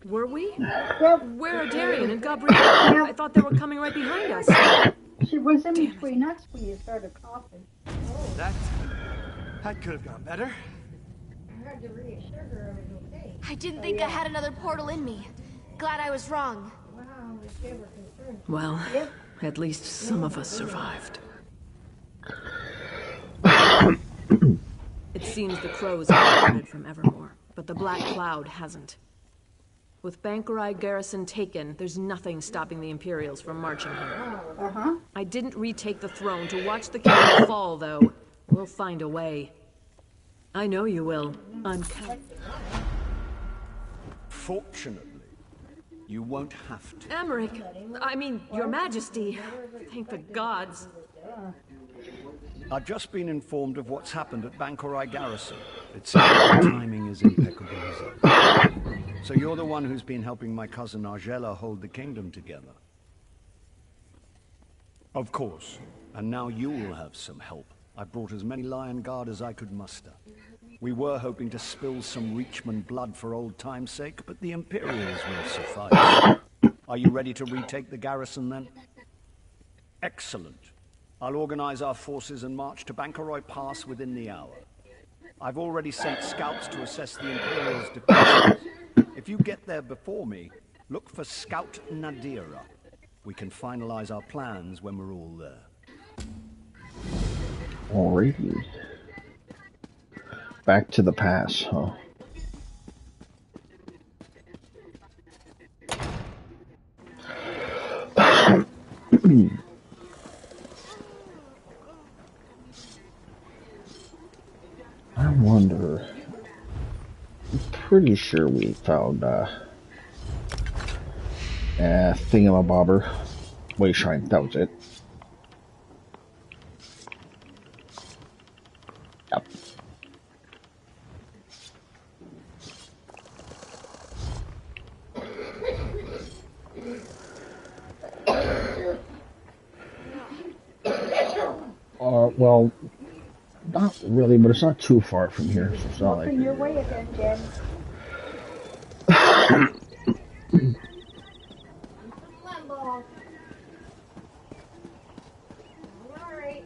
Were we? Where are Darian and Gabrielle? I thought they were coming right behind us. She was in between us when you started coughing. That could have gone better. I had to reassure her I was okay. I didn't think I had another portal in me. Glad I was wrong. Wow, they were concerned. Well, at least some of us survived. It seems the crows have departed from Evermore, but the Black Cloud hasn't. With Bankerai garrison taken, there's nothing stopping the Imperials from marching here. I didn't retake the throne to watch the king fall, though. We'll find a way. I know you will. I'm counting. Fortunately, you won't have to. Emmerich, I mean, Your Majesty. Thank the gods. I've just been informed of what's happened at Bankerai Garrison. It seems the timing is impeccable as ever. So you're the one who's been helping my cousin Argella hold the kingdom together. Of course. And now you will have some help. I brought as many Lion Guard as I could muster. We were hoping to spill some Reachman blood for old time's sake, but the Imperials will suffice. Are you ready to retake the garrison then? Excellent. I'll organize our forces and march to Bankerai Pass within the hour. I've already sent scouts to assess the Imperials' defenses. If you get there before me, look for Scout Nadira. We can finalize our plans when we're all there. Alrighty. Back to the pass, huh? I wonder. I'm pretty sure we found thingamabobber. Way shrine, that was it. Yep. Well, not really, but it's not too far from here, so it's not like... Open your way again, Jen. Limbo. Alright.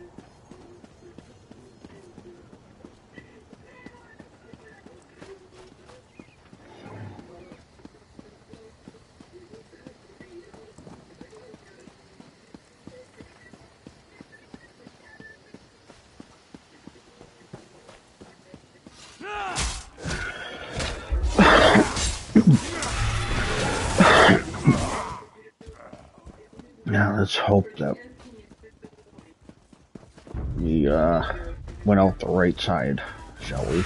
Now let's hope that we went out the right side, shall we?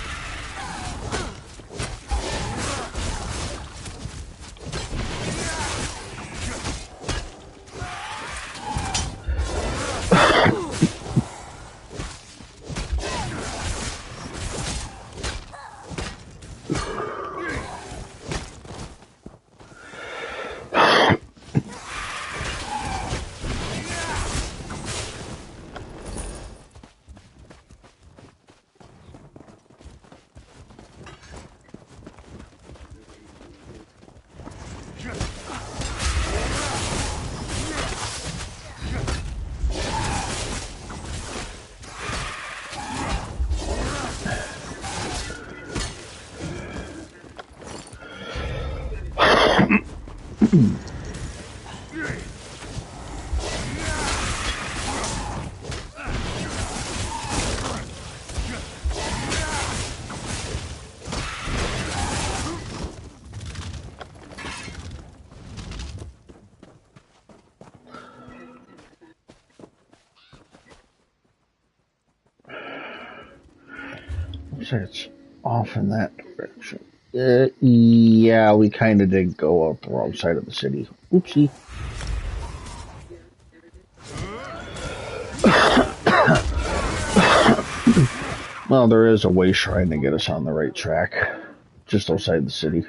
So it's off in that direction. Yeah, we kind of did go out the wrong side of the city. Oopsie. Well, there is a way shrine to get us on the right track, just outside the city.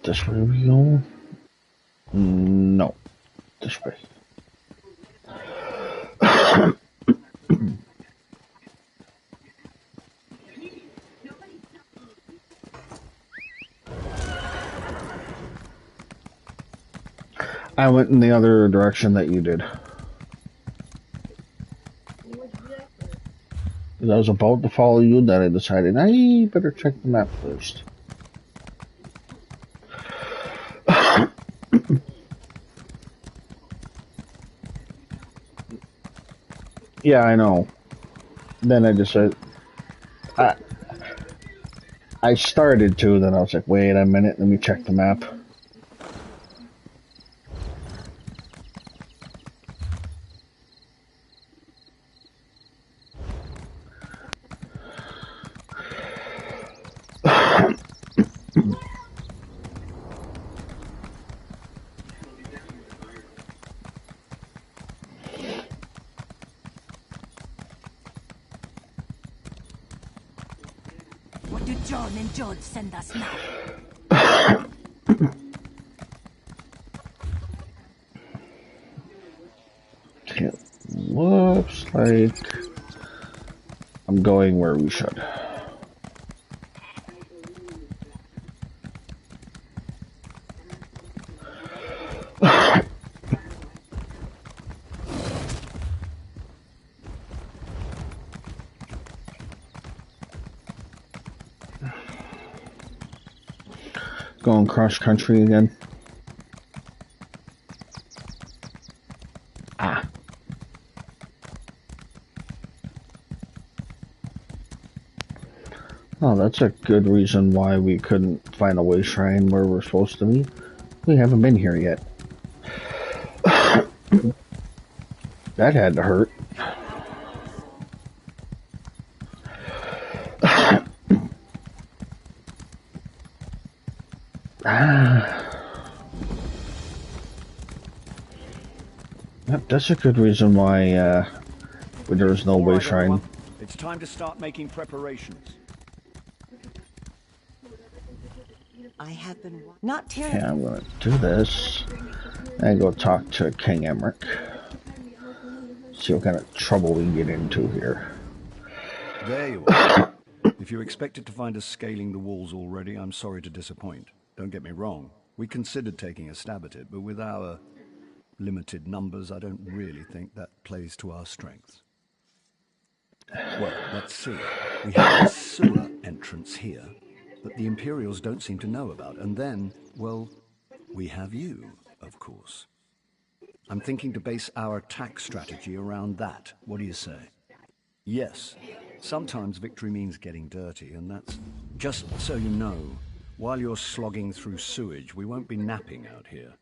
This way we go? No. This way. I went in the other direction that you did. As I was about to follow you, then I decided I better check the map first. Yeah, I know. Then I decided... I started to, then I was like, wait a minute, let me check the map. What do John and George send us now? It looks like I'm going where we should. Going cross country again. Oh, that's a good reason why we couldn't find a way shrine where we're supposed to be. We haven't been here yet. That had to hurt. Yep, that's a good reason why there was no way shrine. It's time to start making preparations. I have been not Okay, terribly. I'm gonna do this and go talk to King Emmerich. See what kind of trouble we can get into here. There you are. If you expected to find us scaling the walls already, I'm sorry to disappoint. Don't get me wrong. We considered taking a stab at it, but with our limited numbers, I don't really think that plays to our strengths. Well, let's see. We have a sewer entrance here that the Imperials don't seem to know about. And then, well, we have you, of course. I'm thinking to base our attack strategy around that. What do you say? Yes. Sometimes victory means getting dirty, and that's... Just so you know, while you're slogging through sewage, we won't be napping out here.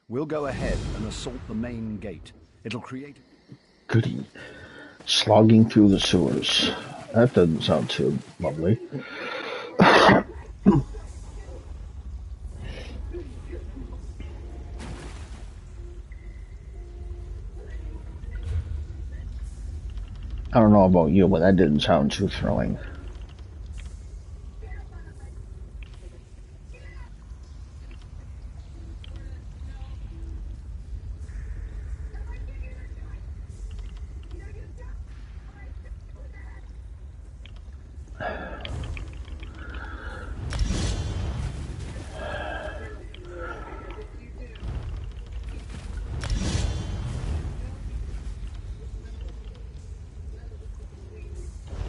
We'll go ahead and assault the main gate. It'll create... Goody. Slogging through the sewers. That doesn't sound too lovely. I don't know about you, but that didn't sound too thrilling.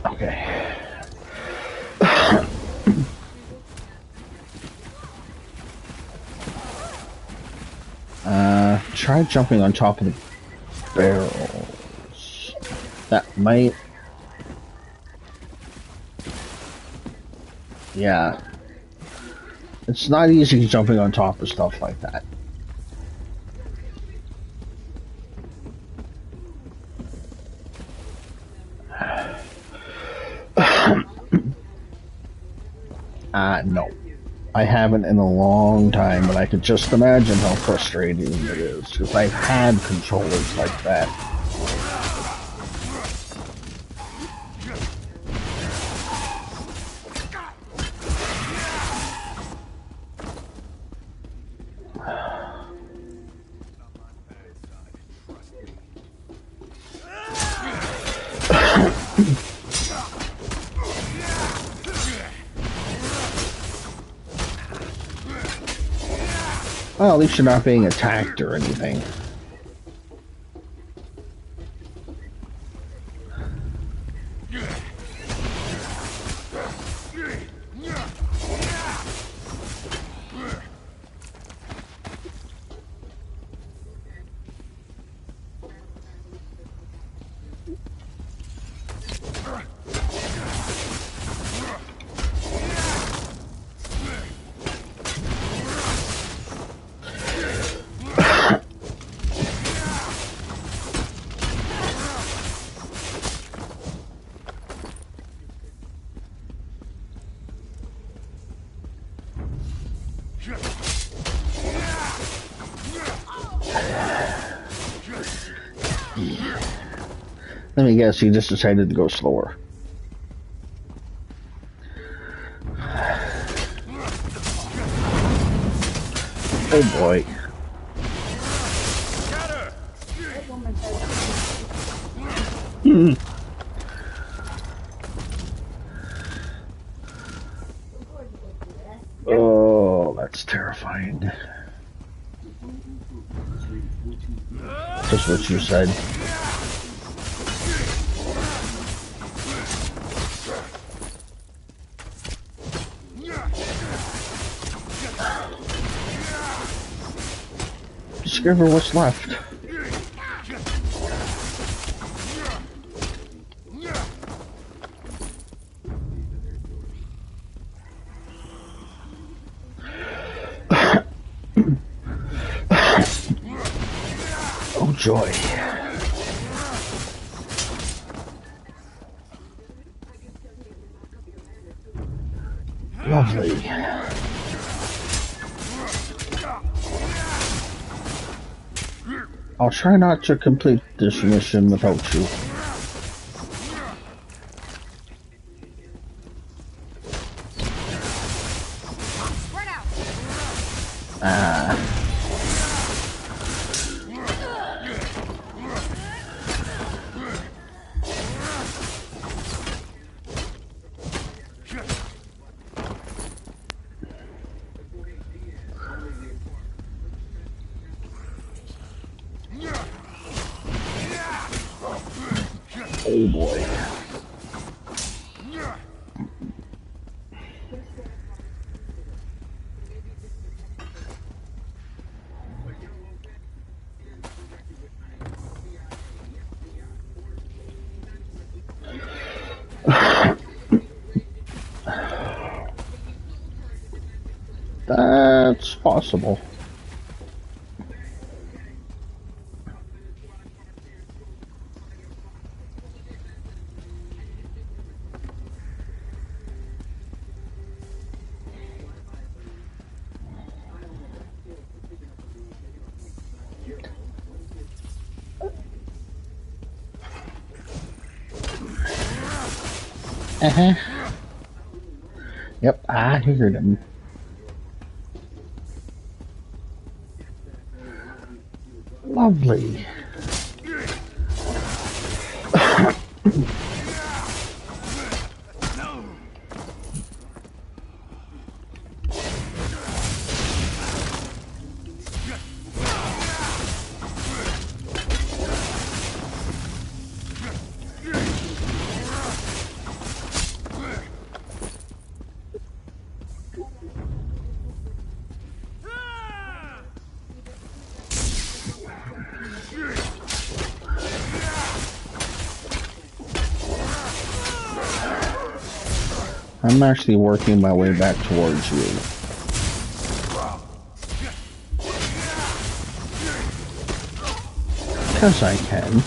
Okay. Try jumping on top of the barrels. That might... Yeah. It's not easy jumping on top of stuff like that. No. I haven't in a long time, but I could just imagine how frustrating it is, because I've had controllers like that. Well, at least you're not being attacked or anything. Let me guess, you just decided to go slower. Oh boy. Oh, that's terrifying. Just what you said. Discover what's left. Oh joy. Lovely. I'll try not to complete this mission without you. Oh boy. That's possible. Yep, I heard him. Lovely. I'm actually working my way back towards you. Because I can.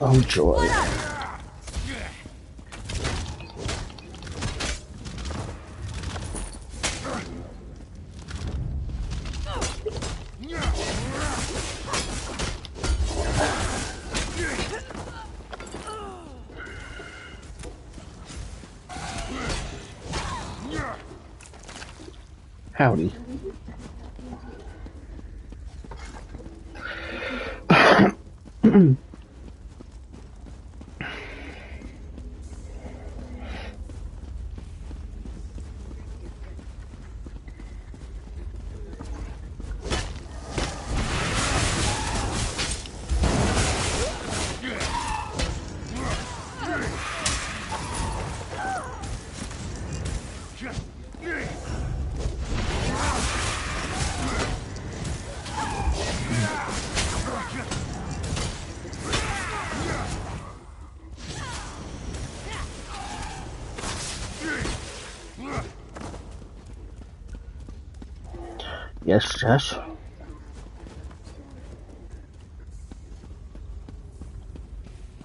Oh joy. Howdy. Yes, Jess.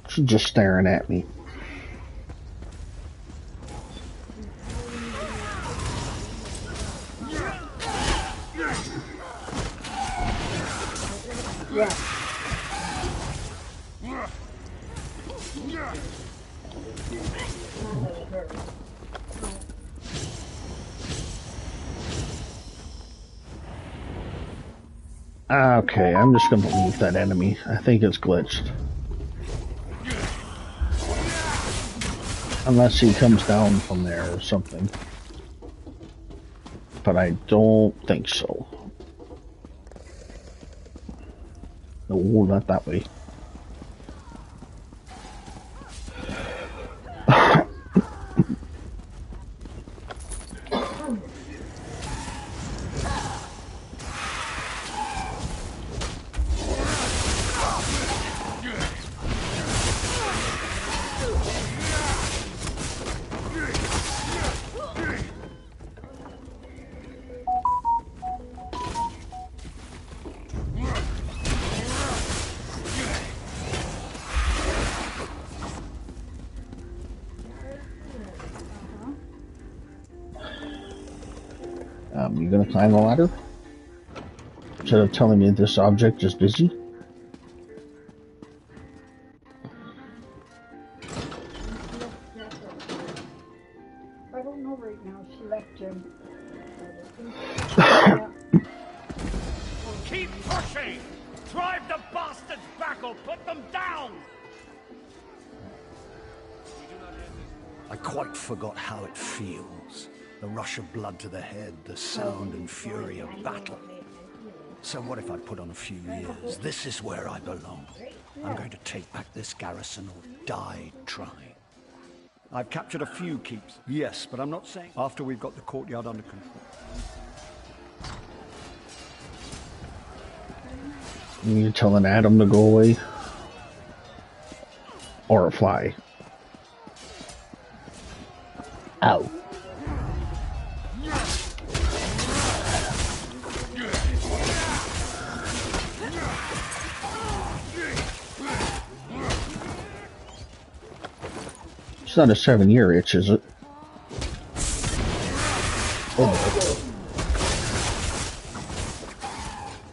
She's just staring at me. Yeah. Okay, I'm just gonna leave that enemy. I think it's glitched. Unless he comes down from there or something. But I don't think so. No, not that way. You gonna climb the ladder? Instead of telling me this object is busy? I don't know right now. She left Jim. Keep pushing! Drive the bastards back or put them down! I quite forgot how it feels. The rush of blood to the head, the sound and fury of battle. So what if I put on a few years? This is where I belong. I'm going to take back this garrison or die trying. I've captured a few keeps, yes, but I'm not saying after we've got the courtyard under control. You telling Adam to go away? Or fly? Ow. It's not a 7-year itch, is it? Oh,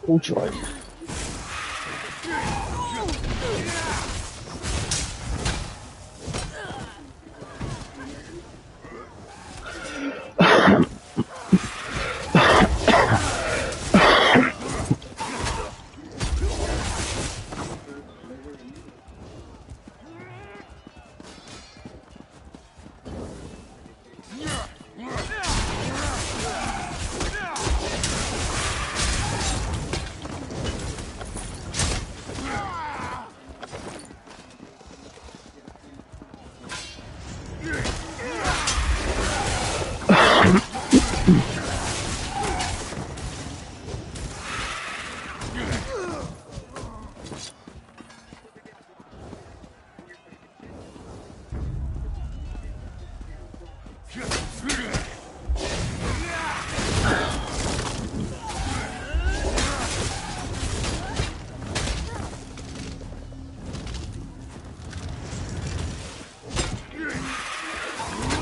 oh joy.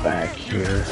Back here.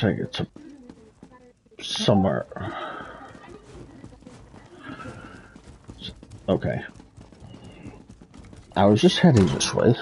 Looks like it's somewhere. Okay. I was just heading this way.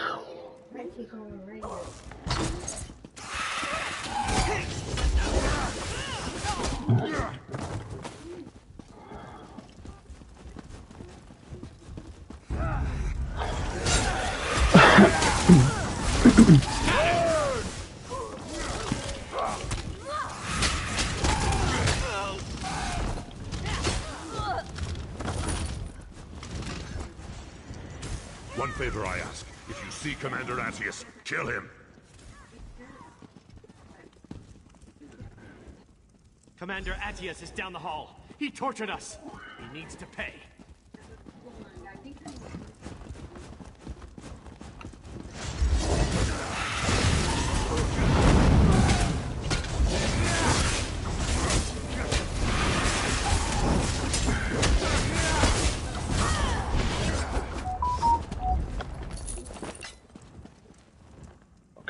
One favor I ask. If you see Commander Attius, kill him. Commander Attius is down the hall. He tortured us. He needs to pay.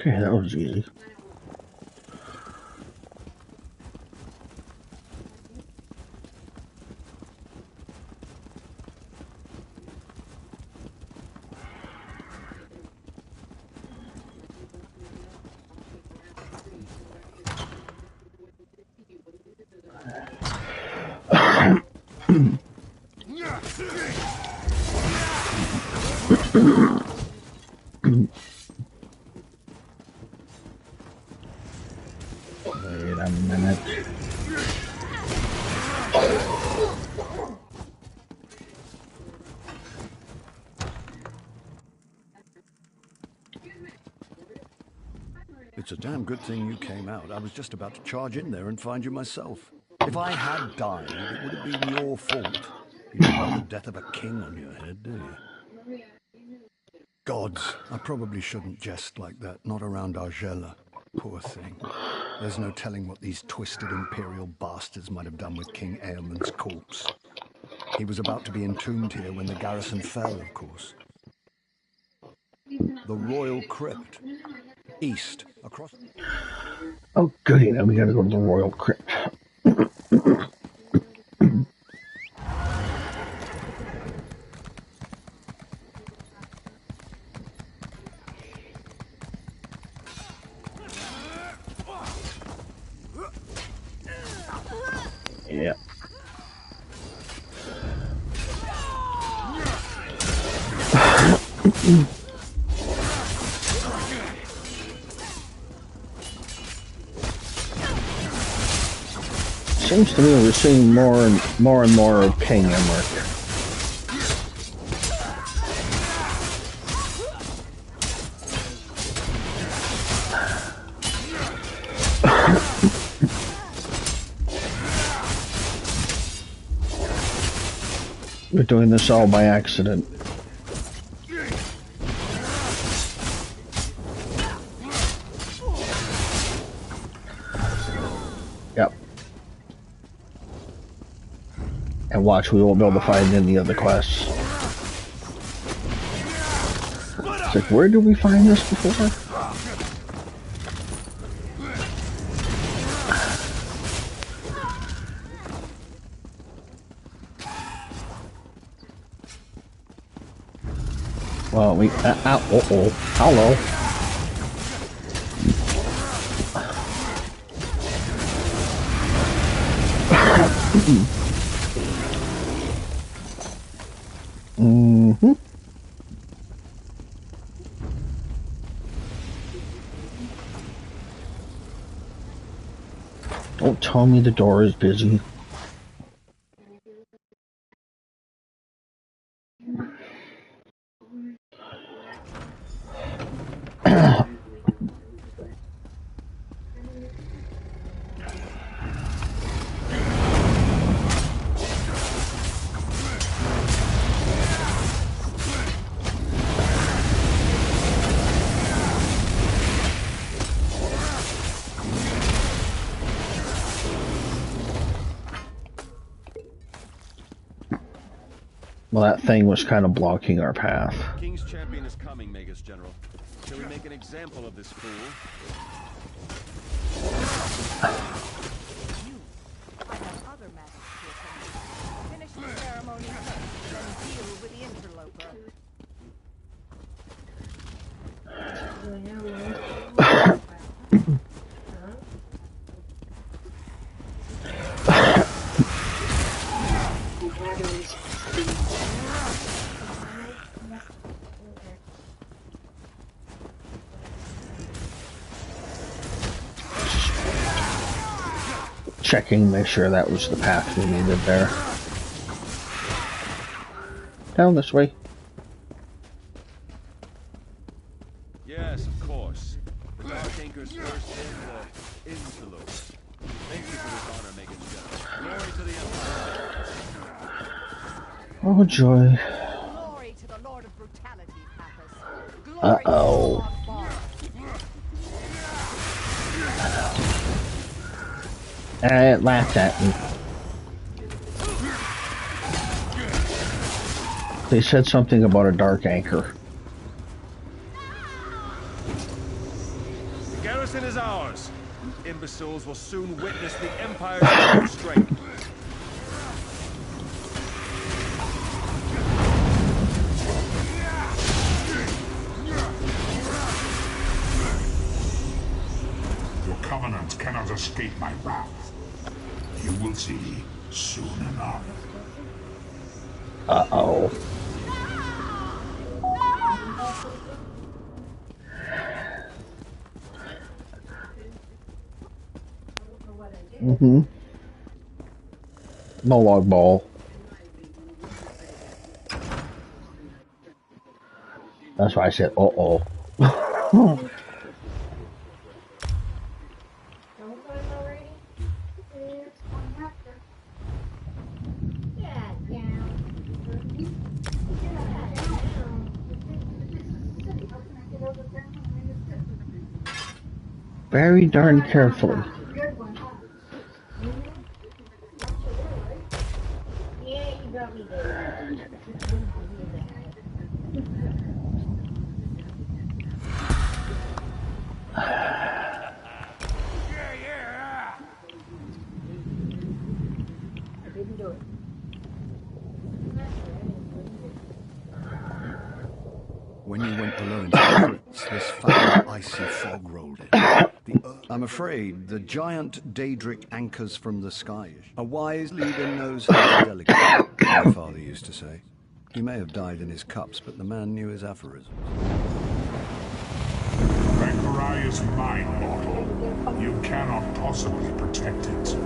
Okay, that was easy. Wait a minute. It's a damn good thing you came out. I was just about to charge in there and find you myself. If I had died, it would have been your fault. You don't want the death of a king on your head, do you? Gods, I probably shouldn't jest like that, not around Argella. Poor thing. There's no telling what these twisted imperial bastards might have done with King Eamonn's corpse. He was about to be entombed here when the garrison fell, of course. The Royal Crypt. East, across... Oh, goody, now we gotta go to the Royal Crypt. Yeah. Seems to me we're seeing more and more of King Emmerich. We're doing this all by accident. Yep. And watch, we won't be able to find any other quests. It's like, where did we find this before? Well, we... uh-oh. Hello. Mm-hmm. Don't tell me the door is busy. Well, that thing was kind of blocking our path. King's champion is coming, Magus General. Shall we make an example of this fool? I have other matters to attend to. Finish the ceremony first, then deal with the interloper. Checking, make sure that was the path we needed there. Down this way. Yes, of course. The Dark Anchor's first in the interloper. Thank you for this honor, Megan's General. Glory to the Empire. Oh joy. Glory to the Lord of Brutality, Pappas. Glory to Uh-oh. It laughed at me. They said something about a dark anchor. The garrison is ours. Imbeciles will soon witness the Empire's true strength. Your covenant cannot escape my wrath. You will see soon enough. Uh-oh. Mm-hmm. No log ball. That's why I said, uh-oh. Very darn carefully. Yeah, you got me there. I didn't do it. When you went below into the crypts, this foul, icy fog rolled in. I'm afraid the giant Daedric anchors from the skies. A wise leader knows how to delegate, my father used to say. He may have died in his cups, but the man knew his aphorisms. Bankerai is mine, mortal. You cannot possibly protect it.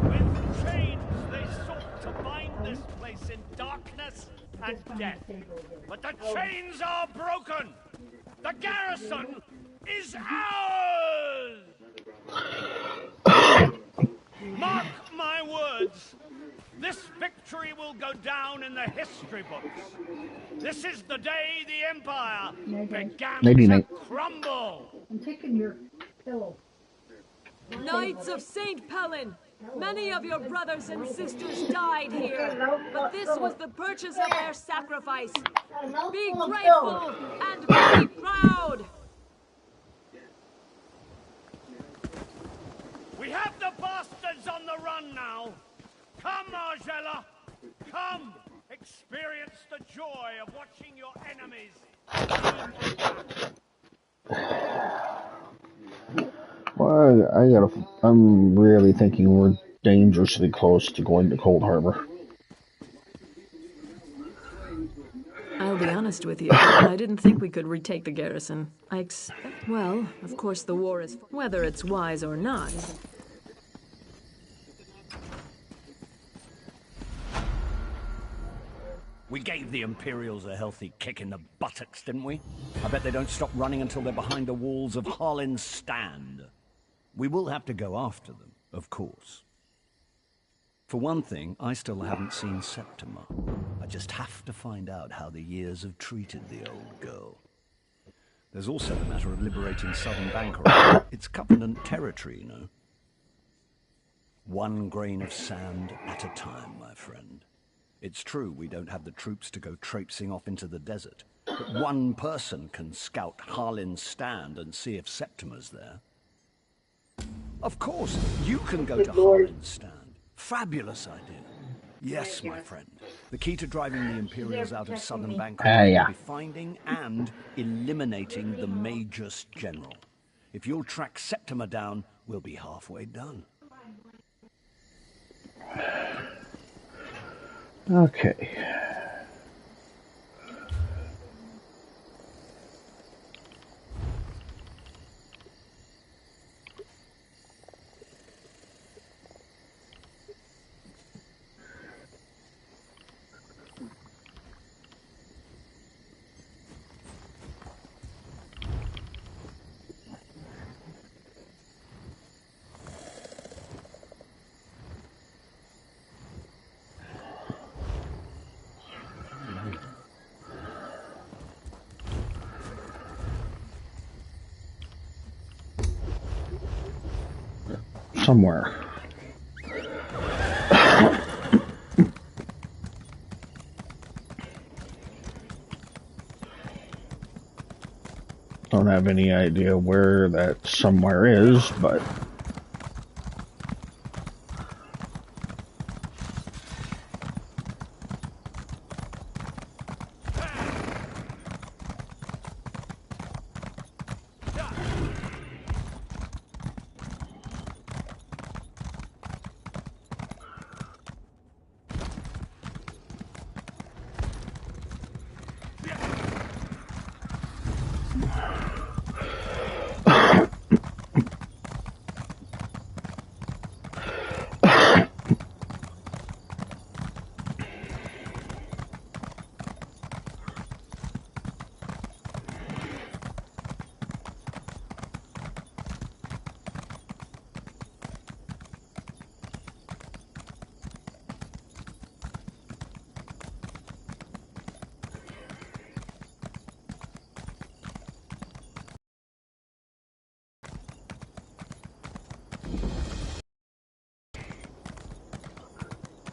With chains, they sought to bind this place in darkness and death. But the chains are broken! The garrison is ours! Mark my words. This victory will go down in the history books. This is the day the Empire began to crumble. I'm taking your pillow. Knights of St. Pelin, many of your brothers and sisters died here, but this was the purchase of their sacrifice. Be grateful and be proud! We have the bastards on the run now. Come, Argella. Come, experience the joy of watching your enemies. Well, I'm really thinking we're dangerously close to going to Cold Harbor. I'll be honest with you, I didn't think we could retake the garrison. Well, of course the war is... whether it's wise or not. We gave the Imperials a healthy kick in the buttocks, didn't we? I bet they don't stop running until they're behind the walls of Harlin's Stand. We will have to go after them, of course. For one thing, I still haven't seen Septima. I just have to find out how the years have treated the old girl. There's also the matter of liberating southern Bangkok. It's Covenant territory, you know. One grain of sand at a time, my friend. It's true we don't have the troops to go traipsing off into the desert, but one person can scout Harlin's Stand and see if Septima's there. Of course, you can go to Harlin's Stand. Fabulous idea. Yes, my friend. The key to driving the Imperials out of southern Bangkok will be finding and eliminating the Magus General. If you'll track Septima down, we'll be halfway done. Okay. Somewhere. Don't have any idea where that somewhere is, but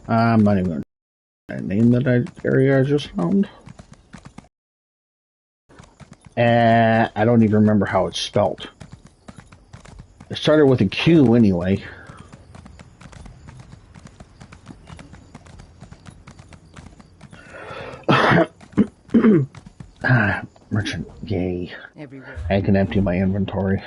I'm not even going to name that area I just found. I don't even remember how it's spelled. It started with a Q anyway. Merchant, yay. Everywhere. I can empty my inventory.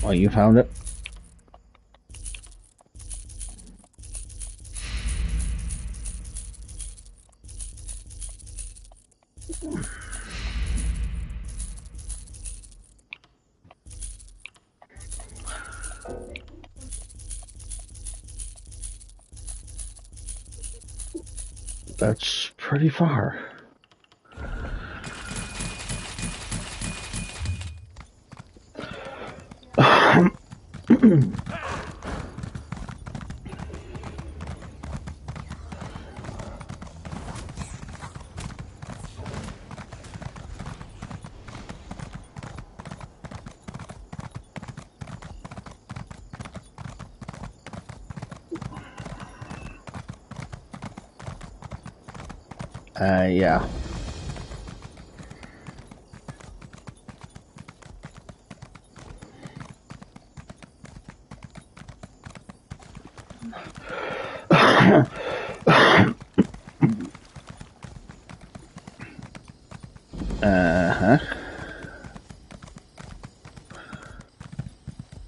Oh, you found it? That's pretty far. Yeah. Uh-huh.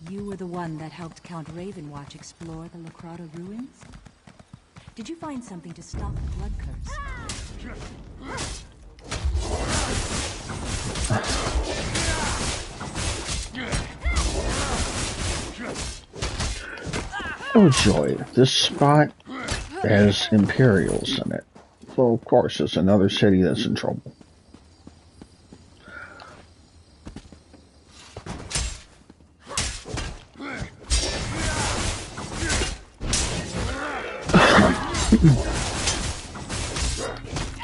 You were the one that helped Count Ravenwatch explore the Lacrata ruins? Did you find something to stop the blood curse? Oh joy, this spot has Imperials in it. So of course it's another city that's in trouble.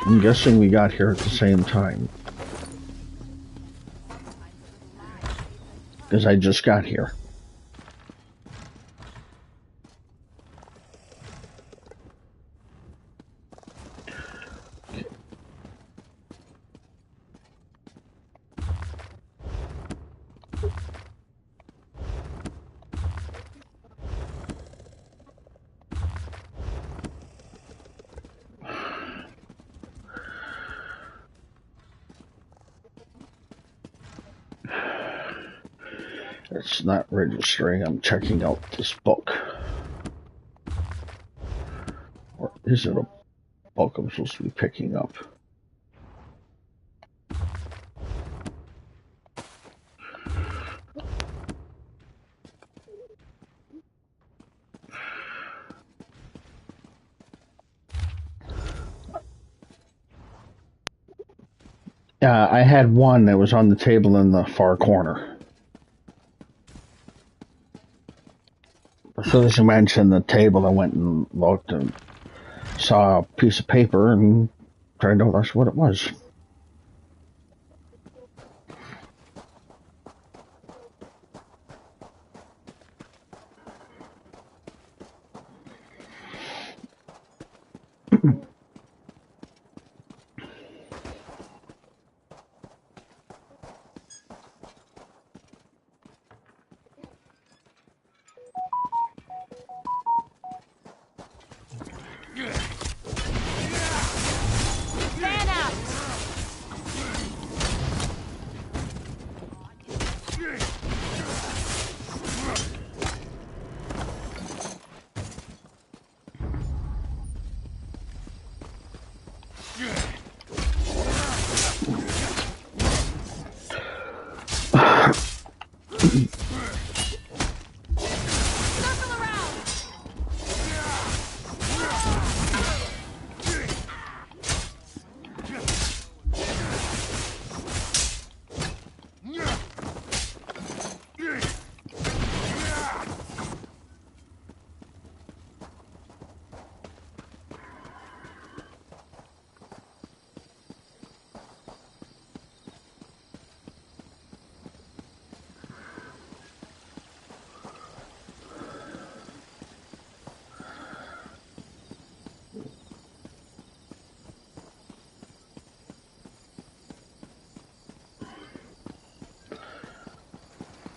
I'm guessing we got here at the same time. Because I just got here. It's not registering. I'm checking out this book. Or is it a book I'm supposed to be picking up? I had one that was on the table in the far corner. As soon as you mentioned the table, I went and looked and saw a piece of paper and tried to notice what it was.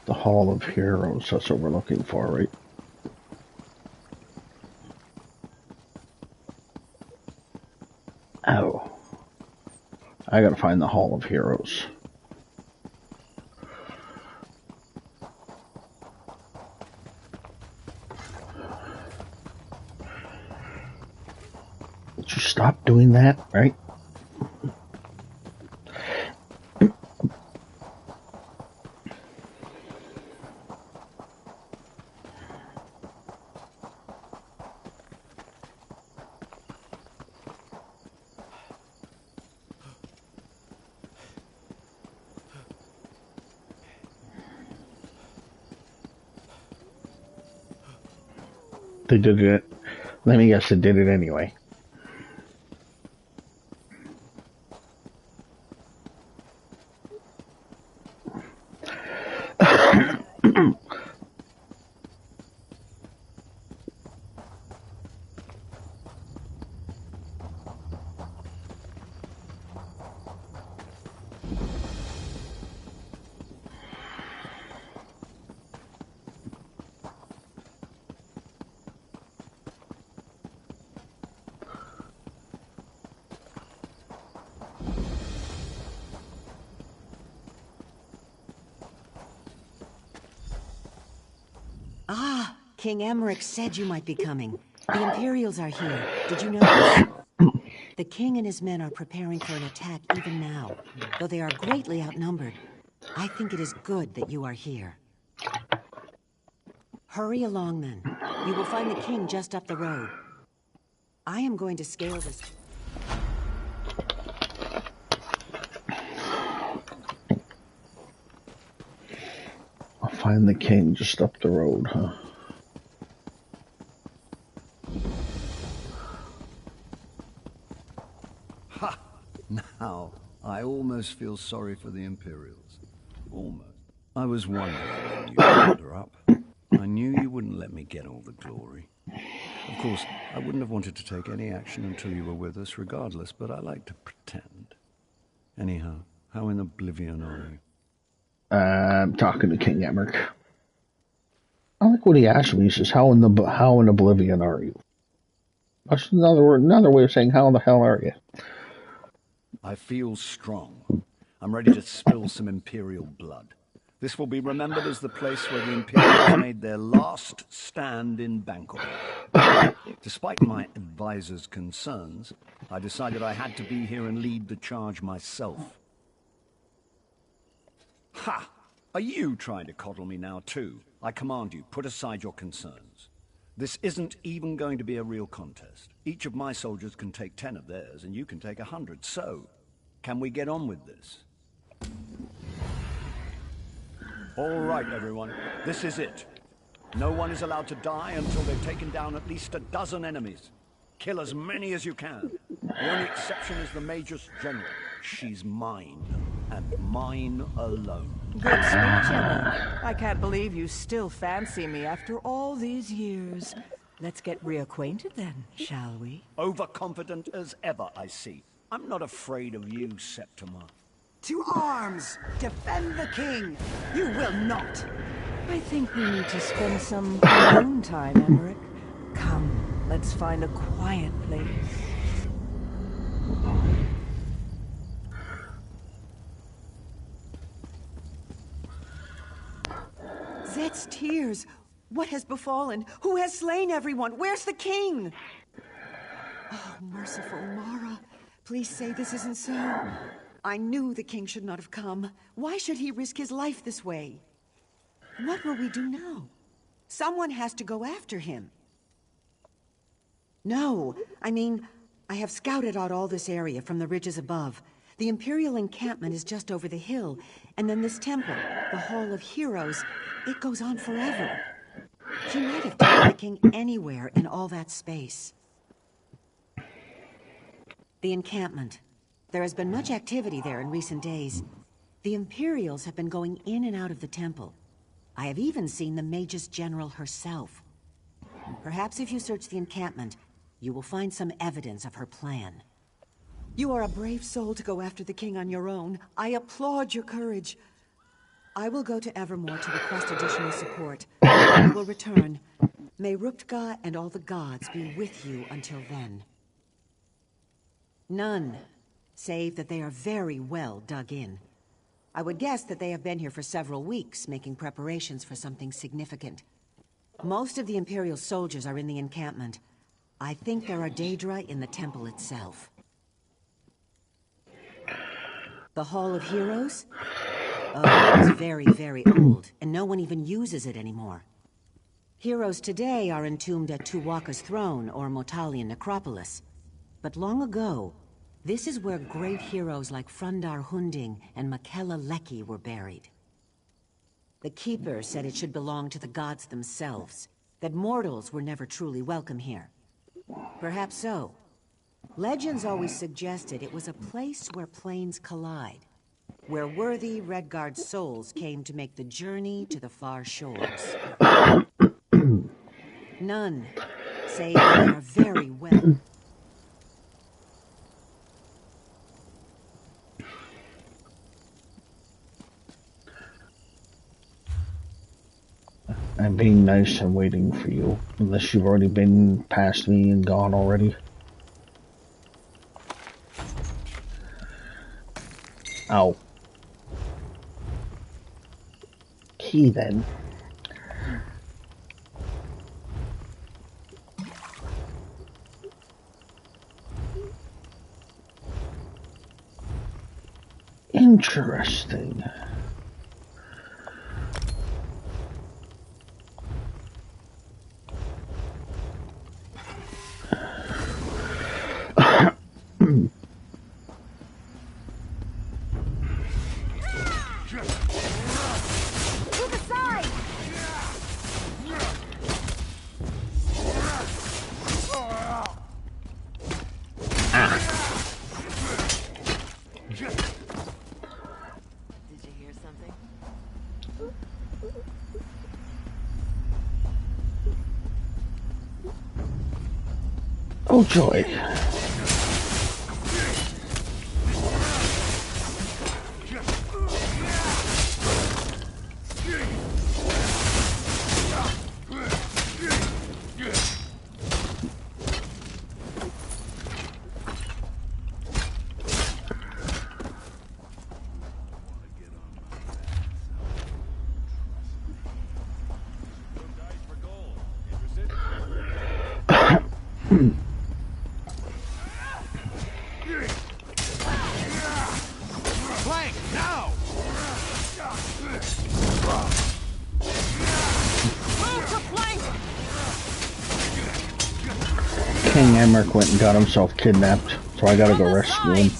The Hall of Heroes, that's what we're looking for, right? Oh. I gotta find the Hall of Heroes. Would you stop doing that, right? They did it. Let me guess, they did it anyway. Ah, King Emmerich said you might be coming. The Imperials are here. Did you know? The king and his men are preparing for an attack even now. Though they are greatly outnumbered, I think it is good that you are here. Hurry along then. You will find the king just up the road. I am going to scale this... I'll find the king just up the road, huh? Ha! Now, I almost feel sorry for the Imperials. Almost. I was wondering when you'd wander up. I knew you wouldn't let me get all the glory. Of course, I wouldn't have wanted to take any action until you were with us regardless, but I like to pretend. Anyhow, how in oblivion are you? I'm talking to King Emmerich. I like what he asked me. He says, how in oblivion are you? That's another way of saying, how the hell are you? I feel strong. I'm ready to spill some Imperial blood. This will be remembered as the place where the Imperials made their last stand in Bangkok. Despite my advisor's concerns, I decided I had to be here and lead the charge myself. Ha! Are you trying to coddle me now, too? I command you, put aside your concerns. This isn't even going to be a real contest. Each of my soldiers can take 10 of theirs, and you can take 100. So, can we get on with this? All right, everyone. This is it. No one is allowed to die until they've taken down at least a dozen enemies. Kill as many as you can. The only exception is the Major's General. She's mine, and mine alone. Good speech, Emma. I can't believe you still fancy me after all these years. Let's get reacquainted then, shall we? Overconfident as ever, I see. I'm not afraid of you, Septima. To arms! Defend the king! You will not! I think we need to spend some alone time, Emmerich. Come, let's find a quiet place. Zet's tears! What has befallen? Who has slain everyone? Where's the king? Oh, merciful Mara. Please say this isn't so. I knew the king should not have come. Why should he risk his life this way? What will we do now? Someone has to go after him. No, I mean, I have scouted out all this area from the ridges above. The Imperial encampment is just over the hill, and then this temple, the Hall of Heroes, it goes on forever. He might have taken the king anywhere in all that space. The encampment. There has been much activity there in recent days. The Imperials have been going in and out of the temple. I have even seen the Magus General herself. Perhaps if you search the encampment, you will find some evidence of her plan. You are a brave soul to go after the king on your own. I applaud your courage. I will go to Evermore to request additional support. I will return. May Ruptga and all the gods be with you until then. None, save that they are very well dug in. I would guess that they have been here for several weeks, making preparations for something significant. Most of the Imperial soldiers are in the encampment. I think there are Daedra in the temple itself. The Hall of Heroes? Oh, it's very, very old, and no one even uses it anymore. Heroes today are entombed at Tuwaka's throne or Motalian necropolis. But long ago, this is where great heroes like Frundar Hunding and Makela Leki were buried. The Keeper said it should belong to the gods themselves, that mortals were never truly welcome here. Perhaps so. Legends always suggested it was a place where planes collide, where worthy Redguard souls came to make the journey to the far shores. None, save that they are very well. I'm being nice and waiting for you, unless you've already been past me and gone already. Ow. Key then. Interesting. you hear something? Oh joy. Flank now! Move to flank! King Emmerich went and got himself kidnapped, so I gotta go rescue him.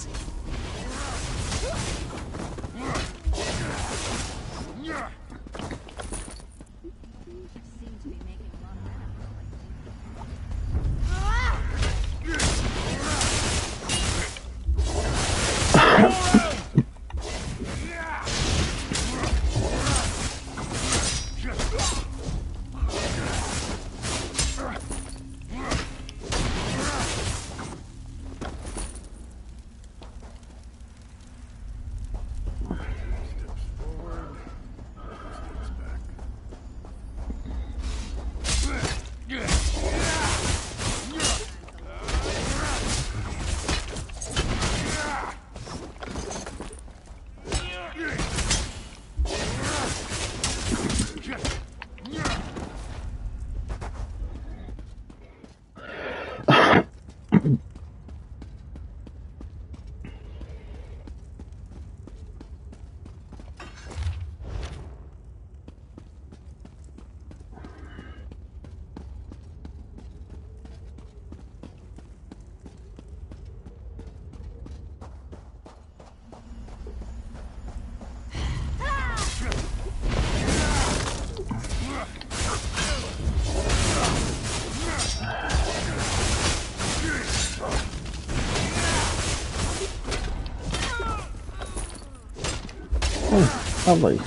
Oh, lovely.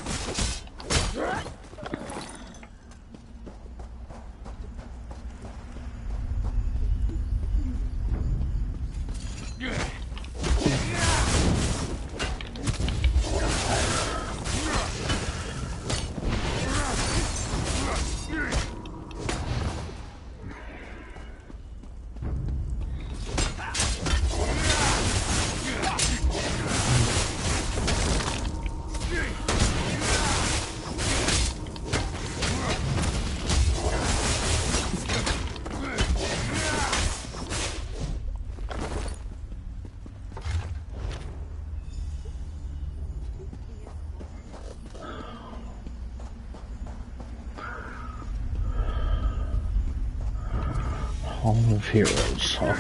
Hall of Heroes. Huh?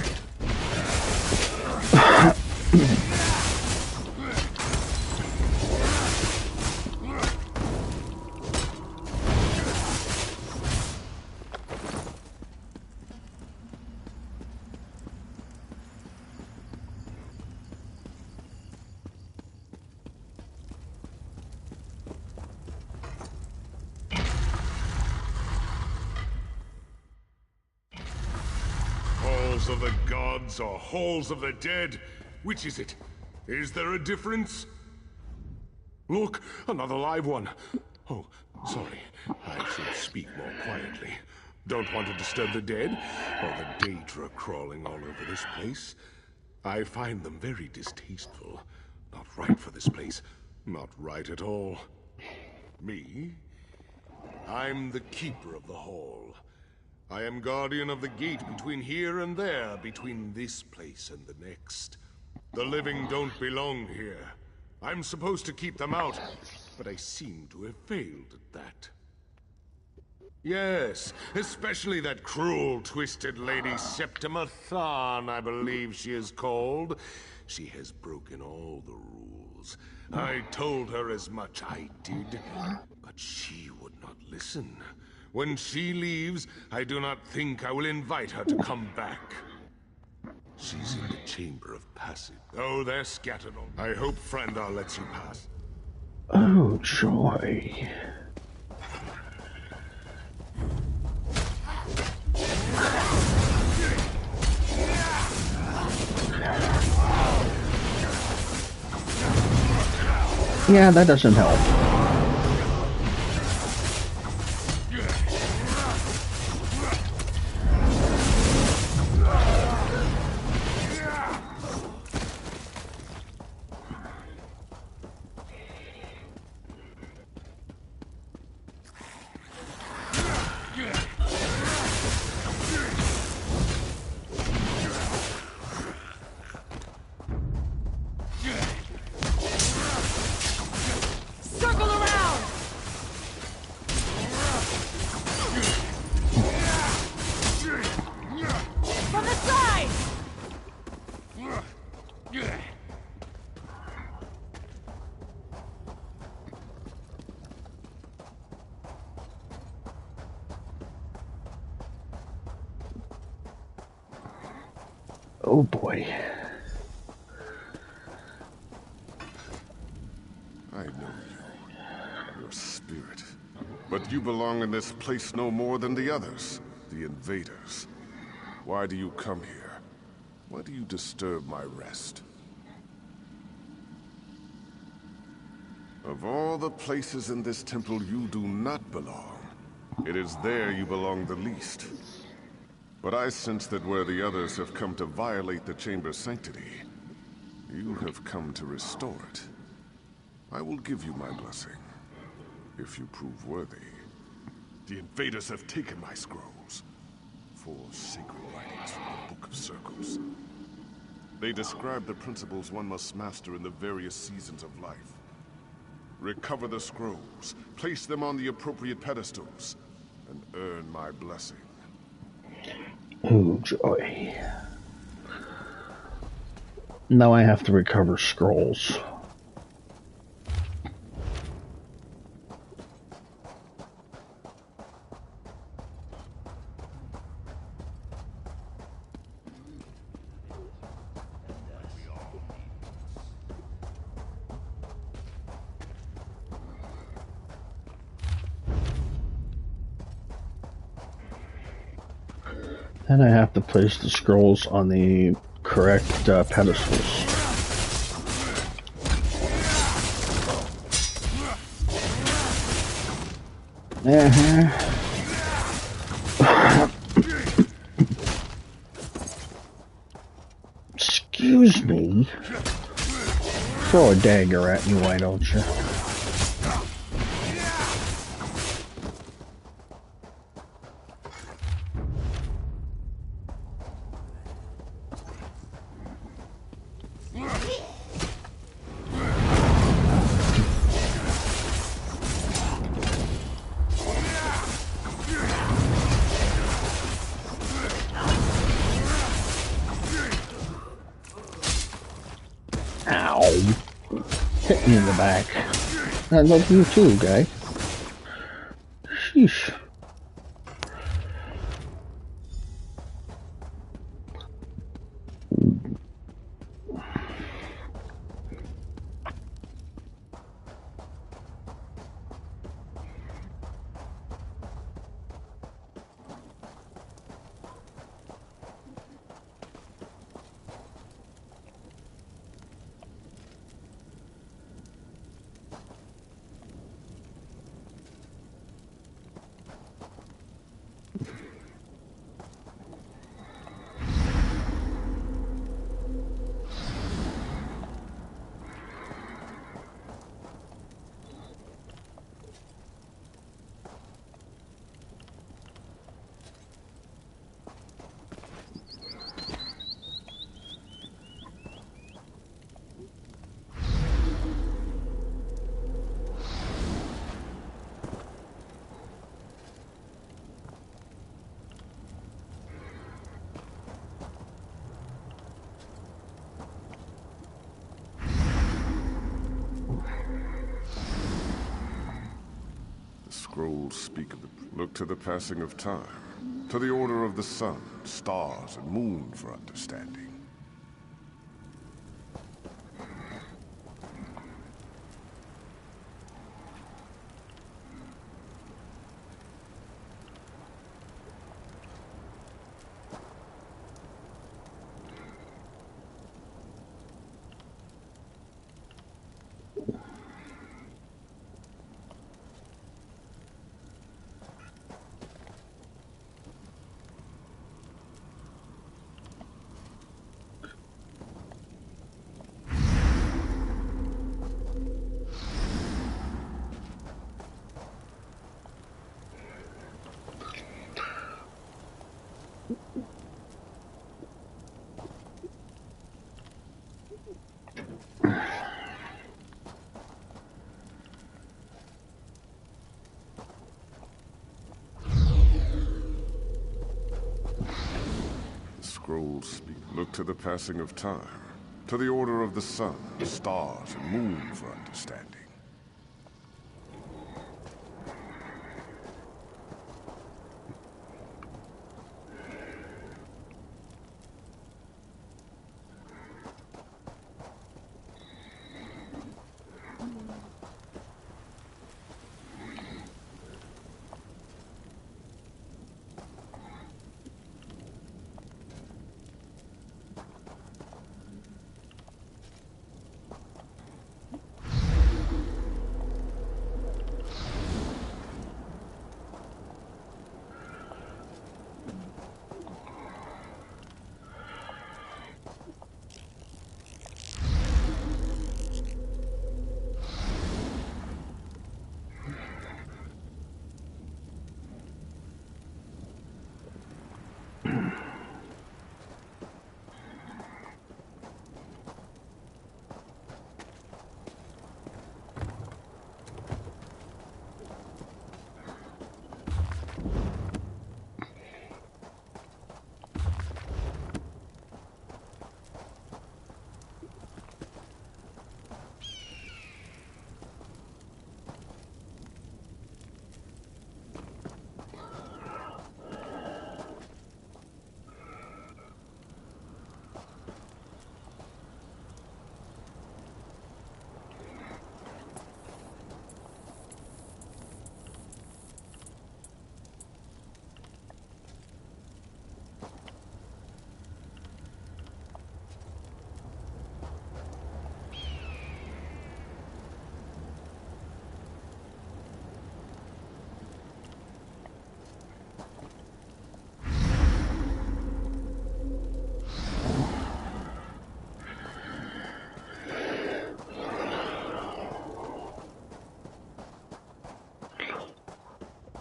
Halls of the gods or halls of the dead? Which is it? Is there a difference? Look, another live one. Oh, sorry. I should speak more quietly. Don't want to disturb the dead, or the Daedra crawling all over this place. I find them very distasteful. Not right for this place. Not right at all. Me? I'm the keeper of the hall. I am guardian of the gate between here and there, between this place and the next. The living don't belong here. I'm supposed to keep them out, but I seem to have failed at that. Yes, especially that cruel, twisted lady Septima Tharn, I believe she is called. She has broken all the rules. I told her as much, I did, but she would not listen. When she leaves, I do not think I will invite her to come back. She's in the Chamber of Passage. Oh, they're scattered on. I hope Frandar lets you pass. Oh, joy. Yeah, that doesn't help. Circle around! From the side! Oh boy. I know you. Your spirit. But you belong in this place no more than the others. The invaders. Why do you come here? Why do you disturb my rest? Of all the places in this temple you do not belong, it is there you belong the least. But I sense that where the others have come to violate the chamber's sanctity, you have come to restore it. I will give you my blessing, if you prove worthy. The invaders have taken my scrolls. 4 sacred writings from the Book of Circles. They describe the principles one must master in the various seasons of life. Recover the scrolls, place them on the appropriate pedestals, and earn my blessing. Oh, joy. Now I have to recover scrolls. And I have to place the scrolls on the correct pedestals. Excuse me. Throw a dagger at me, why don't you? Ow. Hit me in the back. I love you too, guy. Sheesh. Scrolls speak of the... Look to the passing of time, to the order of the sun, stars, and moon for understanding. scrolls speak. Look to the passing of time, to the order of the sun, stars, and moon for understanding.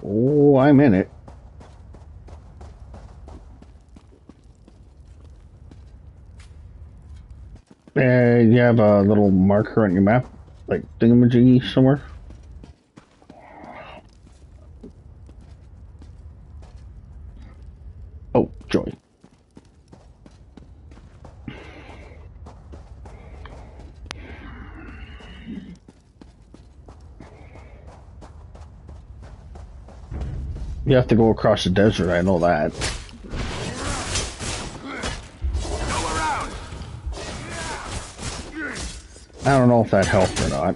Oh, I'm in it. You have a little marker on your map, like thingamajiggy somewhere? Oh, joy. You have to go across the desert, I know that. I don't know if that helped or not.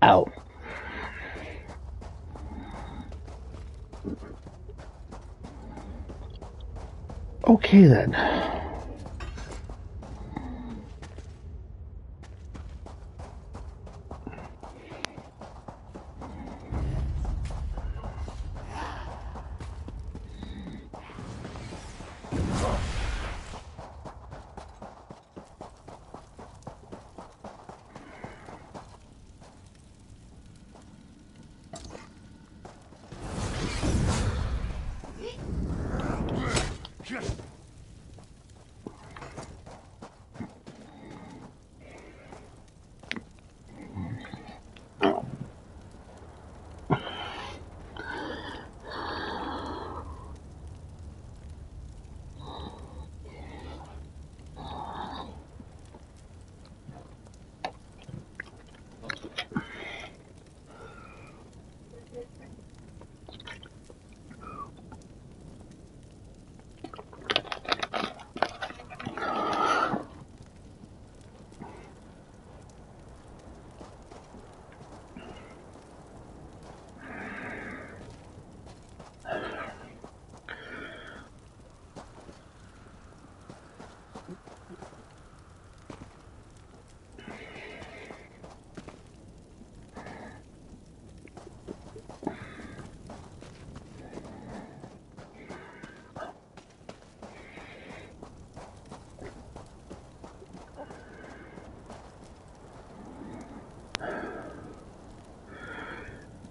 Ow. Okay then.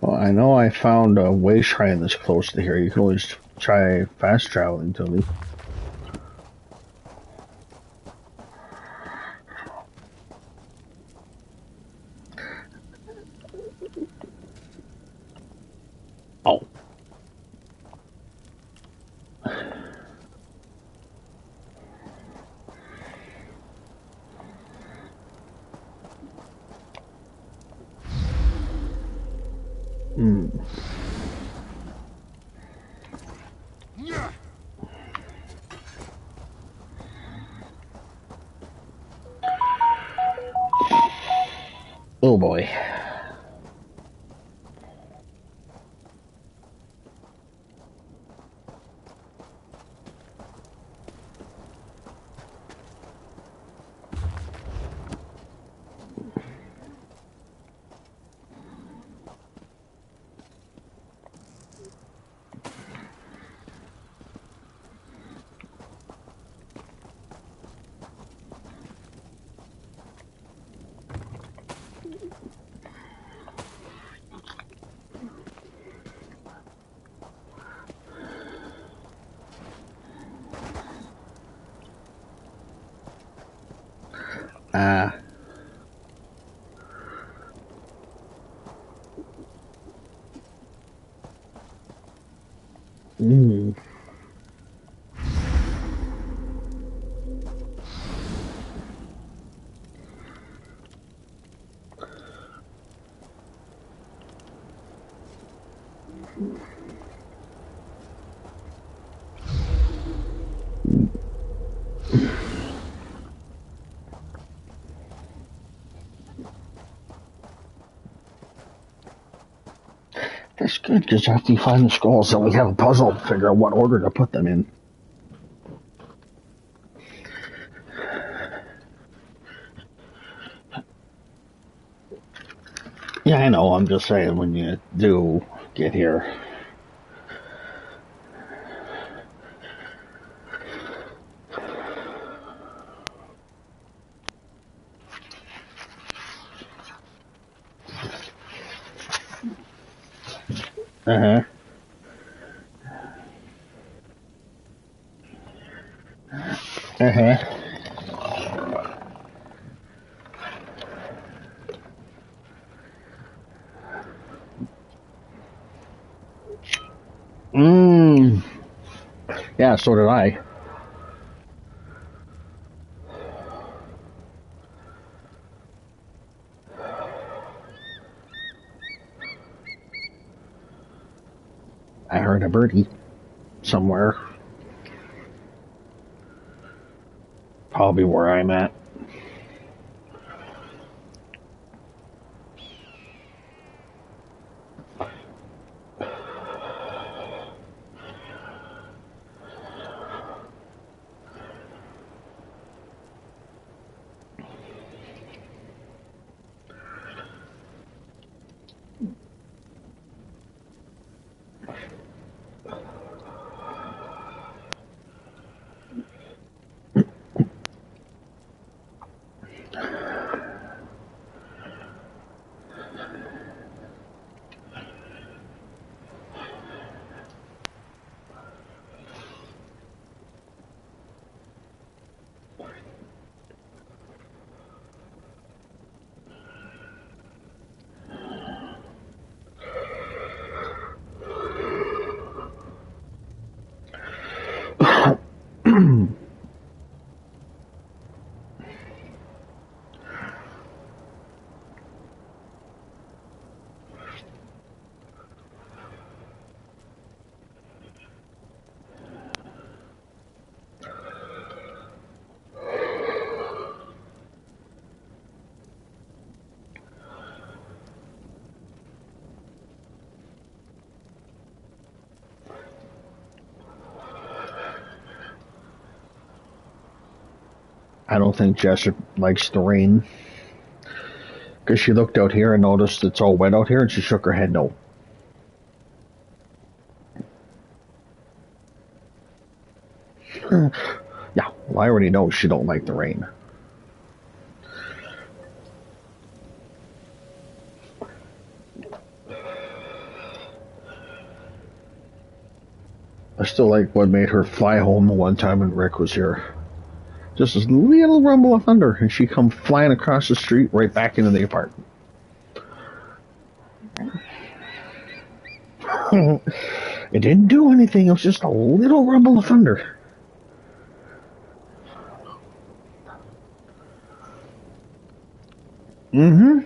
Well, I know I found a way shrine that's close to here. You can always try fast traveling to me. Oh. Hmm. Oh boy. Ah. Mm. That's good, because after you find the skulls, then we have a puzzle to figure out what order to put them in. Yeah, I know, I'm just saying, when you do get here. Uh-huh. Uh-huh. Mmm. Yeah, so did I. I heard a birdie somewhere. Probably where I'm at. I don't think Jessup likes the rain. Because she looked out here and noticed it's all wet out here, and she shook her head no. Yeah, well, I already know she don't like the rain. still like what made her fly home the one time when Rick was here. Just this little rumble of thunder, and she come flying across the street right back into the apartment. It didn't do anything. It was just a little rumble of thunder. Mm-hmm.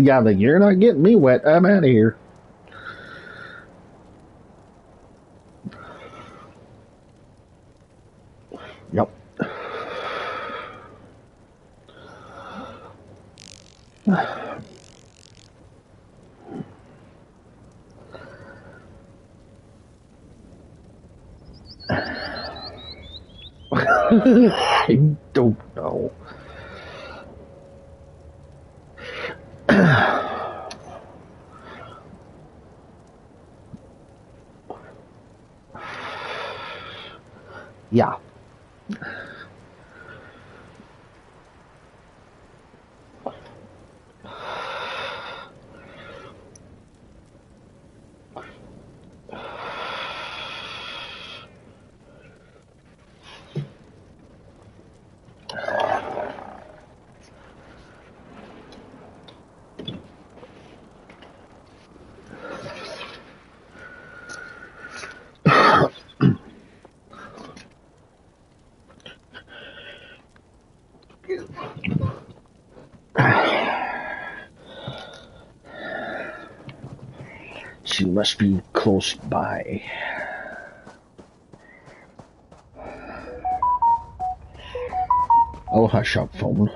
Yeah, like, you're not getting me wet. I'm out of here. Yep. I don't know. Yeah. She must be close by. Oh, hush up, phone.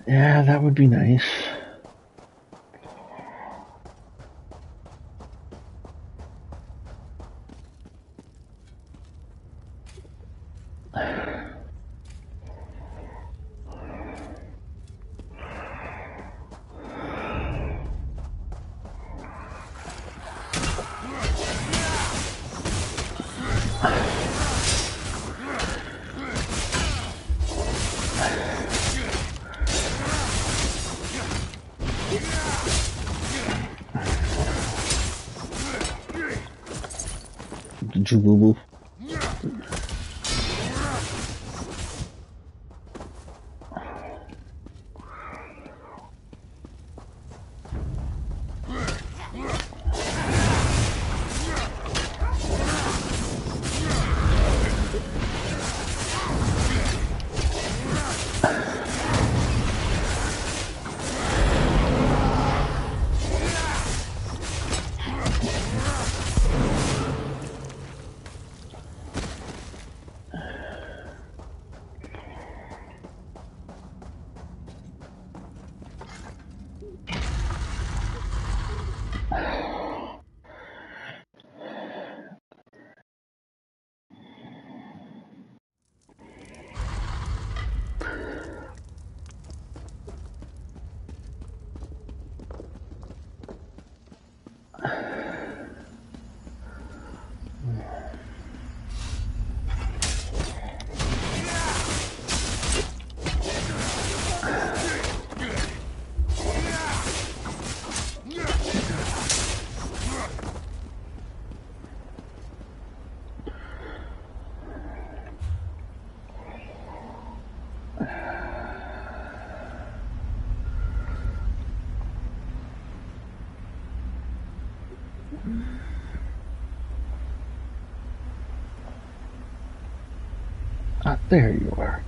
Yeah, that would be nice. Did you boo-boo? Ah, there you are.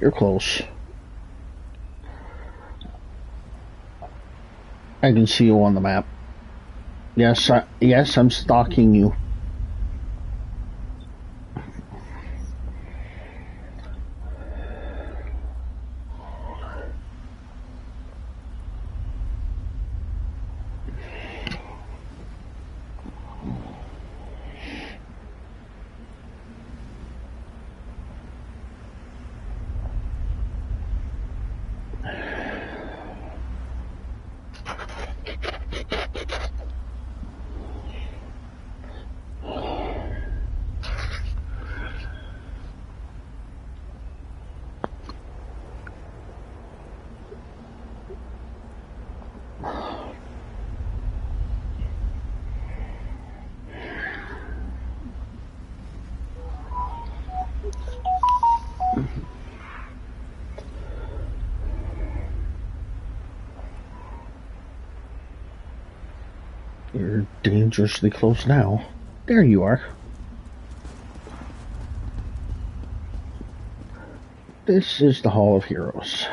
You're close. I can see you on the map. Yes, yes, I'm stalking you. You're dangerously close now. There you are. This is the Hall of Heroes.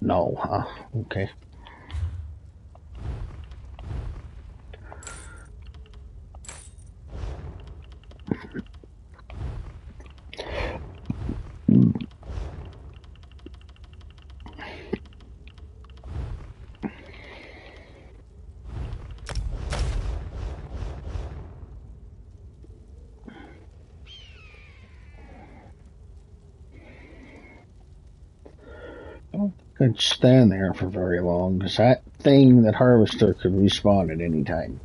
No, huh? Okay. Could stand there for very long, because that thing, that harvester, could respawn at any time.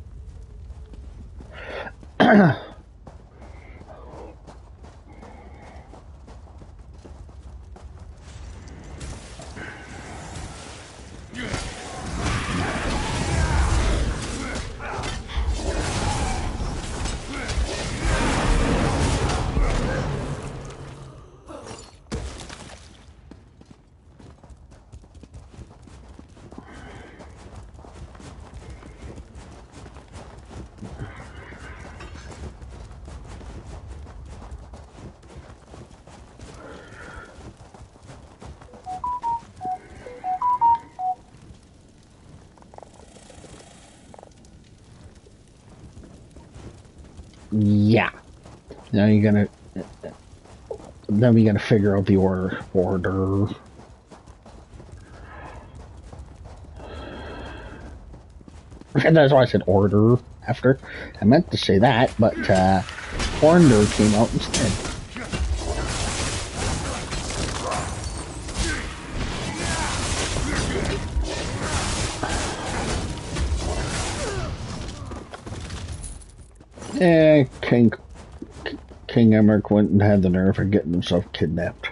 Yeah. Now you're gonna. Then we gotta figure out the order. And that's why I said order after. I meant to say that, but order came out instead. King Emmerich went and had the nerve of getting himself kidnapped.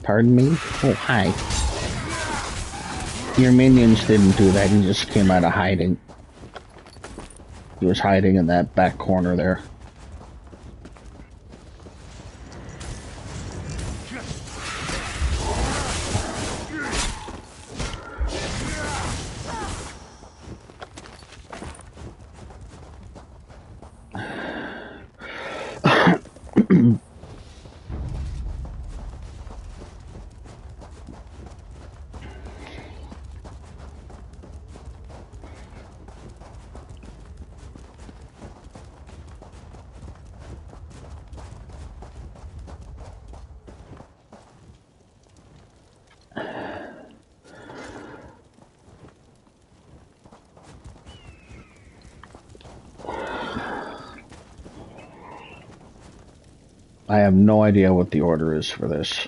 Pardon me? Oh, hi. Your minions didn't do that, he just came out of hiding. He was hiding in that back corner there. I have no idea what the order is for this.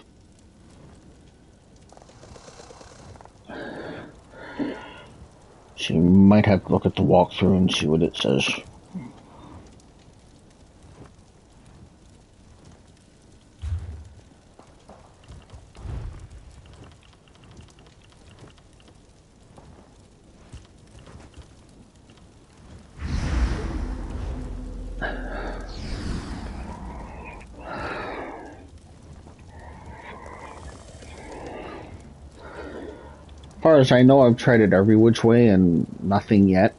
So you might have to look at the walkthrough and see what it says. As far as I know, I've tried it every which way and nothing yet,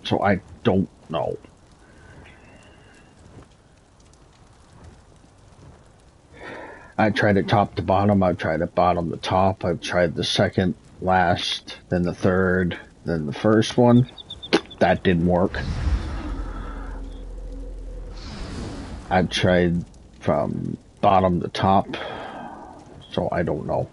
so I don't know. I tried it top to bottom, I've tried it bottom to top, I've tried the second last, then the third, then the first one. That didn't work. I've tried from bottom to top, so I don't know.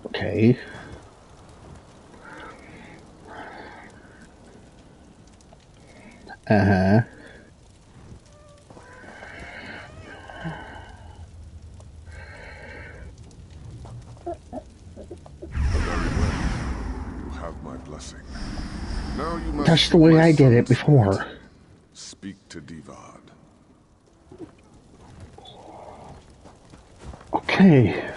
Okay. Uh-huh. You have my blessing. Now you must That's the way I did it before. Speak to Divad. Okay.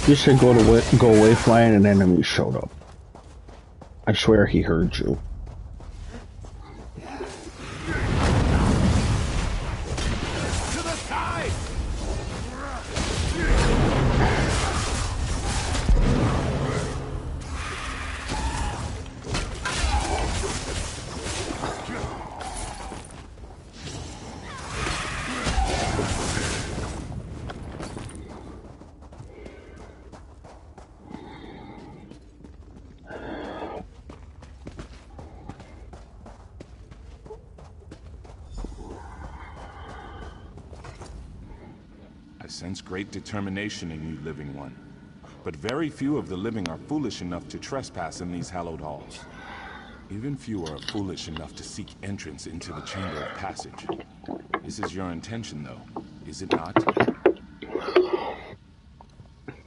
You said go away flying, and an enemy showed up. I swear he heard you. sense great determination in you, living one. But very few of the living are foolish enough to trespass in these hallowed halls. Even fewer are foolish enough to seek entrance into the Chamber of Passage. This is your intention, though, is it not?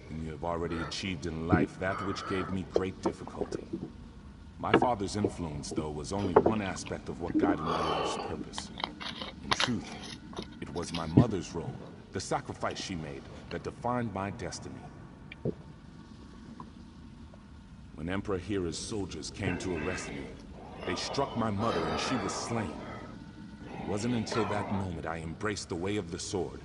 And you have already achieved in life that which gave me great difficulty. My father's influence, though, was only one aspect of what guided my life's purpose. In truth, it was my mother's role, the sacrifice she made, that defined my destiny. When Emperor Hera's soldiers came to arrest me, they struck my mother and she was slain. It wasn't until that moment I embraced the way of the sword.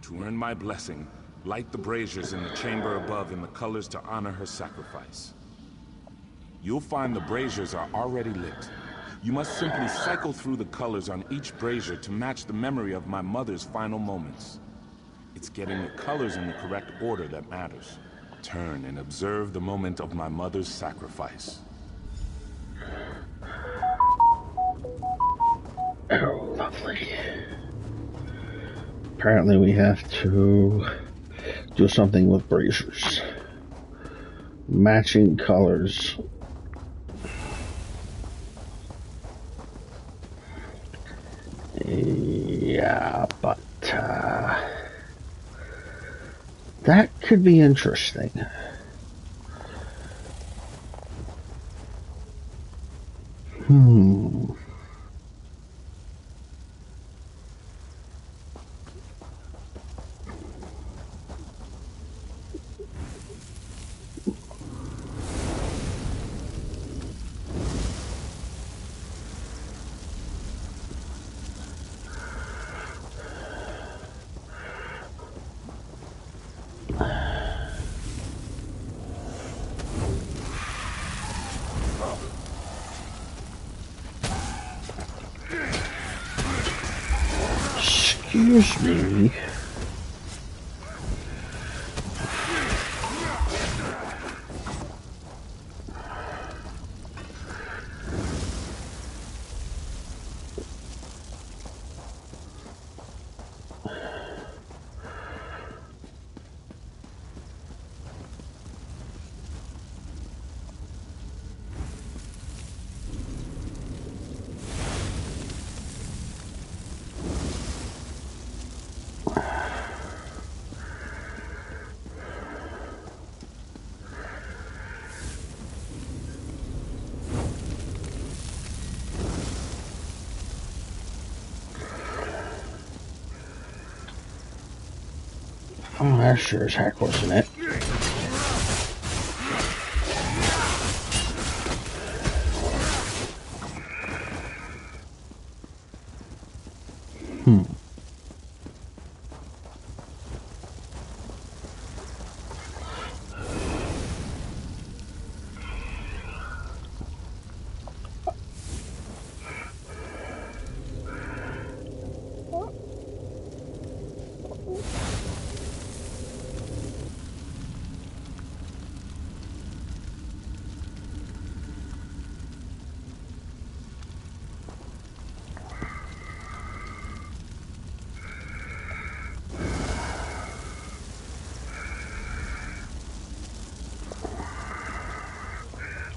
To earn my blessing, light the braziers in the chamber above in the colors to honor her sacrifice. You'll find the braziers are already lit. You must simply cycle through the colors on each brazier to match the memory of my mother's final moments. It's getting the colors in the correct order that matters. Turn and observe the moment of my mother's sacrifice. Oh, lovely. Apparently we have to do something with braziers. Matching colors. Yeah, but that could be interesting. Excuse me. Oh, that sure as heck wasn't it.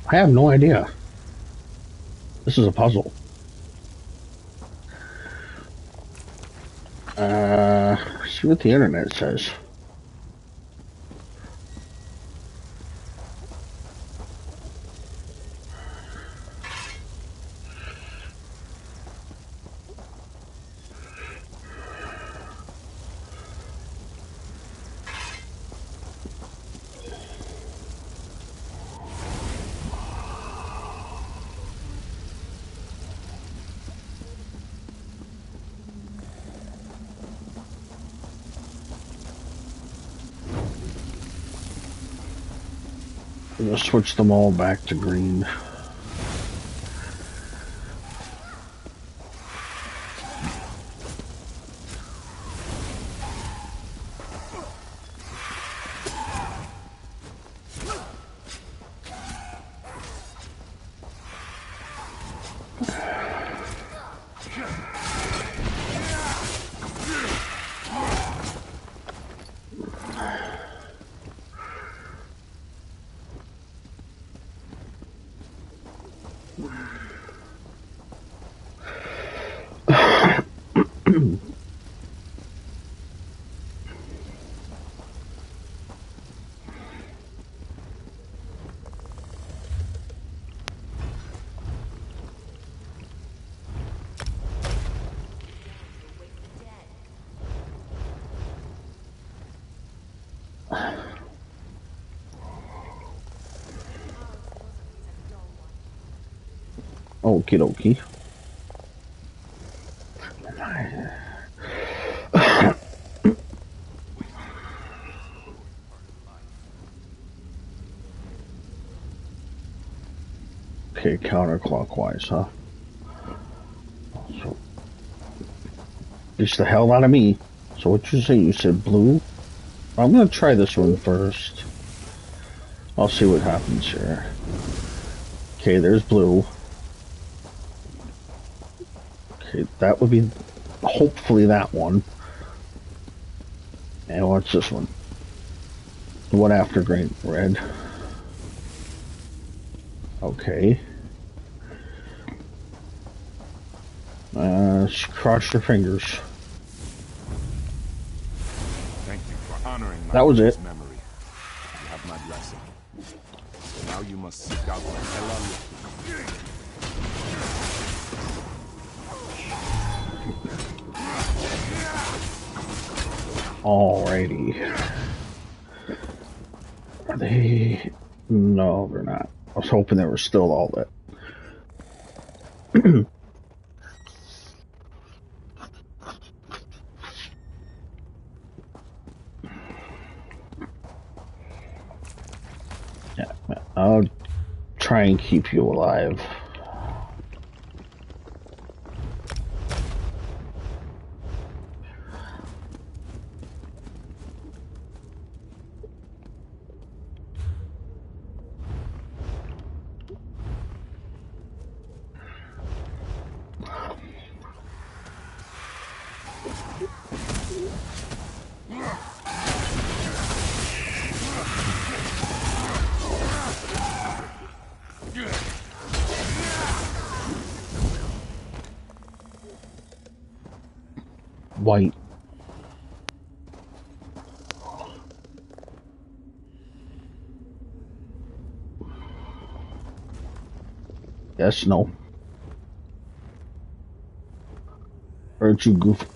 I have no idea. This is a puzzle. See what the internet says. I'm gonna switch them all back to green. Okie dokie. Okay, counterclockwise, huh? So, beats the hell out of me. So what you say? You said blue? I'm gonna try this one first. I'll see what happens here. Okay, there's blue. Okay, that would be hopefully that one. And what's this one? The one after green, red. Okay. Cross your fingers. Thank you for honoring my That was it. memory. You have my blessing. So now you must seek out my Hela. Alrighty. Are they? No, they're not. I was hoping they were still all that. Yeah, I'll try and keep you alive. White. Yes, no. Aren't you goofy?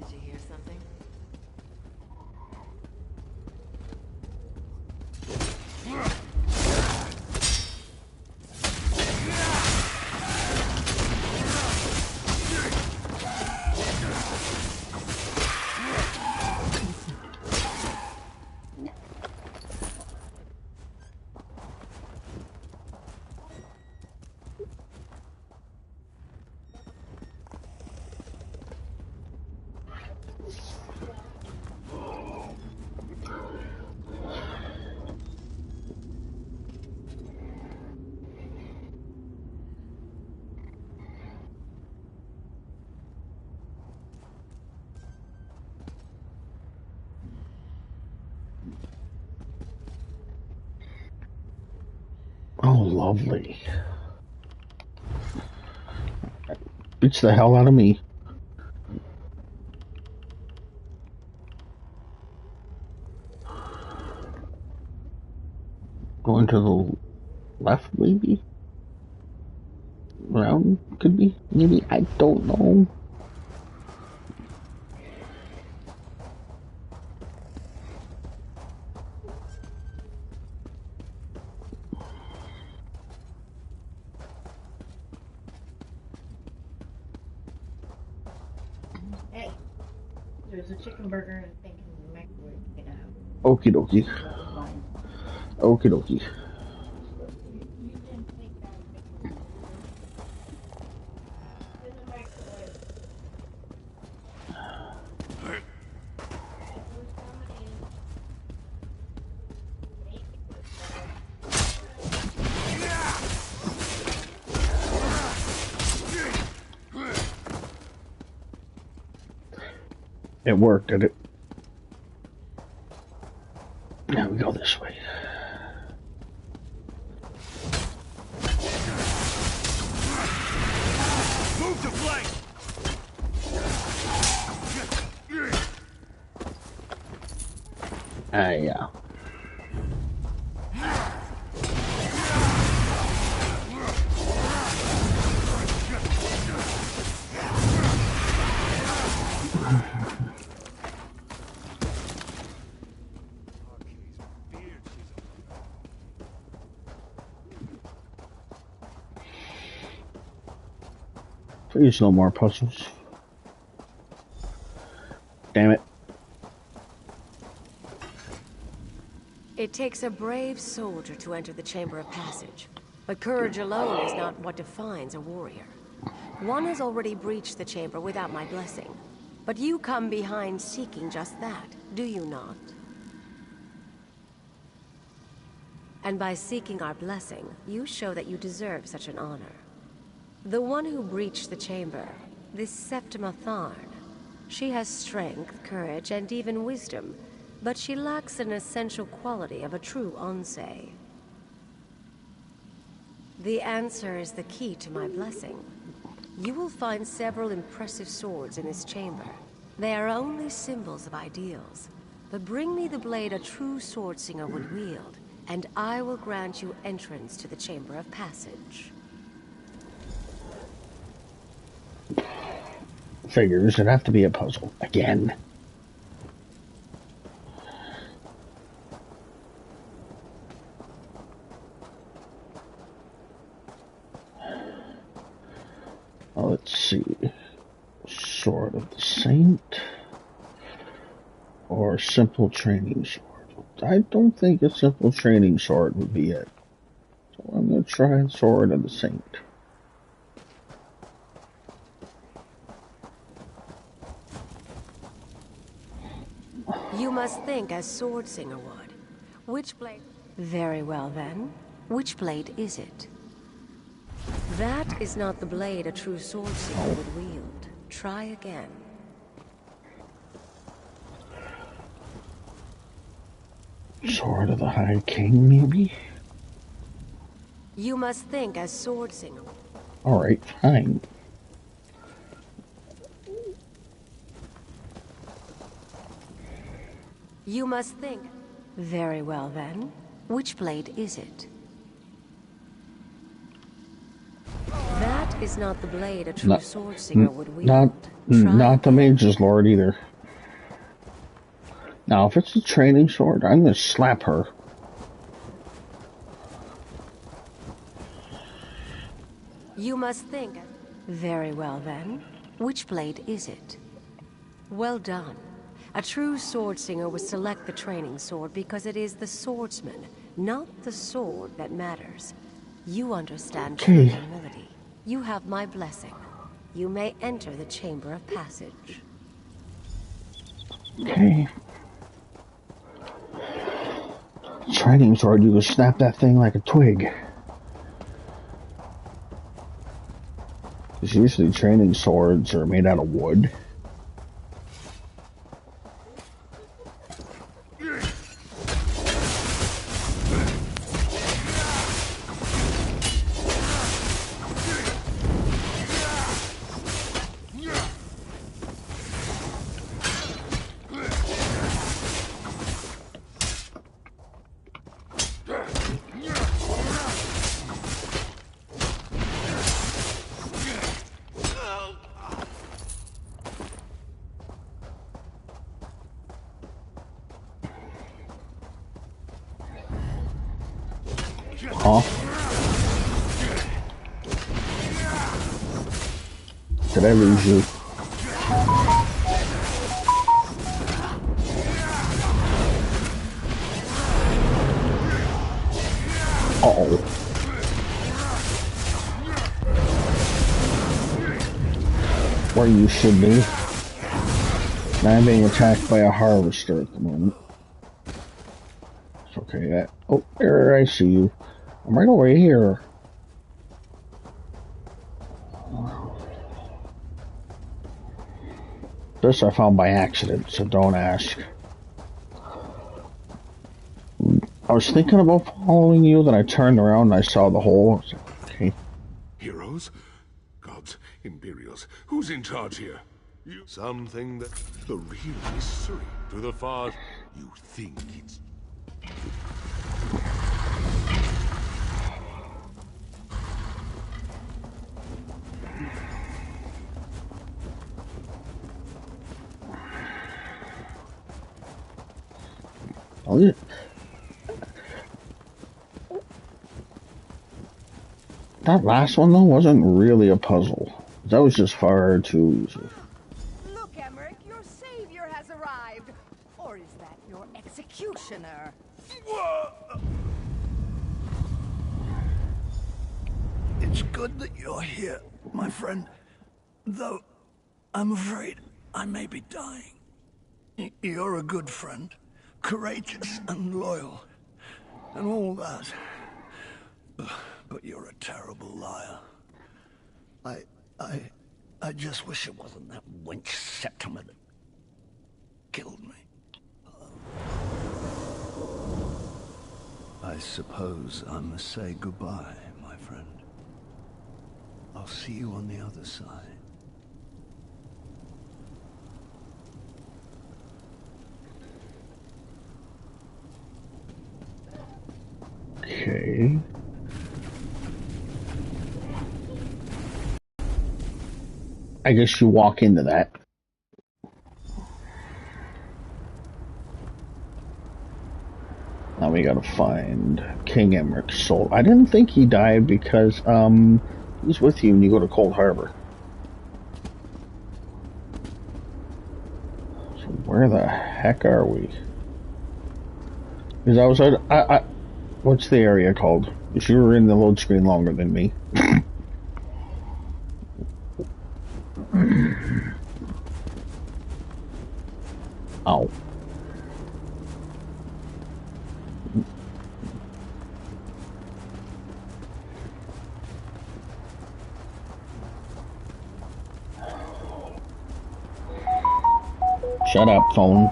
Did you hear something? Oh, lovely. Beats the hell out of me. Going to the left, maybe? Round, could be? Maybe? I don't know. Hey, there's a chicken burger and bacon in the microwave. Get out. Okie dokie. Okie dokie. It worked, did it? Now we go this way. Move to flank! Yeah. Please, no more puzzles. Damn it. It takes a brave soldier to enter the Chamber of Passage, but courage alone is not what defines a warrior. One has already breached the chamber without my blessing, but you come behind seeking just that, do you not? And by seeking our blessing, you show that you deserve such an honor. The one who breached the chamber, this Septima Tharn, she has strength, courage, and even wisdom, but she lacks an essential quality of a true Onse. The answer is the key to my blessing. You will find several impressive swords in this chamber. They are only symbols of ideals, but bring me the blade a true swordsinger would wield, and I will grant you entrance to the Chamber of Passage. Figures, it'd have to be a puzzle. Again. Oh, let's see. Sword of the Saint. Or simple training sword. I don't think a simple training sword would be it. So I'm going to try Sword of the Saint. You must think as Swordsinger would. Which blade? Very well then. Which blade is it? That is not the blade a true Swordsinger would wield. Try again. Sword of the High King, maybe? You must think as Swordsinger. Alright, fine. You must think. Very well then. Which blade is it? That is not the blade a true Swordsinger would wield. Not the Mage's Lord either. Now, if it's a training sword, I'm going to slap her. You must think. Very well then. Which blade is it? Well done. A true Swordsinger would select the training sword because it is the swordsman, not the sword, that matters. You understand true humility. You have my blessing. You may enter the Chamber of Passage. Okay. Training sword, you can snap that thing like a twig. Because usually training swords are made out of wood. Huh? Did I lose you? Uh-oh. Where you should be. Now I'm being attacked by a harvester at the moment. It's okay. Oh, there, I see you. I'm right over here. This I found by accident, so don't ask. I was thinking about following you, then I turned around and I saw the hole. I was like, okay. Heroes? Gods, Imperials, who's in charge here? You something that the real mystery to the far. You think it's oh, yeah. That last one though wasn't really a puzzle. That was just far too easy. Look, Emmerich, your savior has arrived. Or is that your executioner? It's good that you're here, my friend. Though, I'm afraid I may be dying. You're a good friend, courageous and loyal, and all that. But you're a terrible liar. I just wish it wasn't that wench Septimer that killed me. I suppose I must say goodbye, my friend. I'll see you on the other side. Okay. I guess you walk into that. Now we gotta find King Emmerich's soul. I didn't think he died because he's with you when you go to Cold Harbor. So where the heck are we? Because I was at what's the area called? If you were in the load screen longer than me. Ow. Shut up, phone.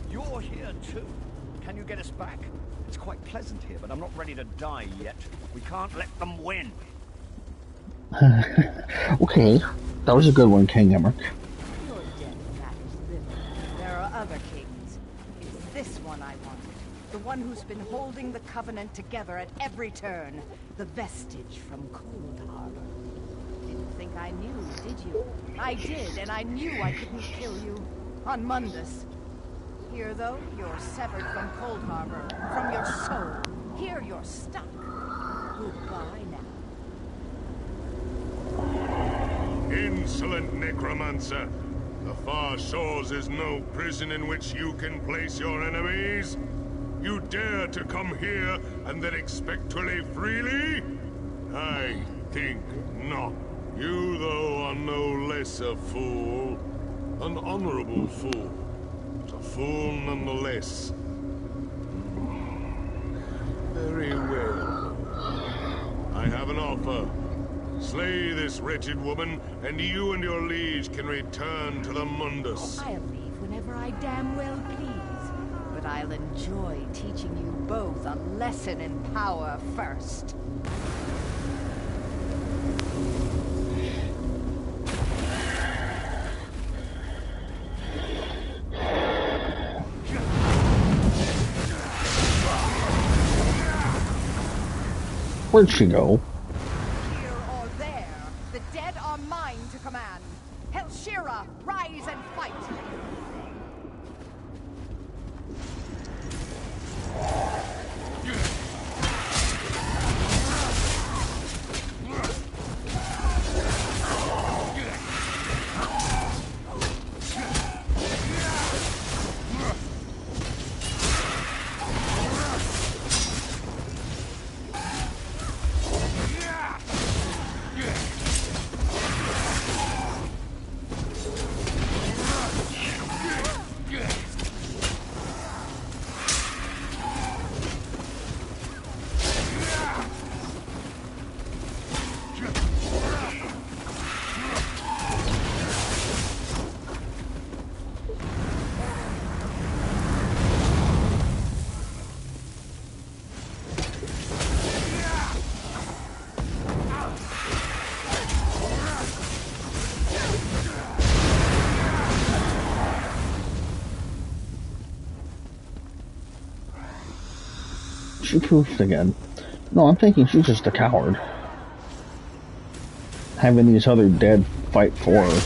You're here too. Can you get us back? It's quite pleasant here, but I'm not ready to die yet. We can't let them win. Okay, that was a good one, King Emmerich. Your death matters little. There are other kings. It's this one I wanted. The one who's been holding the Covenant together at every turn. The vestige from Cold Harbor. Didn't think I knew, did you? I did, and I knew I couldn't kill you. On Mundus. Here, though, you're severed from Cold Harbor, from your soul. Here, you're stuck. Goodbye now. insolent necromancer. The far shores is no prison in which you can place your enemies. You dare to come here and then expect to live freely? I think not. You, though, are no less a fool. An honorable fool. But a fool nonetheless. Very well. I have an offer. Slay this wretched woman, and you and your liege can return to the Mundus. I'll leave whenever I damn well please. But I'll enjoy teaching you both a lesson in power first. Where'd she go? Here or there, the dead are mine to command. Helshira, rise and fight! she poofed again. No, I'm thinking she's just a coward. Having these other dead fight for her.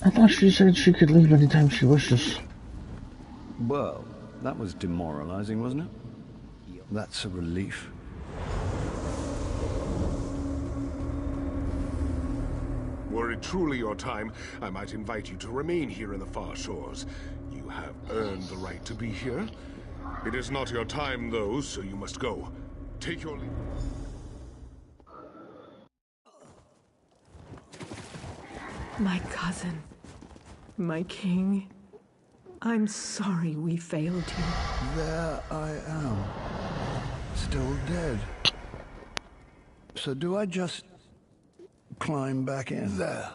I thought she said she could leave anytime she wishes. Well, that was demoralizing, wasn't it? That's a relief. Were it truly your time, I might invite you to remain here in the far shores. You have earned the right to be here. It is not your time, though, so you must go. Take your leave. My cousin. My king. I'm sorry we failed you. There I am. Still dead. So do I just climb back in? There.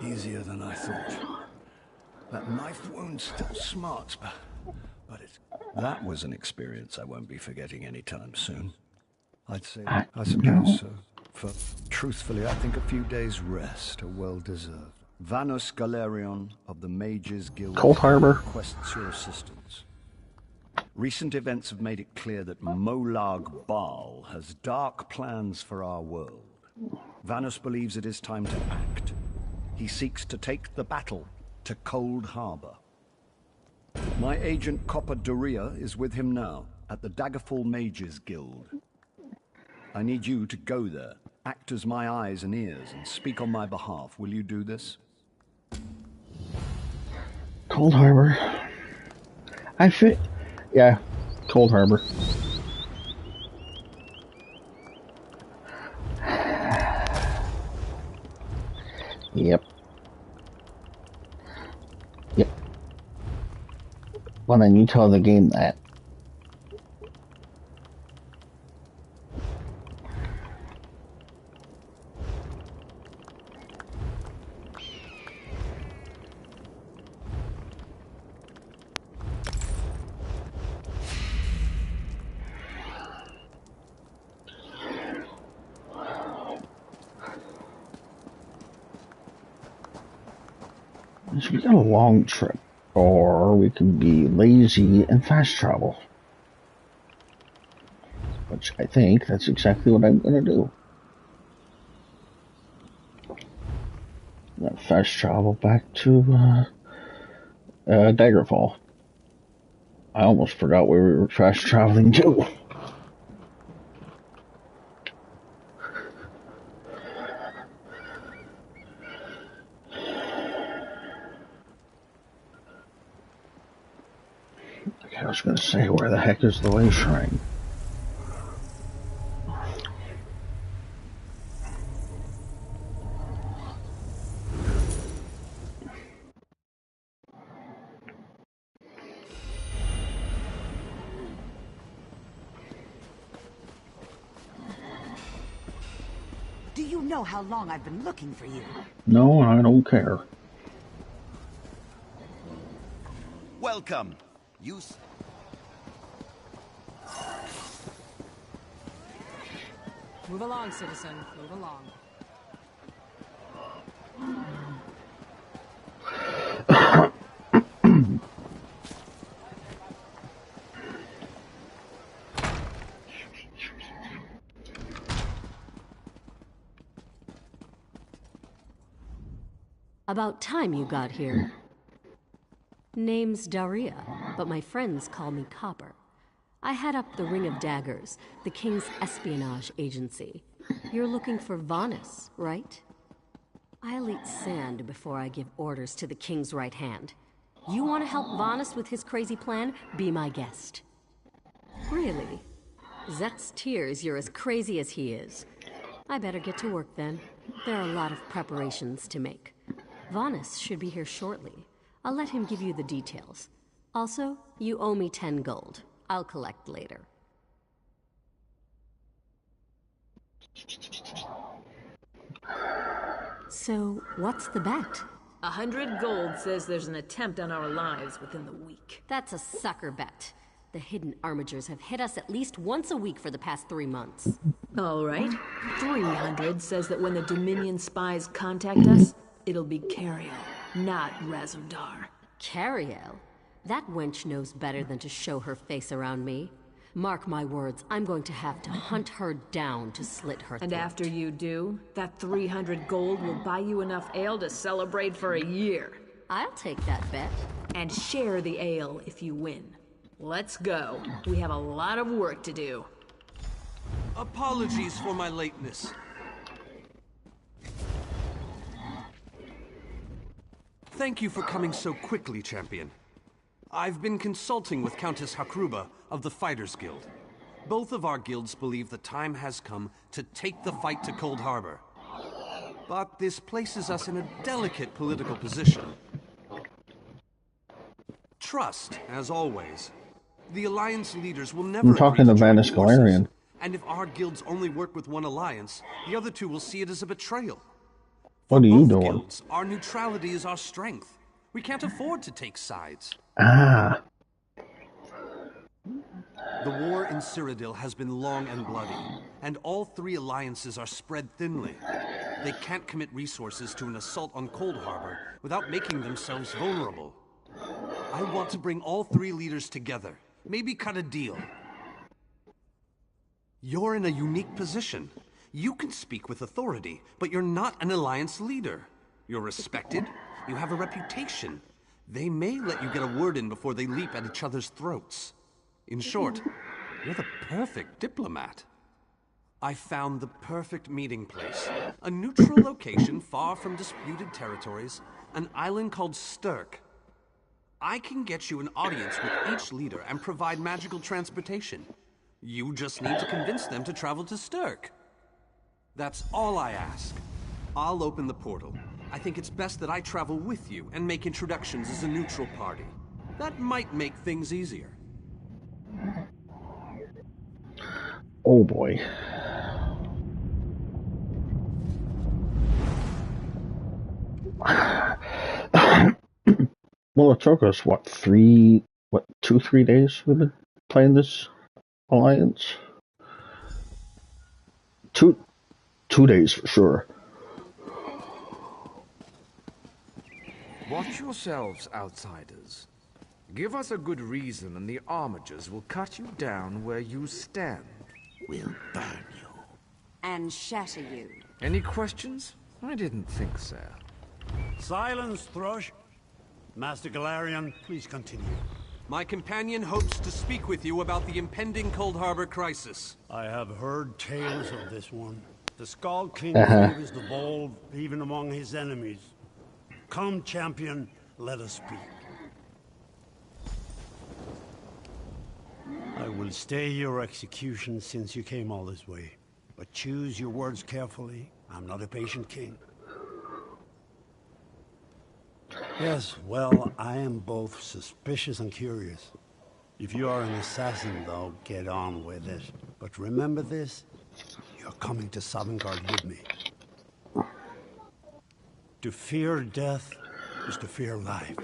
Easier than I thought. That knife wound still smarts, but it's... That was an experience I won't be forgetting anytime soon. I'd say, I suppose so. For truthfully, I think a few days' rest are well deserved. Vanus Galerion of the Mages Guild Cold Harbor requests your assistance. Recent events have made it clear that Molag Bal has dark plans for our world. Vanus believes it is time to act. He seeks to take the battle to Cold Harbor. My agent Copper Doria is with him now at the Daggerfall Mages Guild. I need you to go there, act as my eyes and ears, and speak on my behalf. Will you do this? Cold Harbor. Yeah, Cold Harbor. Yep. Well, then you tell the game that. So we got a long trip, or we can be lazy and fast travel. Which I think that's exactly what I'm gonna do. Fast travel back to Daggerfall. I almost forgot where we were fast traveling to. I was going to say, where the heck is the Way Shrine? Do you know how long I've been looking for you? No, I don't care. Welcome. Move along, citizen. Move along. About time you got here. Name's Daria, but my friends call me Copper. I head up the Ring of Daggers, the King's espionage agency. You're looking for Vanus, right? I'll eat sand before I give orders to the King's right hand. You want to help Vanus with his crazy plan? Be my guest. Really? Zet's tears, you're as crazy as he is. I better get to work then. There are a lot of preparations to make. Vanis should be here shortly. I'll let him give you the details. Also, you owe me 10 gold. I'll collect later. So, what's the bet? 100 gold says there's an attempt on our lives within the week. That's a sucker bet. The hidden armigers have hit us at least once a week for the past 3 months. All right. 300 says that when the Dominion spies contact us, it'll be Cariel, not Razumdar. Cariel? That wench knows better than to show her face around me. Mark my words, I'm going to have to hunt her down to slit her throat. And after you do, that 300 gold will buy you enough ale to celebrate for a year. I'll take that bet. And share the ale if you win. Let's go. We have a lot of work to do. Apologies for my lateness. Thank you for coming so quickly, champion. I've been consulting with Countess Hakruba of the Fighters Guild. Both of our guilds believe the time has come to take the fight to Cold Harbor. But this places us in a delicate political position. Trust, as always. The Alliance leaders will never I'm talking to Vanis Galarian. And if our guilds only work with one alliance, the other two will see it as a betrayal. What are you doing? Guilds, our neutrality is our strength. We can't afford to take sides. Ah. The war in Cyrodiil has been long and bloody, and all 3 alliances are spread thinly. They can't commit resources to an assault on Cold Harbor without making themselves vulnerable. I want to bring all 3 leaders together, maybe cut a deal. You're in a unique position. You can speak with authority, but you're not an alliance leader. You're respected, you have a reputation. They may let you get a word in before they leap at each other's throats. In short, you're the perfect diplomat. I found the perfect meeting place. A neutral location far from disputed territories, an island called Stirk. I can get you an audience with each leader and provide magical transportation. You just need to convince them to travel to Stirk. That's all I ask. I'll open the portal. I think it's best that I travel with you and make introductions as a neutral party. That might make things easier. Oh boy. Well, it took us, 2-3 days we've been playing this alliance? 2 days for sure. Watch yourselves, outsiders. Give us a good reason and the armigers will cut you down where you stand. We'll burn you. And shatter you. Any questions? I didn't think so. Silence, Thrush. Master Galarian, please continue. My companion hopes to speak with you about the impending Cold Harbor crisis. I have heard tales of this one. The Skull King favors the bold, even among his enemies. Come, champion, let us speak. I will stay your execution since you came all this way. But choose your words carefully. I'm not a patient king. Yes, well, I am both suspicious and curious. If you are an assassin, though, get on with it. But remember this, you're coming to Sovngarde with me. To fear death is to fear life.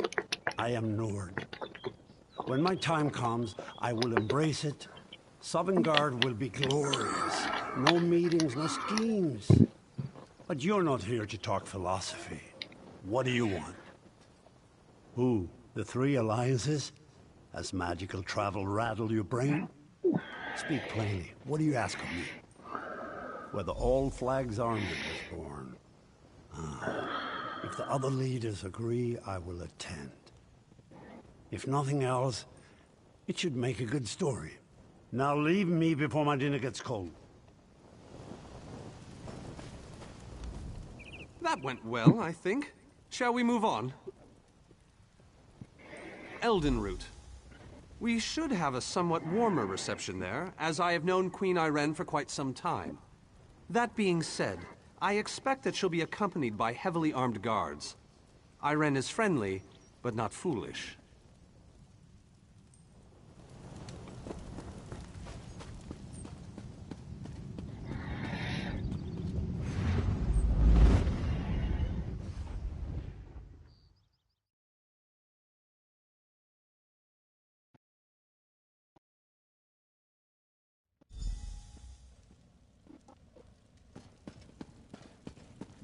I am Nord. When my time comes, I will embrace it. Sovngarde will be glorious. No meetings, no schemes. But you're not here to talk philosophy. What do you want? Who? The 3 alliances? Has magical travel rattled your brain? Speak plainly. What do you ask of me? Where the All Flags Army was born. If the other leaders agree, I will attend. If nothing else, it should make a good story. Now leave me before my dinner gets cold. That went well, I think. Shall we move on? Eldenroot. We should have a somewhat warmer reception there, as I have known Queen Irene for quite some time. That being said, I expect that she'll be accompanied by heavily armed guards. Irene is friendly, but not foolish.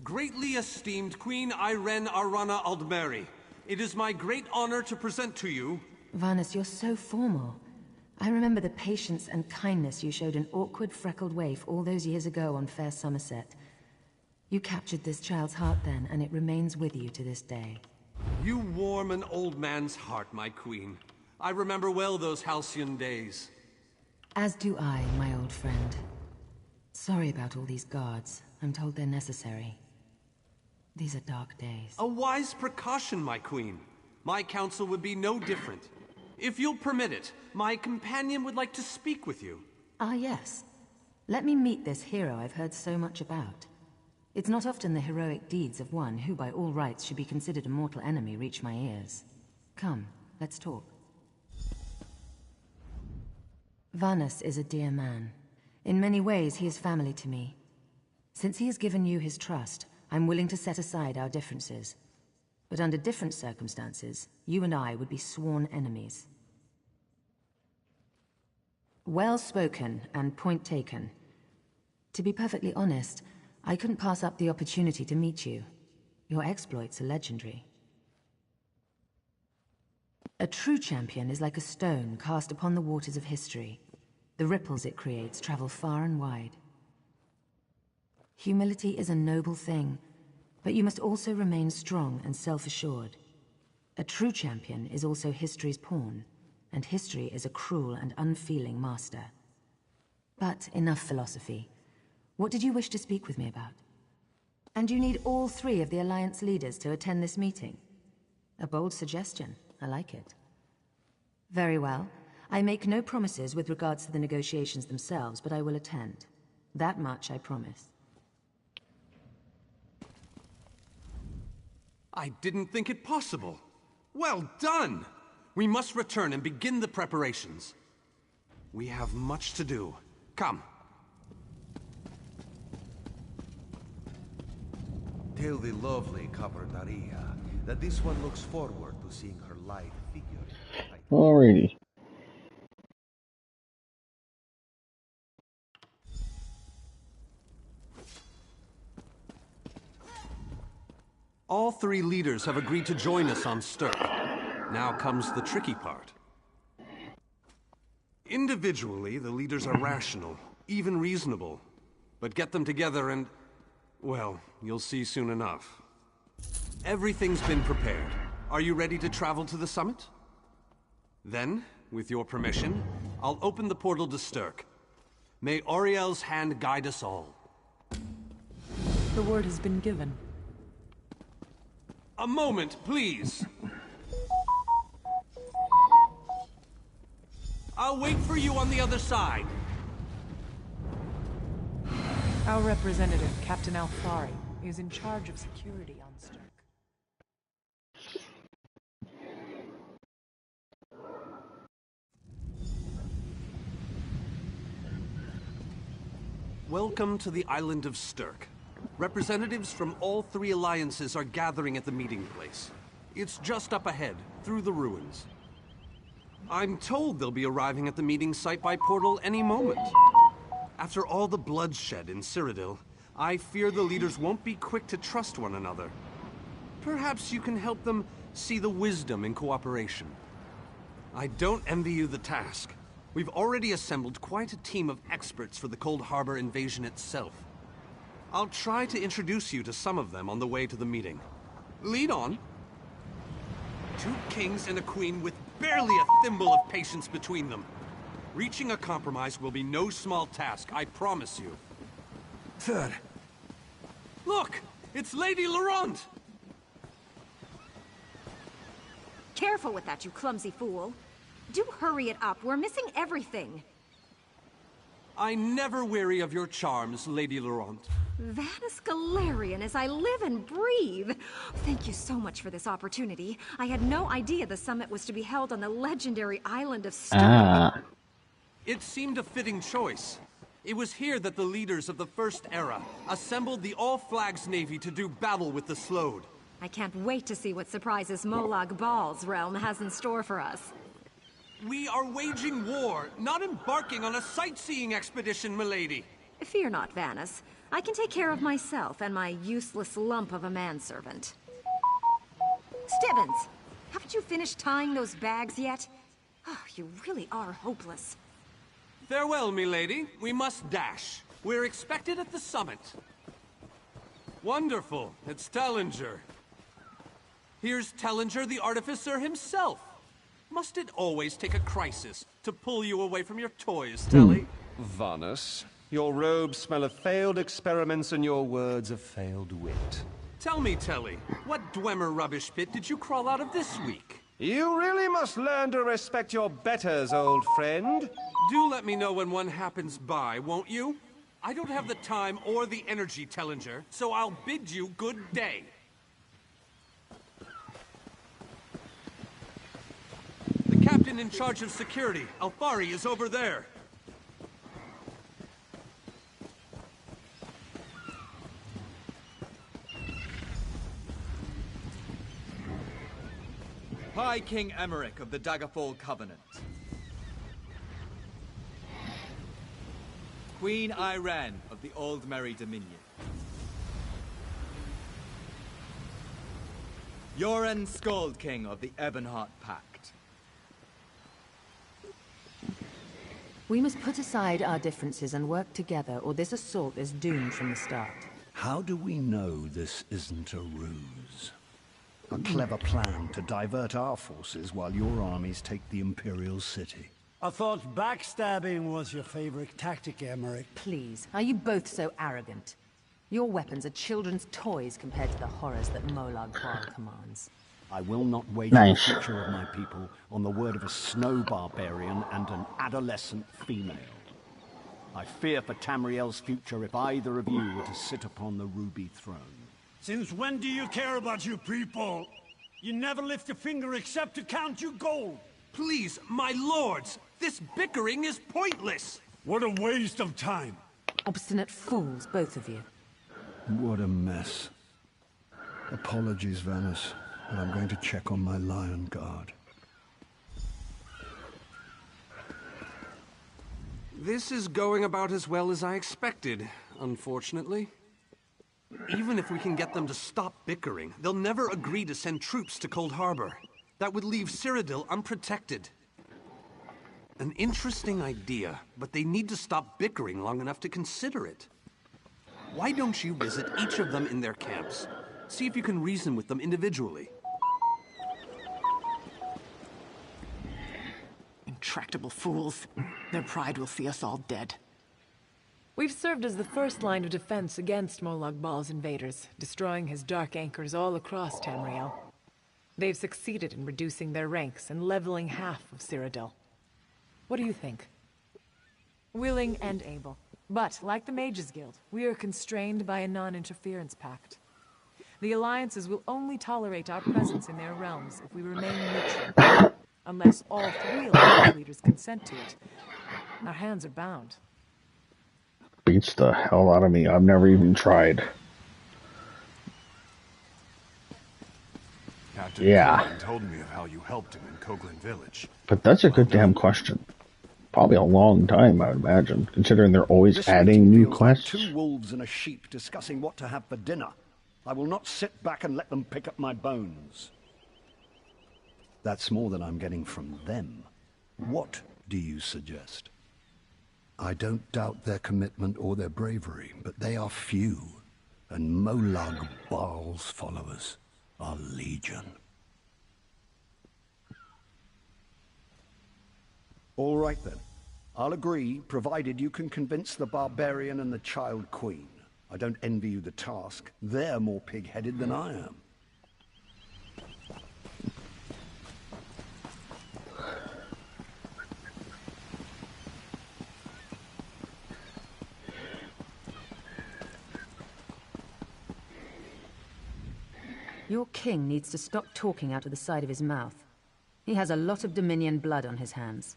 Greatly esteemed Queen Irene Arana Aldmeri, it is my great honor to present to you... Varnus, you're so formal. I remember the patience and kindness you showed an awkward, freckled waif all those years ago on fair Somerset. You captured this child's heart then, and it remains with you to this day. You warm an old man's heart, my queen. I remember well those halcyon days. As do I, my old friend. Sorry about all these guards. I'm told they're necessary. These are dark days. A wise precaution, my queen. My counsel would be no different. If you'll permit it, my companion would like to speak with you. Ah, yes. Let me meet this hero I've heard so much about. It's not often the heroic deeds of one who by all rights should be considered a mortal enemy reach my ears. Come, let's talk. Varnus is a dear man. In many ways, he is family to me. Since he has given you his trust, I'm willing to set aside our differences. But under different circumstances, you and I would be sworn enemies. Well spoken and point taken. To be perfectly honest, I couldn't pass up the opportunity to meet you. Your exploits are legendary. A true champion is like a stone cast upon the waters of history. The ripples it creates travel far and wide. Humility is a noble thing, but you must also remain strong and self-assured. A true champion is also history's pawn, and history is a cruel and unfeeling master. But enough philosophy. What did you wish to speak with me about? And you need all three of the Alliance leaders to attend this meeting. A bold suggestion. I like it. Very well. I make no promises with regards to the negotiations themselves, but I will attend. That much I promise. I didn't think it possible. Well done! We must return and begin the preparations. We have much to do. Come. Tell the lovely Copper Daria that this one looks forward to seeing her lithe figure. Alrighty. All three leaders have agreed to join us on Stirk. Now comes the tricky part. Individually, the leaders are rational, even reasonable. But get them together and... well, you'll see soon enough. Everything's been prepared. Are you ready to travel to the summit? Then, with your permission, I'll open the portal to Stirk. May Auriel's hand guide us all. The word has been given. A moment, please. I'll wait for you on the other side. Our representative, Captain Alfari, is in charge of security on Stirk. Welcome to the island of Stirk. Representatives from all three alliances are gathering at the meeting place. It's just up ahead, through the ruins. I'm told they'll be arriving at the meeting site by portal any moment. After all the bloodshed in Cyrodiil, I fear the leaders won't be quick to trust one another. Perhaps you can help them see the wisdom in cooperation. I don't envy you the task. We've already assembled quite a team of experts for the Cold Harbor invasion itself. I'll try to introduce you to some of them on the way to the meeting. Lead on. 2 kings and a queen with barely a thimble of patience between them. Reaching a compromise will be no small task, I promise you. Third. Look! It's Lady Laurent! Careful with that, you clumsy fool. Do hurry it up. We're missing everything. I never weary of your charms, Lady Laurent. Vanus Galarian as I live and breathe. Thank you so much for this opportunity. I had no idea the summit was to be held on the legendary island of Stone. It seemed a fitting choice. It was here that the leaders of the First Era assembled the All-Flags Navy to do battle with the Slode. I can't wait to see what surprises Molag Bal's realm has in store for us. We are waging war, not embarking on a sightseeing expedition, milady. Fear not, Vanus. I can take care of myself and my useless lump of a manservant. Stibbins, haven't you finished tying those bags yet? Oh, you really are hopeless. Farewell, milady. We must dash. We're expected at the summit. Wonderful. It's Tellinger. Here's Tellinger the Artificer himself. Must it always take a crisis to pull you away from your toys, Telly? Vanus, your robes smell of failed experiments and your words of failed wit. Tell me, Telly, what Dwemer rubbish pit did you crawl out of this week? You really must learn to respect your betters, old friend. Do let me know when one happens by, won't you? I don't have the time or the energy, Tellinger, so I'll bid you good day. The captain in charge of security, Alfari, is over there. High King Emmerich of the Daggerfall Covenant. Queen Irene of the Old Merry Dominion. Yoren Skald King of the Ebonheart Pact. We must put aside our differences and work together, or this assault is doomed from the start. How do we know this isn't a ruse? A clever plan to divert our forces while your armies take the Imperial city. I thought backstabbing was your favorite tactic, Emmerich. Please, are you both so arrogant? Your weapons are children's toys compared to the horrors that Molag Bal commands. I will not wager the future of my people on the word of a snow barbarian and an adolescent female. I fear for Tamriel's future if either of you were to sit upon the ruby throne. Since when do you care about your people? You never lift a finger except to count your gold. Please, my lords, this bickering is pointless. What a waste of time. Obstinate fools, both of you. What a mess. Apologies, Vanus, but I'm going to check on my Lion Guard. This is going about as well as I expected, unfortunately. Even if we can get them to stop bickering, they'll never agree to send troops to Cold Harbor. That would leave Cyrodiil unprotected. An interesting idea, but they need to stop bickering long enough to consider it. Why don't you visit each of them in their camps? See if you can reason with them individually. Intractable fools. Their pride will see us all dead. We've served as the first line of defense against Molag Bal's invaders, destroying his dark anchors all across Tamriel. They've succeeded in reducing their ranks and leveling half of Cyrodiil. What do you think? Willing and able. But, like the Mages Guild, we are constrained by a non-interference pact. The alliances will only tolerate our presence in their realms if we remain neutral. Unless all three alliance leaders consent to it, our hands are bound. Beats the hell out of me. I've never even tried. Captain Yeah. told me of how you helped him in Koglin Village. But that's a good damn question. Probably a long time, I would imagine, considering they're always adding new quests. Two wolves and a sheep discussing what to have for dinner. I will not sit back and let them pick up my bones. That's more than I'm getting from them. What do you suggest? I don't doubt their commitment or their bravery, but they are few, and Molag Bal's followers are legion. All right then. I'll agree, provided you can convince the barbarian and the child queen. I don't envy you the task. They're more pig-headed than I am. Your king needs to stop talking out of the side of his mouth. He has a lot of Dominion blood on his hands.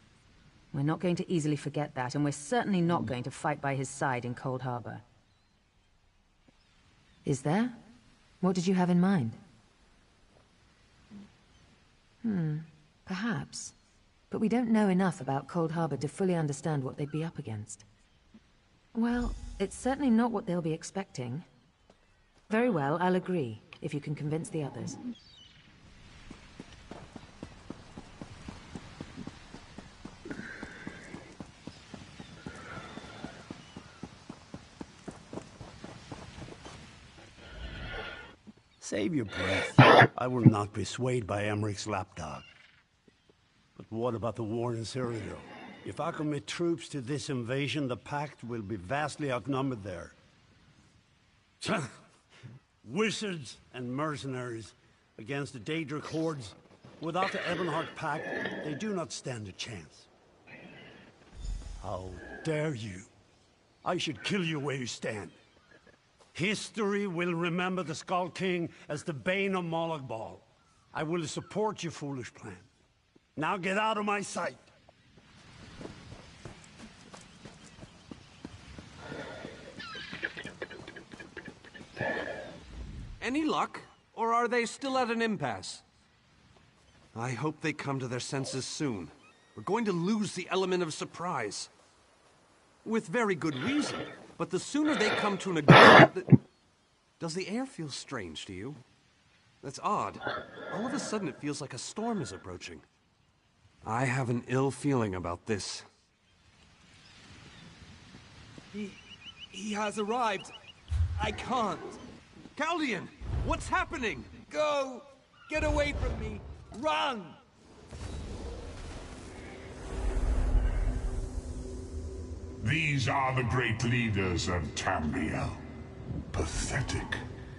We're not going to easily forget that, and we're certainly not going to fight by his side in Cold Harbor. Is there? What did you have in mind? Perhaps. But we don't know enough about Cold Harbor to fully understand what they'd be up against. Well, it's certainly not what they'll be expecting. Very well, I'll agree, if you can convince the others. Save your breath. I will not be swayed by Emmerich's lapdog. But what about the war in Cyrodiil? If I commit troops to this invasion, the Pact will be vastly outnumbered there. Wizards and mercenaries against the Daedric hordes. Without the Ebonheart Pact, they do not stand a chance. How dare you? I should kill you where you stand. History will remember the Skull King as the bane of Mologbal. I will support your foolish plan. Now get out of my sight! Any luck? Or are they still at an impasse? I hope they come to their senses soon. We're going to lose the element of surprise. With very good reason. But the sooner they come to an agreement... Does the air feel strange to you? That's odd. All of a sudden it feels like a storm is approaching. I have an ill feeling about this. He has arrived. I can't. Chaldean! What's happening? Go! Get away from me! Run! These are the great leaders of Tamriel. Pathetic.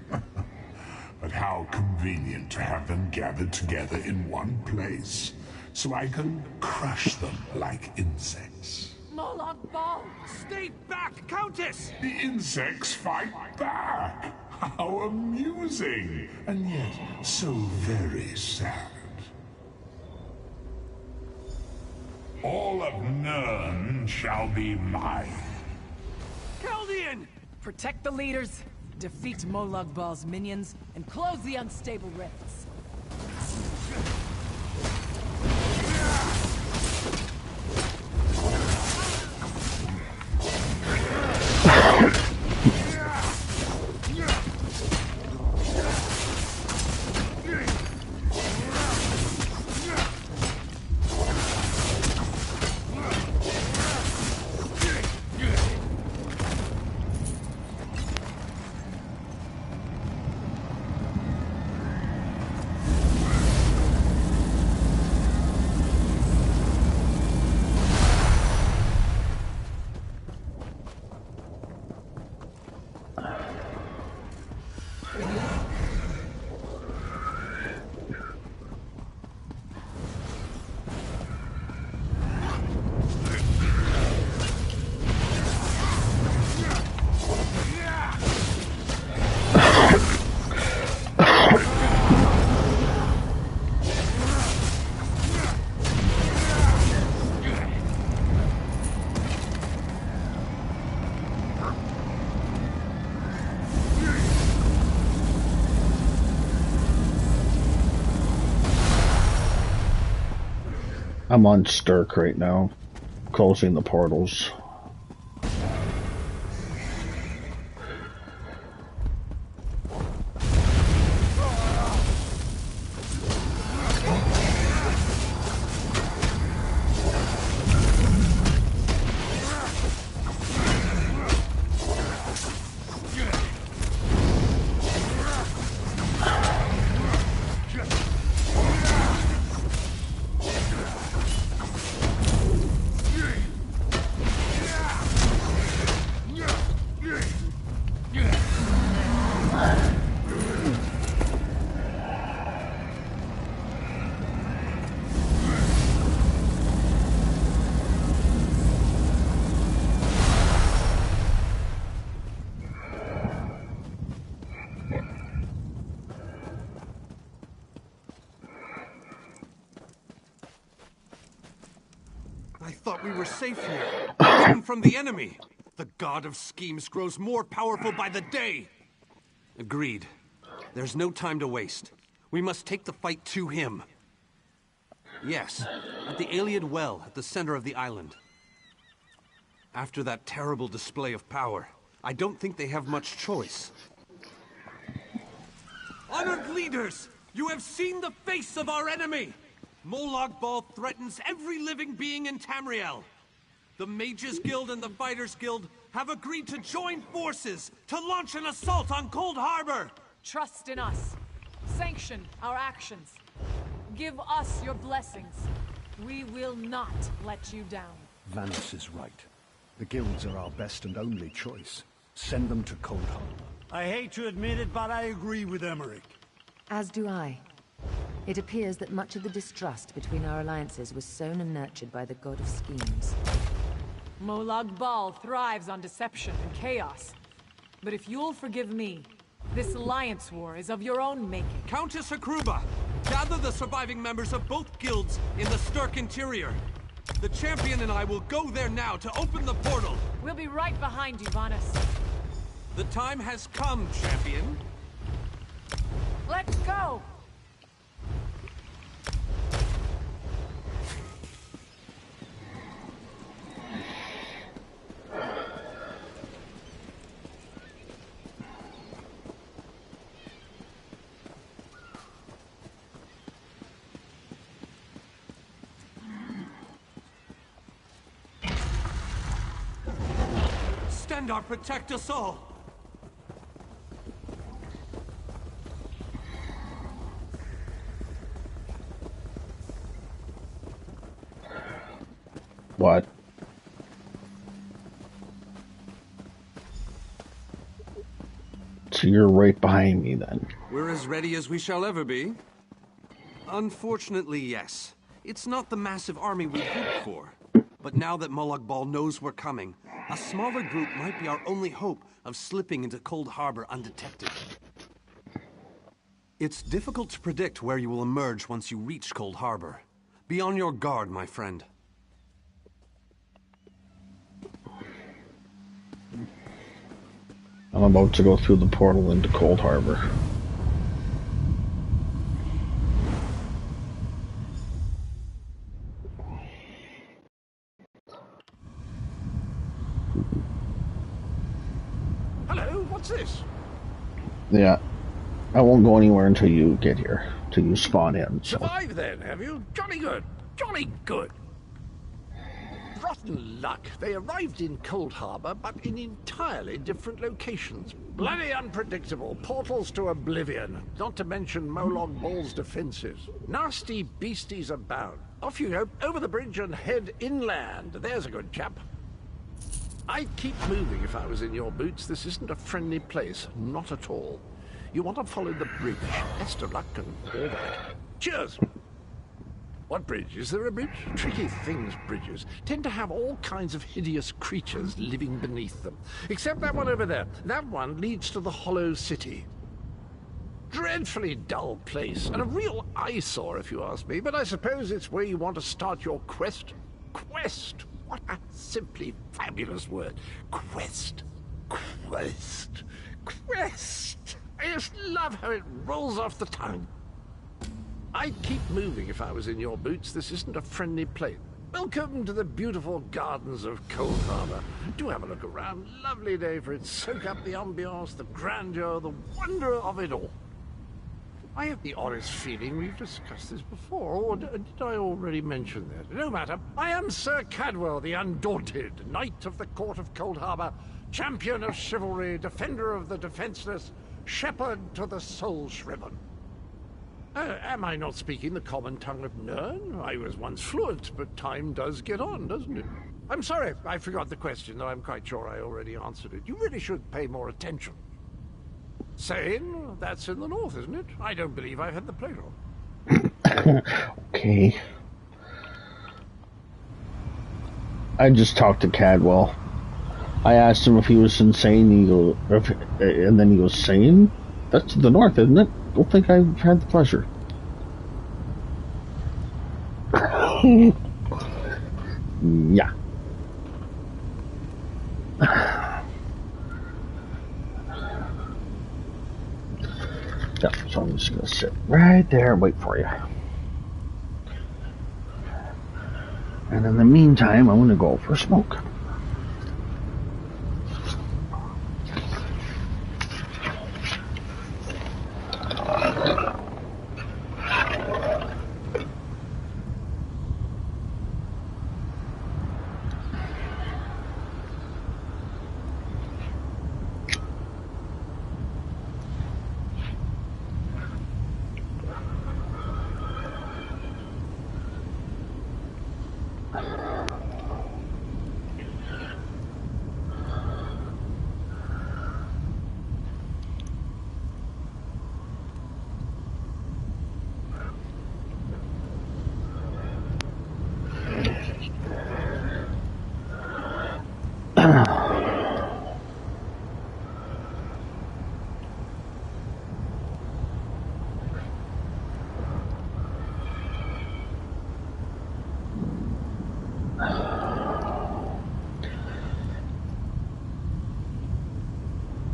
But how convenient to have them gathered together in one place, so I can crush them like insects. Mologbal! Stay back, Countess! The insects fight back! How amusing! And yet, so very sad. All of Nirn shall be mine. Chaldean! Protect the leaders, defeat Mologbal's minions, and close the unstable rifts. I'm on Stirk right now, closing the portals. I thought we were safe here, hidden from the enemy. The god of schemes grows more powerful by the day. Agreed. There's no time to waste. We must take the fight to him. Yes, at the Iliad Well at the center of the island. After that terrible display of power, I don't think they have much choice. Honored leaders, you have seen the face of our enemy! Molag Bal threatens every living being in Tamriel. The Mages Guild and the Fighters Guild have agreed to join forces to launch an assault on Cold Harbor! Trust in us. Sanction our actions. Give us your blessings. We will not let you down. Vanos is right. The guilds are our best and only choice. Send them to Cold Harbor. I hate to admit it, but I agree with Emmerich. As do I. It appears that much of the distrust between our alliances was sown and nurtured by the god of schemes. Molag Bal thrives on deception and chaos. But if you'll forgive me, this alliance war is of your own making. Countess Hakruba, gather the surviving members of both guilds in the Sturk interior. The champion and I will go there now to open the portal. We'll be right behind you, Vanos. The time has come, champion. Let's go! Stendarr, protect us all! What? So you're right behind me then. We're as ready as we shall ever be. Unfortunately, yes. It's not the massive army we hoped for. But now that Molag Bal knows we're coming, a smaller group might be our only hope of slipping into Cold Harbor undetected. It's difficult to predict where you will emerge once you reach Cold Harbor. Be on your guard, my friend. I'm about to go through the portal into Cold Harbor. Hello, what's this? Yeah. I won't go anywhere until you get here. Till you spawn in. So. Survive then, have you? Jolly good. Jolly good. Rotten luck. They arrived in Cold Harbor, but in entirely different locations. Bloody unpredictable. Portals to oblivion. Not to mention Molag Bal's defenses. Nasty beasties abound. Off you go, over the bridge and head inland. There's a good chap. I'd keep moving if I was in your boots. This isn't a friendly place. Not at all. You want to follow the bridge. Best of luck and all that. Cheers! What bridge? Is there a bridge? Tricky things, bridges. Tend to have all kinds of hideous creatures living beneath them. Except that one over there. That one leads to the Hollow City. Dreadfully dull place, and a real eyesore if you ask me, but I suppose it's where you want to start your quest. Quest! What a simply fabulous word. Quest. Quest. Quest! I just love how it rolls off the tongue. I'd keep moving if I was in your boots. This isn't a friendly place. Welcome to the beautiful gardens of Cold Harbor. Do have a look around. Lovely day for it. Soak up the ambiance, the grandeur, the wonder of it all. I have the oddest feeling we've discussed this before, or did I already mention that? No matter. I am Sir Cadwell, the Undaunted, Knight of the Court of Cold Harbor, champion of chivalry, defender of the defenseless, shepherd to the soul-shriven. Am I not speaking the common tongue of Nirn? I was once fluent, but time does get on, doesn't it? I'm sorry, I forgot the question, though I'm quite sure I already answered it. You really should pay more attention. Sane? That's in the north, isn't it? I don't believe I've had the pleasure. Okay. I just talked to Cadwell. I asked him if he was insane, and then he goes, sane? That's to the north, isn't it? Don't think I've had the pleasure. Yeah. Yeah, so I'm just gonna sit right there and wait for you. And in the meantime, I'm gonna go for a smoke.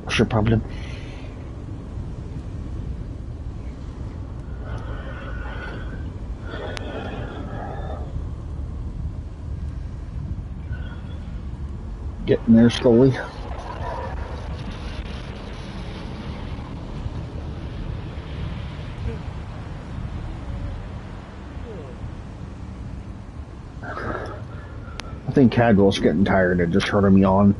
What's your problem? Getting there slowly. I think Cadwell's getting tired of just hurting me on.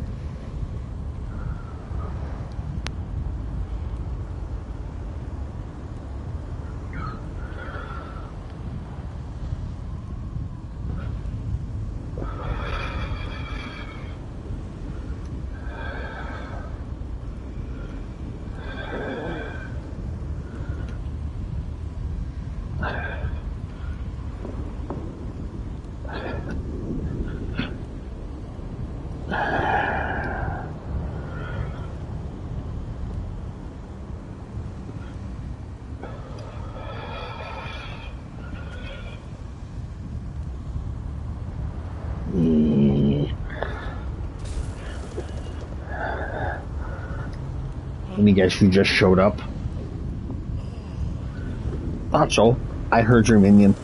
Any guess who just showed up? Thought so. I heard your minion.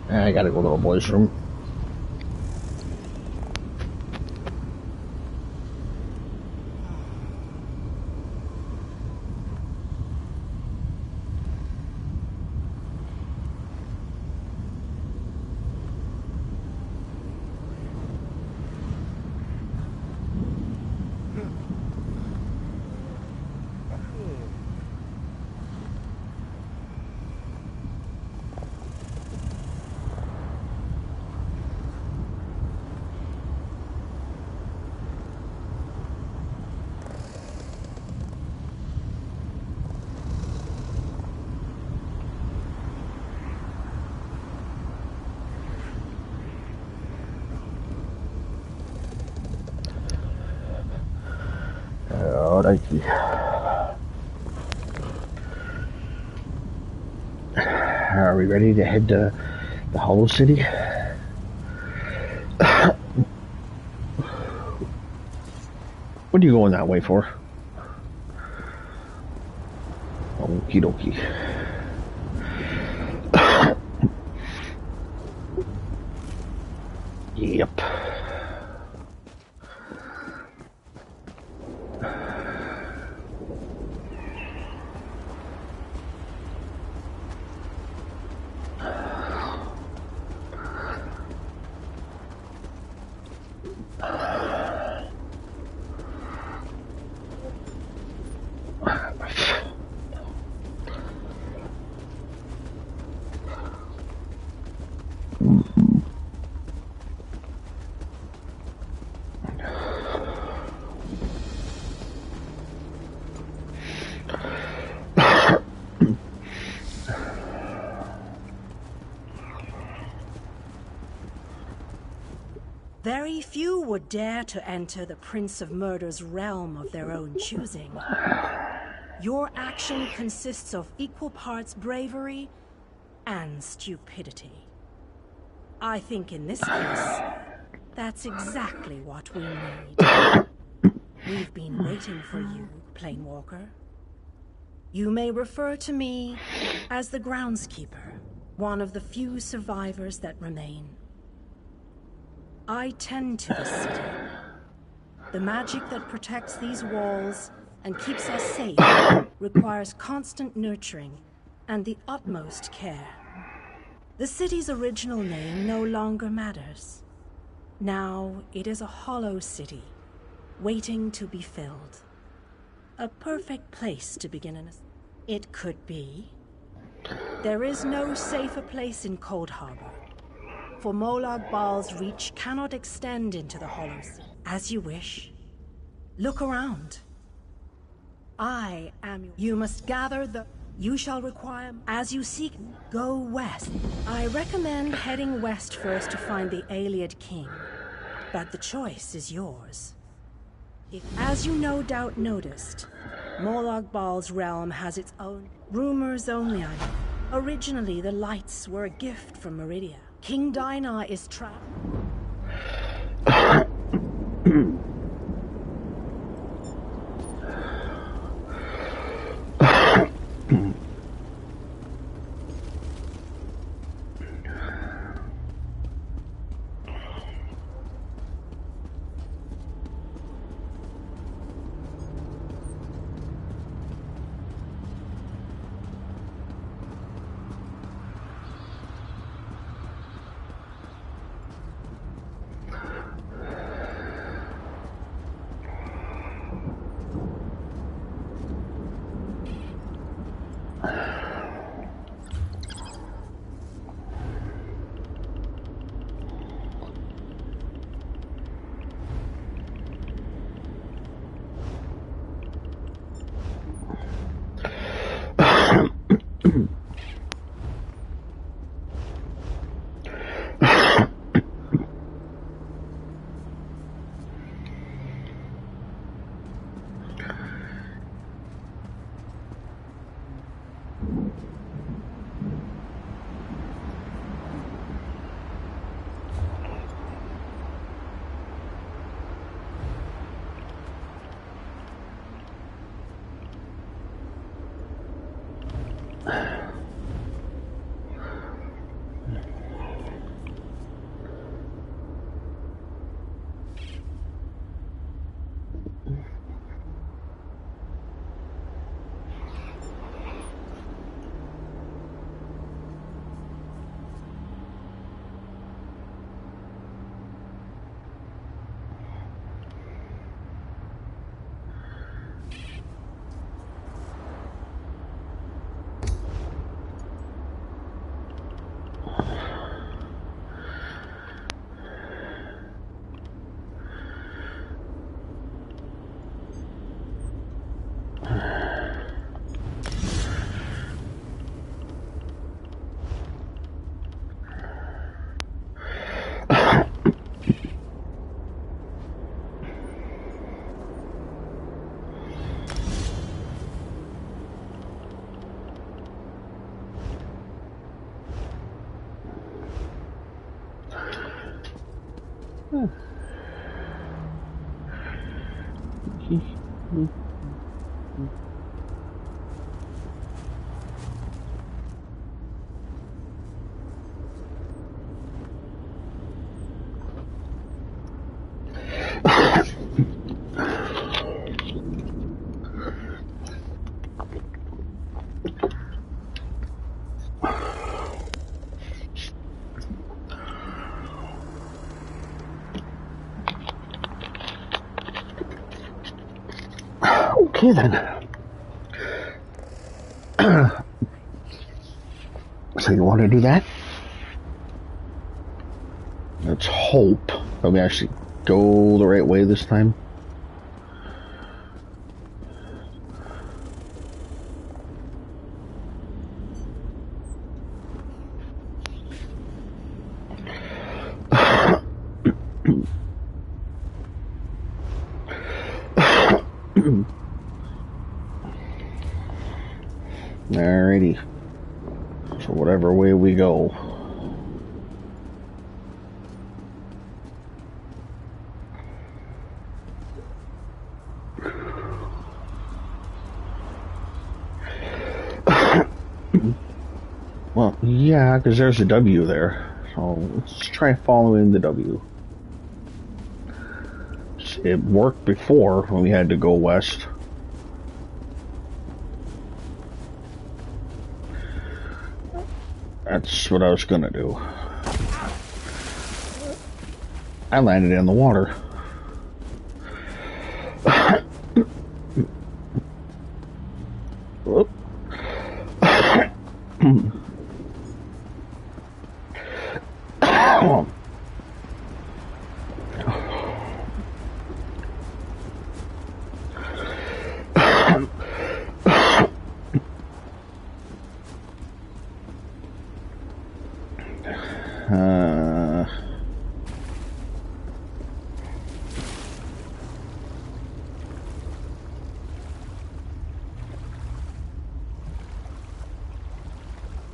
I gotta go to the boys' room. Alrighty. Are we ready to head to the Hollow City? are you going that way for? Okie dokie. Yep. Very few would dare to enter the Prince of Murder's realm of their own choosing. Your action consists of equal parts bravery and stupidity. I think in this case, that's exactly what we need. We've been waiting for you, Planewalker. You may refer to me as the Groundskeeper, one of the few survivors that remain. I tend to this city. The magic that protects these walls and keeps us safe requires constant nurturing and the utmost care. The city's original name no longer matters. Now it is a hollow city, waiting to be filled. A perfect place to begin It could be. There is no safer place in Cold Harbor. For Molag Bal's reach cannot extend into the Hollow Sea. As you wish. Look around. I am... You must gather the... You shall require... As you seek, go west. I recommend heading west first to find the Ayleid King. But the choice is yours. As you no doubt noticed, Molag Bal's realm has its own... Rumors only, I know. Originally, the lights were a gift from Meridia. King Dinah is trapped. Okay then. So you want to do that? Let's hope that we actually go the right way this time. Alrighty. So whatever way we go. Well, yeah, because there's a W there. So let's try following the W. It worked before when we had to go west. That's what I was gonna do. I landed in the water. Whoop.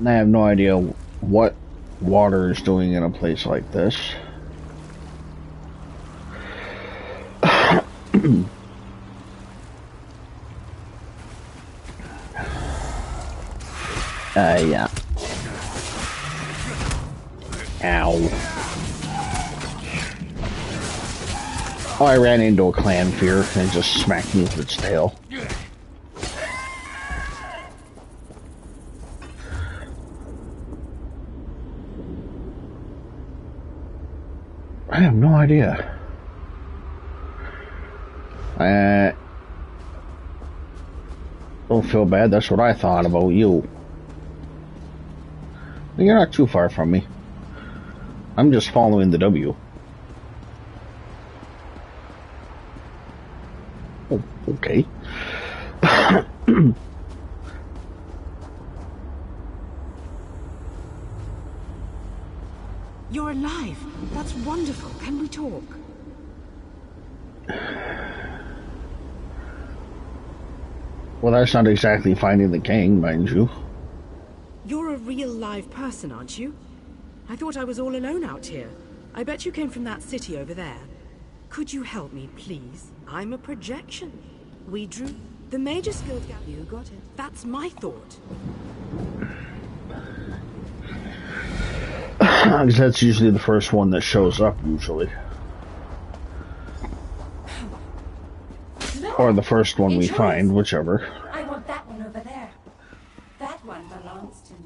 I have no idea what water is doing in a place like this. Yeah. Ow. Oh, I ran into a clan fear and it just smacked me with its tail. I have no idea. Don't feel bad, that's what I thought about you. You're not too far from me. I'm just following the W. Oh, okay. You're alive. That's wonderful. Can we talk? Well, that's not exactly finding the king, mind you. You're a real live person, aren't you? I thought I was all alone out here. I bet you came from that city over there. Could you help me, please? I'm a projection. We drew the major skilled gap. You got it. That's my thought. Because that's usually the first one that shows up, usually. Or the first one we find, whichever. I want that one over there. That one belongs to me.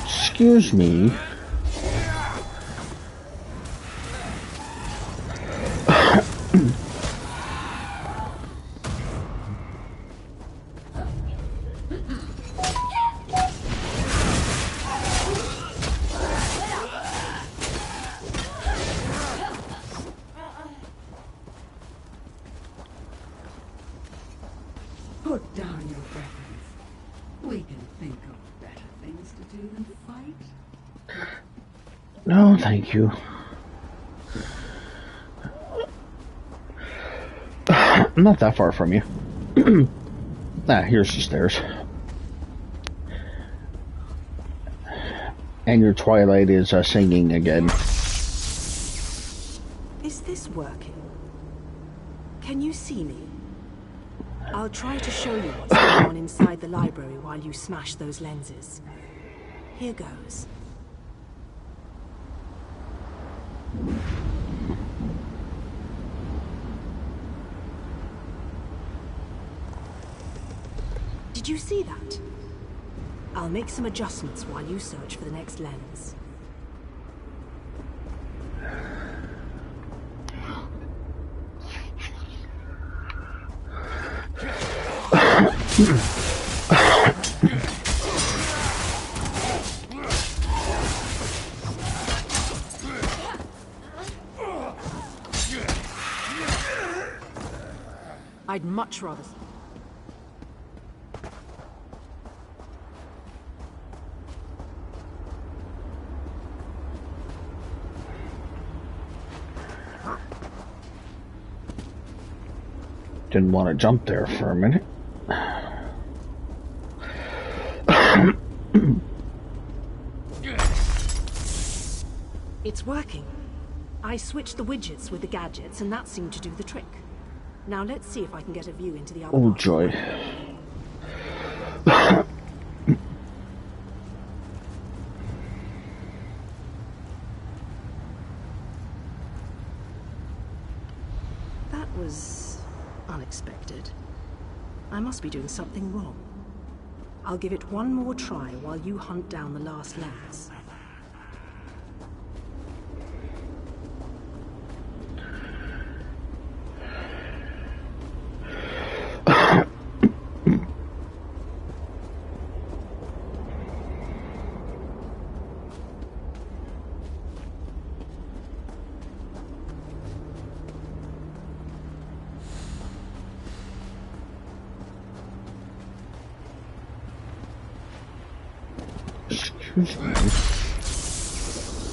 Excuse me. Put down your weapons. We can think of better things to do than fight. No, thank you. I'm not that far from you. Here's the stairs. And your Twilight is singing again. Is this working? Can you see me? I'll try to show you what's going on inside the library while you smash those lenses. Here goes. Did you see that? I'll make some adjustments while you search for the next lens. I'd much rather... Didn't want to jump there for a minute. It's working. I switched the widgets with the gadgets, and that seemed to do the trick. Now let's see if I can get a view into the other Oh part. joy. That was unexpected. I must be doing something wrong. I'll give it one more try while you hunt down the last lads. Excuse me.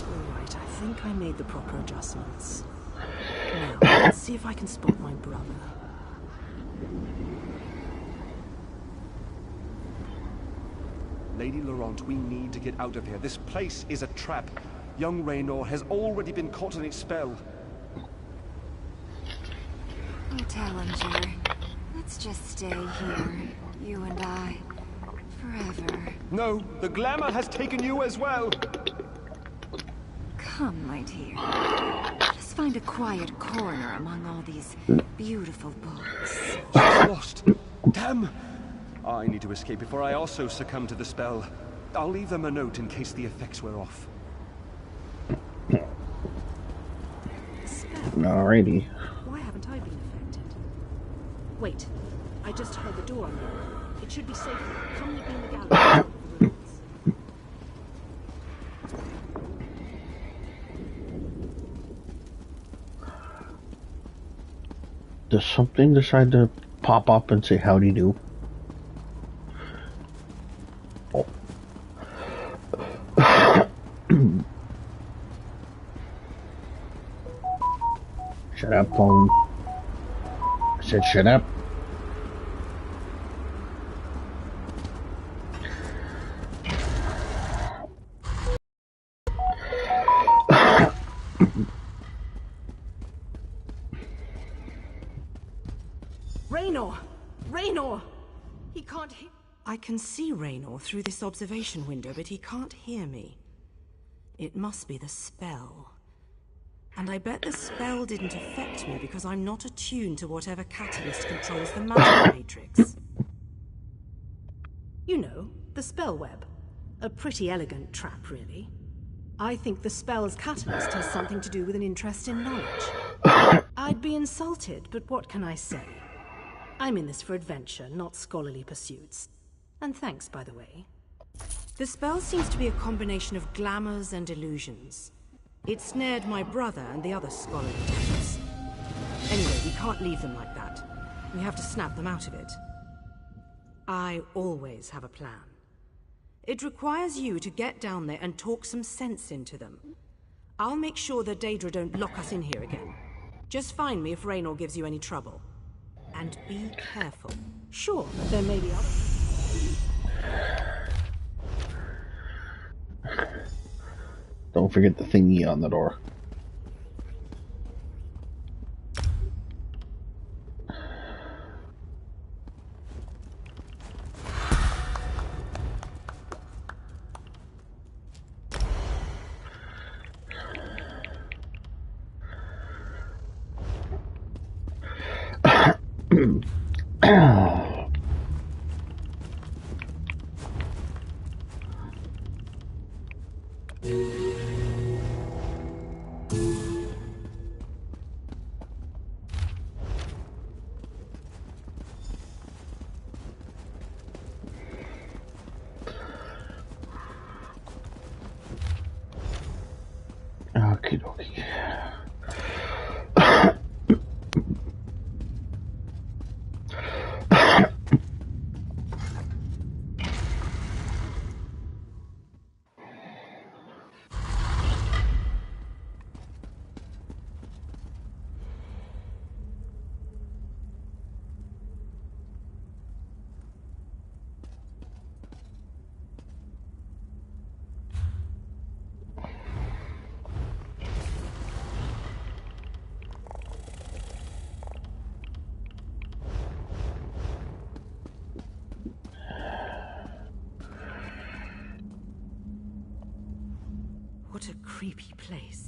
Alright, I think I made the proper adjustments. Now, let's see if I can spot my brother. Lady Laurent, we need to get out of here. This place is a trap. Young Raynor has already been caught in its spell. Oh, tell him, Jerry. Let's just stay here, you and I, forever. No, the glamour has taken you as well. Come, my dear. Just find a quiet corner among all these beautiful books. She's lost. Damn! I need to escape before I also succumb to the spell. I'll leave them a note in case the effects wear off. Alrighty. Why haven't I been affected? Wait, I just heard the door unlock. It should be safe. Come meet me in the gallery. Does something decide to pop up and say howdy do? Oh. Shut up, phone. I said shut up. Raynor! Raynor! He can't hear... I can see Raynor through this observation window, but he can't hear me. It must be the spell. And I bet the spell didn't affect me because I'm not attuned to whatever catalyst controls the magic matrix. You know, the spell web. A pretty elegant trap, really. I think the spell's catalyst has something to do with an interest in knowledge. I'd be insulted, but what can I say? I'm in this for adventure, not scholarly pursuits. And thanks, by the way. The spell seems to be a combination of glamours and illusions. It snared my brother and the other scholarly types. Anyway, we can't leave them like that. We have to snap them out of it. I always have a plan. It requires you to get down there and talk some sense into them. I'll make sure that Daedra don't lock us in here again. Just find me if Raynor gives you any trouble. And be careful. Sure, there may be others. Don't forget the thingy on the door. creepy place.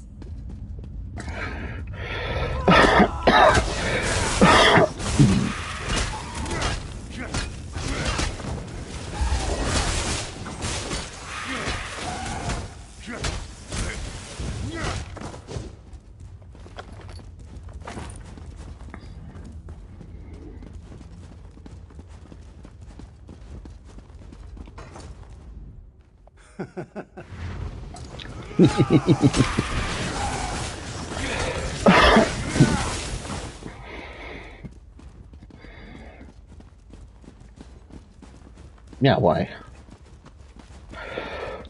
Yeah, why?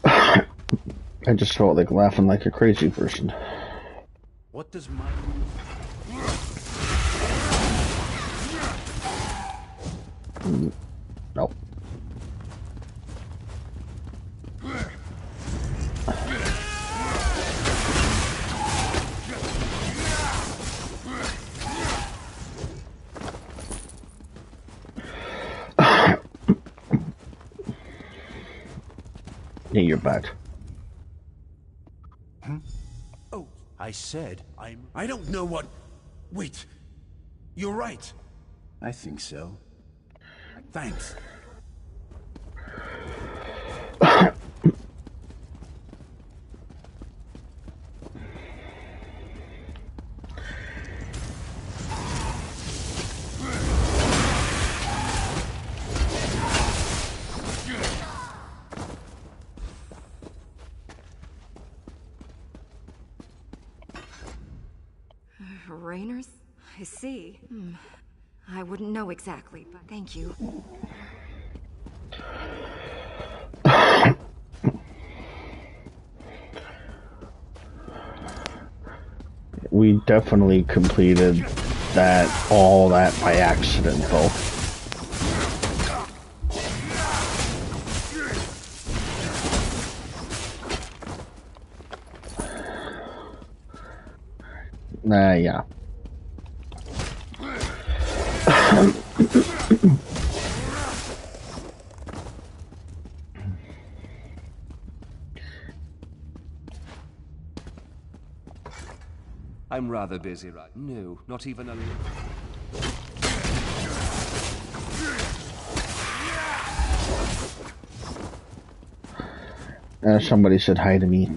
I just felt like laughing like a crazy person. What does my... Nope. Yeah, you're back. Oh, I said I don't know what... Wait. You're right. I think so. Thanks. Rainers? I see. I wouldn't know exactly, but thank you. We definitely completed all that by accident, though. Yeah. I'm rather busy right now. No, not even a little. Somebody said hi to me.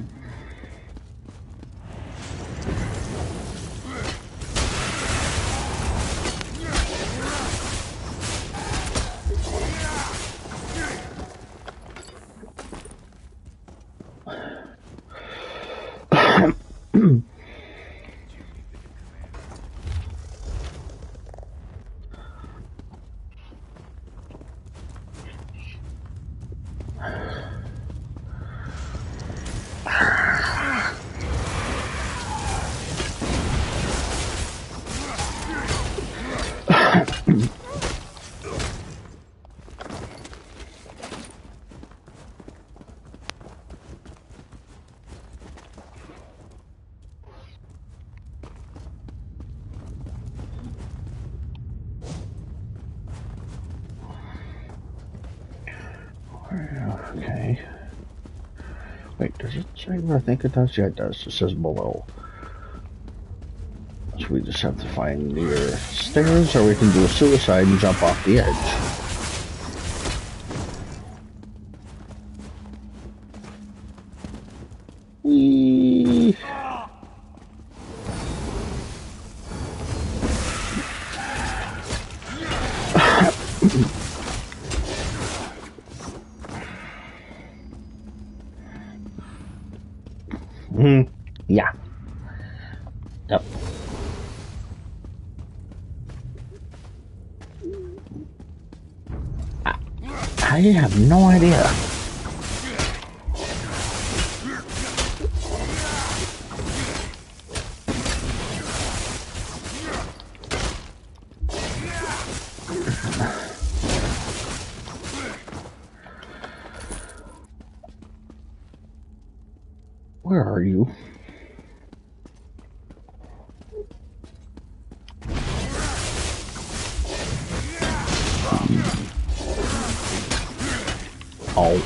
Okay. Wait, does it say where I think it does? Yeah, it does. It says below. So we just have to find either stairs or we can do a suicide and jump off the edge. Whee! Yeah. Yep. I have no idea. Where are you? Oh.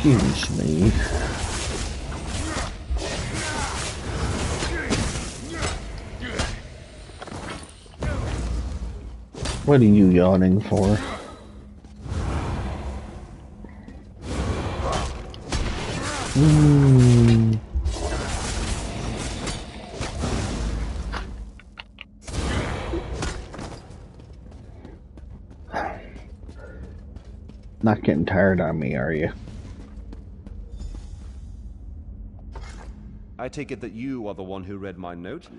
Excuse me. What are you yawning for? Not getting tired on me, are you? I take it that you are the one who read my note?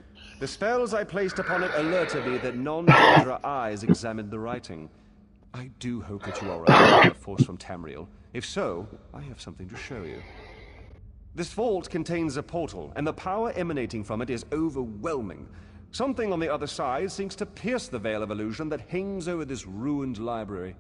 The spells I placed upon it alerted me that non-Daedra eyes examined the writing. I do hope that you are aware of the force from Tamriel. If so, I have something to show you. This vault contains a portal, and the power emanating from it is overwhelming. Something on the other side seems to pierce the veil of illusion that hangs over this ruined library.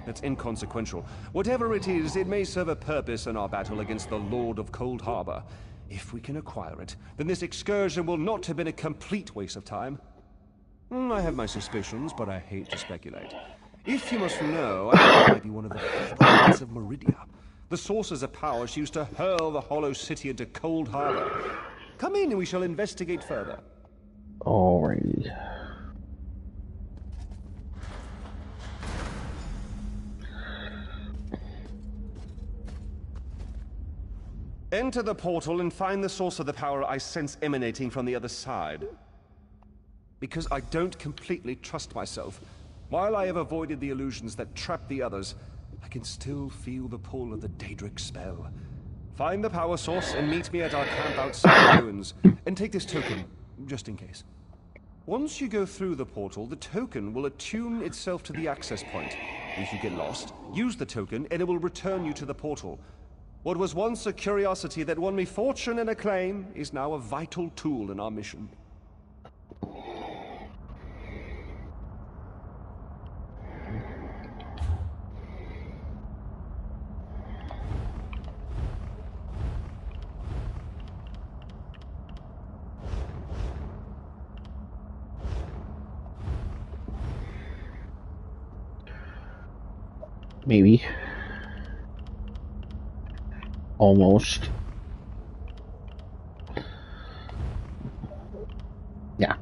That's inconsequential. Whatever it is, it may serve a purpose in our battle against the Lord of Cold Harbor. If we can acquire it, then this excursion will not have been a complete waste of time. I have my suspicions, but I hate to speculate. If you must know, I think it might be one of the Fables of Meridia, the sources of power she used to hurl the Hollow City into Cold Harbor. Come in and we shall investigate further. Alrighty. Enter the portal and find the source of the power I sense emanating from the other side. Because I don't completely trust myself, while I have avoided the illusions that trap the others, I can still feel the pull of the Daedric spell. Find the power source and meet me at our camp outside the ruins, and take this token, just in case. Once you go through the portal, the token will attune itself to the access point. If you get lost, use the token and it will return you to the portal. What was once a curiosity that won me fortune and acclaim is now a vital tool in our mission. Maybe. Almost. Yeah.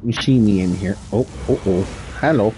You see me in here. Oh. Hello.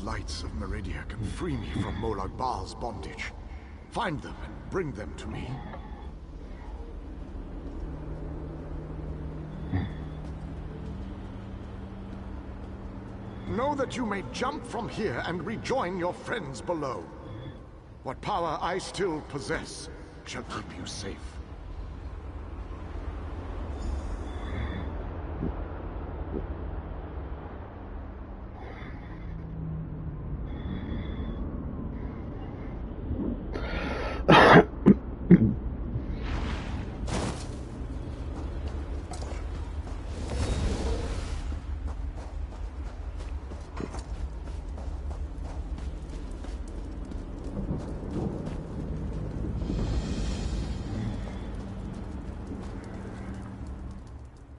lights of Meridia can free me from Molag Bal's bondage. Find them and bring them to me. Know that you may jump from here and rejoin your friends below. What power I still possess shall keep you safe.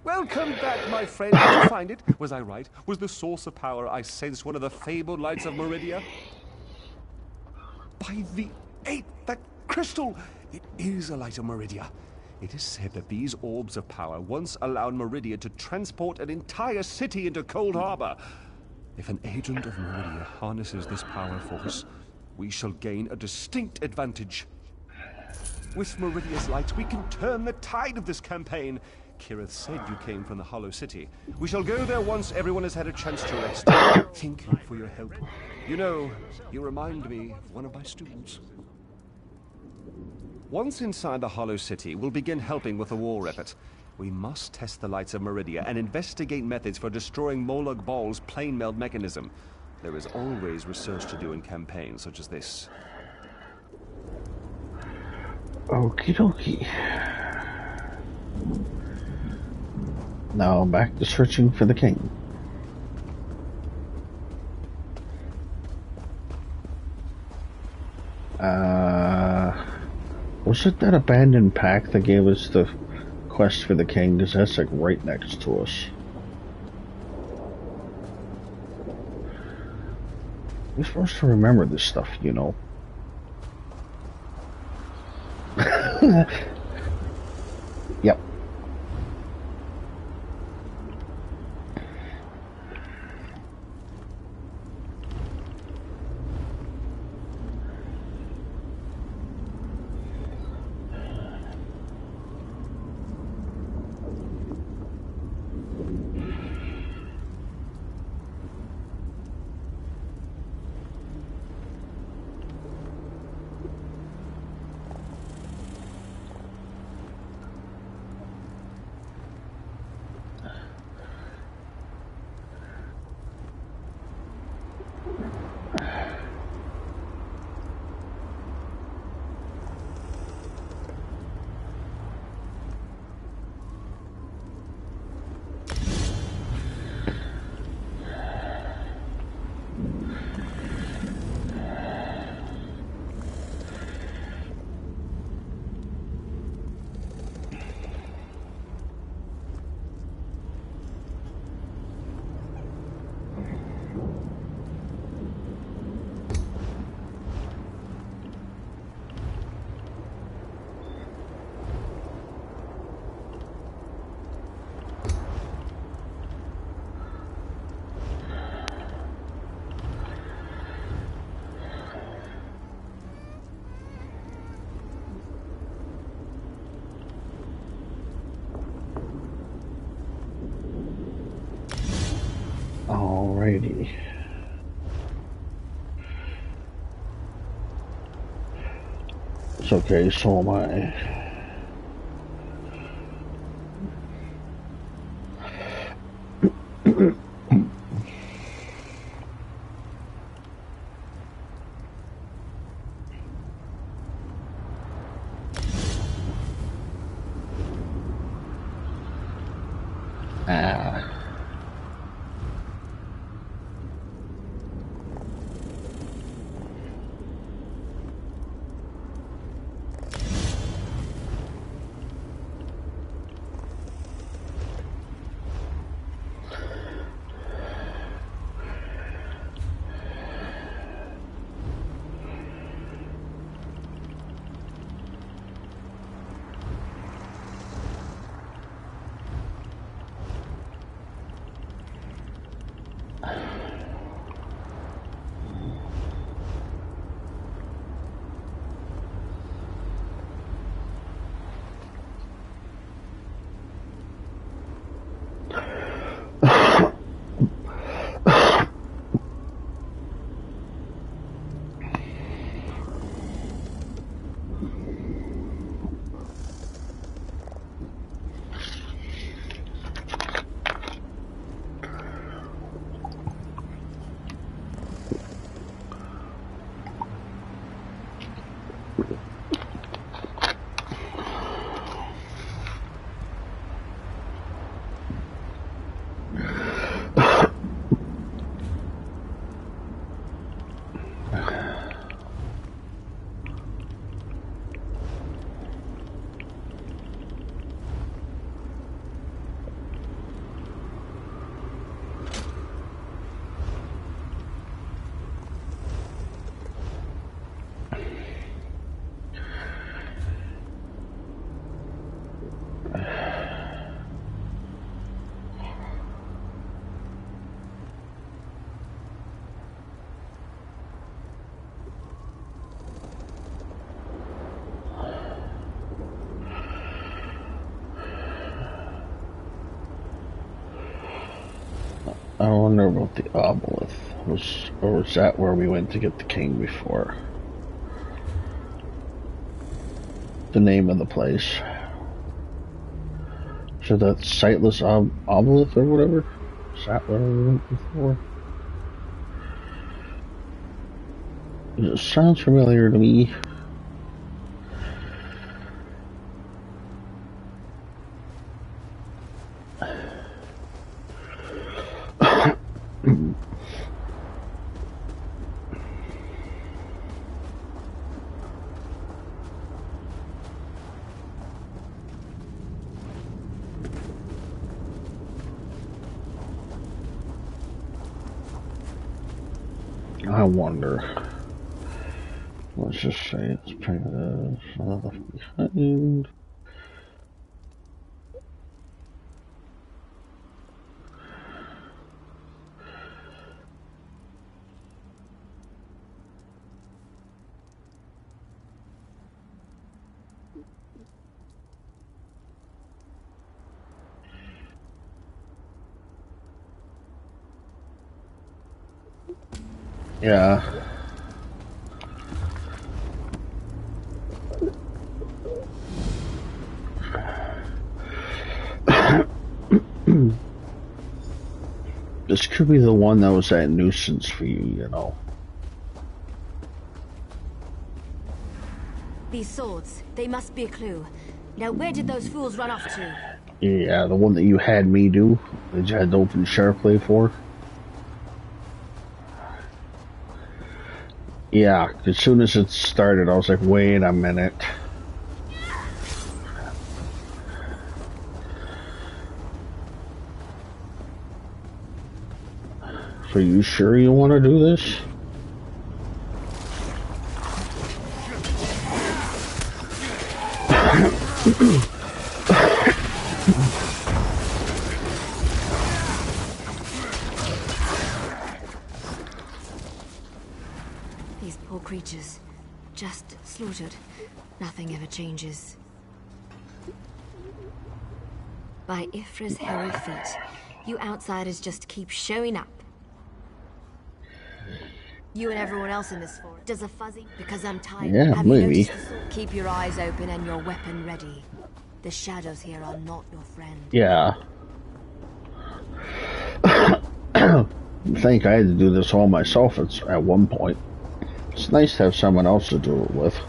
Welcome back, my friend. Did you find it? Was I right? Was the source of power I sensed one of the fabled lights of Meridia? By the eighth, that crystal! It is a light of Meridia. It is said that these orbs of power once allowed Meridia to transport an entire city into Cold Harbor. If an agent of Meridia harnesses this power force, we shall gain a distinct advantage. With Meridia's lights, we can turn the tide of this campaign. Kirith said you came from the Hollow City. We shall go there once everyone has had a chance to rest. Thank you for your help. You know, you remind me of one of my students. Once inside the Hollow City, we'll begin helping with the war effort. We must test the lights of Meridia and investigate methods for destroying Molag Bal's plane meld mechanism. There is always research to do in campaigns such as this. Okie dokie. Now back to searching for the king. Was it that abandoned pack that gave us the quest for the king? Because that's like right next to us. We're supposed to remember this stuff, you know. Yep. Alrighty. It's okay, so am I. I wonder about the obelisk. Or was that where we went to get the king before? The name of the place. So that sightless obelisk or whatever? Is that where we went before? It sounds familiar to me. I wonder. Let's just say it's kind of behind. Yeah. This could be the one that was that nuisance for you, you know. These swords, they must be a clue. Now where did those fools run off to? Yeah, the one that you had me do, that you had to open SharePlay for. Yeah, as soon as it started, I was like, wait a minute. So you sure you want to do this? These poor creatures, just slaughtered. Nothing ever changes. By Ifra's hairy feet, you outsiders just keep showing up. You and everyone else in this forest. Does a fuzzy? Because I'm tired. Yeah, Have maybe. You noticed keep your eyes open and your weapon ready. The shadows here are not your friend. Yeah. I think I had to do this all myself at one point. It's nice to have someone else to do it with.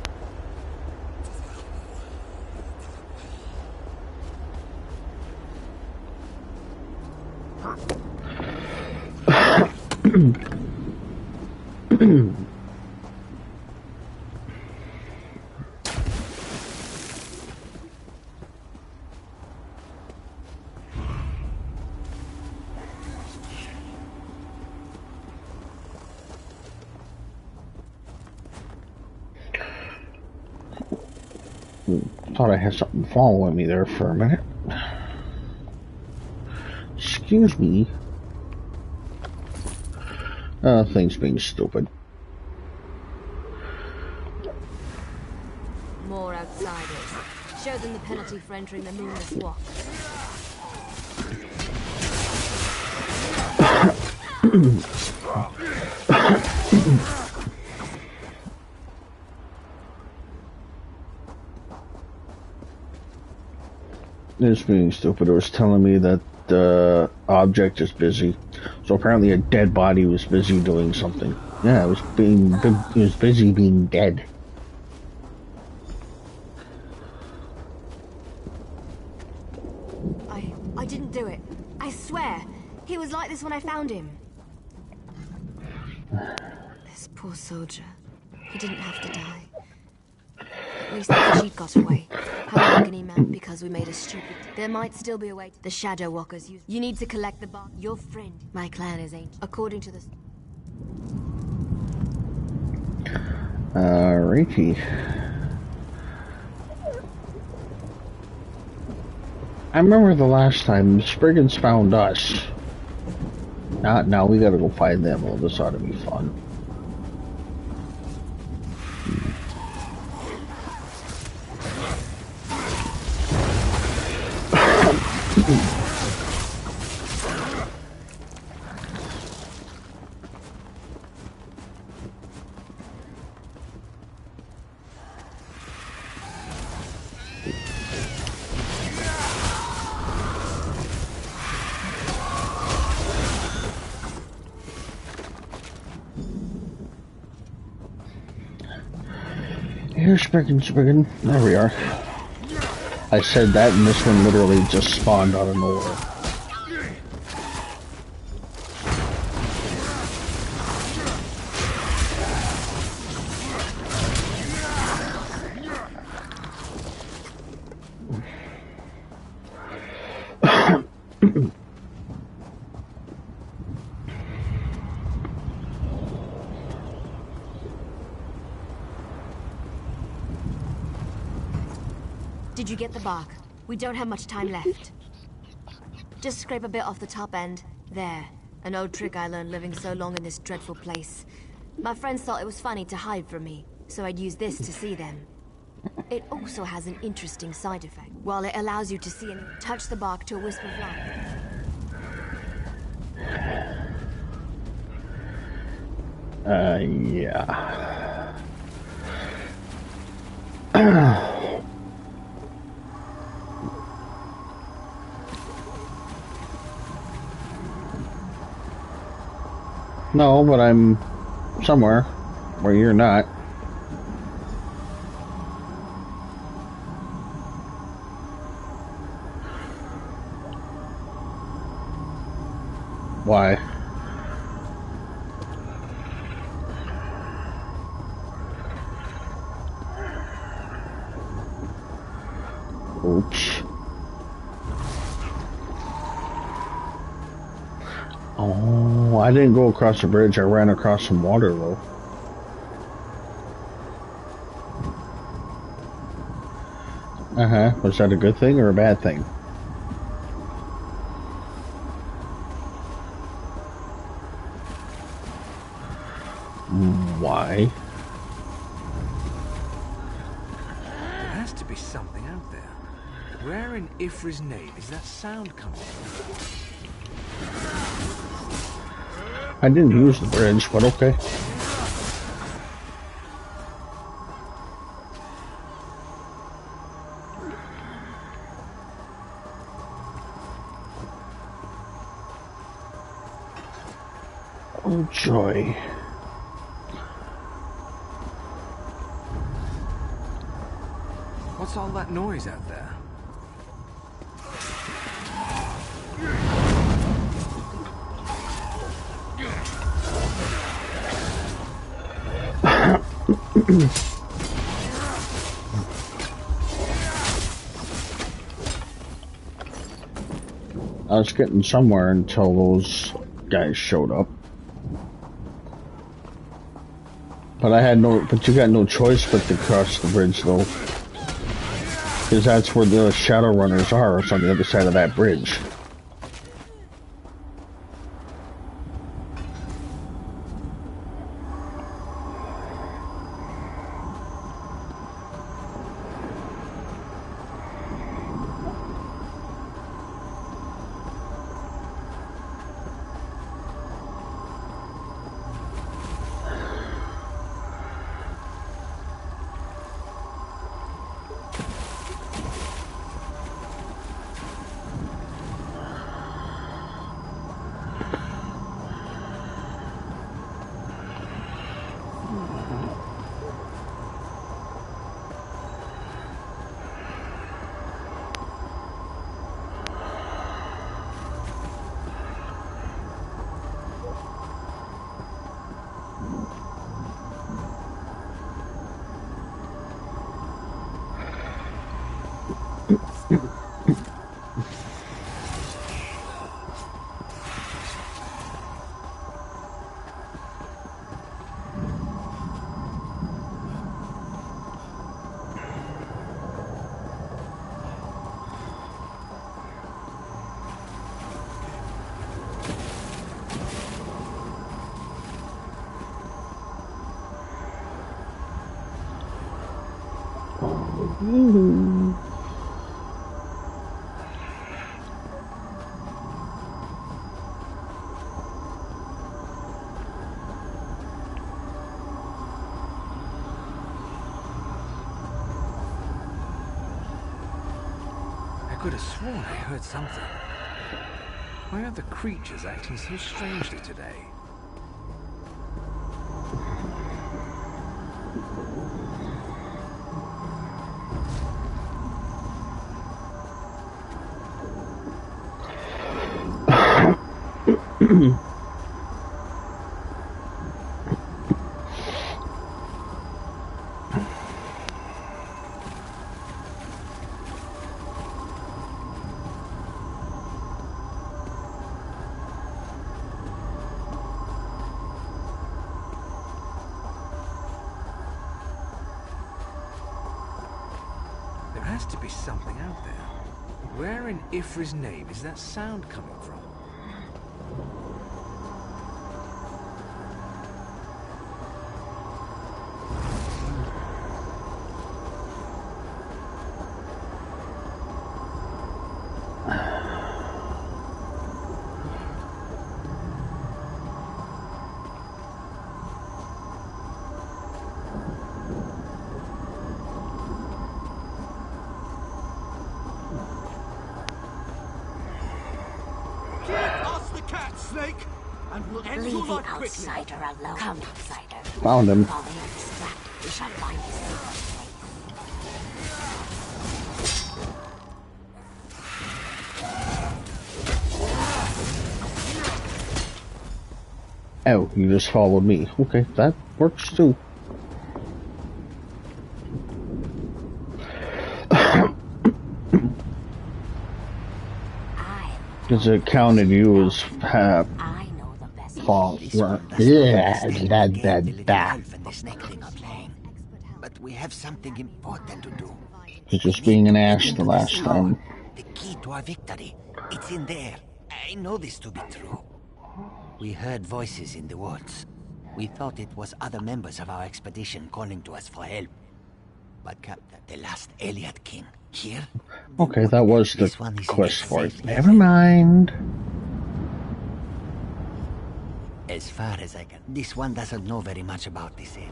Thought I had something following me there for a minute. Excuse me. Things being stupid. More outsiders. Show them the penalty for entering the moonless walk. This being stupid, it was telling me that the object is busy. So apparently a dead body was busy doing something. Yeah, it was busy being dead. I didn't do it. I swear. He was like this when I found him. This poor soldier. He didn't have to die. At least the cheat got away. How agony man because we made us stupid. There might still be a way. The Shadow Walkers use. You need to collect the bar. Your friend. My clan is ancient. According to the. Righty. I remember the last time the Spriggans found us. Now we gotta go find them. Well, this ought to be fun. Here's Spriggan. There we are. I said that, and this one literally just spawned out of nowhere. Did you get the bark? We don't have much time left. Just scrape a bit off the top end. There. An old trick I learned living so long in this dreadful place. My friends thought it was funny to hide from me, so I'd use this to see them. It also has an interesting side effect. While it allows you to see and touch the bark to a wisp of light. Yeah. No, but I'm somewhere where you're not. Why? Oops. Oh, I didn't go across the bridge. I ran across some water, though. Uh-huh. Was that a good thing or a bad thing? Why? There has to be something out there. Where in Ifri's name is that sound coming from? I didn't use the bridge, but okay. Oh, joy. What's all that noise out there? I was getting somewhere until those guys showed up. But you got no choice but to cross the bridge, though. Because that's where the shadow runners are, it's on the other side of that bridge. I could have sworn I heard something. Why are the creatures acting so strangely today? There has to be something out there. Where in Ifri's name is that sound coming from? Snake, and we'll end Leave your the life quickly. outsider alone. Come, outsider. Found him. While they are distracted, we shall find his secret place. Oh, you just followed me. Okay, that works too. Because it counted you as fall. Yeah, But we have something important to do. He's just being an ass the last time. The key to our victory. It's in there. I know this to be true. We heard voices in the woods. We thought it was other members of our expedition calling to us for help. But Captain, the last Elliot King, here? Okay, that was the quest for it. Never mind. As far as I can. This one doesn't know very much about this inn.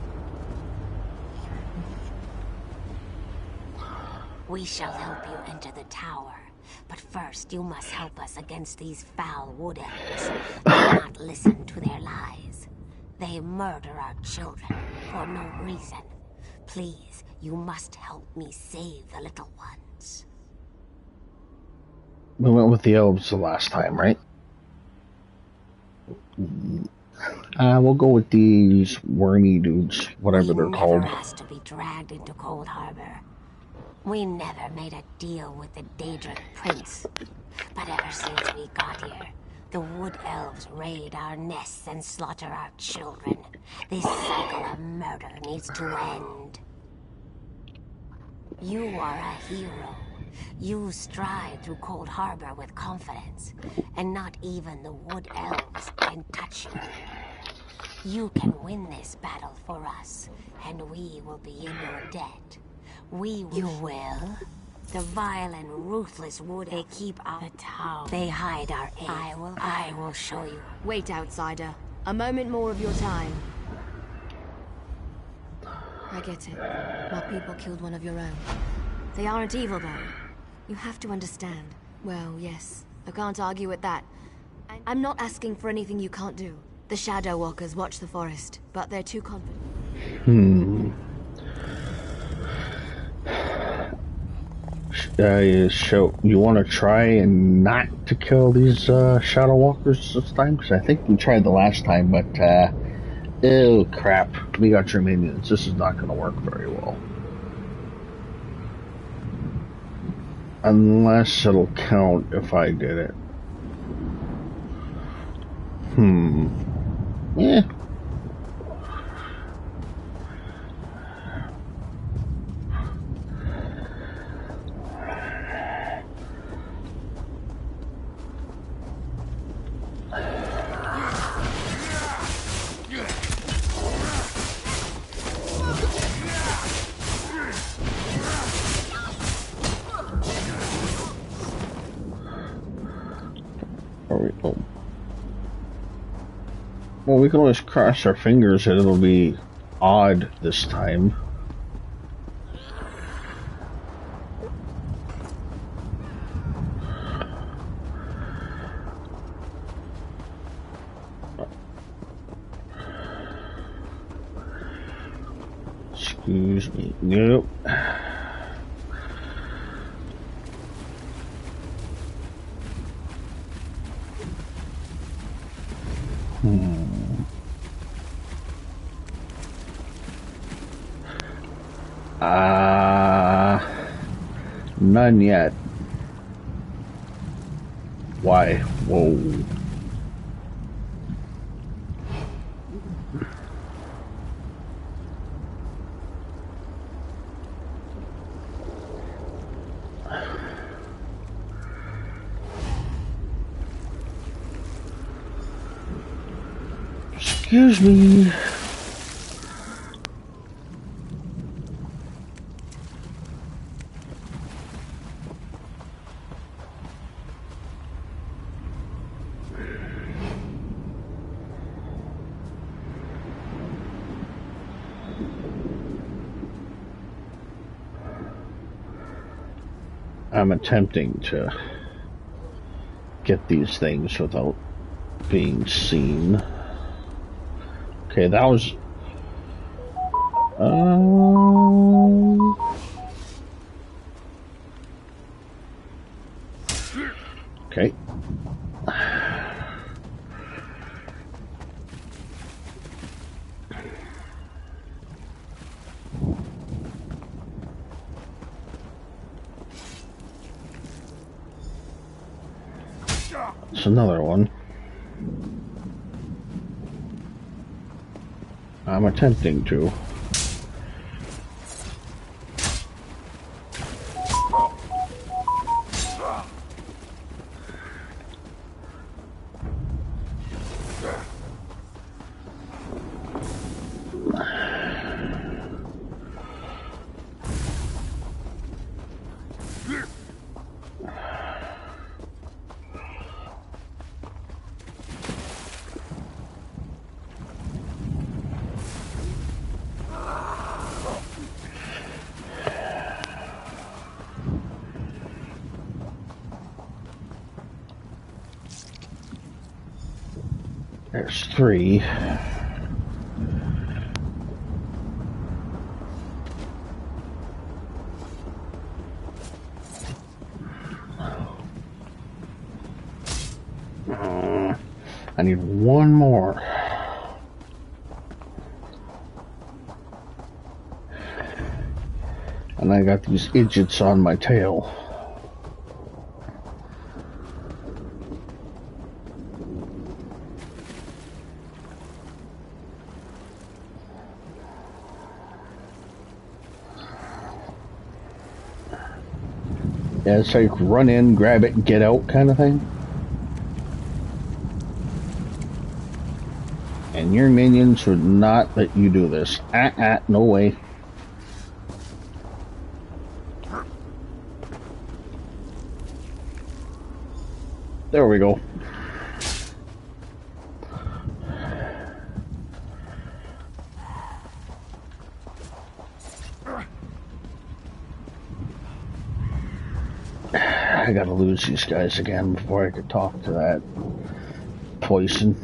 We shall help you enter the tower. But first, you must help us against these foul wood elves. Do not listen to their lies. They murder our children for no reason. Please, you must help me save the little ones. We went with the elves the last time, right? We'll go with these wormy dudes, whatever they're called. We never asked to be dragged into Cold Harbor. We never made a deal with the Daedric Prince. But ever since we got here, the wood elves raid our nests and slaughter our children. This cycle of murder needs to end. You are a hero. You stride through Cold Harbor with confidence, and not even the wood elves can touch you. You can win this battle for us, and we will be in your debt. We will. You will? The vile and ruthless wood they keep out of town. They hide our aid. I will show you. Wait, outsider. A moment more of your time. I get it. My people killed one of your own. They aren't evil, though. You have to understand. Well, yes. I can't argue with that. I'm not asking for anything you can't do. The Shadow Walkers watch the forest, but they're too confident. You want to try and not to kill these Shadow Walkers this time? Because I think we tried the last time, but oh crap, we got your minions. This is not going to work very well. Unless it'll count if I did it. Yeah. Well, we can always cross our fingers that it'll be odd this time. Excuse me. Nope. None yet. Why? Whoa. Excuse me. I'm attempting to get these things without being seen. Okay, that was... Okay. It's another one. I'm attempting to. There's 3. I need 1 more. And I got these idiots on my tail. Yeah, it's like run in, grab it, get out kind of thing. And your minions would not let you do this. No way. There we go. I gotta lose these guys again before I could talk to that poison.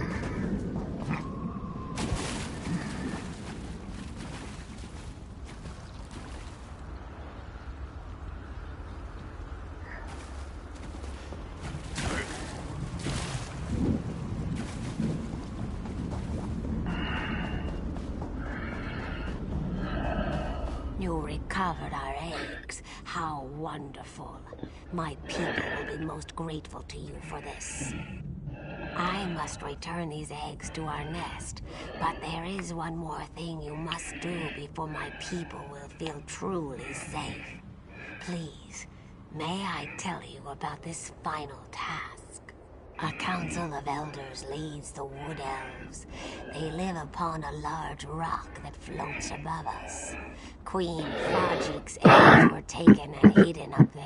You recovered our eggs. How wonderful. My people will be most grateful to you for this. I must return these eggs to our nest, but there is one more thing you must do before my people will feel truly safe. Please, may I tell you about this final task? A council of elders leads the wood elves. They live upon a large rock that floats above us. Queen Fajik's eggs were taken and hidden up there.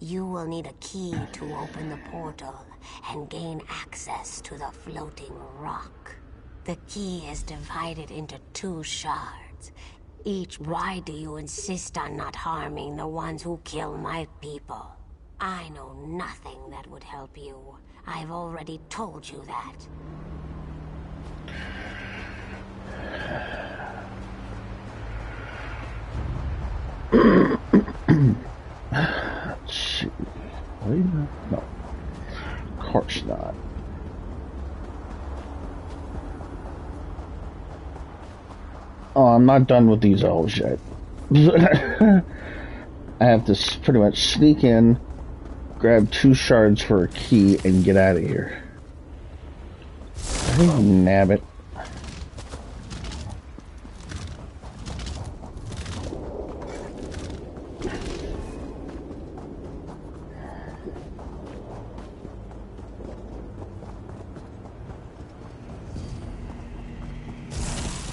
You will need a key to open the portal and gain access to the floating rock. The key is divided into 2 shards. Why do you insist on not harming the ones who kill my people? I know nothing that would help you. I've already told you that. Let's see. Wait a minute. No. Of course not. Oh, I'm not done with these elves yet. I have to pretty much sneak in, grab 2 shards for a key, and get out of here. Oh, nabbit.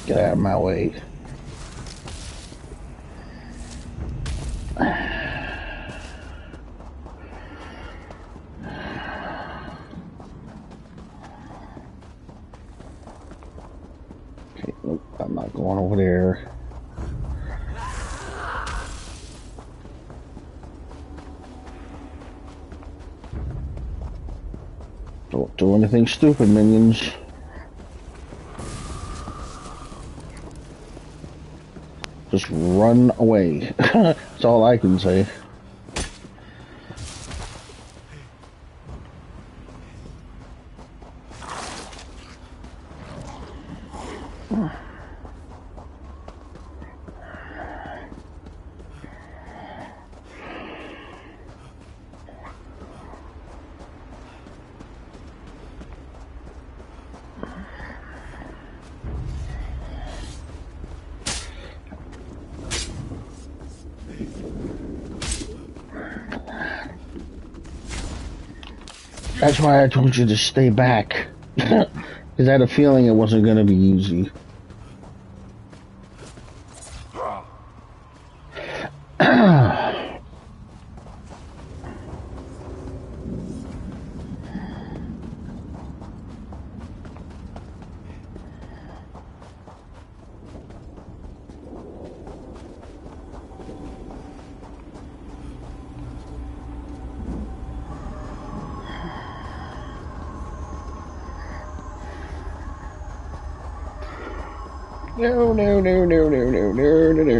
Get out of my way. Okay, nope, I'm not going over there. Don't do anything stupid, minions. Just run away. That's all I can say. That's why I told you to stay back. Because I had a feeling it wasn't going to be easy.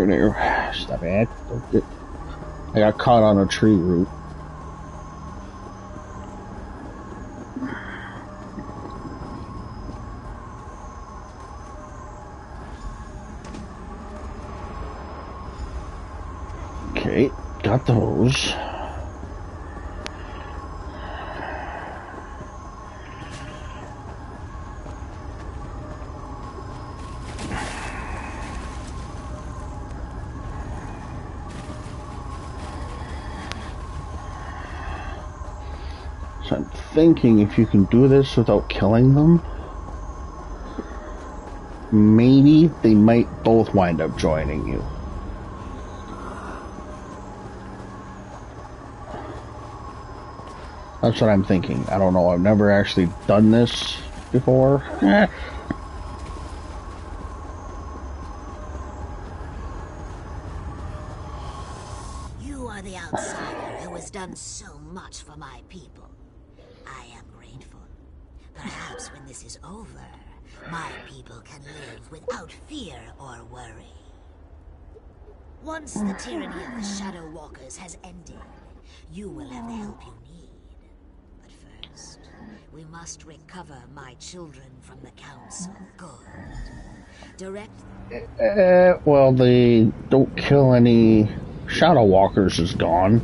No. Stop it. Don't get... I got caught on a tree root. Okay, got those. So I'm thinking if you can do this without killing them, maybe they might both wind up joining you. That's what I'm thinking. I don't know. I've never actually done this before. You are the outsider who has done so much for my people. I am grateful. Perhaps when this is over, my people can live without fear or worry. Once the tyranny of the Shadow Walkers has ended, you will have the help you need. But first, we must recover my children from the Council. Good. Direct... Well, the don't kill any Shadow Walkers is gone.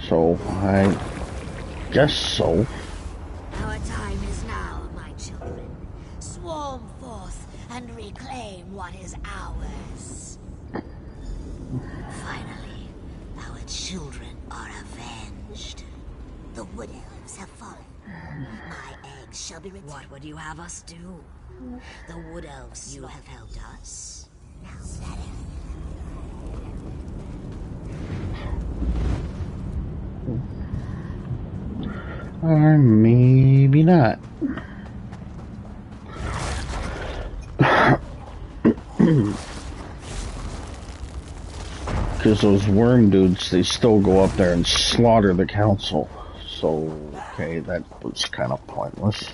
So, I guess so. Our time is now, my children. Swarm forth and reclaim what is ours. Finally, our children are avenged. The Wood Elves have fallen. My eggs shall be returned. What would you have us do? The Wood Elves, you have helped us. Now that Or maybe not. Because those worm dudes, they still go up there and slaughter the council. So, okay, that was kind of pointless.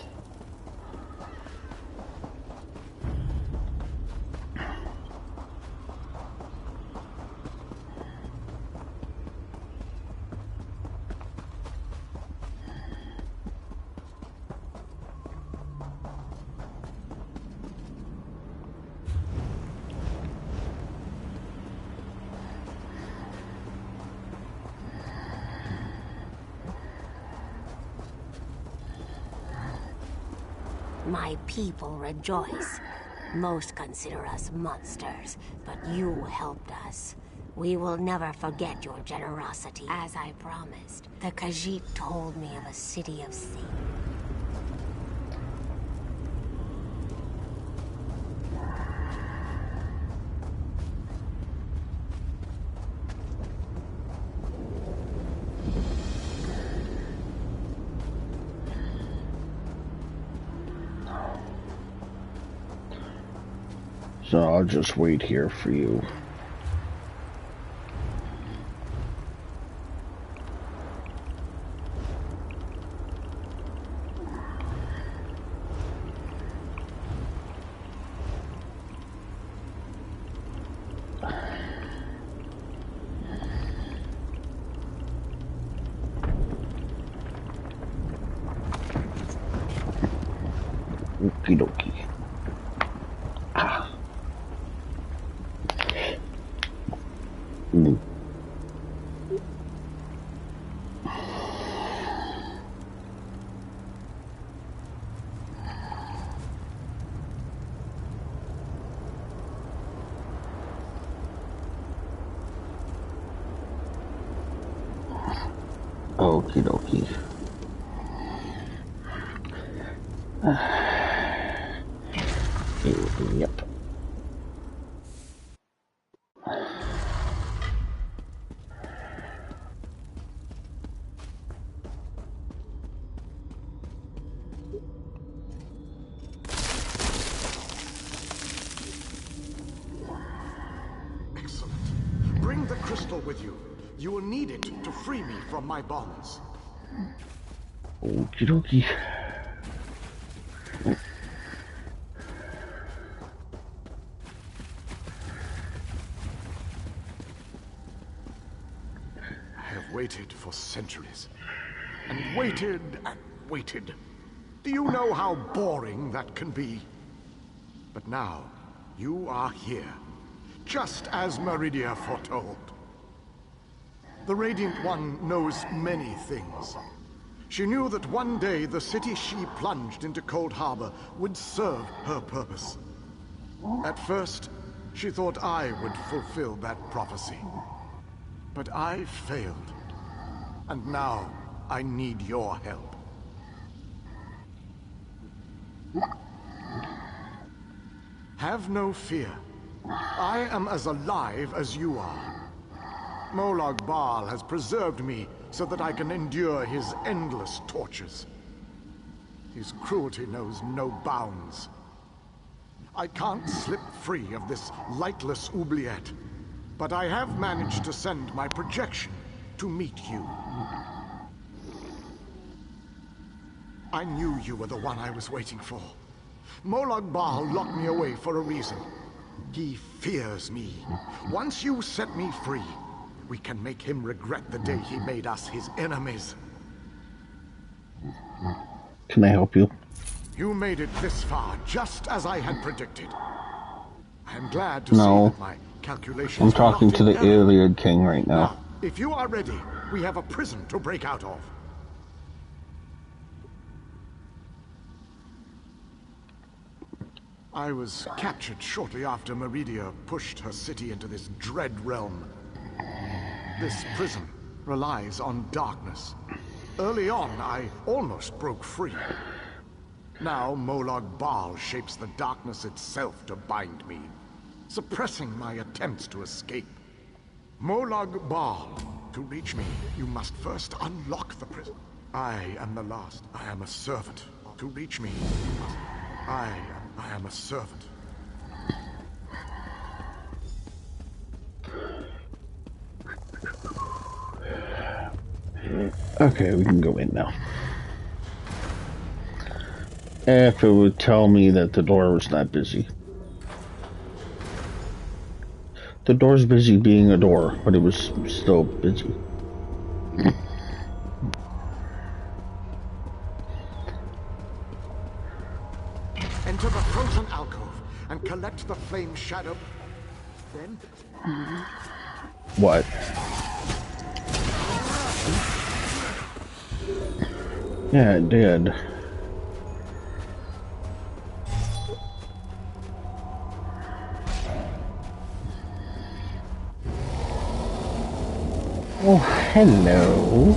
My people rejoice. Most consider us monsters, but you helped us. We will never forget your generosity. As I promised, the Khajiit told me of a city of safety. So I'll just wait here for you. Okie dokie. Okie dokie. Yep. Excellent. Bring the crystal with you. You will need it to free me from my bonds. Okie dokie. I have waited for centuries. And waited and waited. Do you know how boring that can be? But now, you are here. Just as Meridia foretold. The Radiant One knows many things. She knew that one day the city she plunged into Cold Harbor would serve her purpose. At first, she thought I would fulfill that prophecy. But I failed. And now, I need your help. Have no fear. I am as alive as you are. Molag Bal has preserved me so that I can endure his endless tortures. His cruelty knows no bounds. I can't slip free of this lightless oubliette, but I have managed to send my projection to meet you. I knew you were the one I was waiting for. Molag Bal locked me away for a reason. He fears me. Once you set me free, we can make him regret the day he made us his enemies. Can I help you? You made it this far, just as I had predicted. I am glad to see that my calculations I'm talking to the Iliad King right now. Now, if you are ready, we have a prison to break out of. I was captured shortly after Meridia pushed her city into this dread realm. This prison relies on darkness. Early on, I almost broke free. Now Molag Bal shapes the darkness itself to bind me, suppressing my attempts to escape. Molag Bal, to reach me, you must first unlock the prison. I am the last. I am a servant. To reach me, you must... I am a servant. Okay, we can go in now. If it would tell me that the door was not busy. The door's busy being a door, but it was still busy. Enter the frozen alcove and collect the flame shadow. Then... What? Yeah, it did. Oh, hello.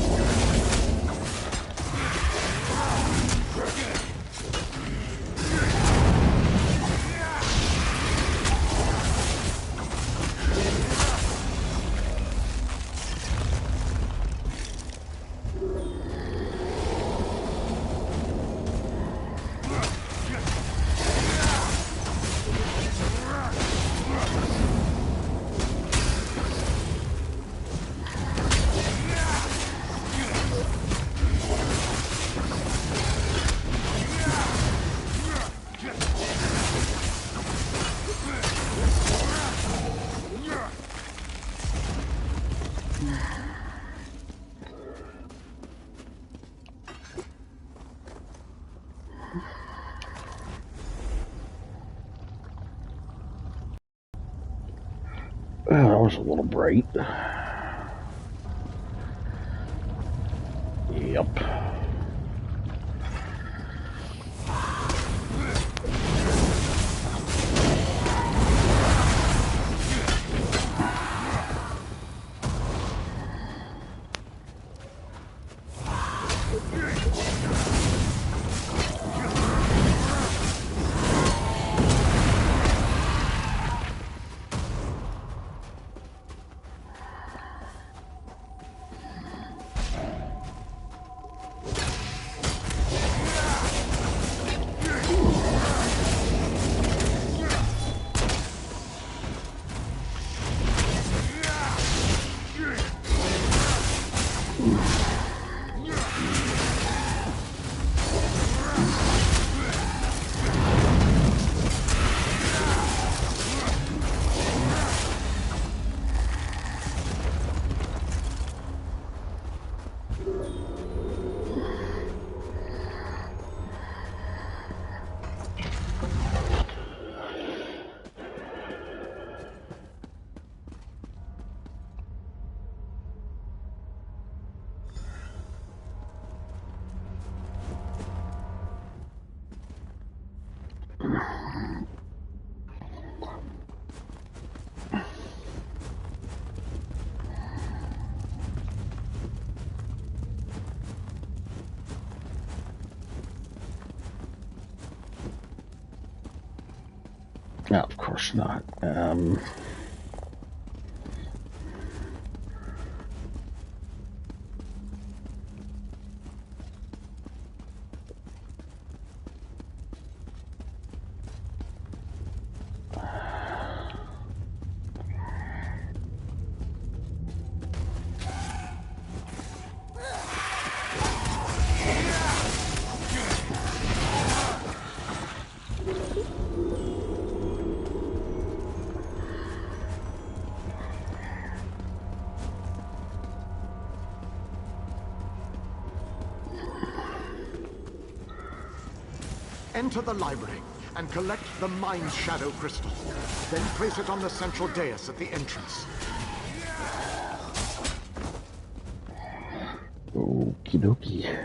Oh, that was a little bright. Yep. No, of course not. Enter the library and collect the Mind Shadow Crystal. Then place it on the central dais at the entrance. Okie dokie.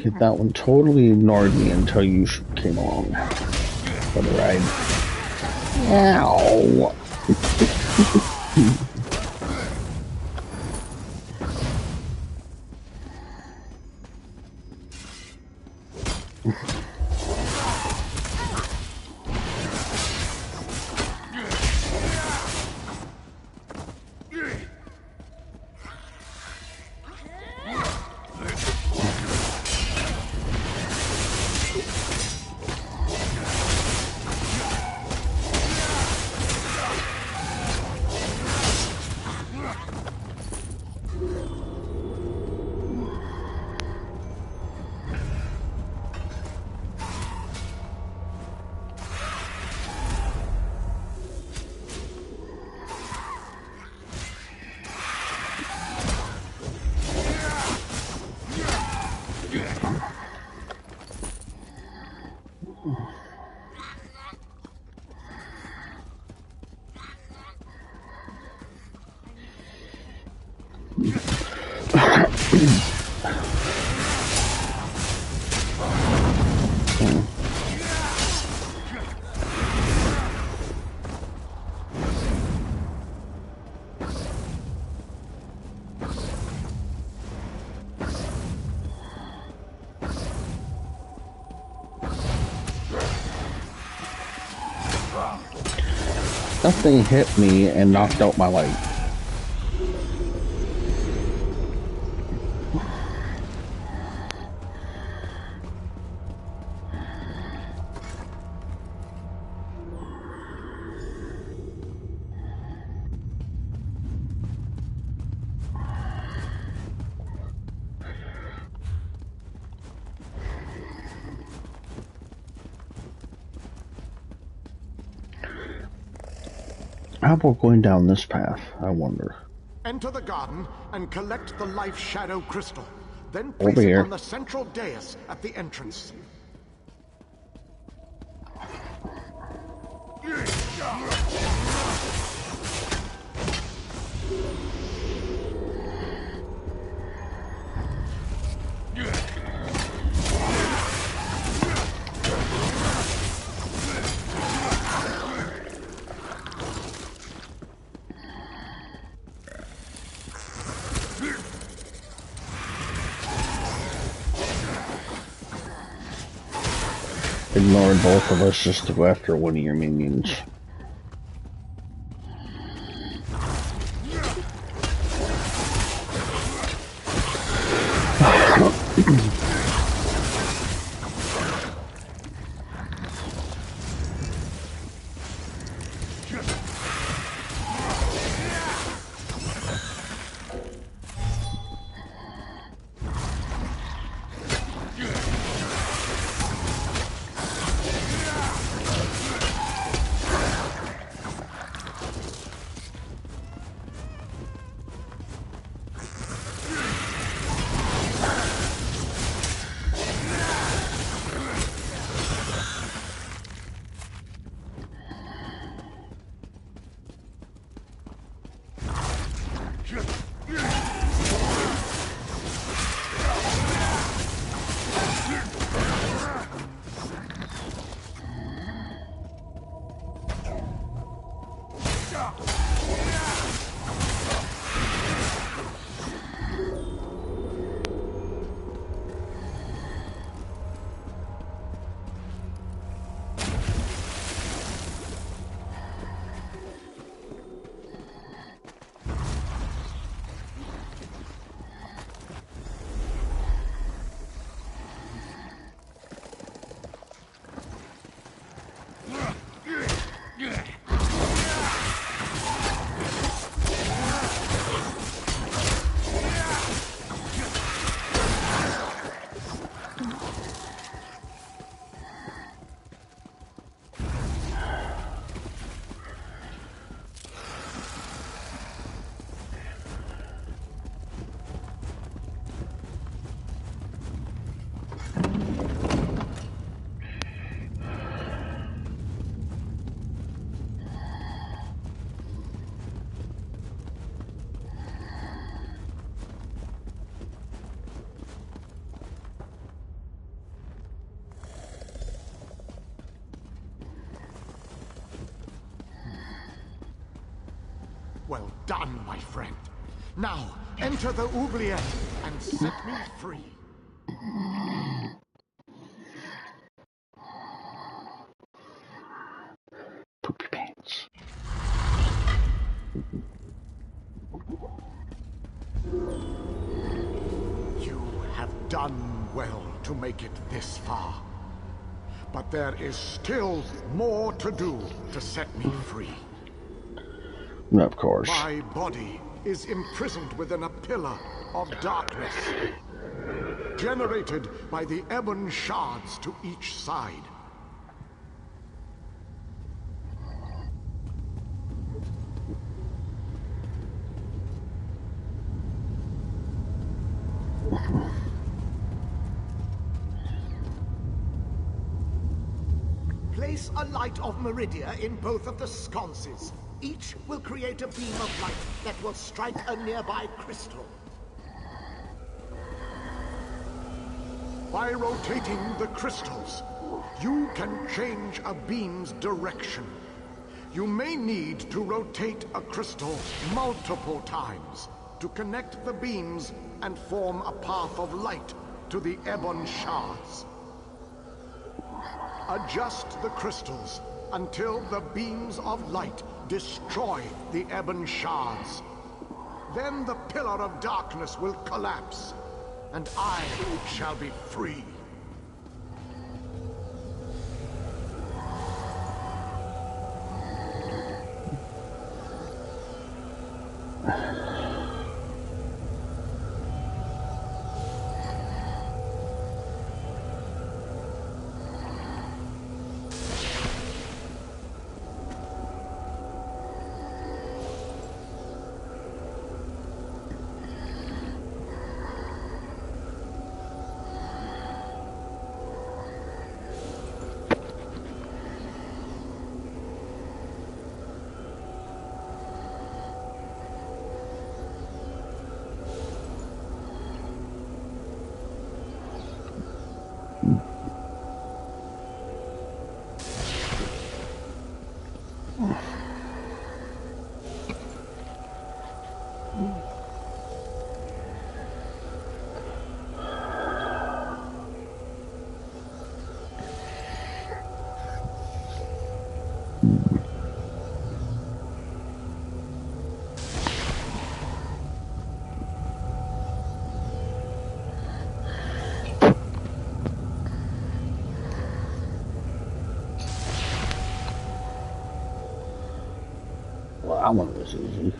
Okay, that one totally ignored me until you came along for the ride. Ow! That thing hit me and knocked out my light. How about going down this path, I wonder? Enter the garden and collect the life shadow crystal. Then Over place it here. on the central dais at the entrance. Ignore both of us just to go after one of your minions. Well done, my friend. Now, enter the oubliette and set me free. Poopy pants. You have done well to make it this far. But there is still more to do to set me free. Of course. My body is imprisoned within a pillar of darkness, generated by the ebon shards to each side. Place a light of Meridia in both of the sconces. Each will create a beam of light that will strike a nearby crystal. By rotating the crystals, you can change a beam's direction. You may need to rotate a crystal multiple times to connect the beams and form a path of light to the ebon shards. Adjust the crystals until the beams of light destroy the ebon shards. Then the pillar of darkness will collapse, and I shall be free. Well, that one was easy.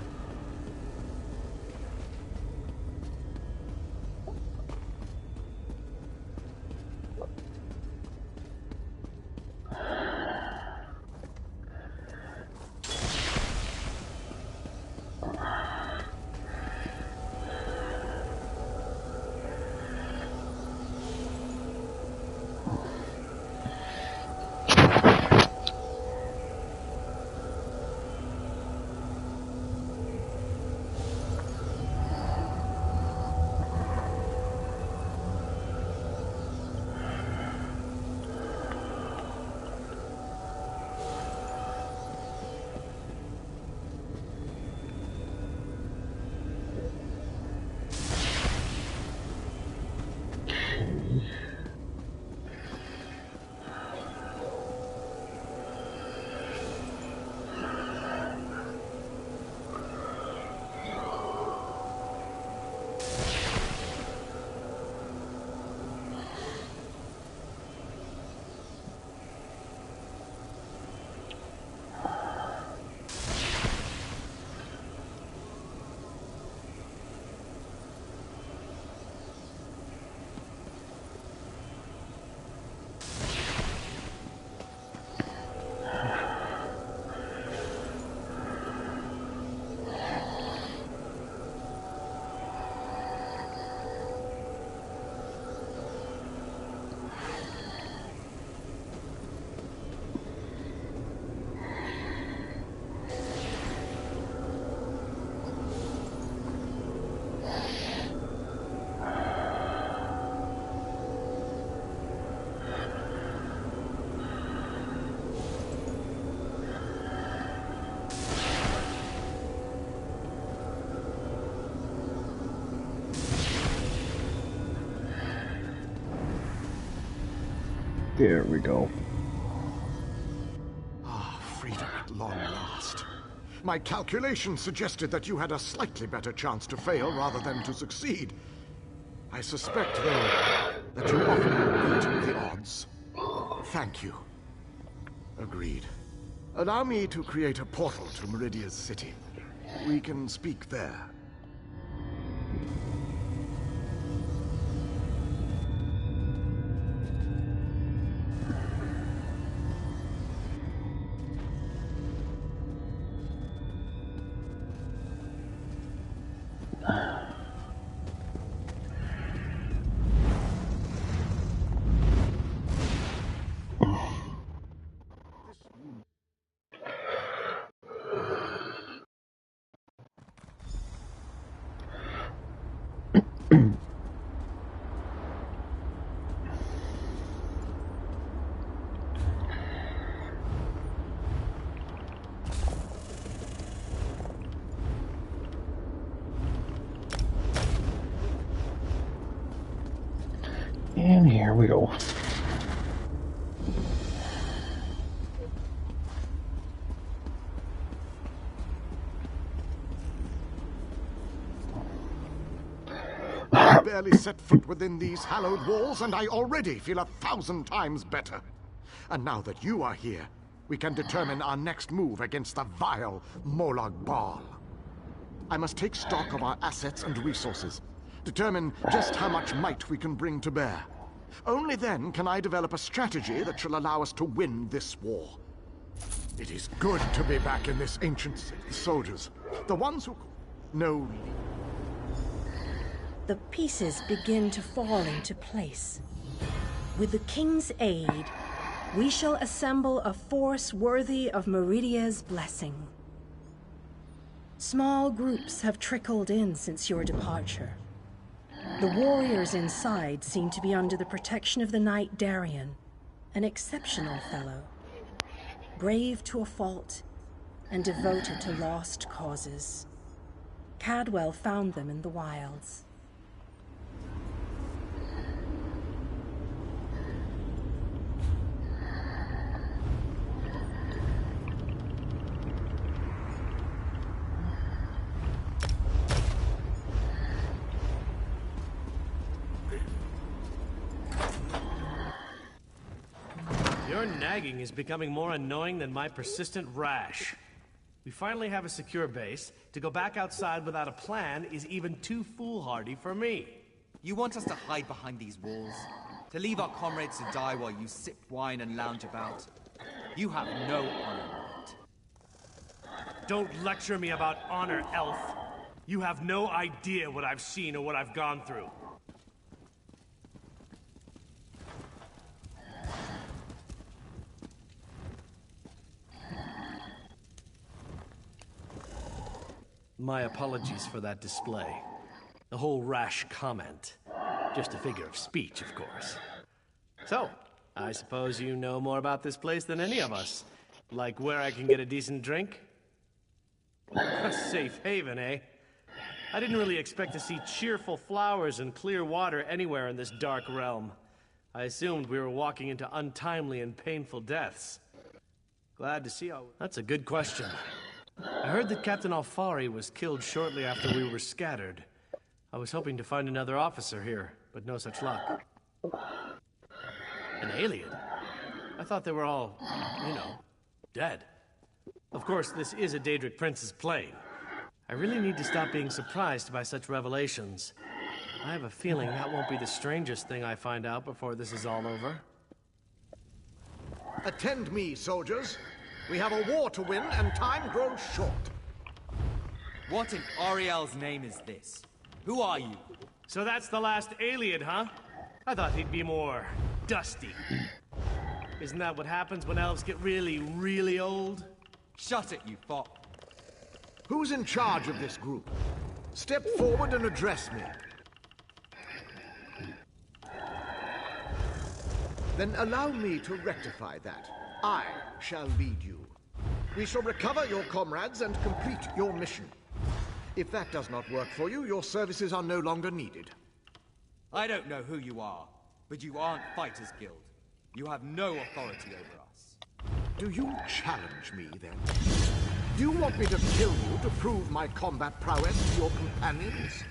Here we go. Ah, freedom at long last. My calculations suggested that you had a slightly better chance to fail rather than to succeed. I suspect, though, that you often beat the odds. Thank you. Agreed. Allow me to create a portal to Meridia's city. We can speak there. And here we go. I barely set foot within these hallowed walls, and I already feel 1,000 times better. And now that you are here, we can determine our next move against the vile Molag Bal. I must take stock of our assets and resources, determine just how much might we can bring to bear. Only then can I develop a strategy that shall allow us to win this war. It is good to be back in this ancient city. Soldiers, the ones who know. The pieces begin to fall into place. With the King's aid, we shall assemble a force worthy of Meridia's blessing. Small groups have trickled in since your departure. The warriors inside seem to be under the protection of the Knight Darien, an exceptional fellow, brave to a fault and devoted to lost causes. Cadwell found them in the wilds. Your nagging is becoming more annoying than my persistent rash. We finally have a secure base. To go back outside without a plan is even too foolhardy for me. You want us to hide behind these walls? To leave our comrades to die while you sip wine and lounge about? You have no honor left. Don't lecture me about honor, elf. You have no idea what I've seen or what I've gone through. My apologies for that display. The whole rash comment. Just a figure of speech, of course. So, I suppose you know more about this place than any of us. Like where I can get a decent drink? A safe haven, eh? I didn't really expect to see cheerful flowers and clear water anywhere in this dark realm. I assumed we were walking into untimely and painful deaths. Glad to see how... That's a good question. I heard that Captain Alfari was killed shortly after we were scattered. I was hoping to find another officer here, but no such luck. An alien? I thought they were all, you know, dead. Of course, this is a Daedric Prince's plane. I really need to stop being surprised by such revelations. I have a feeling that won't be the strangest thing I find out before this is all over. Attend me, soldiers. We have a war to win, and time grows short. What in Ariel's name is this? Who are you? So that's the last alien, huh? I thought he'd be more dusty. Isn't that what happens when elves get really, really old? Shut it, you fop. Who's in charge of this group? Step forward and address me. Then allow me to rectify that. I shall lead you. We shall recover your comrades and complete your mission. If that does not work for you, your services are no longer needed. I don't know who you are, but you aren't Fighters Guild. You have no authority over us. Do you challenge me, then? Do you want me to kill you to prove my combat prowess to your companions?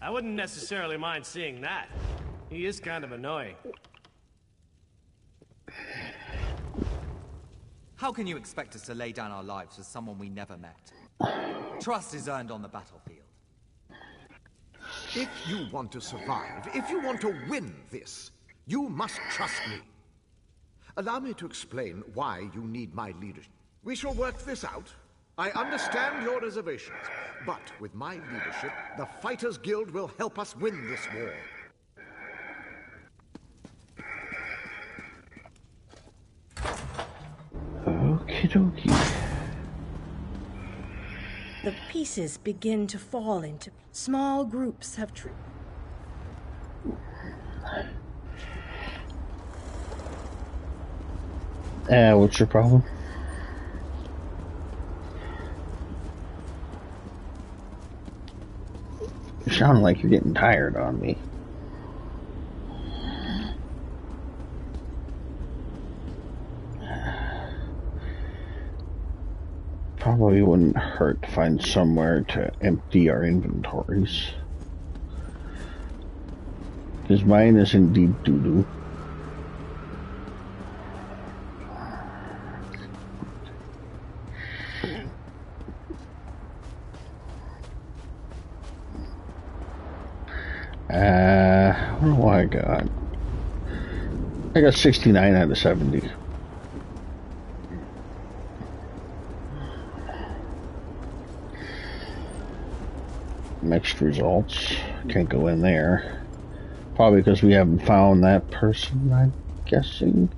I wouldn't necessarily mind seeing that. He is kind of annoying. How can you expect us to lay down our lives for someone we never met? Trust is earned on the battlefield. If you want to survive, if you want to win this, you must trust me. Allow me to explain why you need my leadership. We shall work this out. I understand your reservations, but with my leadership, the Fighters Guild will help us win this war. Okie dokie. The pieces begin to fall into small groups have what's your problem? You sound like you're getting tired on me. Probably wouldn't hurt to find somewhere to empty our inventories. Because mine is indeed doo-doo. I don't know what I got. I got 69 out of 70. Mixed results. Can't go in there. Probably because we haven't found that person, I'm guessing.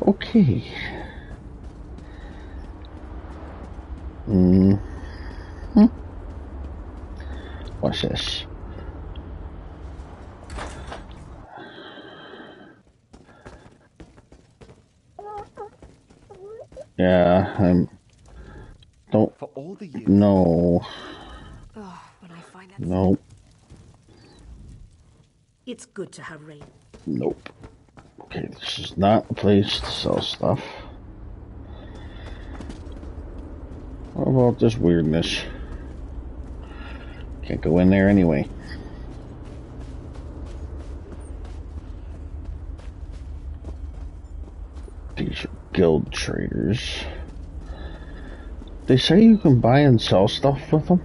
Okay. What's this? Yeah, don't. For all the years. No. Oh, when I find that. Nope. It's good to have rain. Nope. Okay, this is not a place to sell stuff. What about this weirdness? Can't go in there anyway. These are guild traders. They say you can buy and sell stuff with them,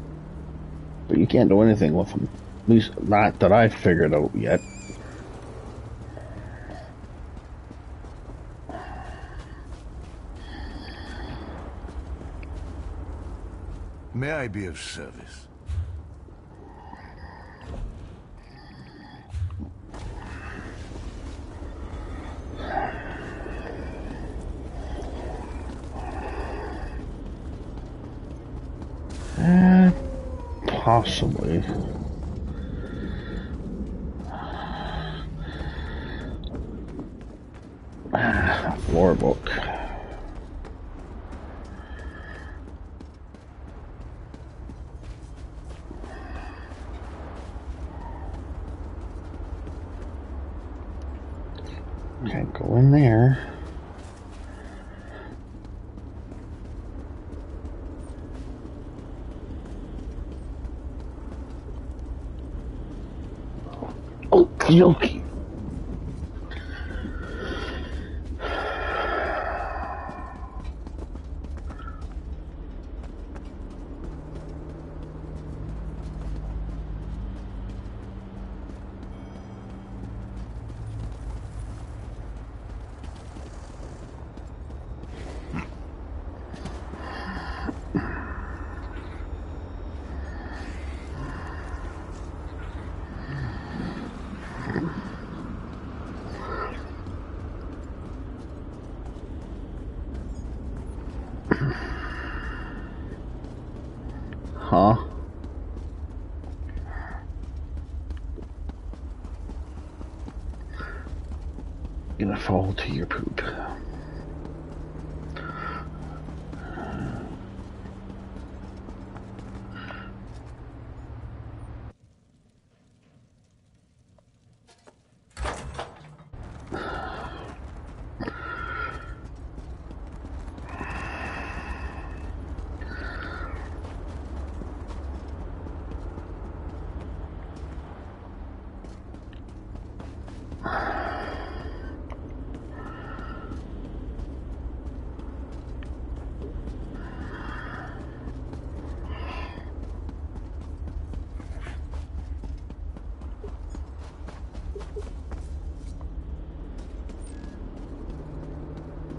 but you can't do anything with them. At least not that I've figured out yet. May I be of service? Possibly. Floor book. Can't go in there. Okie dokie. Huh? Get Fall to your poop.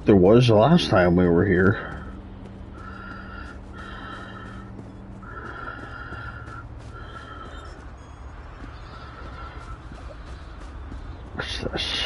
There was the last time we were here. What's this?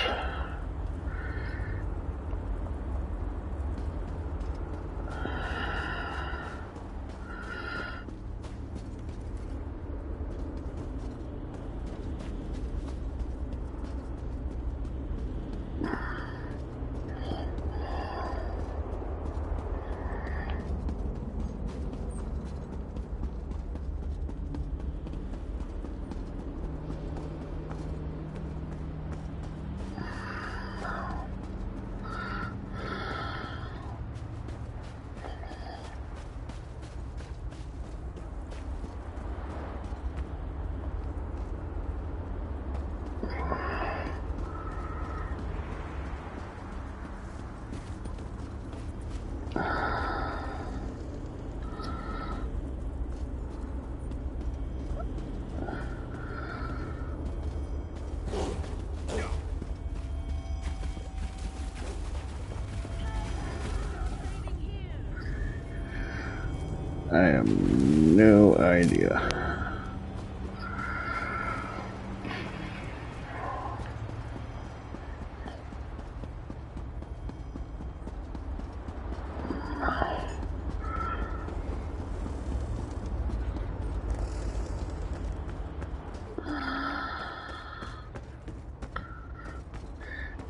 I have no idea.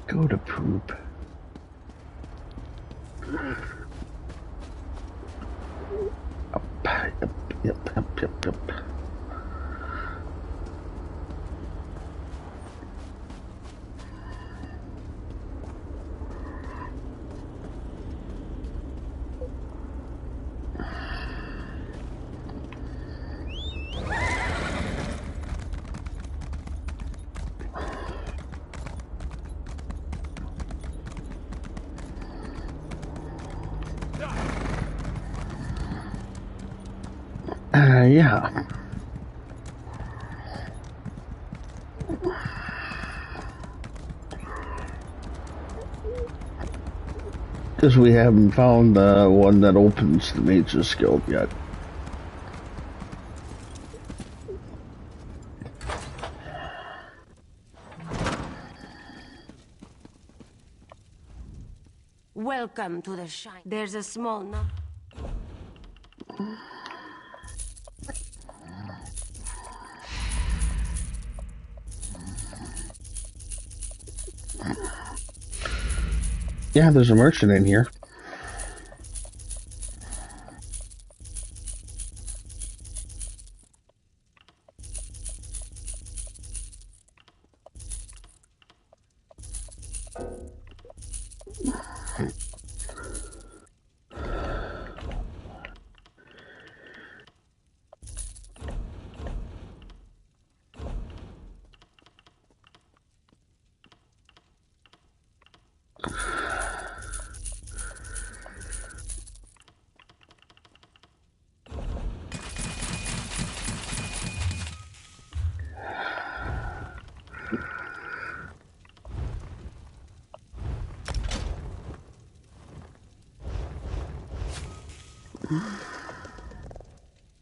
Go to poop. Yep. Yeah. Because we haven't found the one that opens the Mage's Guild yet. Welcome to the Shine. There's a small number. Yeah, there's a merchant in here.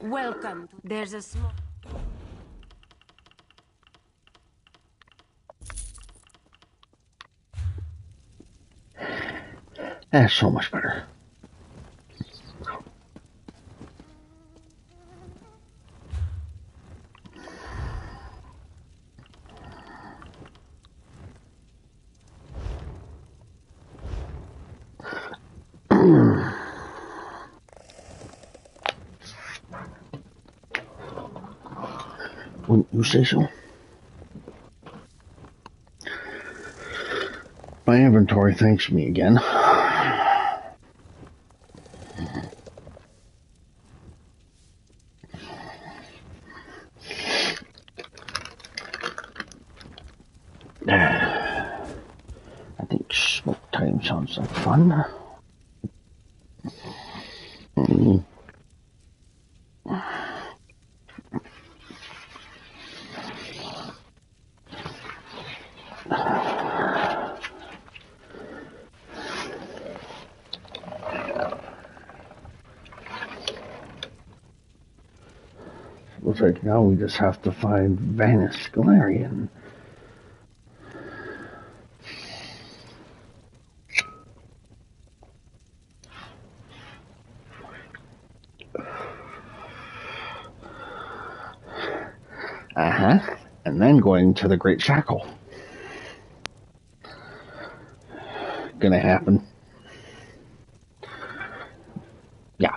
Welcome. There's a small... That's so much better. Wouldn't you say so? My inventory thanks me again. I think smoke time sounds like fun. Looks like now we just have to find Vanis Galarian. And then going to the Great Shackle. Gonna happen. Yeah.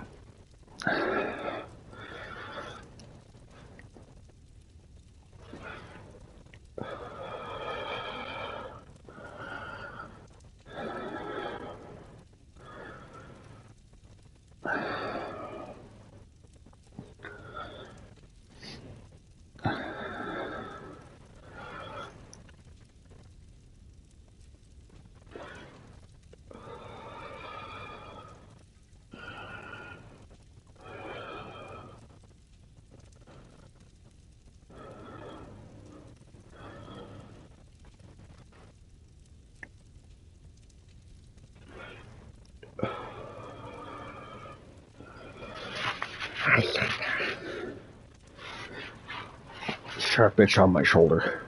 Sharp itch on my shoulder.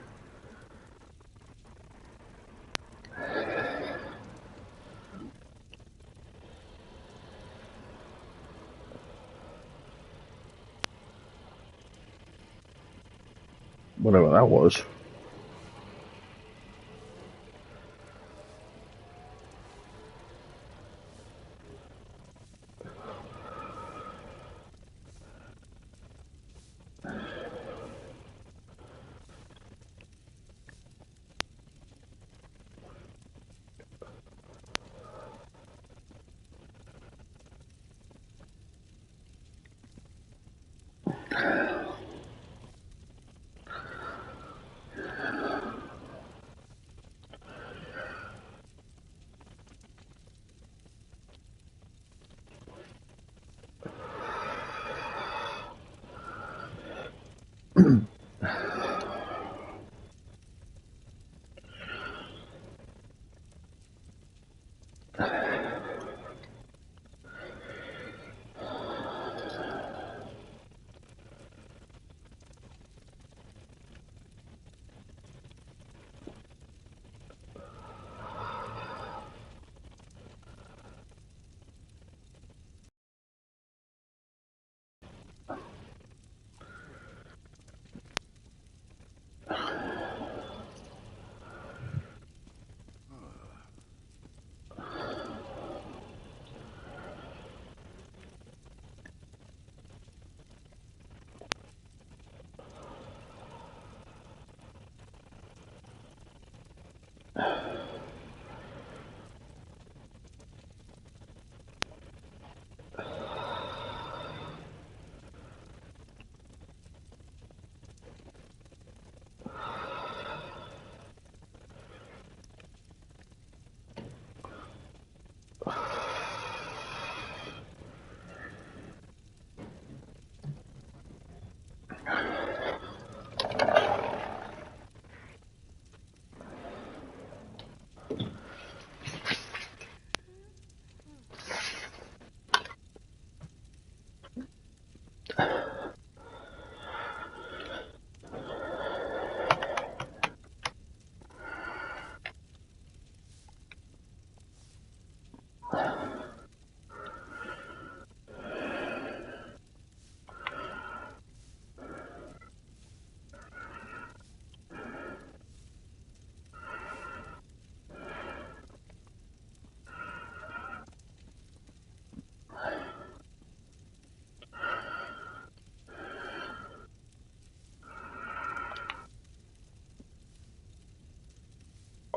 Whatever that was.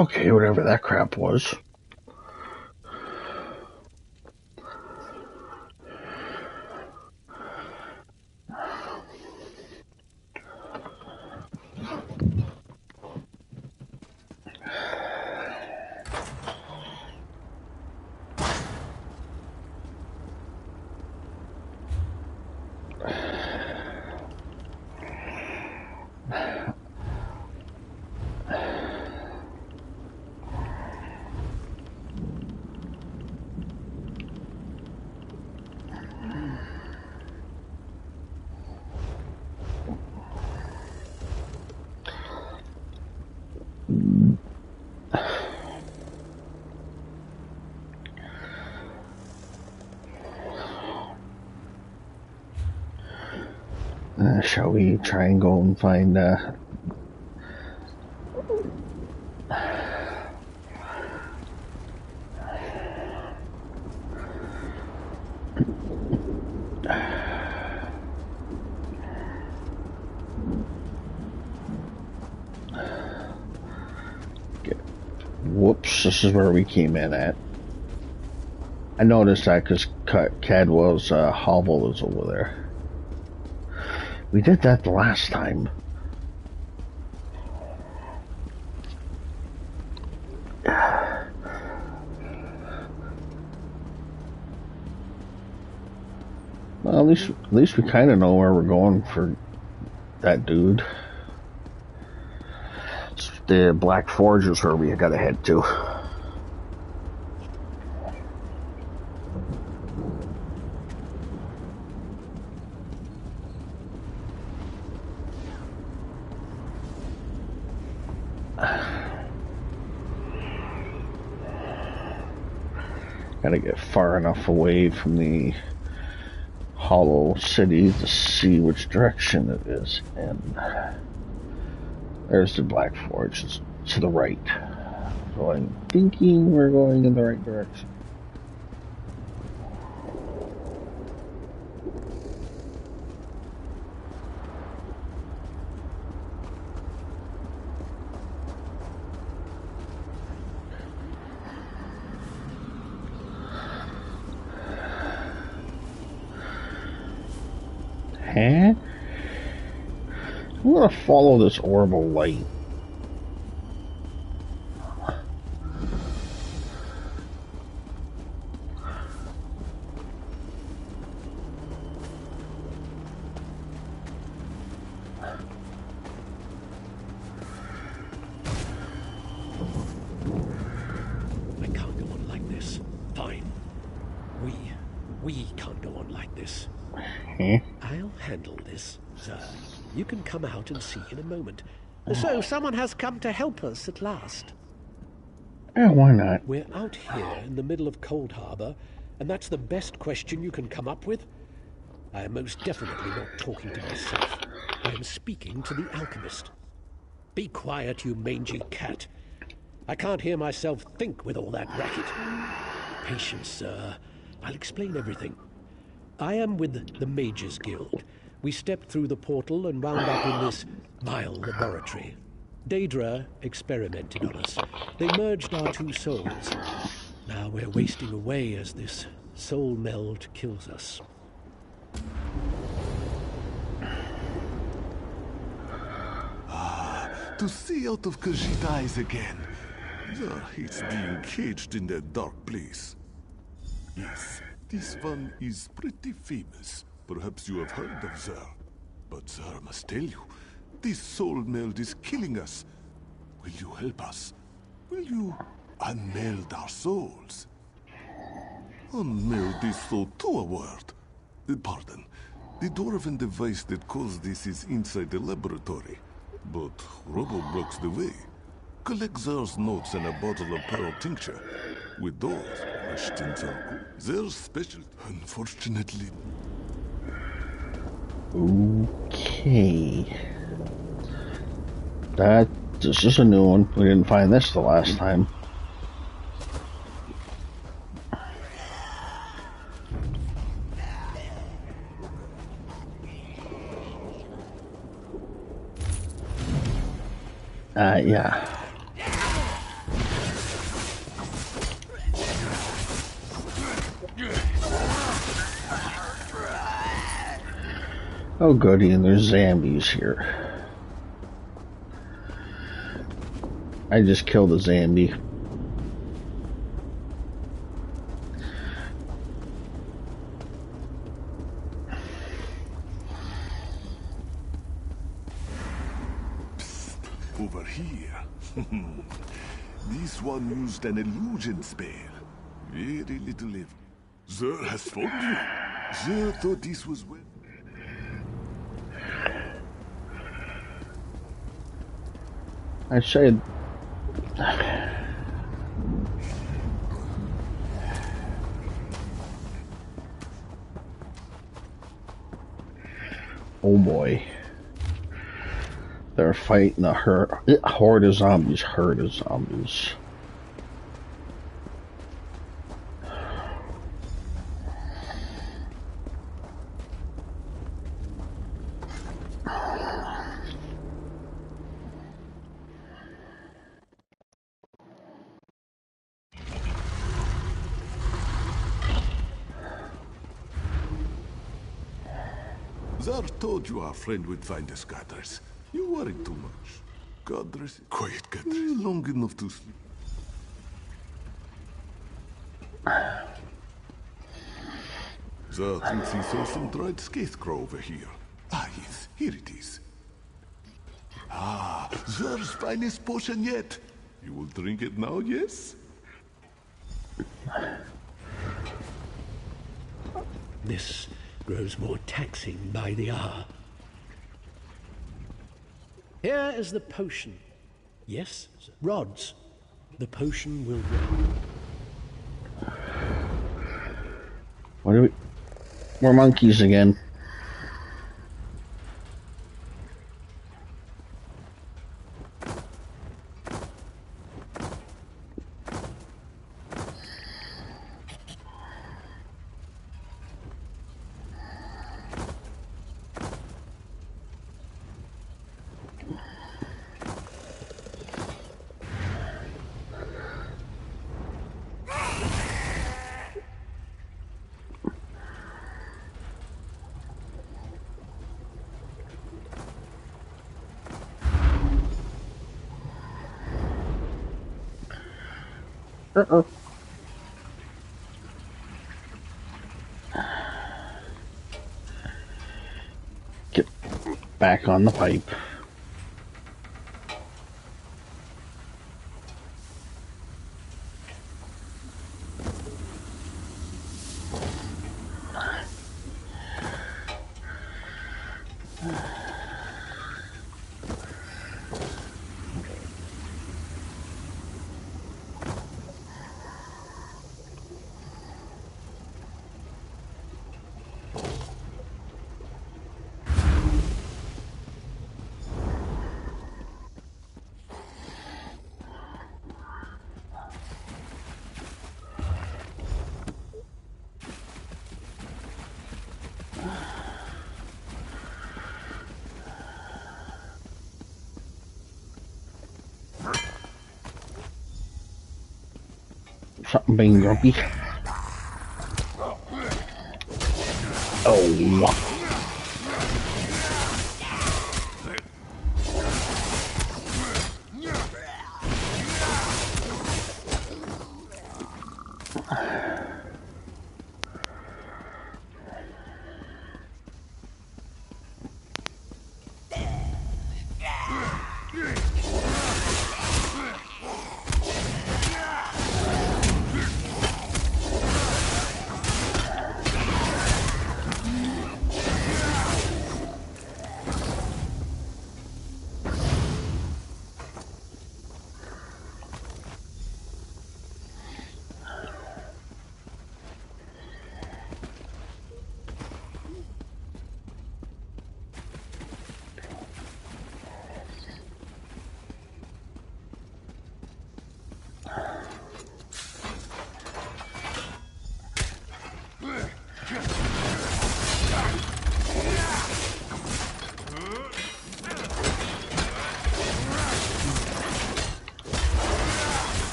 Okay, whatever that crap was. Shall we try and go and find whoops, this is where we came in at. I noticed that because Cadwell's hovel is over there. We did that the last time. Well, at least we kind of know where we're going for that dude. The Black Forge is where we gotta head to. Gotta get far enough away from the hollow city to see which direction it is in. There's the Black Forge. It's to the right. So I'm thinking we're going in the right direction. Huh? I'm gonna follow this orb of light. I can't go on like this. Fine. We can't go on like this. I'll handle this, sir. You can come out and see in a moment. So, someone has come to help us at last. Yeah, why not? We're out here in the middle of Cold Harbor, and that's the best question you can come up with? I am most definitely not talking to myself. I am speaking to the alchemist. Be quiet, you mangy cat. I can't hear myself think with all that racket. Patience, sir. I'll explain everything. I am with the Mages Guild. We stepped through the portal and wound up in this vile laboratory. Daedra experimented on us. They merged our two souls. Now we're wasting away as this soul meld kills us. To see out of Khajiit's eyes again. It's being caged in that dark place. Yes, this one is pretty famous. Perhaps you have heard of her. But sir, I must tell you, this soul meld is killing us. Will you help us? Will you unmeld our souls? Unmeld this soul to a word. Pardon. The dwarven device that caused this is inside the laboratory. But Robo blocks the way. Collect Zar's notes and a bottle of pearl tincture. With those, questions are good. They're special. Unfortunately. Okay. This is a new one. We didn't find this the last time. Yeah. Oh goody, and there's zombies here. I just killed a zombie. Over here. This one used an illusion spell. Very little effort. Zer has found you. Zer thought this was well. I said... Oh boy. They're fighting a horde of zombies. Herd of zombies. Zar told you our friend would find us, Gadras. You worried too much. Gadras... Quiet, Gadras. Long enough to sleep. Zar thinks he saw some dried scarecrow over here. Ah, yes. Here it is. Ah, Zar's finest potion yet. You will drink it now, yes? This grows more taxing by the hour. Here is the potion. Yes, rods. The potion will work. What do we... More monkeys again. Uh-oh. Get back on the pipe. Something being grumpy. Oh.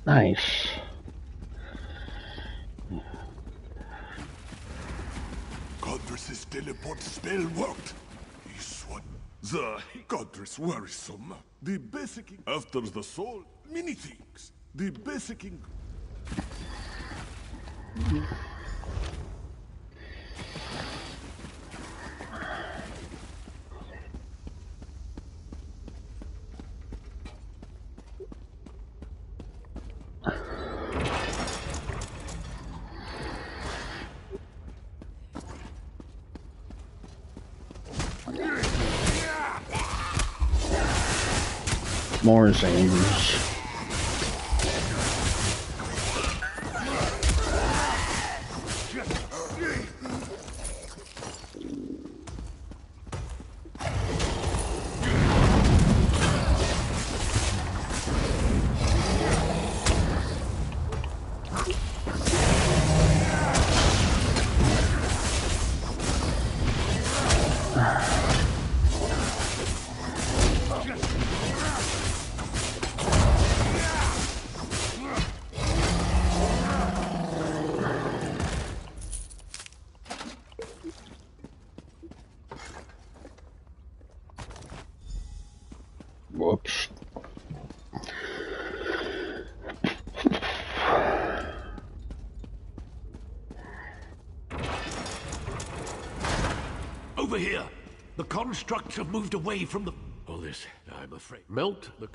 Nice. Empress's teleport spell worked. This one. The goddess worrisome. The basic... After the soul, many things. The basic... More zingers. Whoops. Over here! The constructs have moved away from the... All this, I'm afraid. Melt the...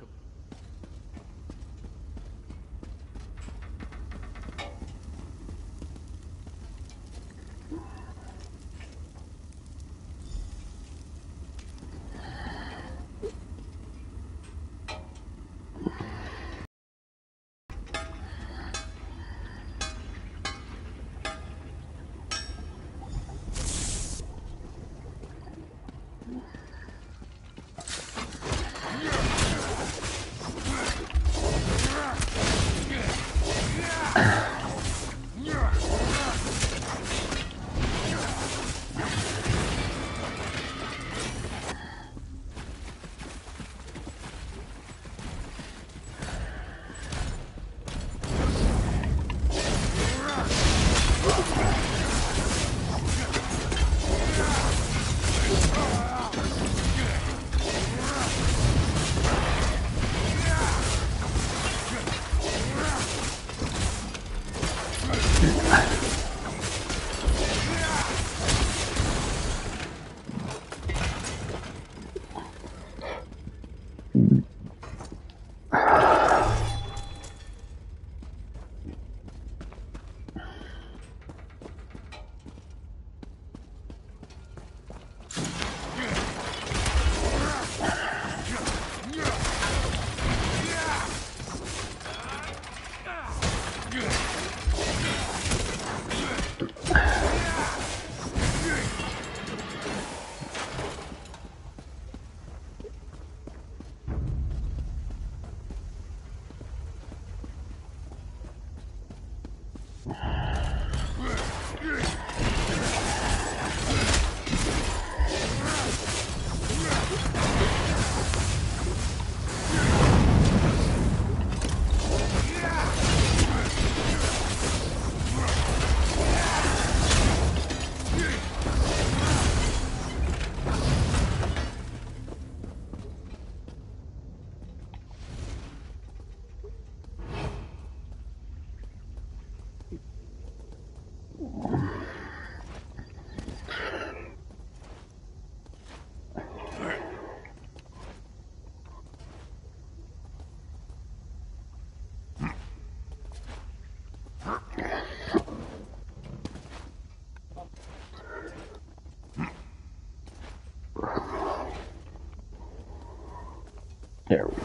There we go.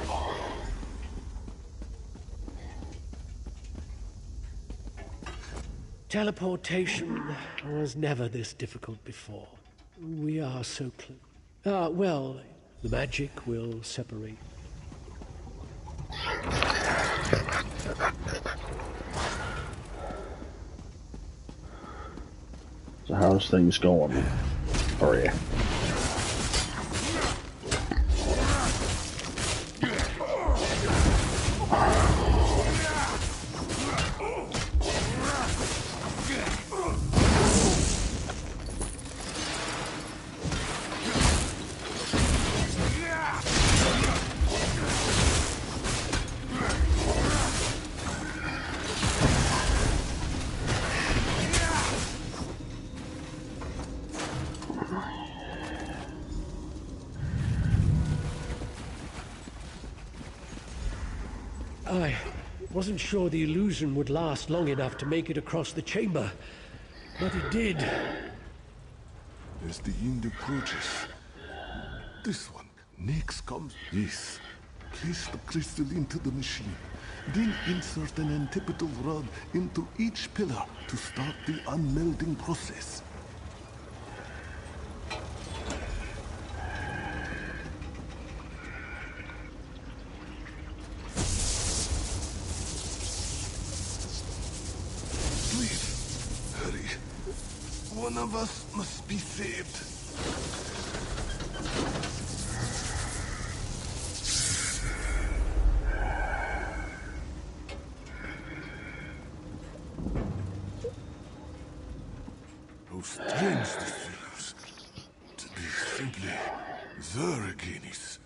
Teleportation was never this difficult before. We are so close. Well, the magic will separate. So how's things going for you? Wasn't sure the illusion would last long enough to make it across the chamber, but it did. As the end approaches, this one. Next comes this. Place the crystal into the machine. Then insert an antipodal rod into each pillar to start the unmelding process. Please, hurry. One of us must be saved. Strange this feels. To be simply there again is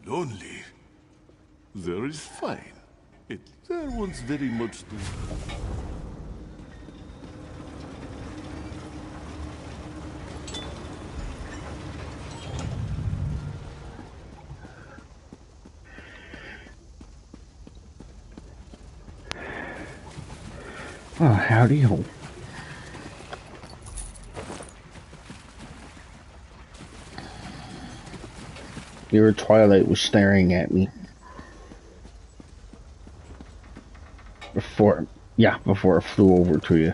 lonely. There is fine. There wants very much to... Oh, howdy ho. Your Twilight was staring at me. Before it flew over to you.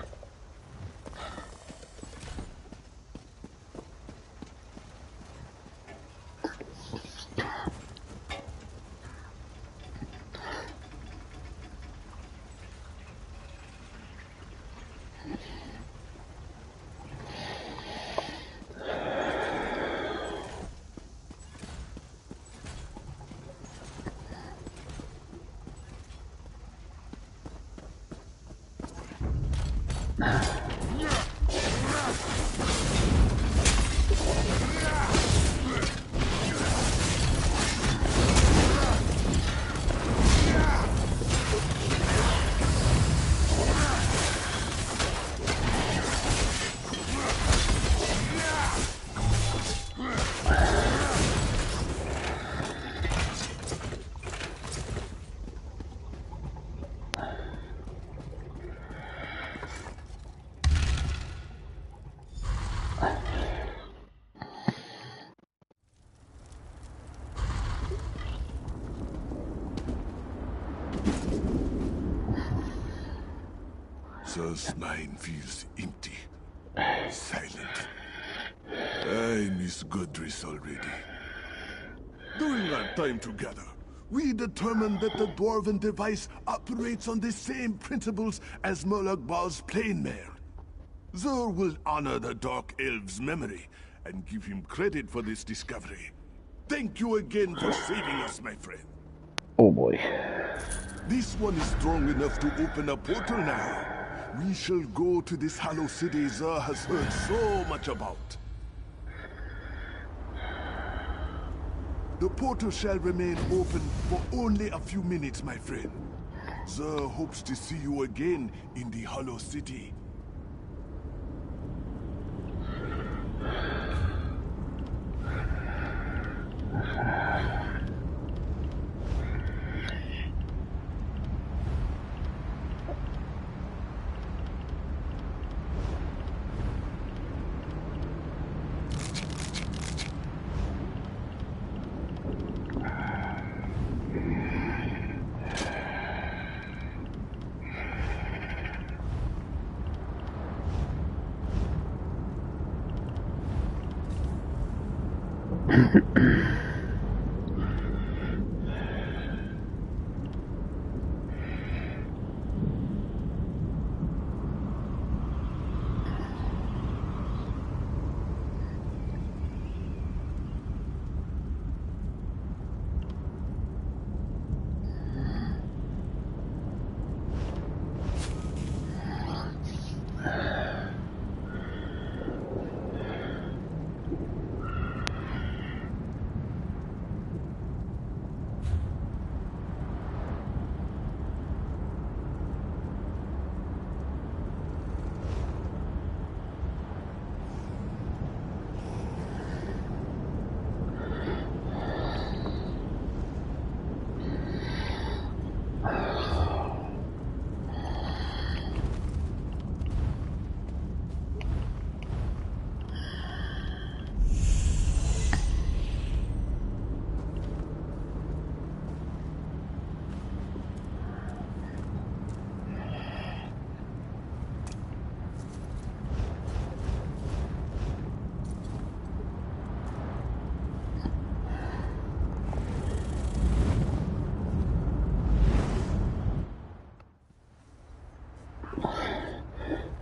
Zer's mind feels empty, silent. I miss Godric already. During our time together, we determined that the dwarven device operates on the same principles as Molag Bal's plane mail. Zer will honor the Dark Elf's memory and give him credit for this discovery. Thank you again for saving us, my friend. Oh boy. This one is strong enough to open a portal now. We shall go to this hollow city Zer has heard so much about. The portal shall remain open for only a few minutes, my friend. Zer hopes to see you again in the hollow city.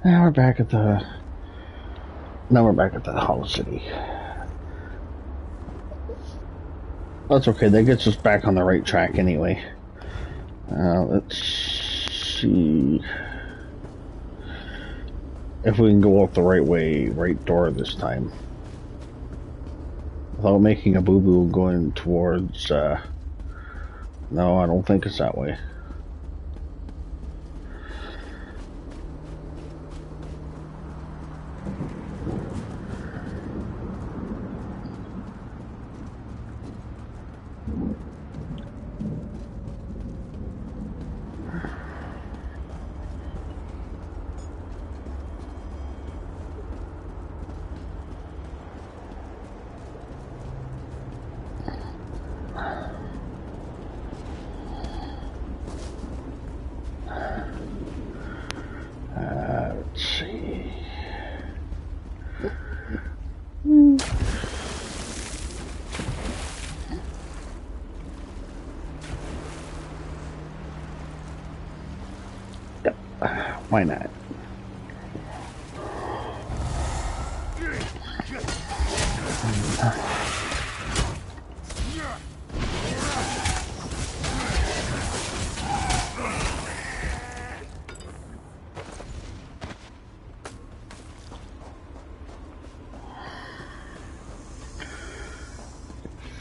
Now we're back at the Hollow City. That's okay, that gets us back on the right track anyway. Let's see if we can go up the right way, right door this time. Without making a boo-boo going towards, no, I don't think it's that way. Let's see. Yep. Why not?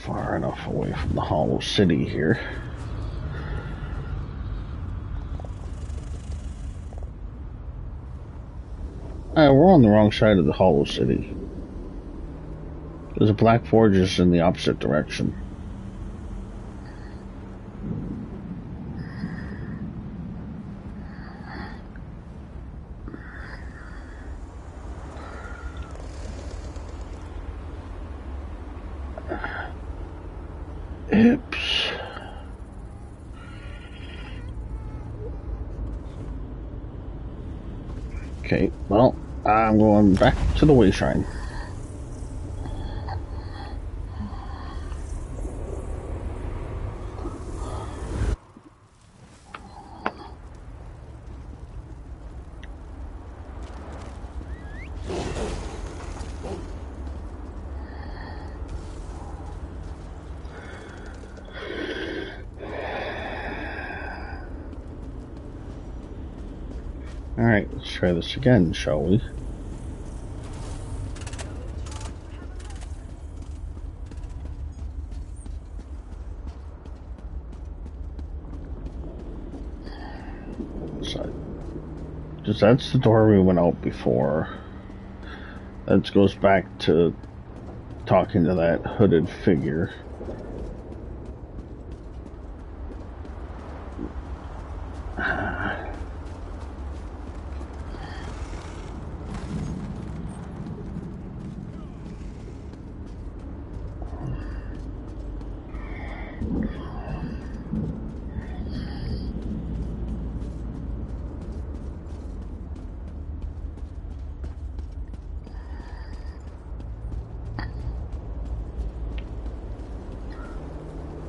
Far enough away from the Hollow City here. We're on the wrong side of the Hollow City. There's a Black Fortress in the opposite direction. Oops. Okay, well, I'm going back to the Way Shrine. Alright, let's try this again, shall we? So, just that's the door we went out before. That goes back to talking to that hooded figure.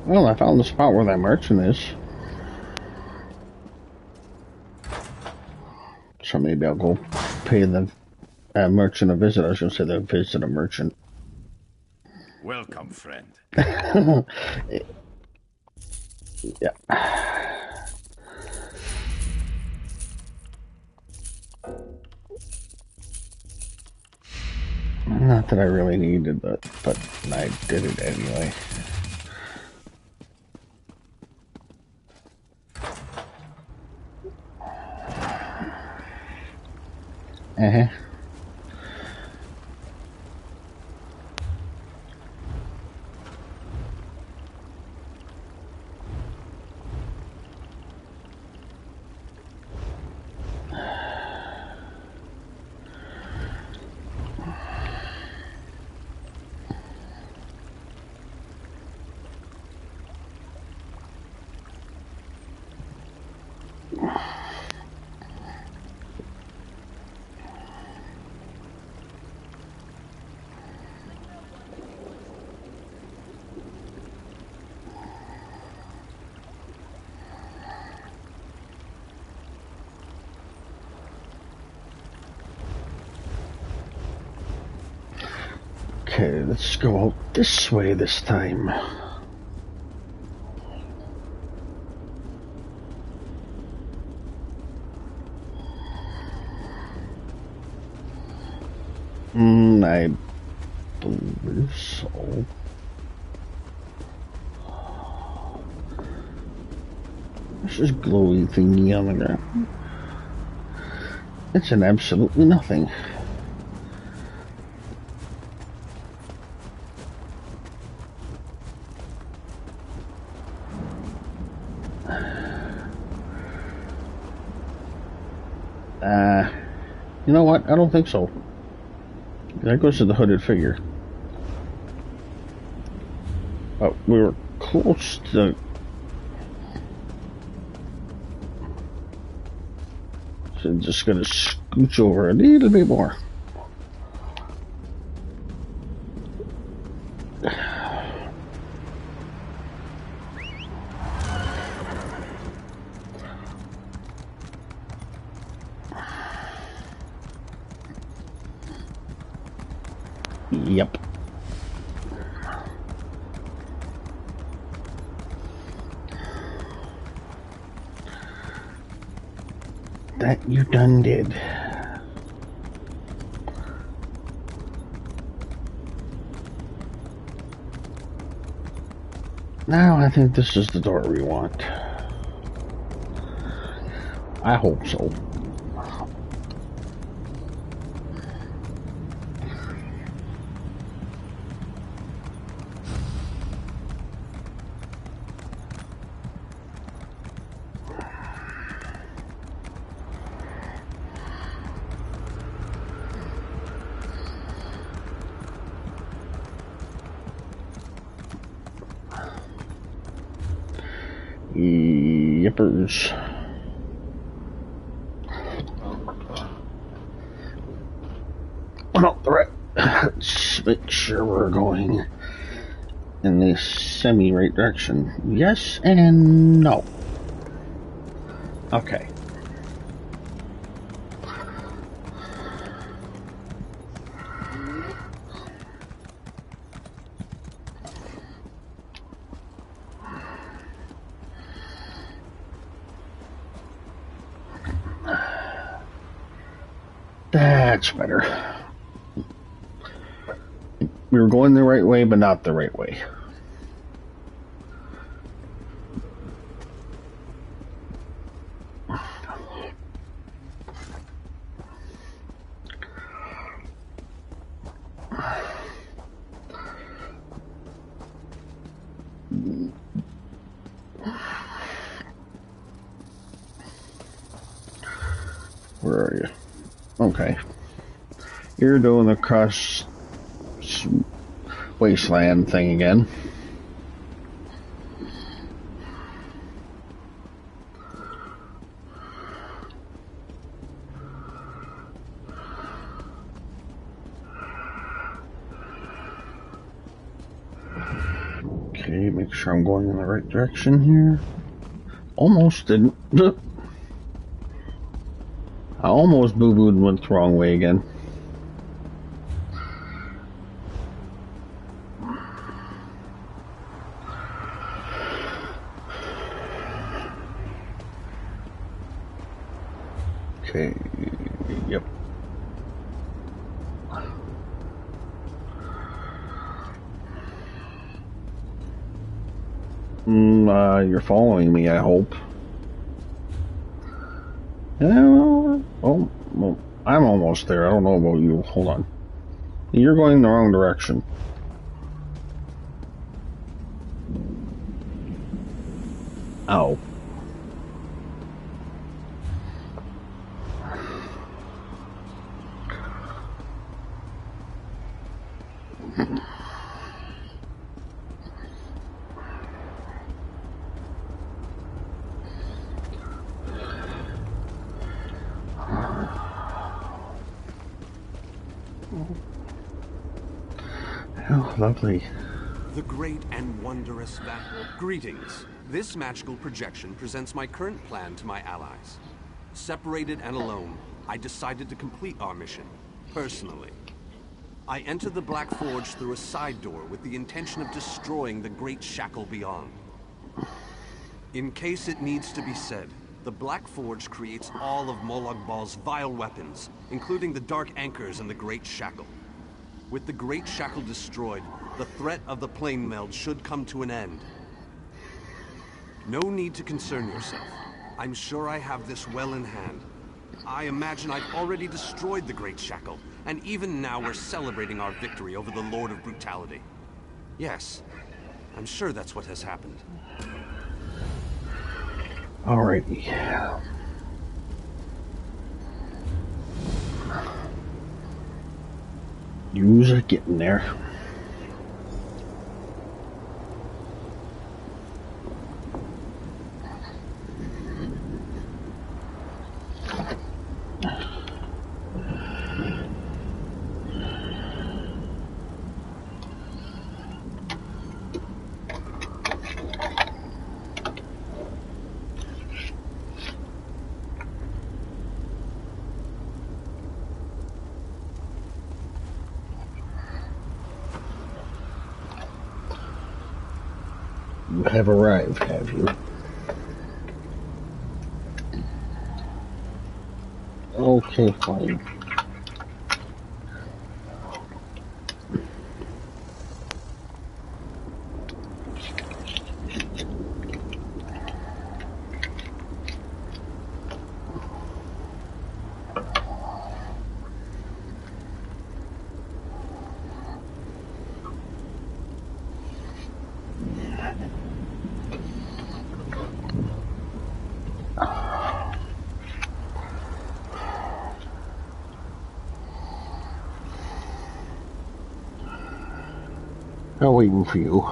Well, I found the spot where that merchant is. So maybe I'll go pay the merchant a visit. I was going to say the visit a merchant. Welcome, friend. Yeah. Not that I really needed it, but I did it anyway. Uh-huh. Okay, let's go out this way this time. I believe so. This is glowy thingy on the ground. It's an absolutely nothing. You know what? I don't think so. That goes to the hooded figure. But we were close to... So I'm just gonna scooch over a little bit more. Yep. That you done did. Now I think this is the door we want. I hope so. Yippers. Well, right. Let's make sure we're going in the semi-right direction. Yes and no. Okay. That's better. We were going the right way, but not the right way. Where are you? Okay. You're doing the cross wasteland thing again. Okay, make sure I'm going in the right direction here. Almost didn't. I almost boo-booed and went the wrong way again. Okay, yep. You're following me, I hope. Yeah, well, I'm almost there. I don't know about you. Hold on. You're going the wrong direction. Ow. Oh, lovely. The great and wondrous battle. Greetings. This magical projection presents my current plan to my allies. Separated and alone, I decided to complete our mission, personally. I entered the Black Forge through a side door with the intention of destroying the Great Shackle beyond. In case it needs to be said, the Black Forge creates all of Molag Bal's vile weapons, including the Dark Anchors and the Great Shackle. With the Great Shackle destroyed, the threat of the Plane Meld should come to an end. No need to concern yourself. I'm sure I have this well in hand. I imagine I've already destroyed the Great Shackle, and even now we're celebrating our victory over the Lord of Brutality. Yes, I'm sure that's what has happened. Alrighty. Yous are getting there. You have arrived, have you? Okay, fine. I'm waiting for you.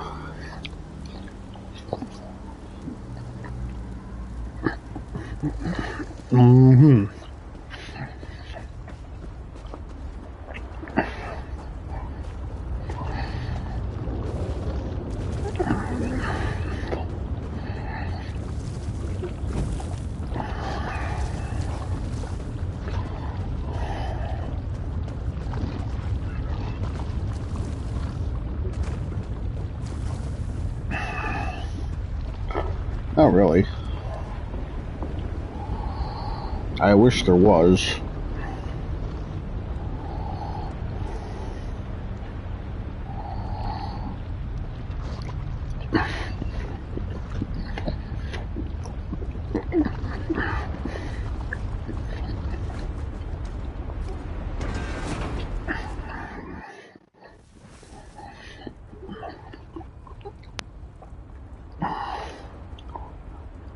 Mm-hmm. Not really. I wish there was.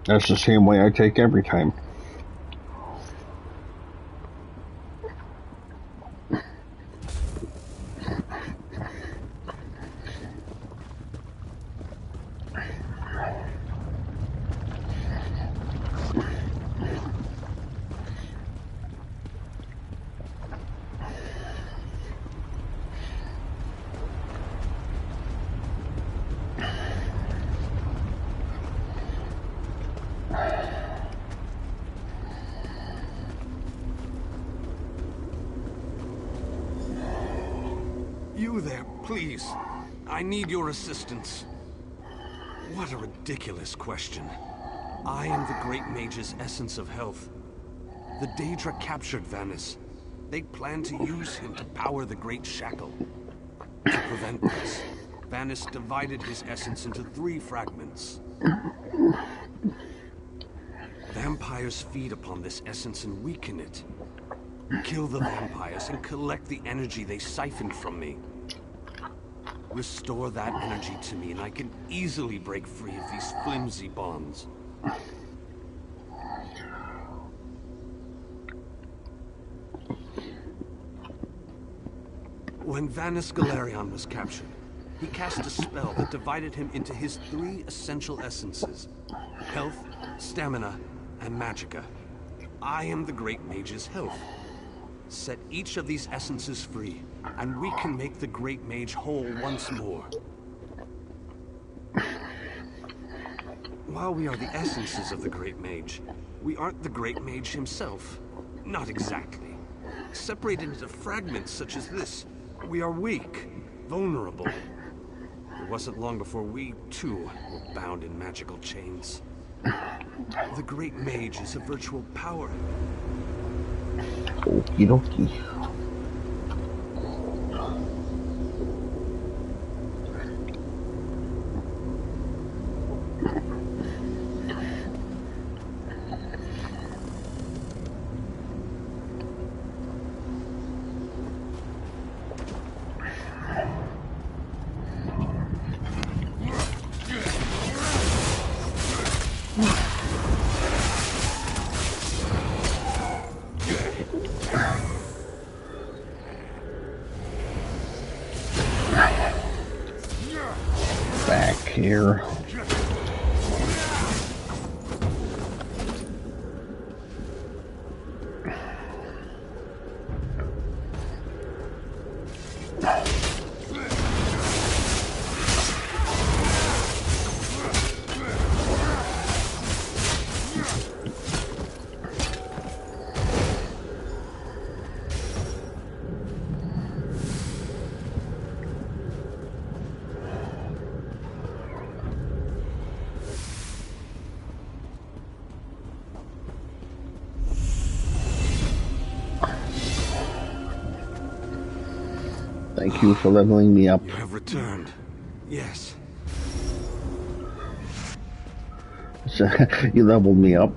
That's the same way I take every time. You there, please. I need your assistance. What a ridiculous question. I am the Great Mage's essence of health. The Daedra captured Vanis. They plan to use him to power the Great Shackle. To prevent this, Vanis divided his essence into 3 fragments. Vampires feed upon this essence and weaken it. Kill the vampires and collect the energy they siphoned from me. Restore that energy to me and I can easily break free of these flimsy bonds. When Vanis Galerion was captured, he cast a spell that divided him into his 3 essential essences: health, stamina, and magicka. I am the Great Mage's health. Set each of these essences free, and we can make the Great Mage whole once more. While we are the essences of the Great Mage, we aren't the Great Mage himself. Not exactly. Separated into fragments such as this, We are weak, vulnerable. It wasn't long before we, too, were bound in magical chains. The Great Mage is a virtual power. Okie dokie. Back here. Thank you for leveling me up. You have returned. Yes. You leveled me up.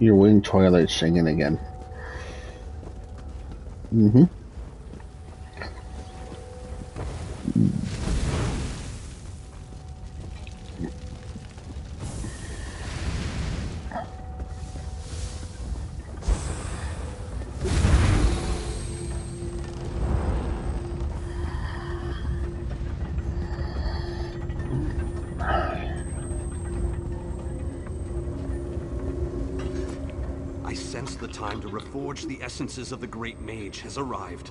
Your winged twilight singing again. Mm-hmm. I sense the time to reforge the essences of the Great Mage has arrived.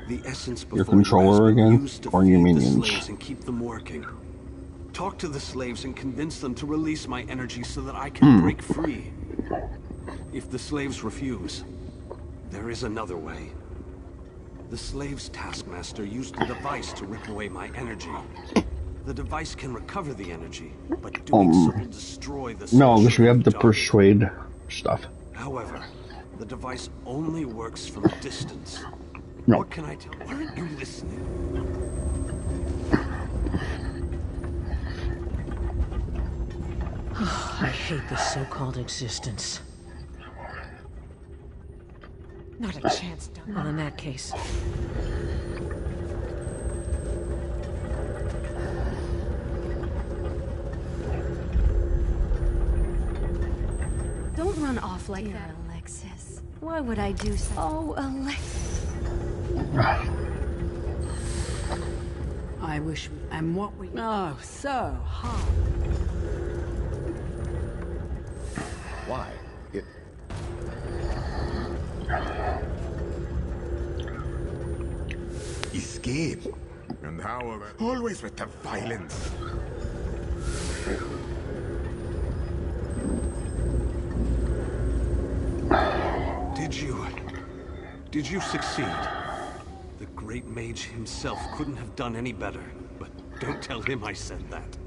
The essence before Your controller you has been again, used to or your feed the minions? slaves and keep them working. Talk to the slaves and convince them to release my energy so that I can break free. If the slaves refuse, there is another way. The slaves' taskmaster used the device to rip away my energy. The device can recover the energy, but doing so will destroy the No, because we sorcerer have who the taught it. persuade stuff. However, the device only works from a distance. No. What can I tell? Aren't you listening? I hate this so-called existence. Not a chance, Duncan. Well, in that case... Don't run off like that, Alexis. Why would I do so? Oh, Alexis. I wish we... And what we... Oh, so hard. Why? Escape. And how... Always with the violence. Did you succeed? The Great Mage himself couldn't have done any better, but don't tell him I said that.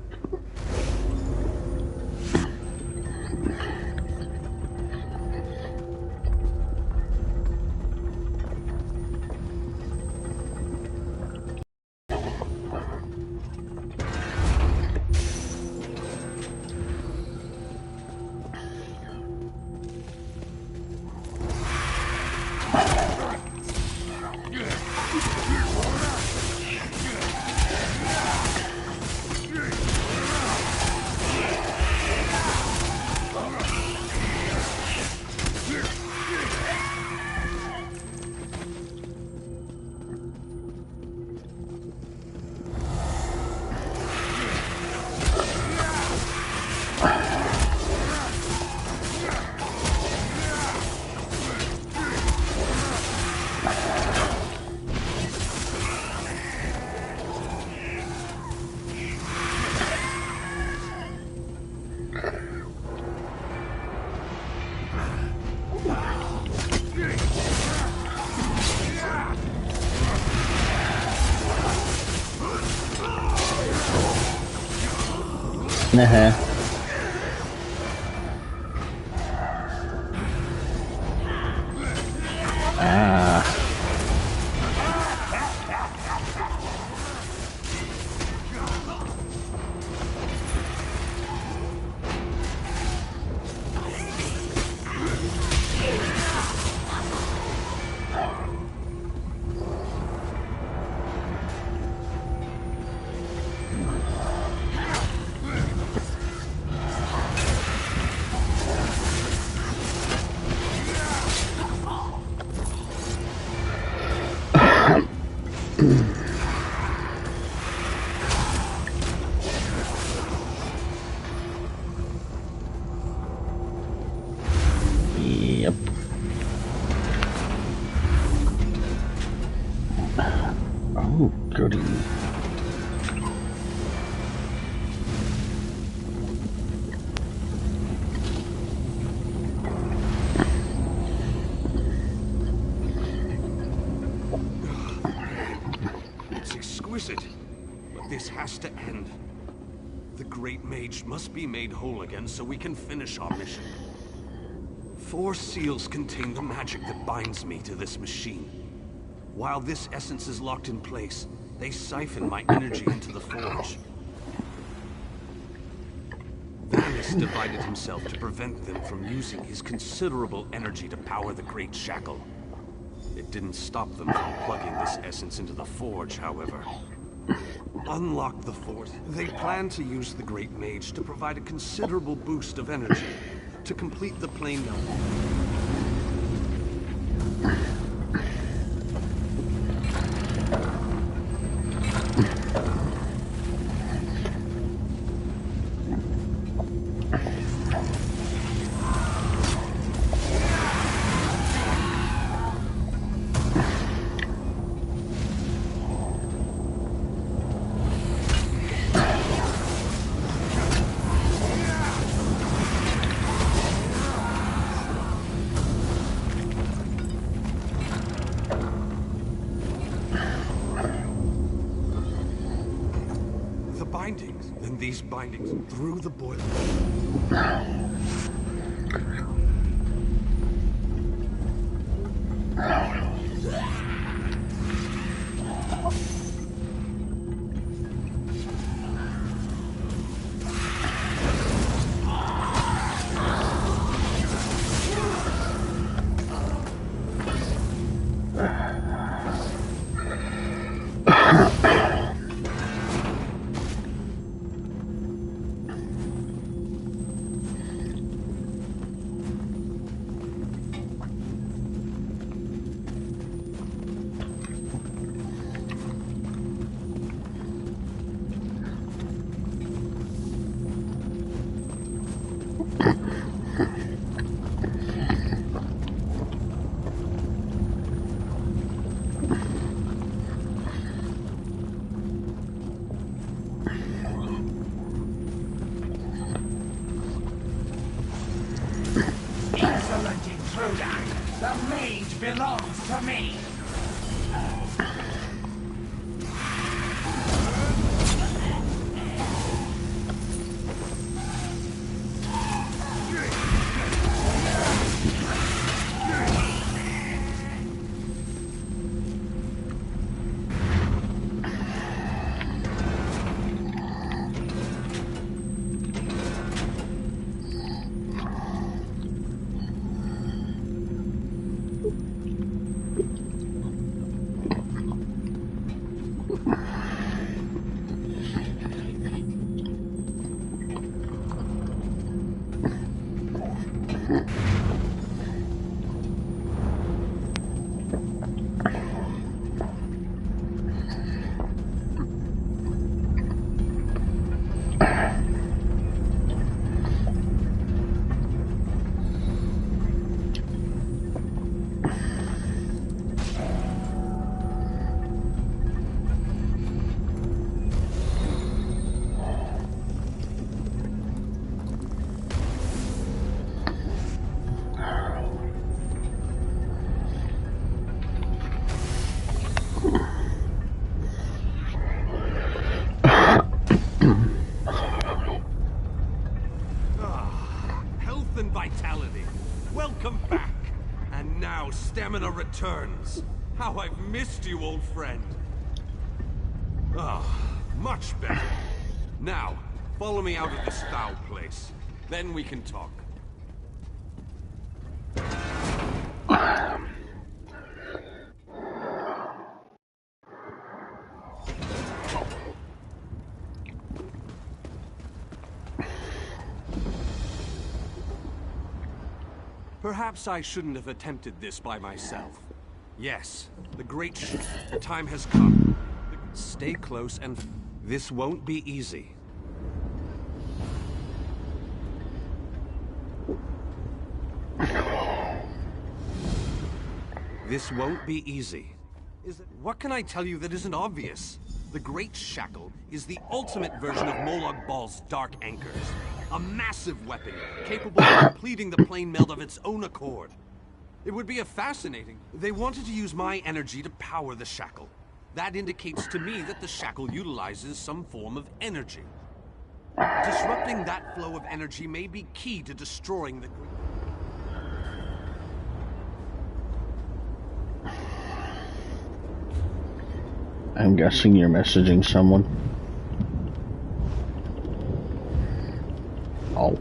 Yep. Oh, goody. It's exquisite, but this has to end. The Great Mage must be made whole again so we can finish our mission. 4 seals contain the magic that binds me to this machine. While this essence is locked in place, they siphon my energy into the forge. Vanis divided himself to prevent them from using his considerable energy to power the Great Shackle. It didn't stop them from plugging this essence into the forge, however. Unlock the fort. They plan to use the Great Mage to provide a considerable boost of energy to complete the plane. Then these bindings through the boiler. Excellent intruder! The mage belongs to me! Stamina returns. How I've missed you, old friend. Much better. Now, follow me out of this foul place. Then we can talk. Perhaps I shouldn't have attempted this by myself. Yes, the time has come. Stay close and this won't be easy. This won't be easy. What can I tell you that isn't obvious? The Great Shackle is the ultimate version of Molag Bal's Dark Anchors. A massive weapon, capable of completing the plane meld of its own accord. It would be fascinating. They wanted to use my energy to power the Shackle. That indicates to me that the Shackle utilizes some form of energy. Disrupting that flow of energy may be key to destroying the... I'm guessing you're messaging someone. Oh.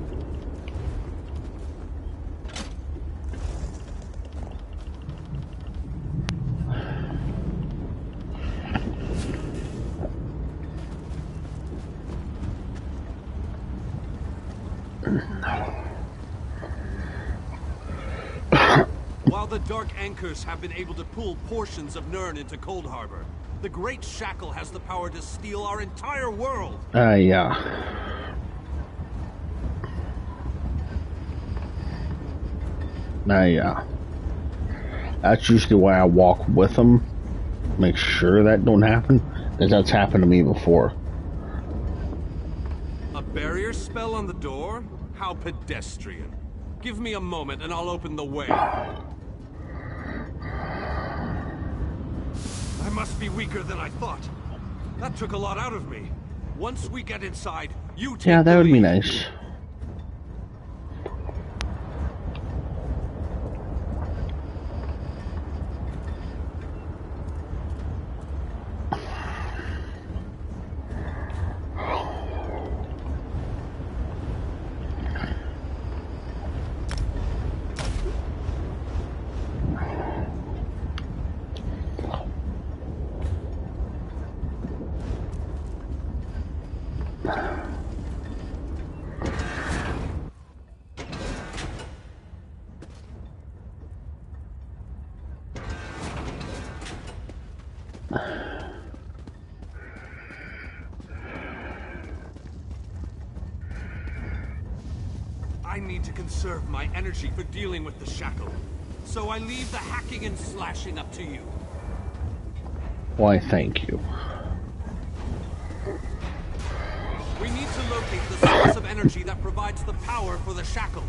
While the Dark Anchors have been able to pull portions of Nirn into Cold Harbor, the Great Shackle has the power to steal our entire world. Yeah. Yeah. That's usually why I walk with them. Make sure that don't happen. Because that's happened to me before. A barrier spell on the door? How pedestrian. Give me a moment and I'll open the way. I must be weaker than I thought. That took a lot out of me. Once we get inside, you take Yeah, that would the be lead. nice. I need to conserve my energy for dealing with the Shackle. So I leave the hacking and slashing up to you. Why, thank you. We need to locate the source of energy that provides the power for the Shackle.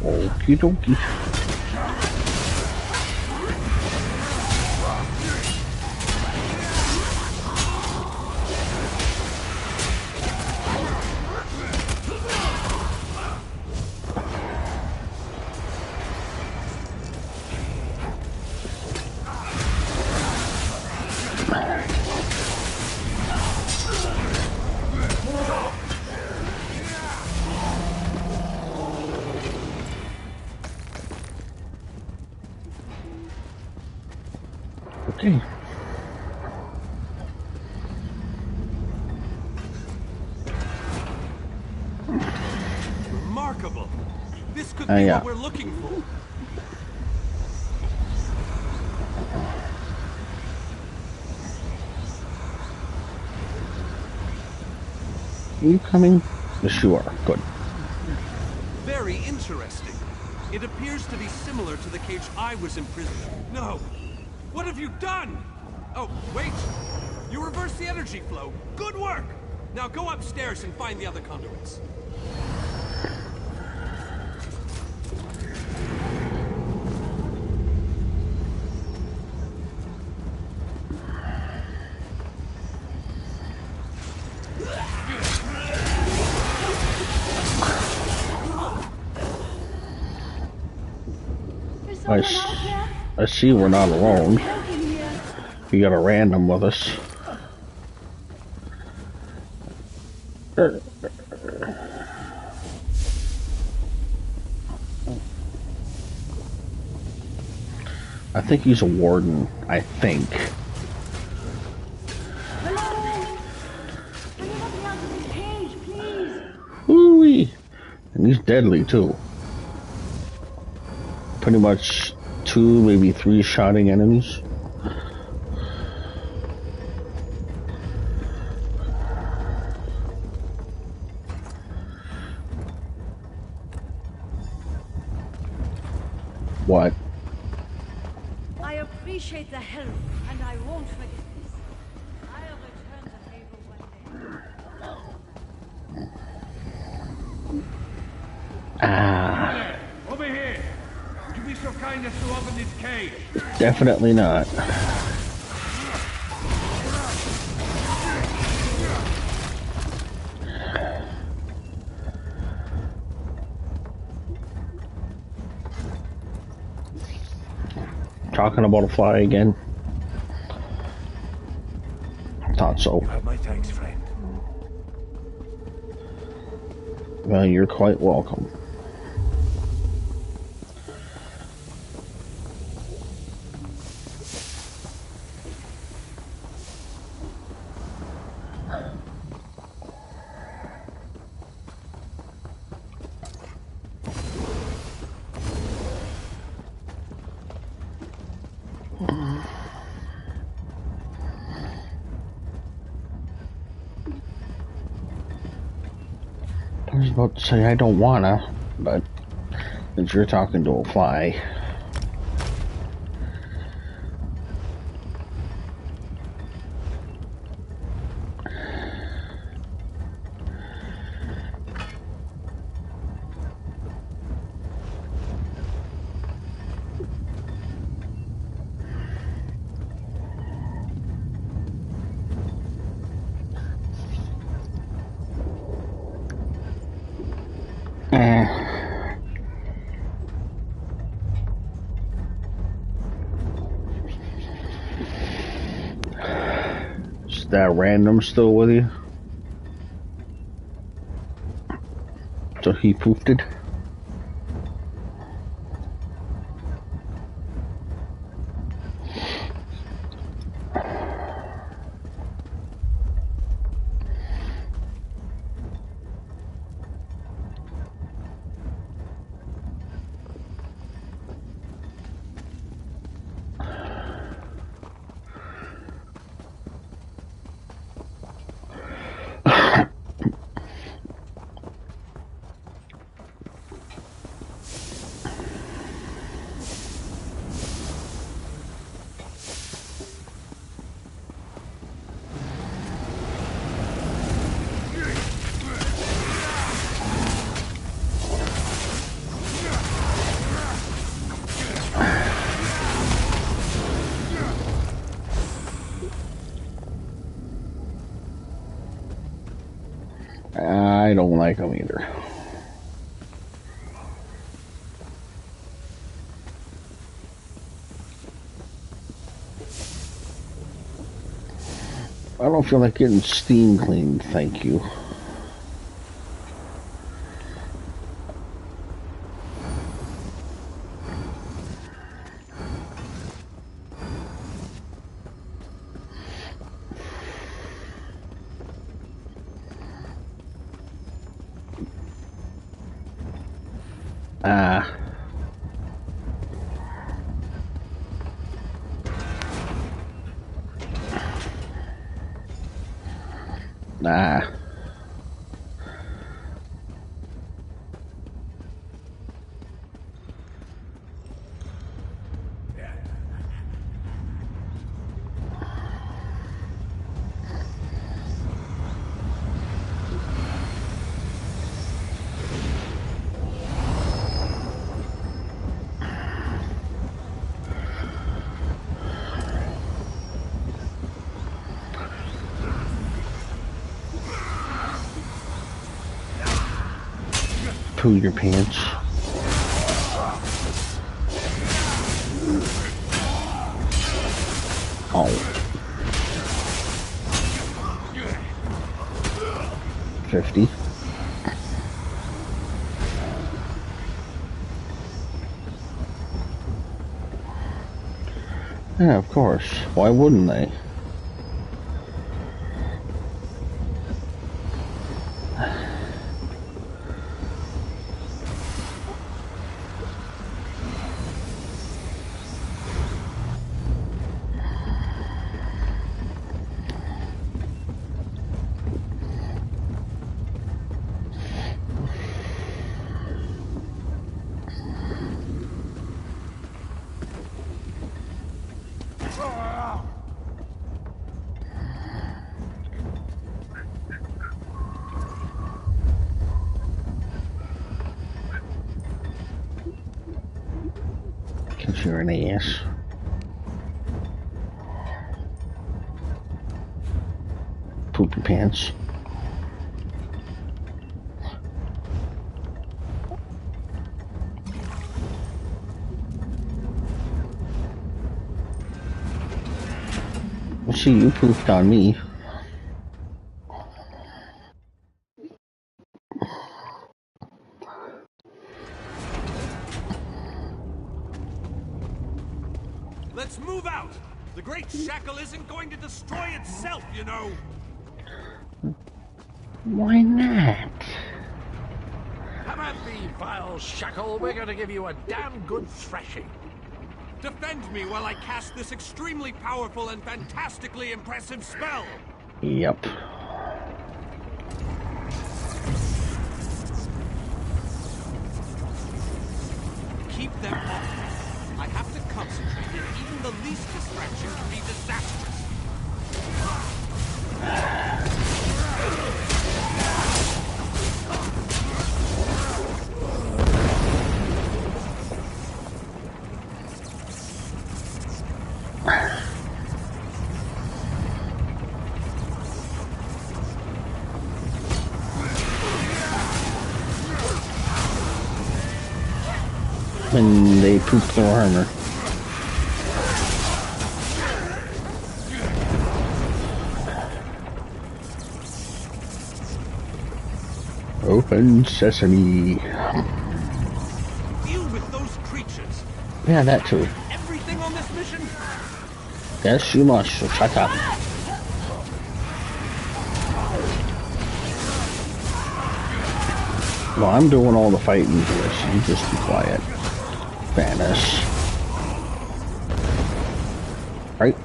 Okie dokie. Okay. Remarkable. This could be Yeah. what we're looking for. Are you coming? Yes, you are. Good. Very interesting. It appears to be similar to the cage I was imprisoned in. No! What have you done? Oh, wait! You reversed the energy flow. Good work! Now go upstairs and find the other conduits. I see we're not alone. We got a random with us. I think he's a warden. I think. Ooh-wee. And he's deadly too. Pretty much 2, maybe 3 shotting enemies. What? I appreciate the help, and I won't forget this. I'll return the favor one day. Ah. Over here! Would you be so kind as to open this cage? Definitely not. Talking about a fly again. Thought so. You have my thanks, friend. Well, you're quite welcome. I was about to say I don't wanna, but since you're talking to a fly. Is that random still with you? So he poofed it? don't like them either. I don't feel like getting steam cleaned, thank you. Poo your pants. Oh. 50. Yeah, of course. Why wouldn't they? Cause you're an ass. Poop your pants. Well, see, you pooped on me. Let's move out! The Great Shackle isn't going to destroy itself, you know! Why not? Come at me, vile shackle. We're going to give you a damn good thrashing. Defend me while I cast this extremely powerful and fantastically impressive spell! Yep. Keep them off me. I have to concentrate, and even the least distraction can be disastrous. When they poop their armor. Open sesame. Deal with those creatures. Yeah, that too. Everything on this mission? Yes, you must, so shut up. Well, I'm doing all the fighting here, so you just be quiet. Vanish. Right?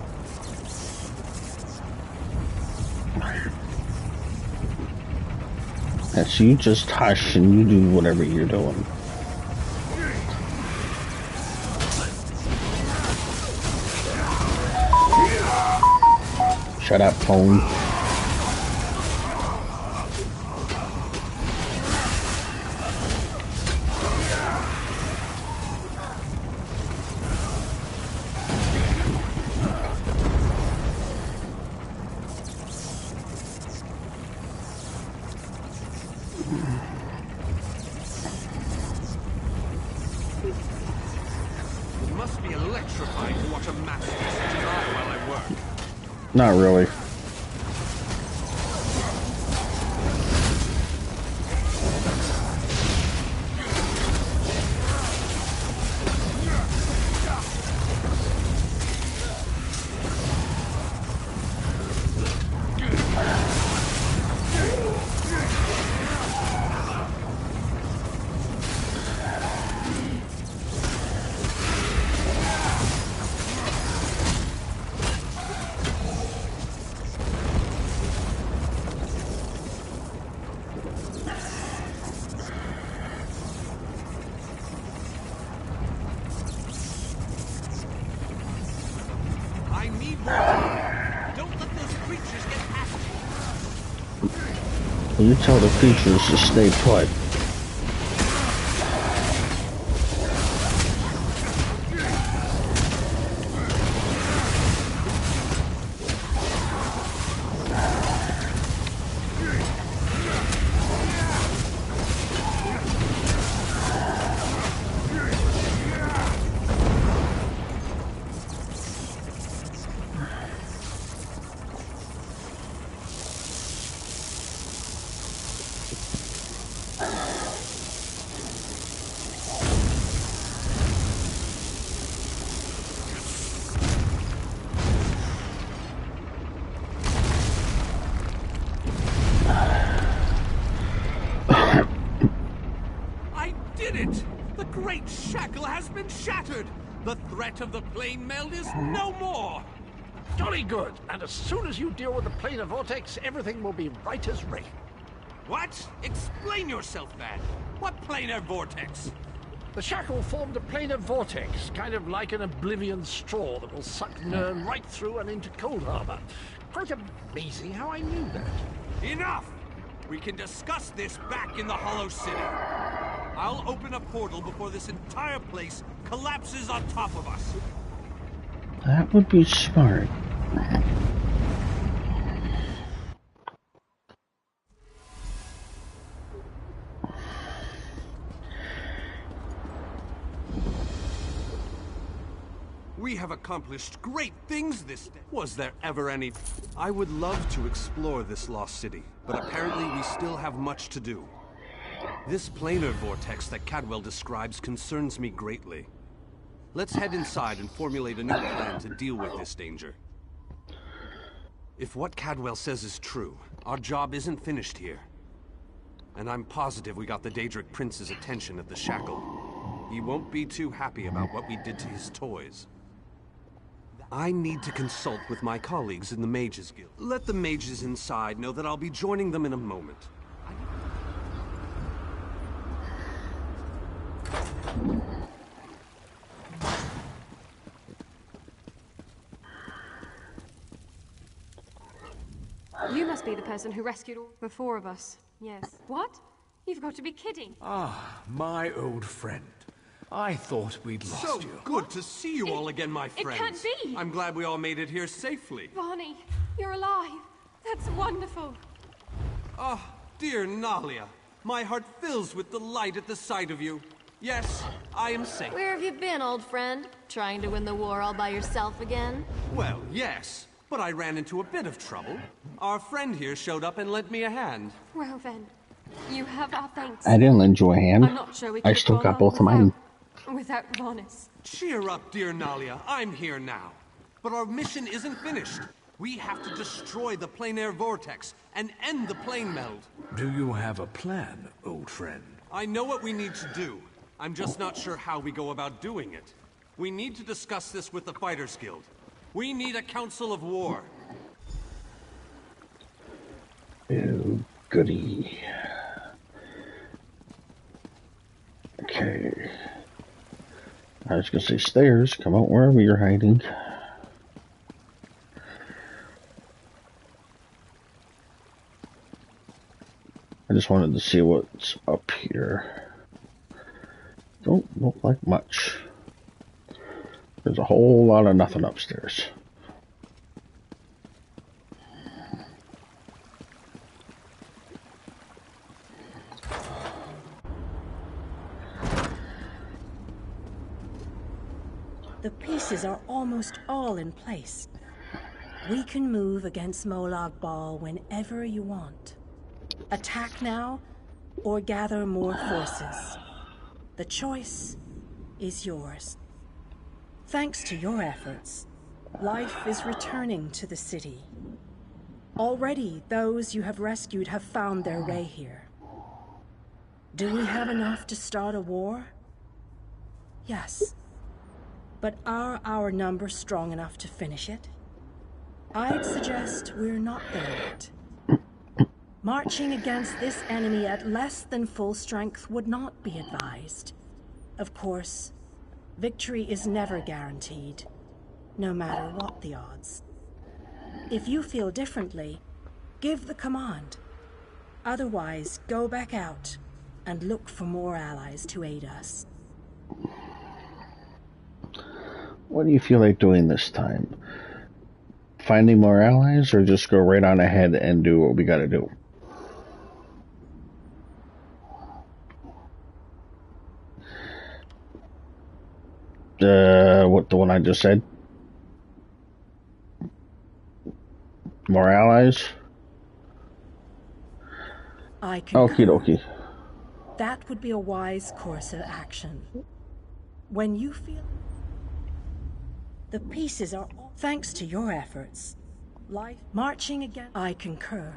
Yes, you just hush and you do whatever you're doing. Shut up, phone. petrified to watch a master such as I while I work. Not really. I need more time. Don't let those creatures get past me. You tell the creatures to stay put. Shattered! The threat of the plane meld is no more! Jolly good. And as soon as you deal with the planar vortex, everything will be right as rain. What? Explain yourself, man. What planar vortex? The shackle formed a planar vortex, kind of like an oblivion straw that will suck Nern right through and into Cold Harbor. Quite amazing how I knew that. Enough! We can discuss this back in the Hollow City. I'll open a portal before this entire place collapses on top of us. That would be smart. We have accomplished great things this day. Was there ever any... I would love to explore this lost city, but apparently we still have much to do. This planar vortex that Cadwell describes concerns me greatly. Let's head inside and formulate a new plan to deal with this danger. If what Cadwell says is true, our job isn't finished here. And I'm positive we got the Daedric Prince's attention at the shackle. He won't be too happy about what we did to his toys. I need to consult with my colleagues in the Mages Guild. Let the mages inside know that I'll be joining them in a moment. You must be the person who rescued all the four of us. Yes. What? You've got to be kidding. Ah, my old friend. I thought we'd lost So you. good to see you all again, my friends. It can't be. I'm glad we all made it here safely. Barney, you're alive. That's wonderful. Oh, dear Nalia. My heart fills with delight at the sight of you. Yes, I am safe. Where have you been, old friend? Trying to win the war all by yourself again? Well, yes, but I ran into a bit of trouble. Our friend here showed up and lent me a hand. Well then, you have our thanks. I didn't lend you a hand. I'm not sure we I could still have got gone both of mine. without Varnis. Cheer up, dear Nalia. I'm here now. But our mission isn't finished. We have to destroy the planar vortex and end the plane meld. Do you have a plan, old friend? I know what we need to do. I'm just not sure how we go about doing it. We need to discuss this with the Fighters Guild. We need a council of war. Oh, goody. Okay. I was gonna say stairs, come out wherever you're hiding. I just wanted to see what's up here. Don't look like much. There's a whole lot of nothing upstairs. The pieces are almost all in place. We can move against Molag Bal whenever you want. Attack now, or gather more forces. The choice is yours. Thanks to your efforts, life is returning to the city. Already, those you have rescued have found their way here. Do we have enough to start a war? Yes. But are our numbers strong enough to finish it? I'd suggest we're not there yet. Marching against this enemy at less than full strength would not be advised. Of course, victory is never guaranteed, no matter what the odds. If you feel differently, give the command. Otherwise, go back out and look for more allies to aid us. What do you feel like doing this time? Finding more allies, or just go right on ahead and do what we gotta do? What, the one I just said? More allies? I can. Okie dokie. That would be a wise course of action. When you feel... The pieces are all thanks to your efforts. Life marching again. I concur.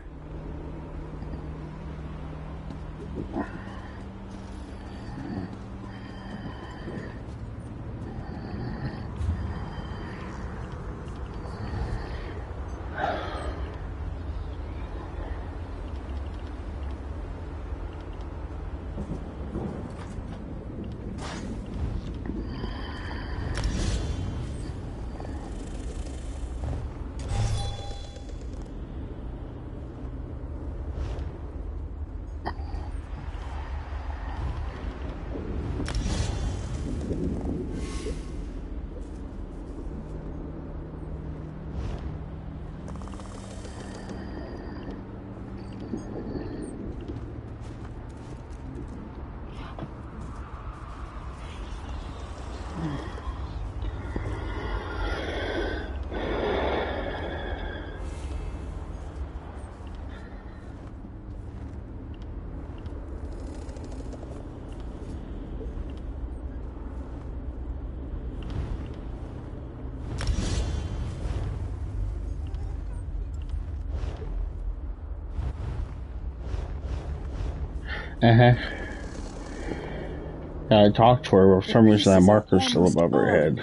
Yeah, I talked to her, but for some reason that marker's still above her head.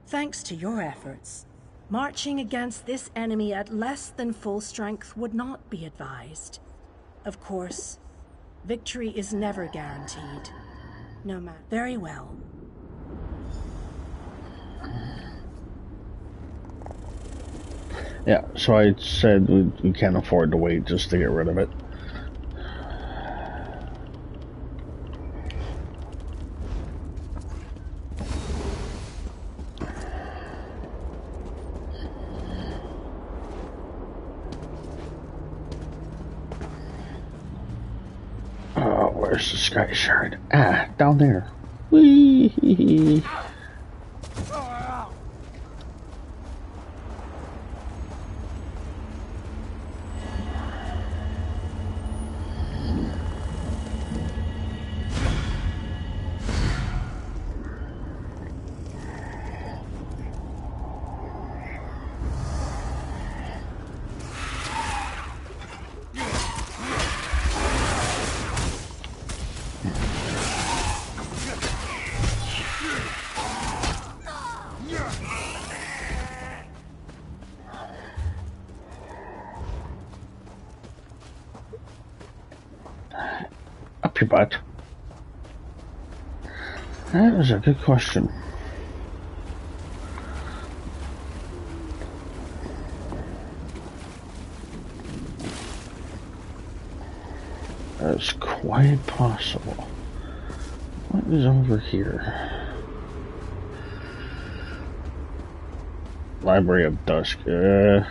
Thanks to your efforts, marching against this enemy at less than full strength would not be advised. Of course, victory is never guaranteed. No matter. Very well. Yeah, so I said we can't afford to wait just to get rid of it. Where's the sky shard? Ah, down there. Whee! Up your butt. That was a good question. That's quite possible. What is over here? Library of Dusk. Is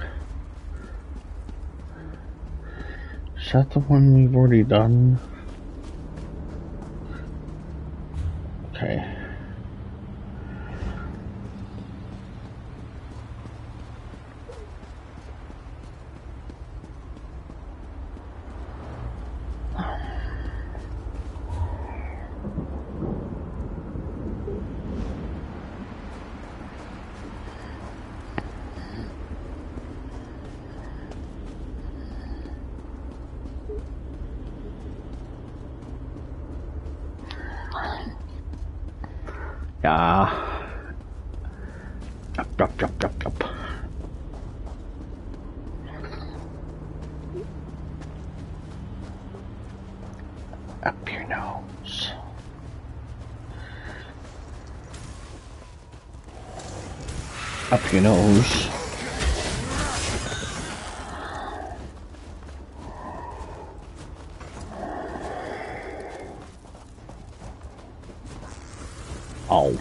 that the one we've already done? Okay. Yeah. Up. Up your nose. Up your nose. Oh.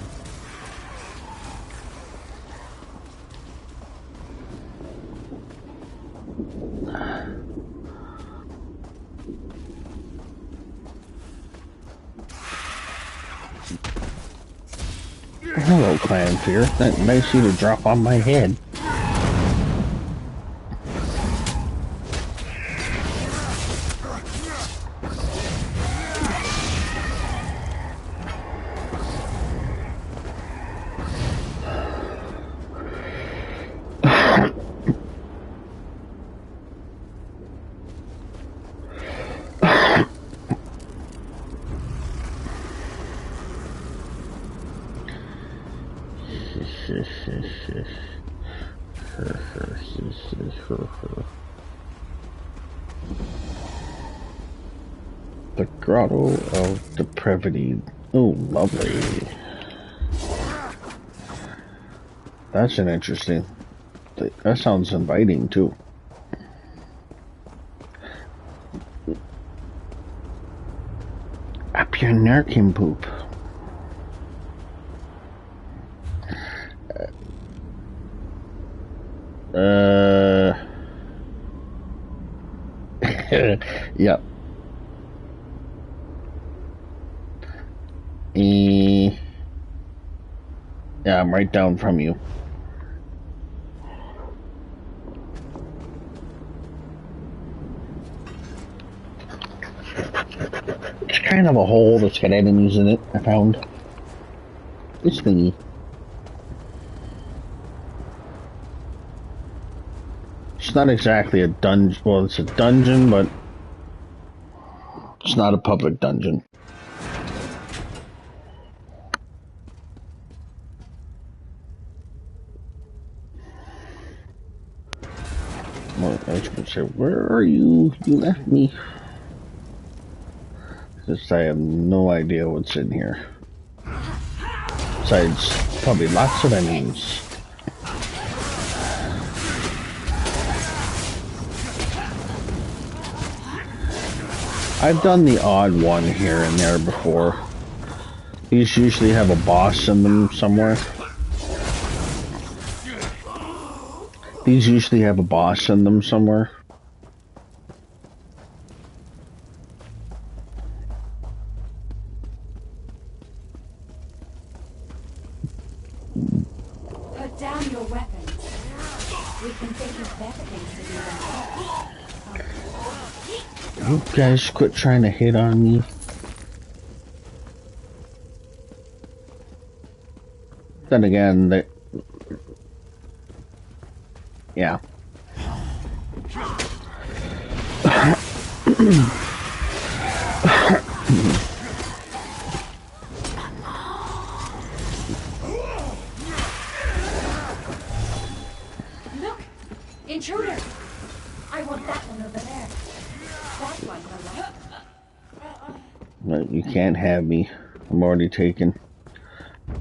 Hello, Clan Fear. That nice you to drop on my head. The Grotto of Depravity. Oh, lovely. That's an interesting... That sounds inviting, too. Up your narkin poop. Yep. Yeah, I'm right down from you. It's kind of a hole that's got enemies in it, I found. It's thingy. It's not exactly a dungeon. Well, it's a dungeon, but it's not a public dungeon. Well, I was going to say, where are you? You left me. Just I have no idea what's in here. Besides, probably lots of enemies. I've done the odd one here and there before. These usually have a boss in them somewhere. These usually have a boss in them somewhere. Put down your weapons. We can think of better things to do than You guys quit trying to hit on me. Then again, they... Yeah. Look! Intruder! I want that one over there. That one, But you can't have me. I'm already taken.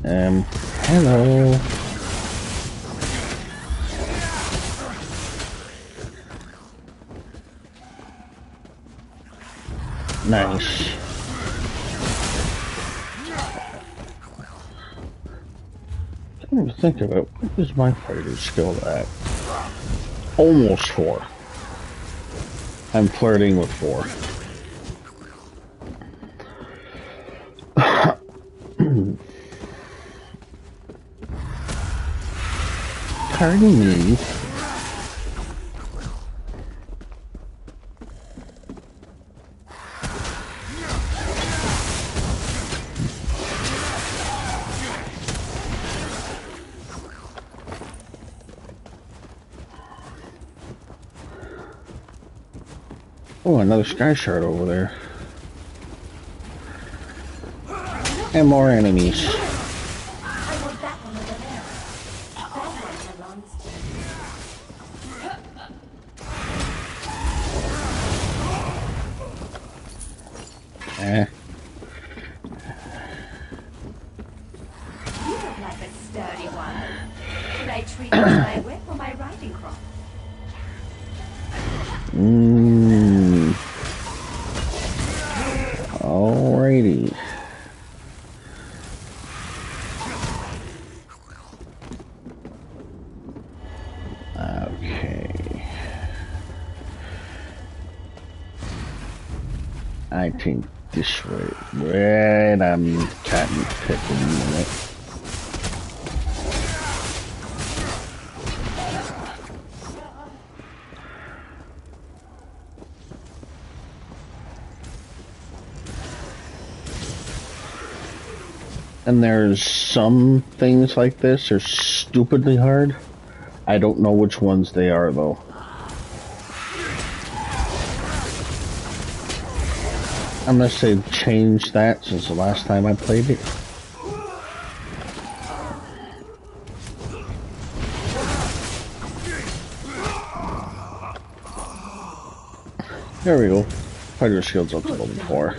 Hello. Nice. Come to think of it, what is my fighter skill at? Almost 4. I'm flirting with 4. Pardon me. Oh, another sky shard over there. And more enemies. my whip or my riding crop? Alrighty. Okay. I think this way. Wait, I'm cutting picking a minute. And there's some things like this are stupidly hard. I don't know which ones they are, though. Unless they've changed that since the last time I played it. There we go. Fighter skills up to level 4.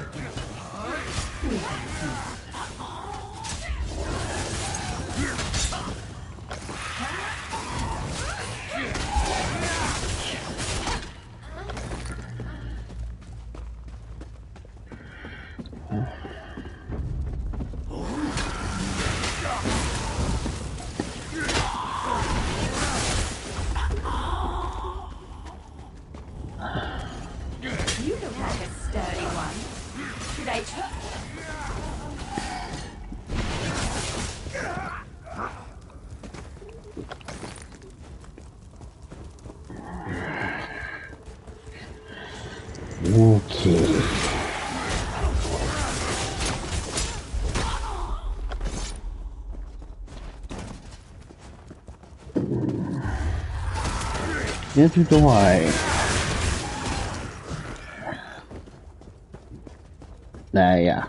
You look like a sturdy one. Should I check? Okay. Neither do I. Nah, yeah.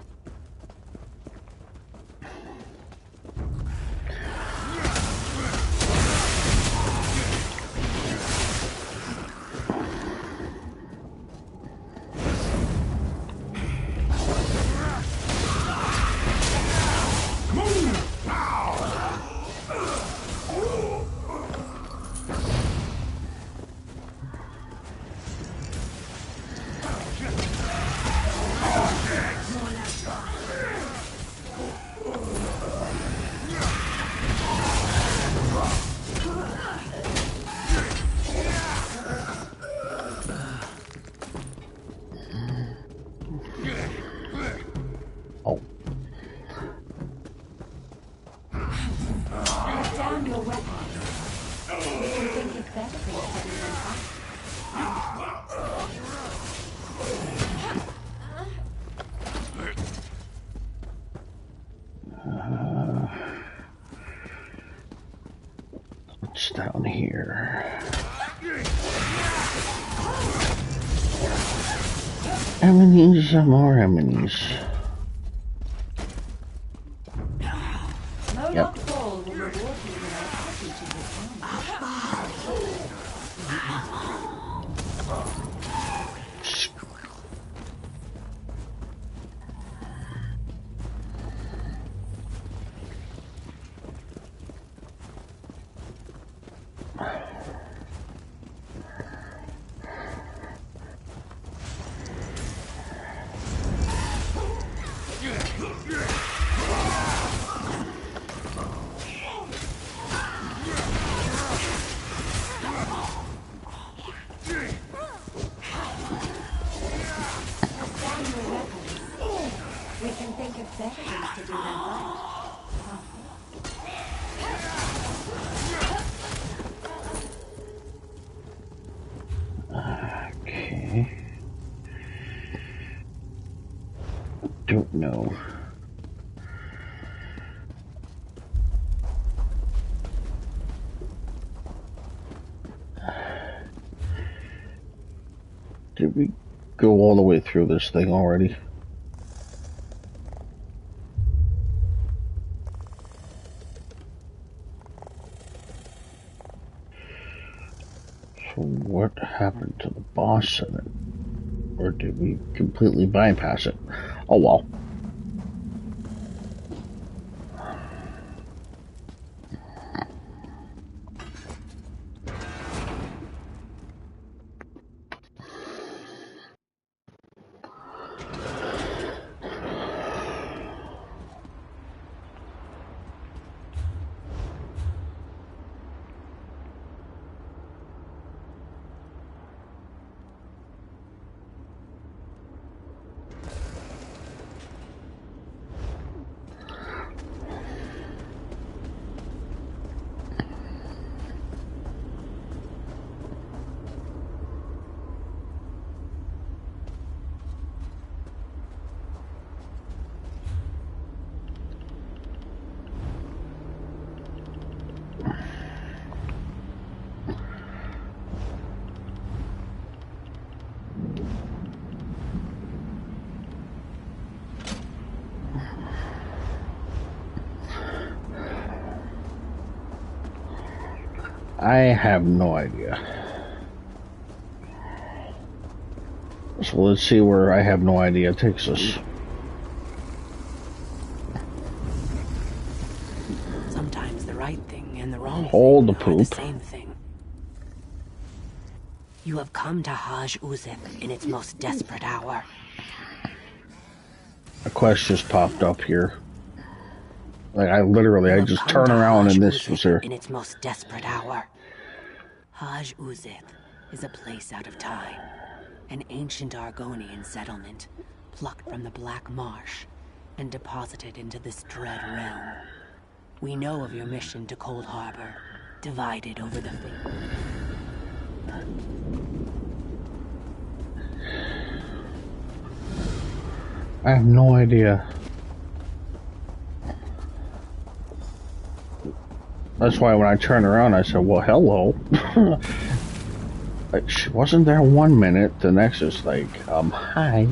Down your weapons. We can think of better things to do than fight. What's down here? Enemies, more enemies. Yep. We can think of better things to do than fight. Okay. Don't know. Did we go all the way through this thing already? So what happened to the boss in it? Or did we completely bypass it? Oh well. I have no idea. So let's see where I have no idea takes us. Sometimes the right thing and the wrong Hold the thing are the poop. same thing. You have come to Haj Uzith in its most desperate hour. A quest just popped up here. Like I just turn around and this was here. In its most desperate hour. Haj Uzith is a place out of time. An ancient Argonian settlement, plucked from the Black Marsh and deposited into this dread realm. We know of your mission to Cold Harbor, divided over the fate. I have no idea. That's why when I turned around I said, well, hello. Like, she wasn't there 1 minute, the next is like, hi.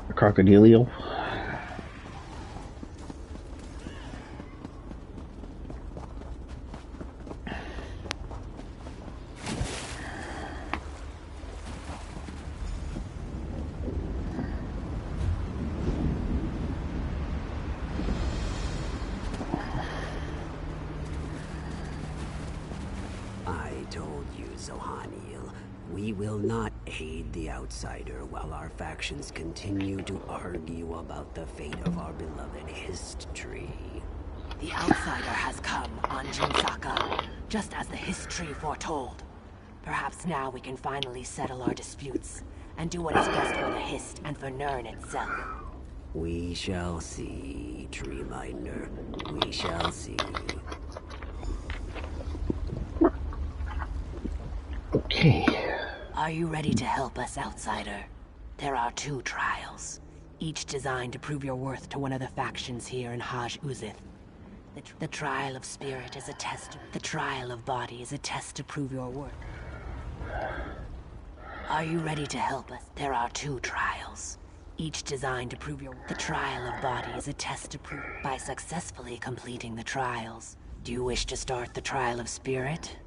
A crocodilio. We will not aid the outsider while our factions continue to argue about the fate of our beloved Hist tree. The outsider has come on Jinsaka, just as the history foretold. Perhaps now we can finally settle our disputes and do what is best for the Hist and for Nirn itself. We shall see, Tree Minder. We shall see. Okay. Are you ready to help us, outsider? There are 2 trials, each designed to prove your worth to one of the factions here in Haj Uzith. The trial of spirit is a test. The trial of body is a test to prove your worth. Are you ready to help us? There are 2 trials, each designed to prove your worth. The trial of body is a test to prove. By successfully completing the trials, do you wish to start the trial of spirit?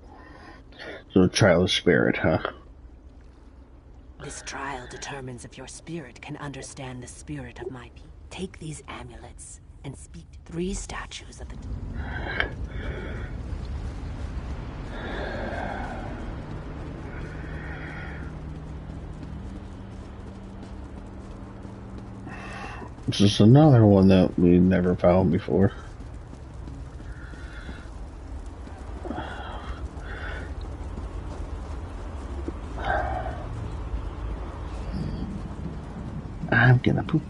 So, trial of spirit, huh? This trial determines if your spirit can understand the spirit of my people. Take these amulets and speak to 3 statues of the... This is another one that we never found before. I'm gonna poop.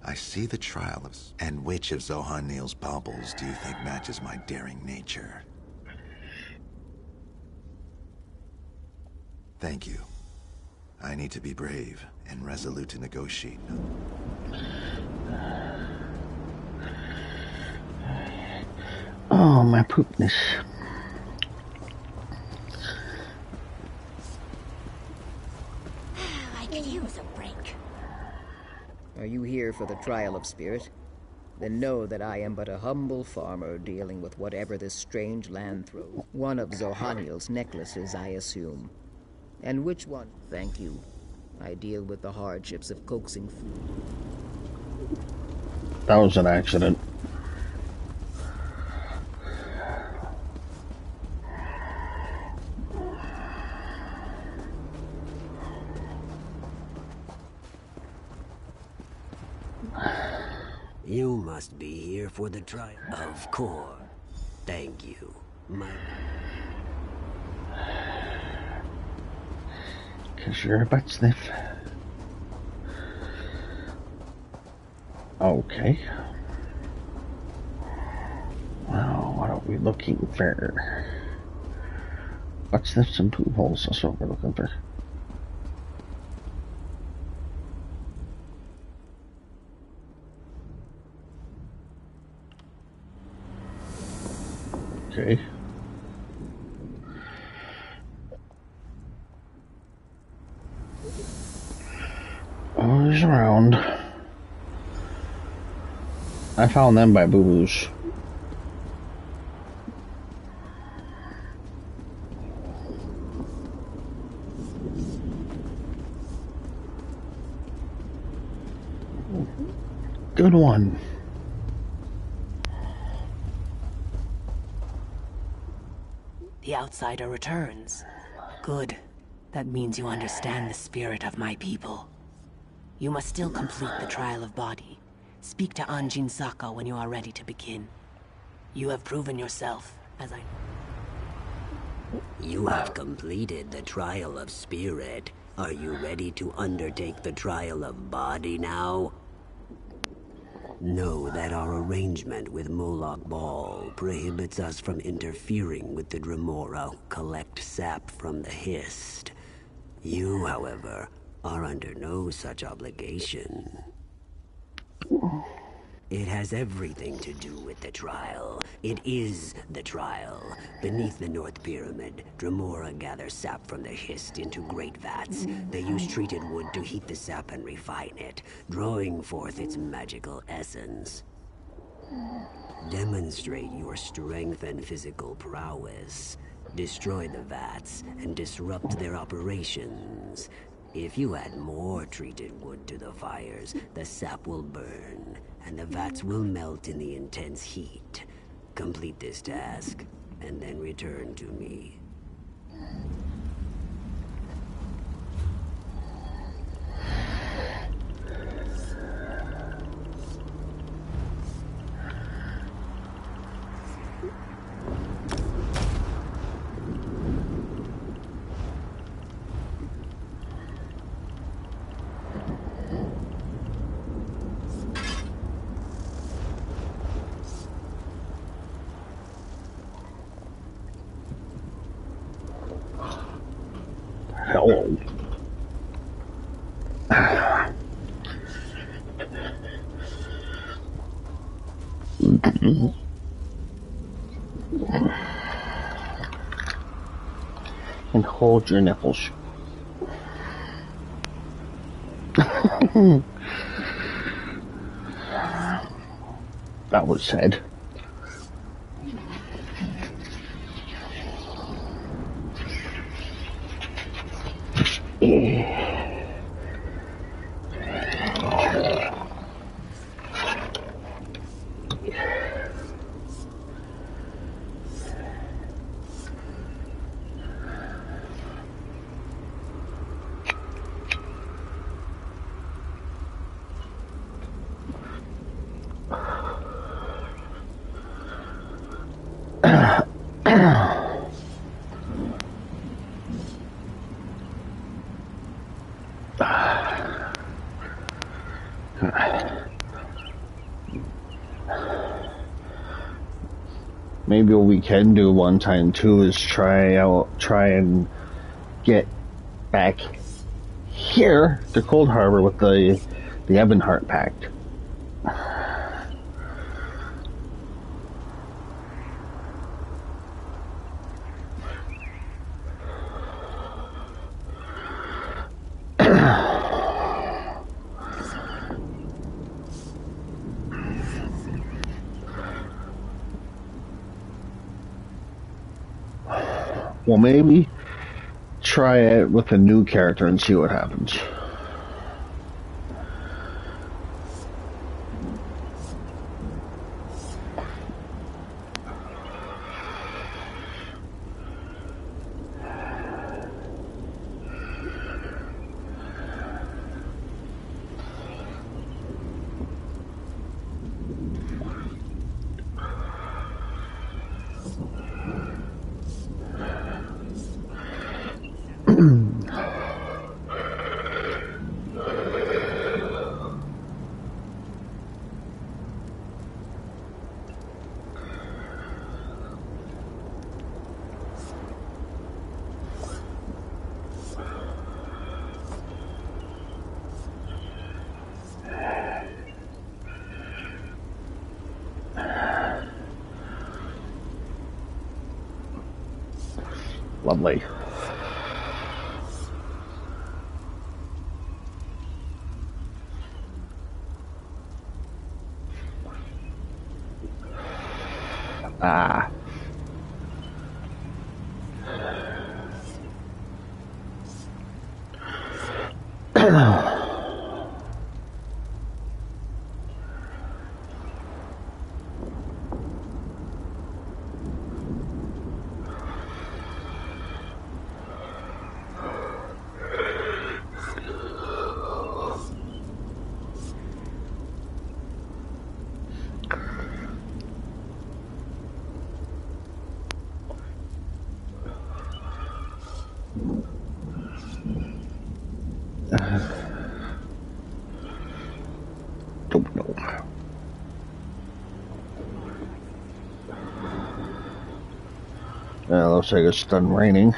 I see the trial of... And which of Zohan Neal's baubles do you think matches my daring nature? Thank you. I need to be brave and resolute to negotiate. Oh, my poopness. I could use a break. Are you here for the trial of spirit? Then know that I am but a humble farmer dealing with whatever this strange land throws. One of Zohaniel's necklaces, I assume. And which one? Thank you. I deal with the hardships of coaxing food. That was an accident. You must be here for the trial. Of course. Thank you. Cause you're a butt sniff. Okay. Well, what are we looking for? Butt sniffs and poop holes, that's what we're looking for. Okay. Always around. I found them by boo-boos. Good one. The outsider returns. Good. That means you understand the spirit of my people. You must still complete the trial of body. Speak to Anjin Saka when you are ready to begin. You have proven yourself, as I... You have completed the trial of spirit. Are you ready to undertake the trial of body now? Know that our arrangement with Moloch Ball prohibits us from interfering with the Dremora who collect sap from the Hist. You, however, are under no such obligation. It has everything to do with the trial. It is the trial. Beneath the North Pyramid, Dremora gather sap from the Hist into great vats. They use treated wood to heat the sap and refine it, drawing forth its magical essence. Demonstrate your strength and physical prowess. Destroy the vats and disrupt their operations. If you add more treated wood to the fires, the sap will burn, and the vats will melt in the intense heat. Complete this task, and then return to me. Hello. And hold your nipples. That was said. Maybe what we can do one time too is try and get back here to Cold Harbor with the Ebonheart Pact. Well, maybe try it with a new character and see what happens. Lovely. Ah. Don't know. Looks like it's done raining.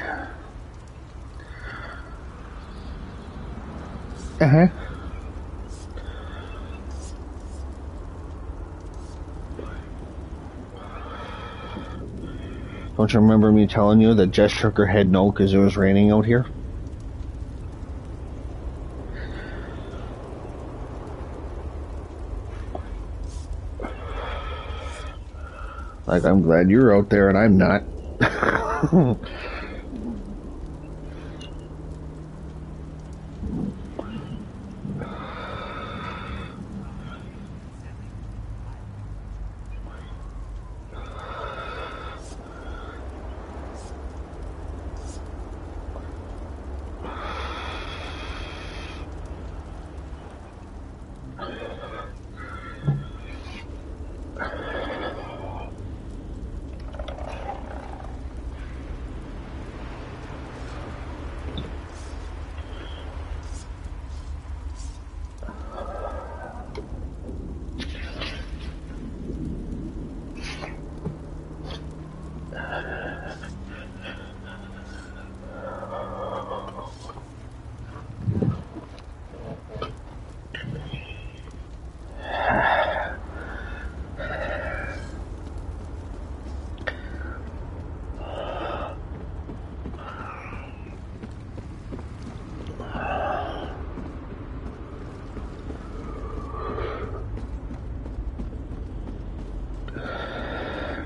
Don't you remember me telling you that Jess shook her head no because it was raining out here? Like, I'm glad you're out there and I'm not.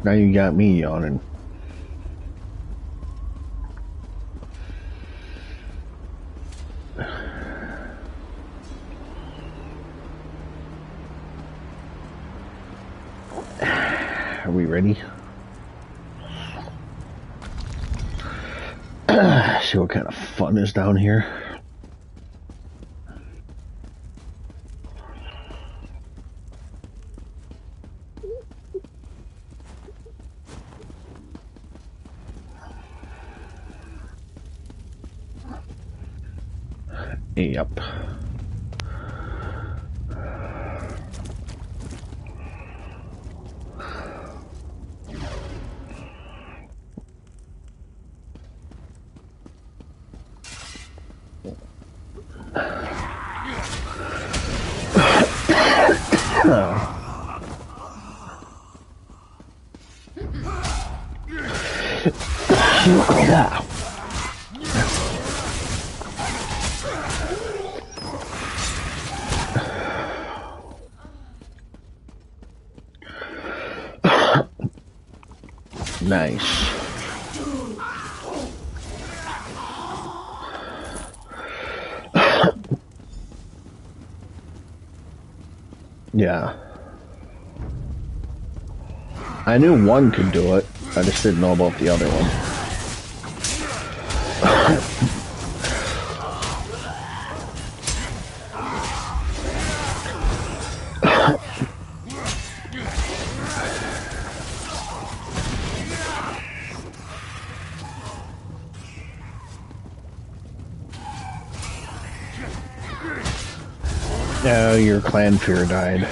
Now you got me yawning. Are we ready? See what kind of fun is down here. Yep. Nice. Yeah. I knew one could do it. I just didn't know about the other one. No, your clan fear died.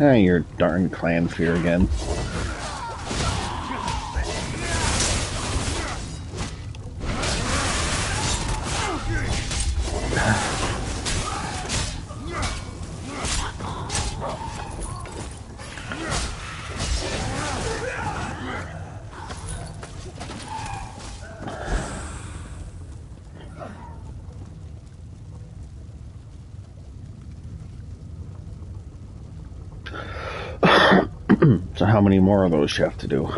Ah, your darn clan fear again. So how many more of those you have to do?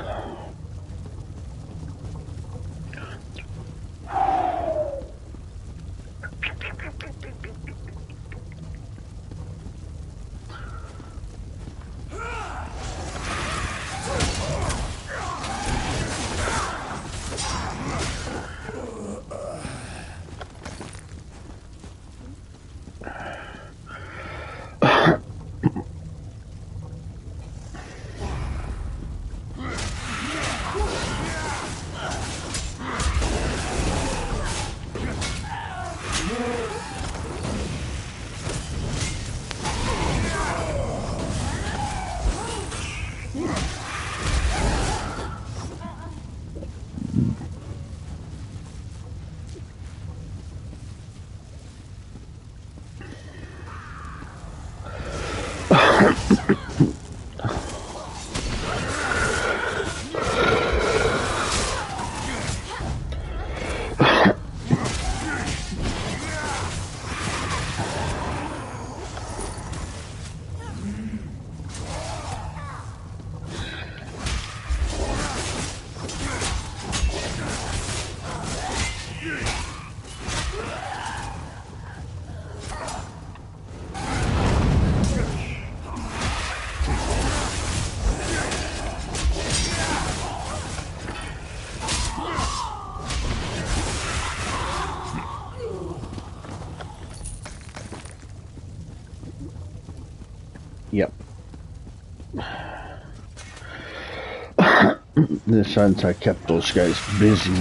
Yep. In a sense, I kept those guys busy.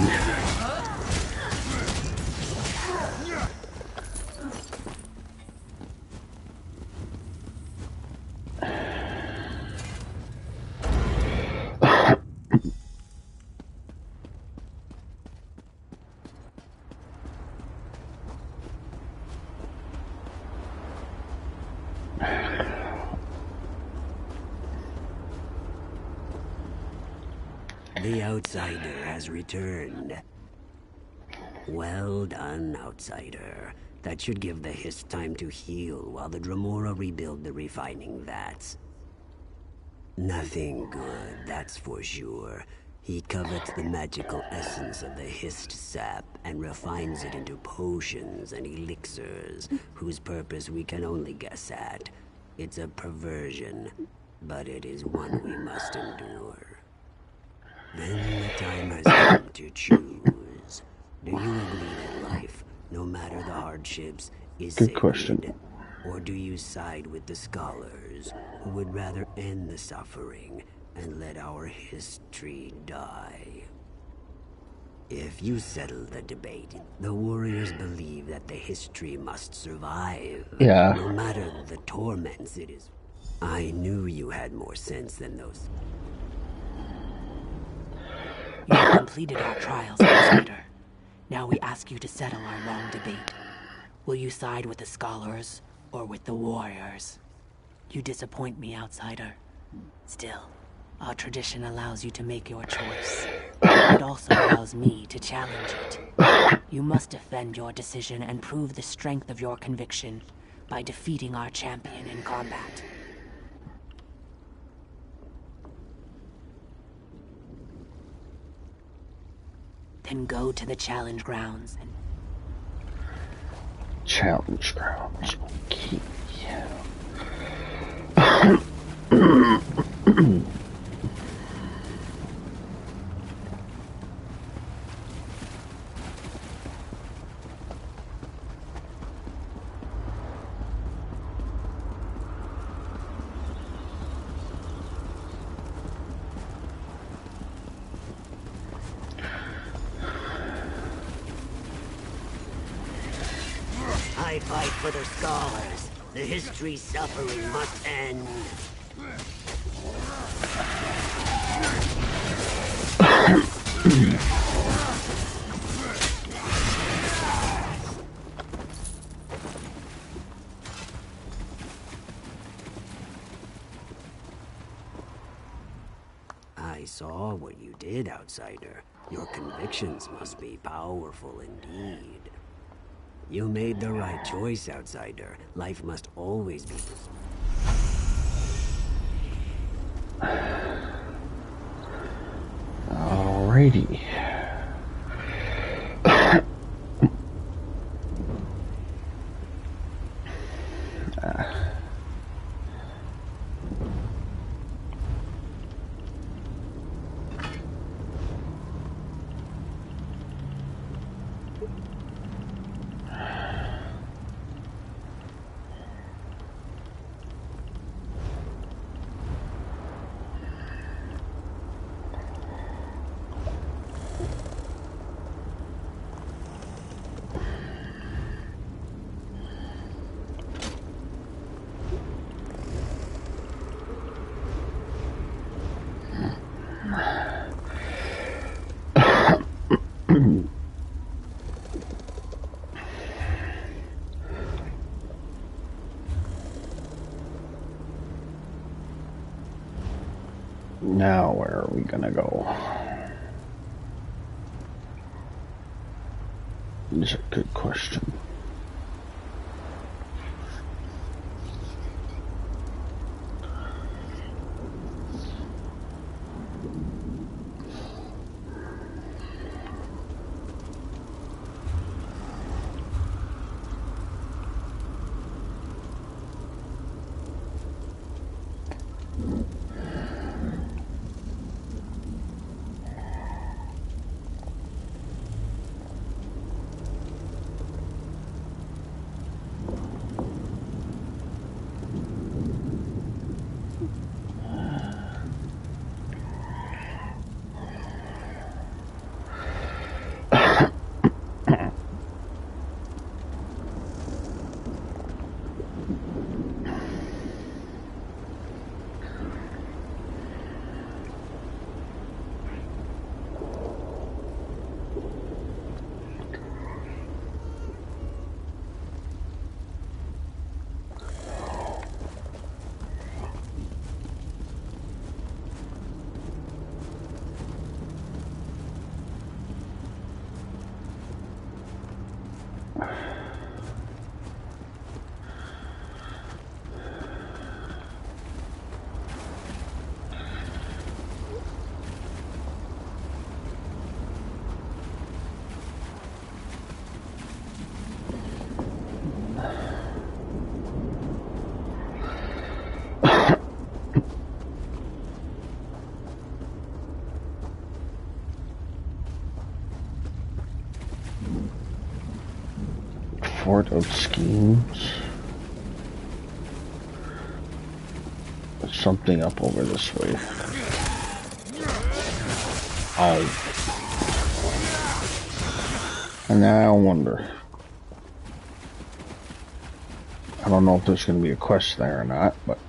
The outsider has returned. Well done, outsider. That should give the Hist time to heal while the Dremora rebuild the refining vats. Nothing good, that's for sure. He covets the magical essence of the Hist sap and refines it into potions and elixirs, whose purpose we can only guess at. It's a perversion, but it is one we must endure. Then the time has come to choose. Do you agree that life, no matter the hardships, is Good sacred? question. Or do you side with the scholars, who would rather end the suffering and let our history die? If you settle the debate, the warriors believe that the history must survive. Yeah. No matter the torments it is. I knew you had more sense than those. You have completed our trials, outsider. Now we ask you to settle our long debate. Will you side with the scholars or with the warriors? You disappoint me, outsider. Still, our tradition allows you to make your choice. It also allows me to challenge it. You must defend your decision and prove the strength of your conviction by defeating our champion in combat. Then go to the challenge grounds and... Challenge grounds. Okay. I fight for the scholars. The history suffering must end. I saw what you did, outsider. Your convictions must be powerful indeed. You made the right choice, outsider. Life must always be Alrighty. Now, where are we gonna go? That's a good question. Fort of Schemes. There's something up over this way. Oh. And now I wonder. I don't know if there's going to be a quest there or not, but...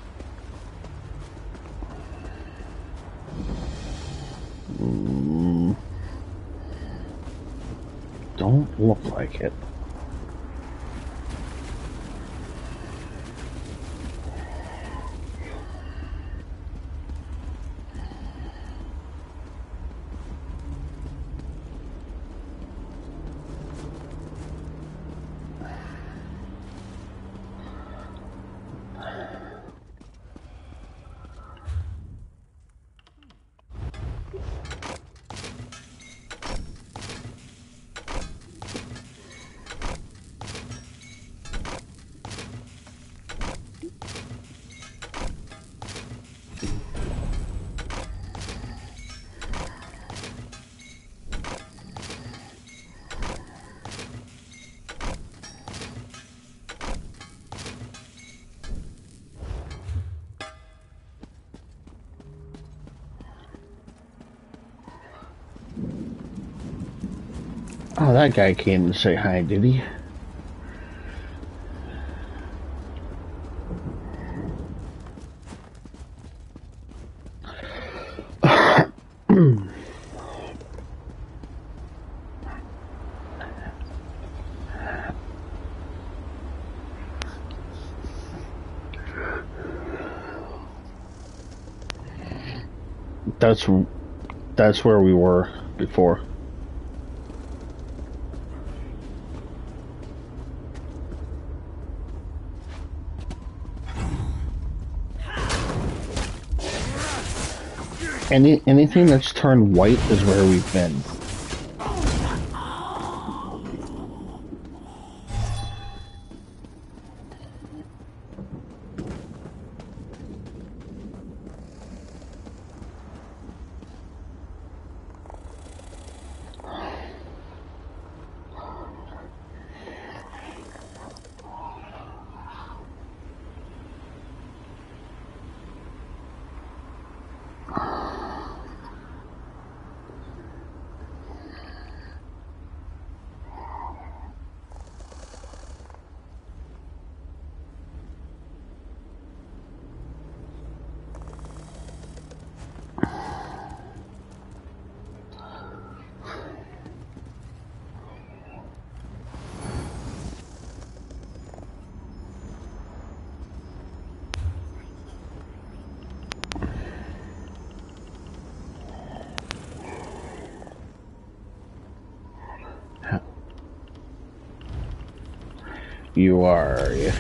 don't look like it. Oh, that guy came to say hi, did he? That's where we were before. Anything that's turned white is where we've been. You are. Yeah.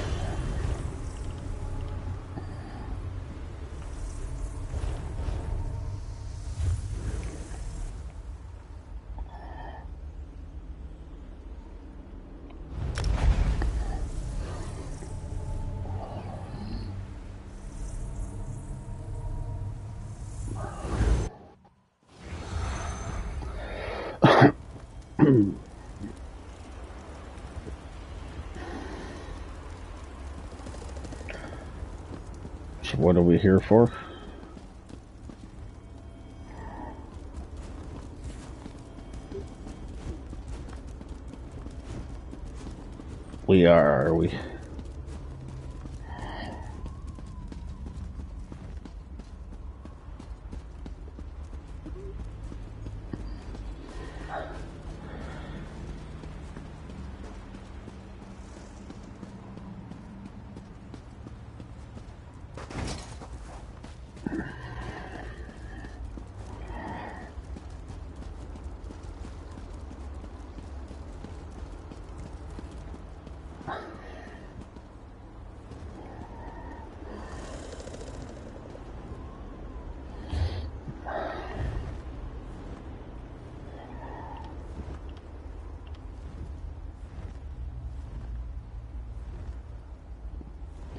So what are we here for? We are we?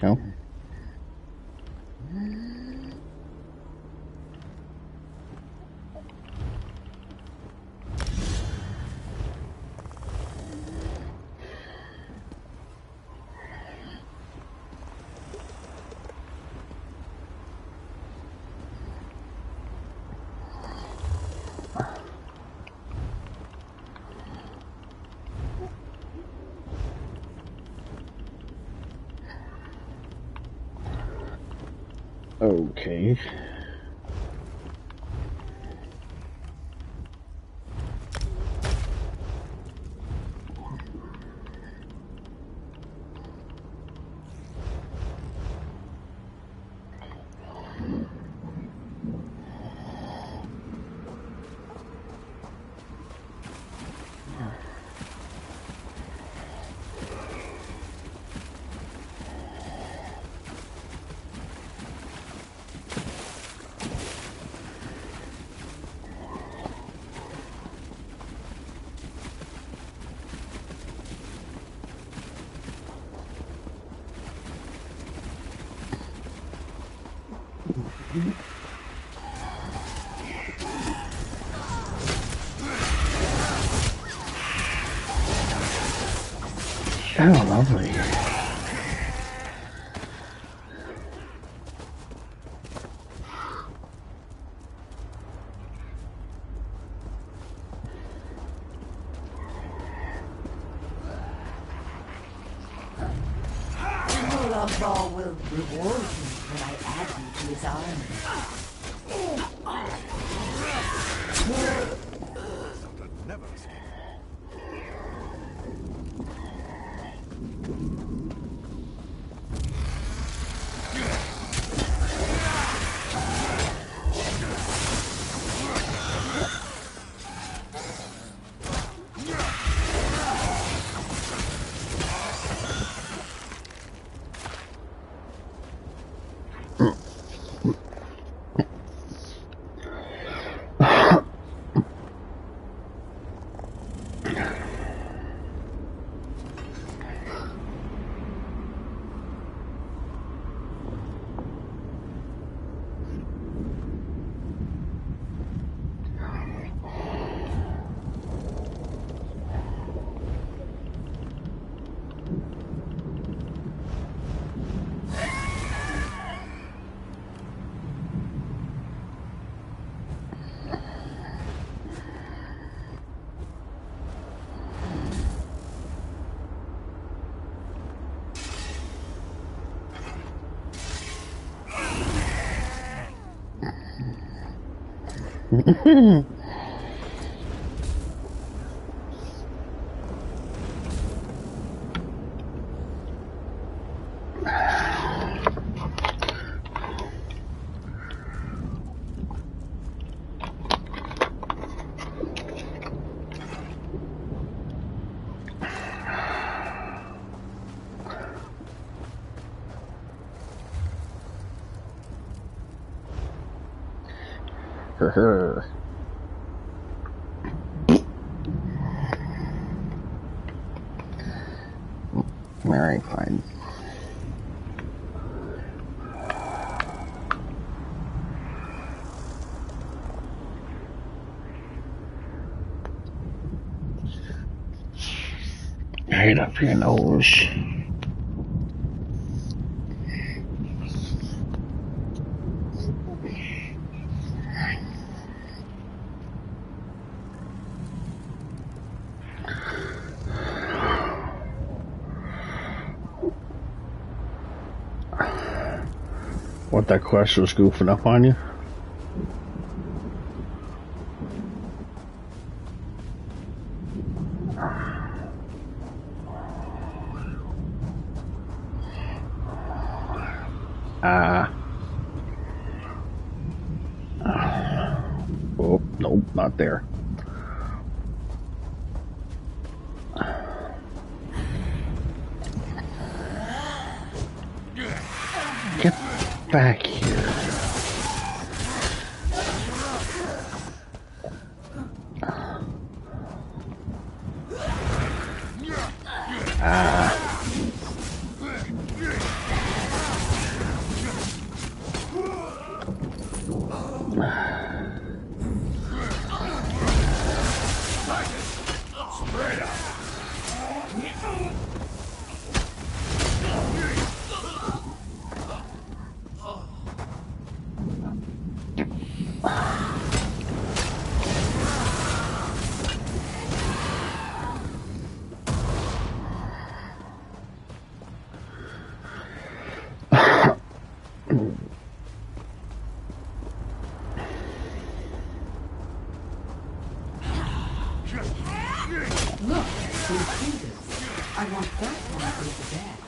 No. Okay. Oh, lovely. Molag Bal will reward you when I add you to his army. Never. Alright, fine. Right up your nose. What, that quest was goofing up on you? Oh, nope, not there. Get back here. Look, some fingers. I want that one for the bed.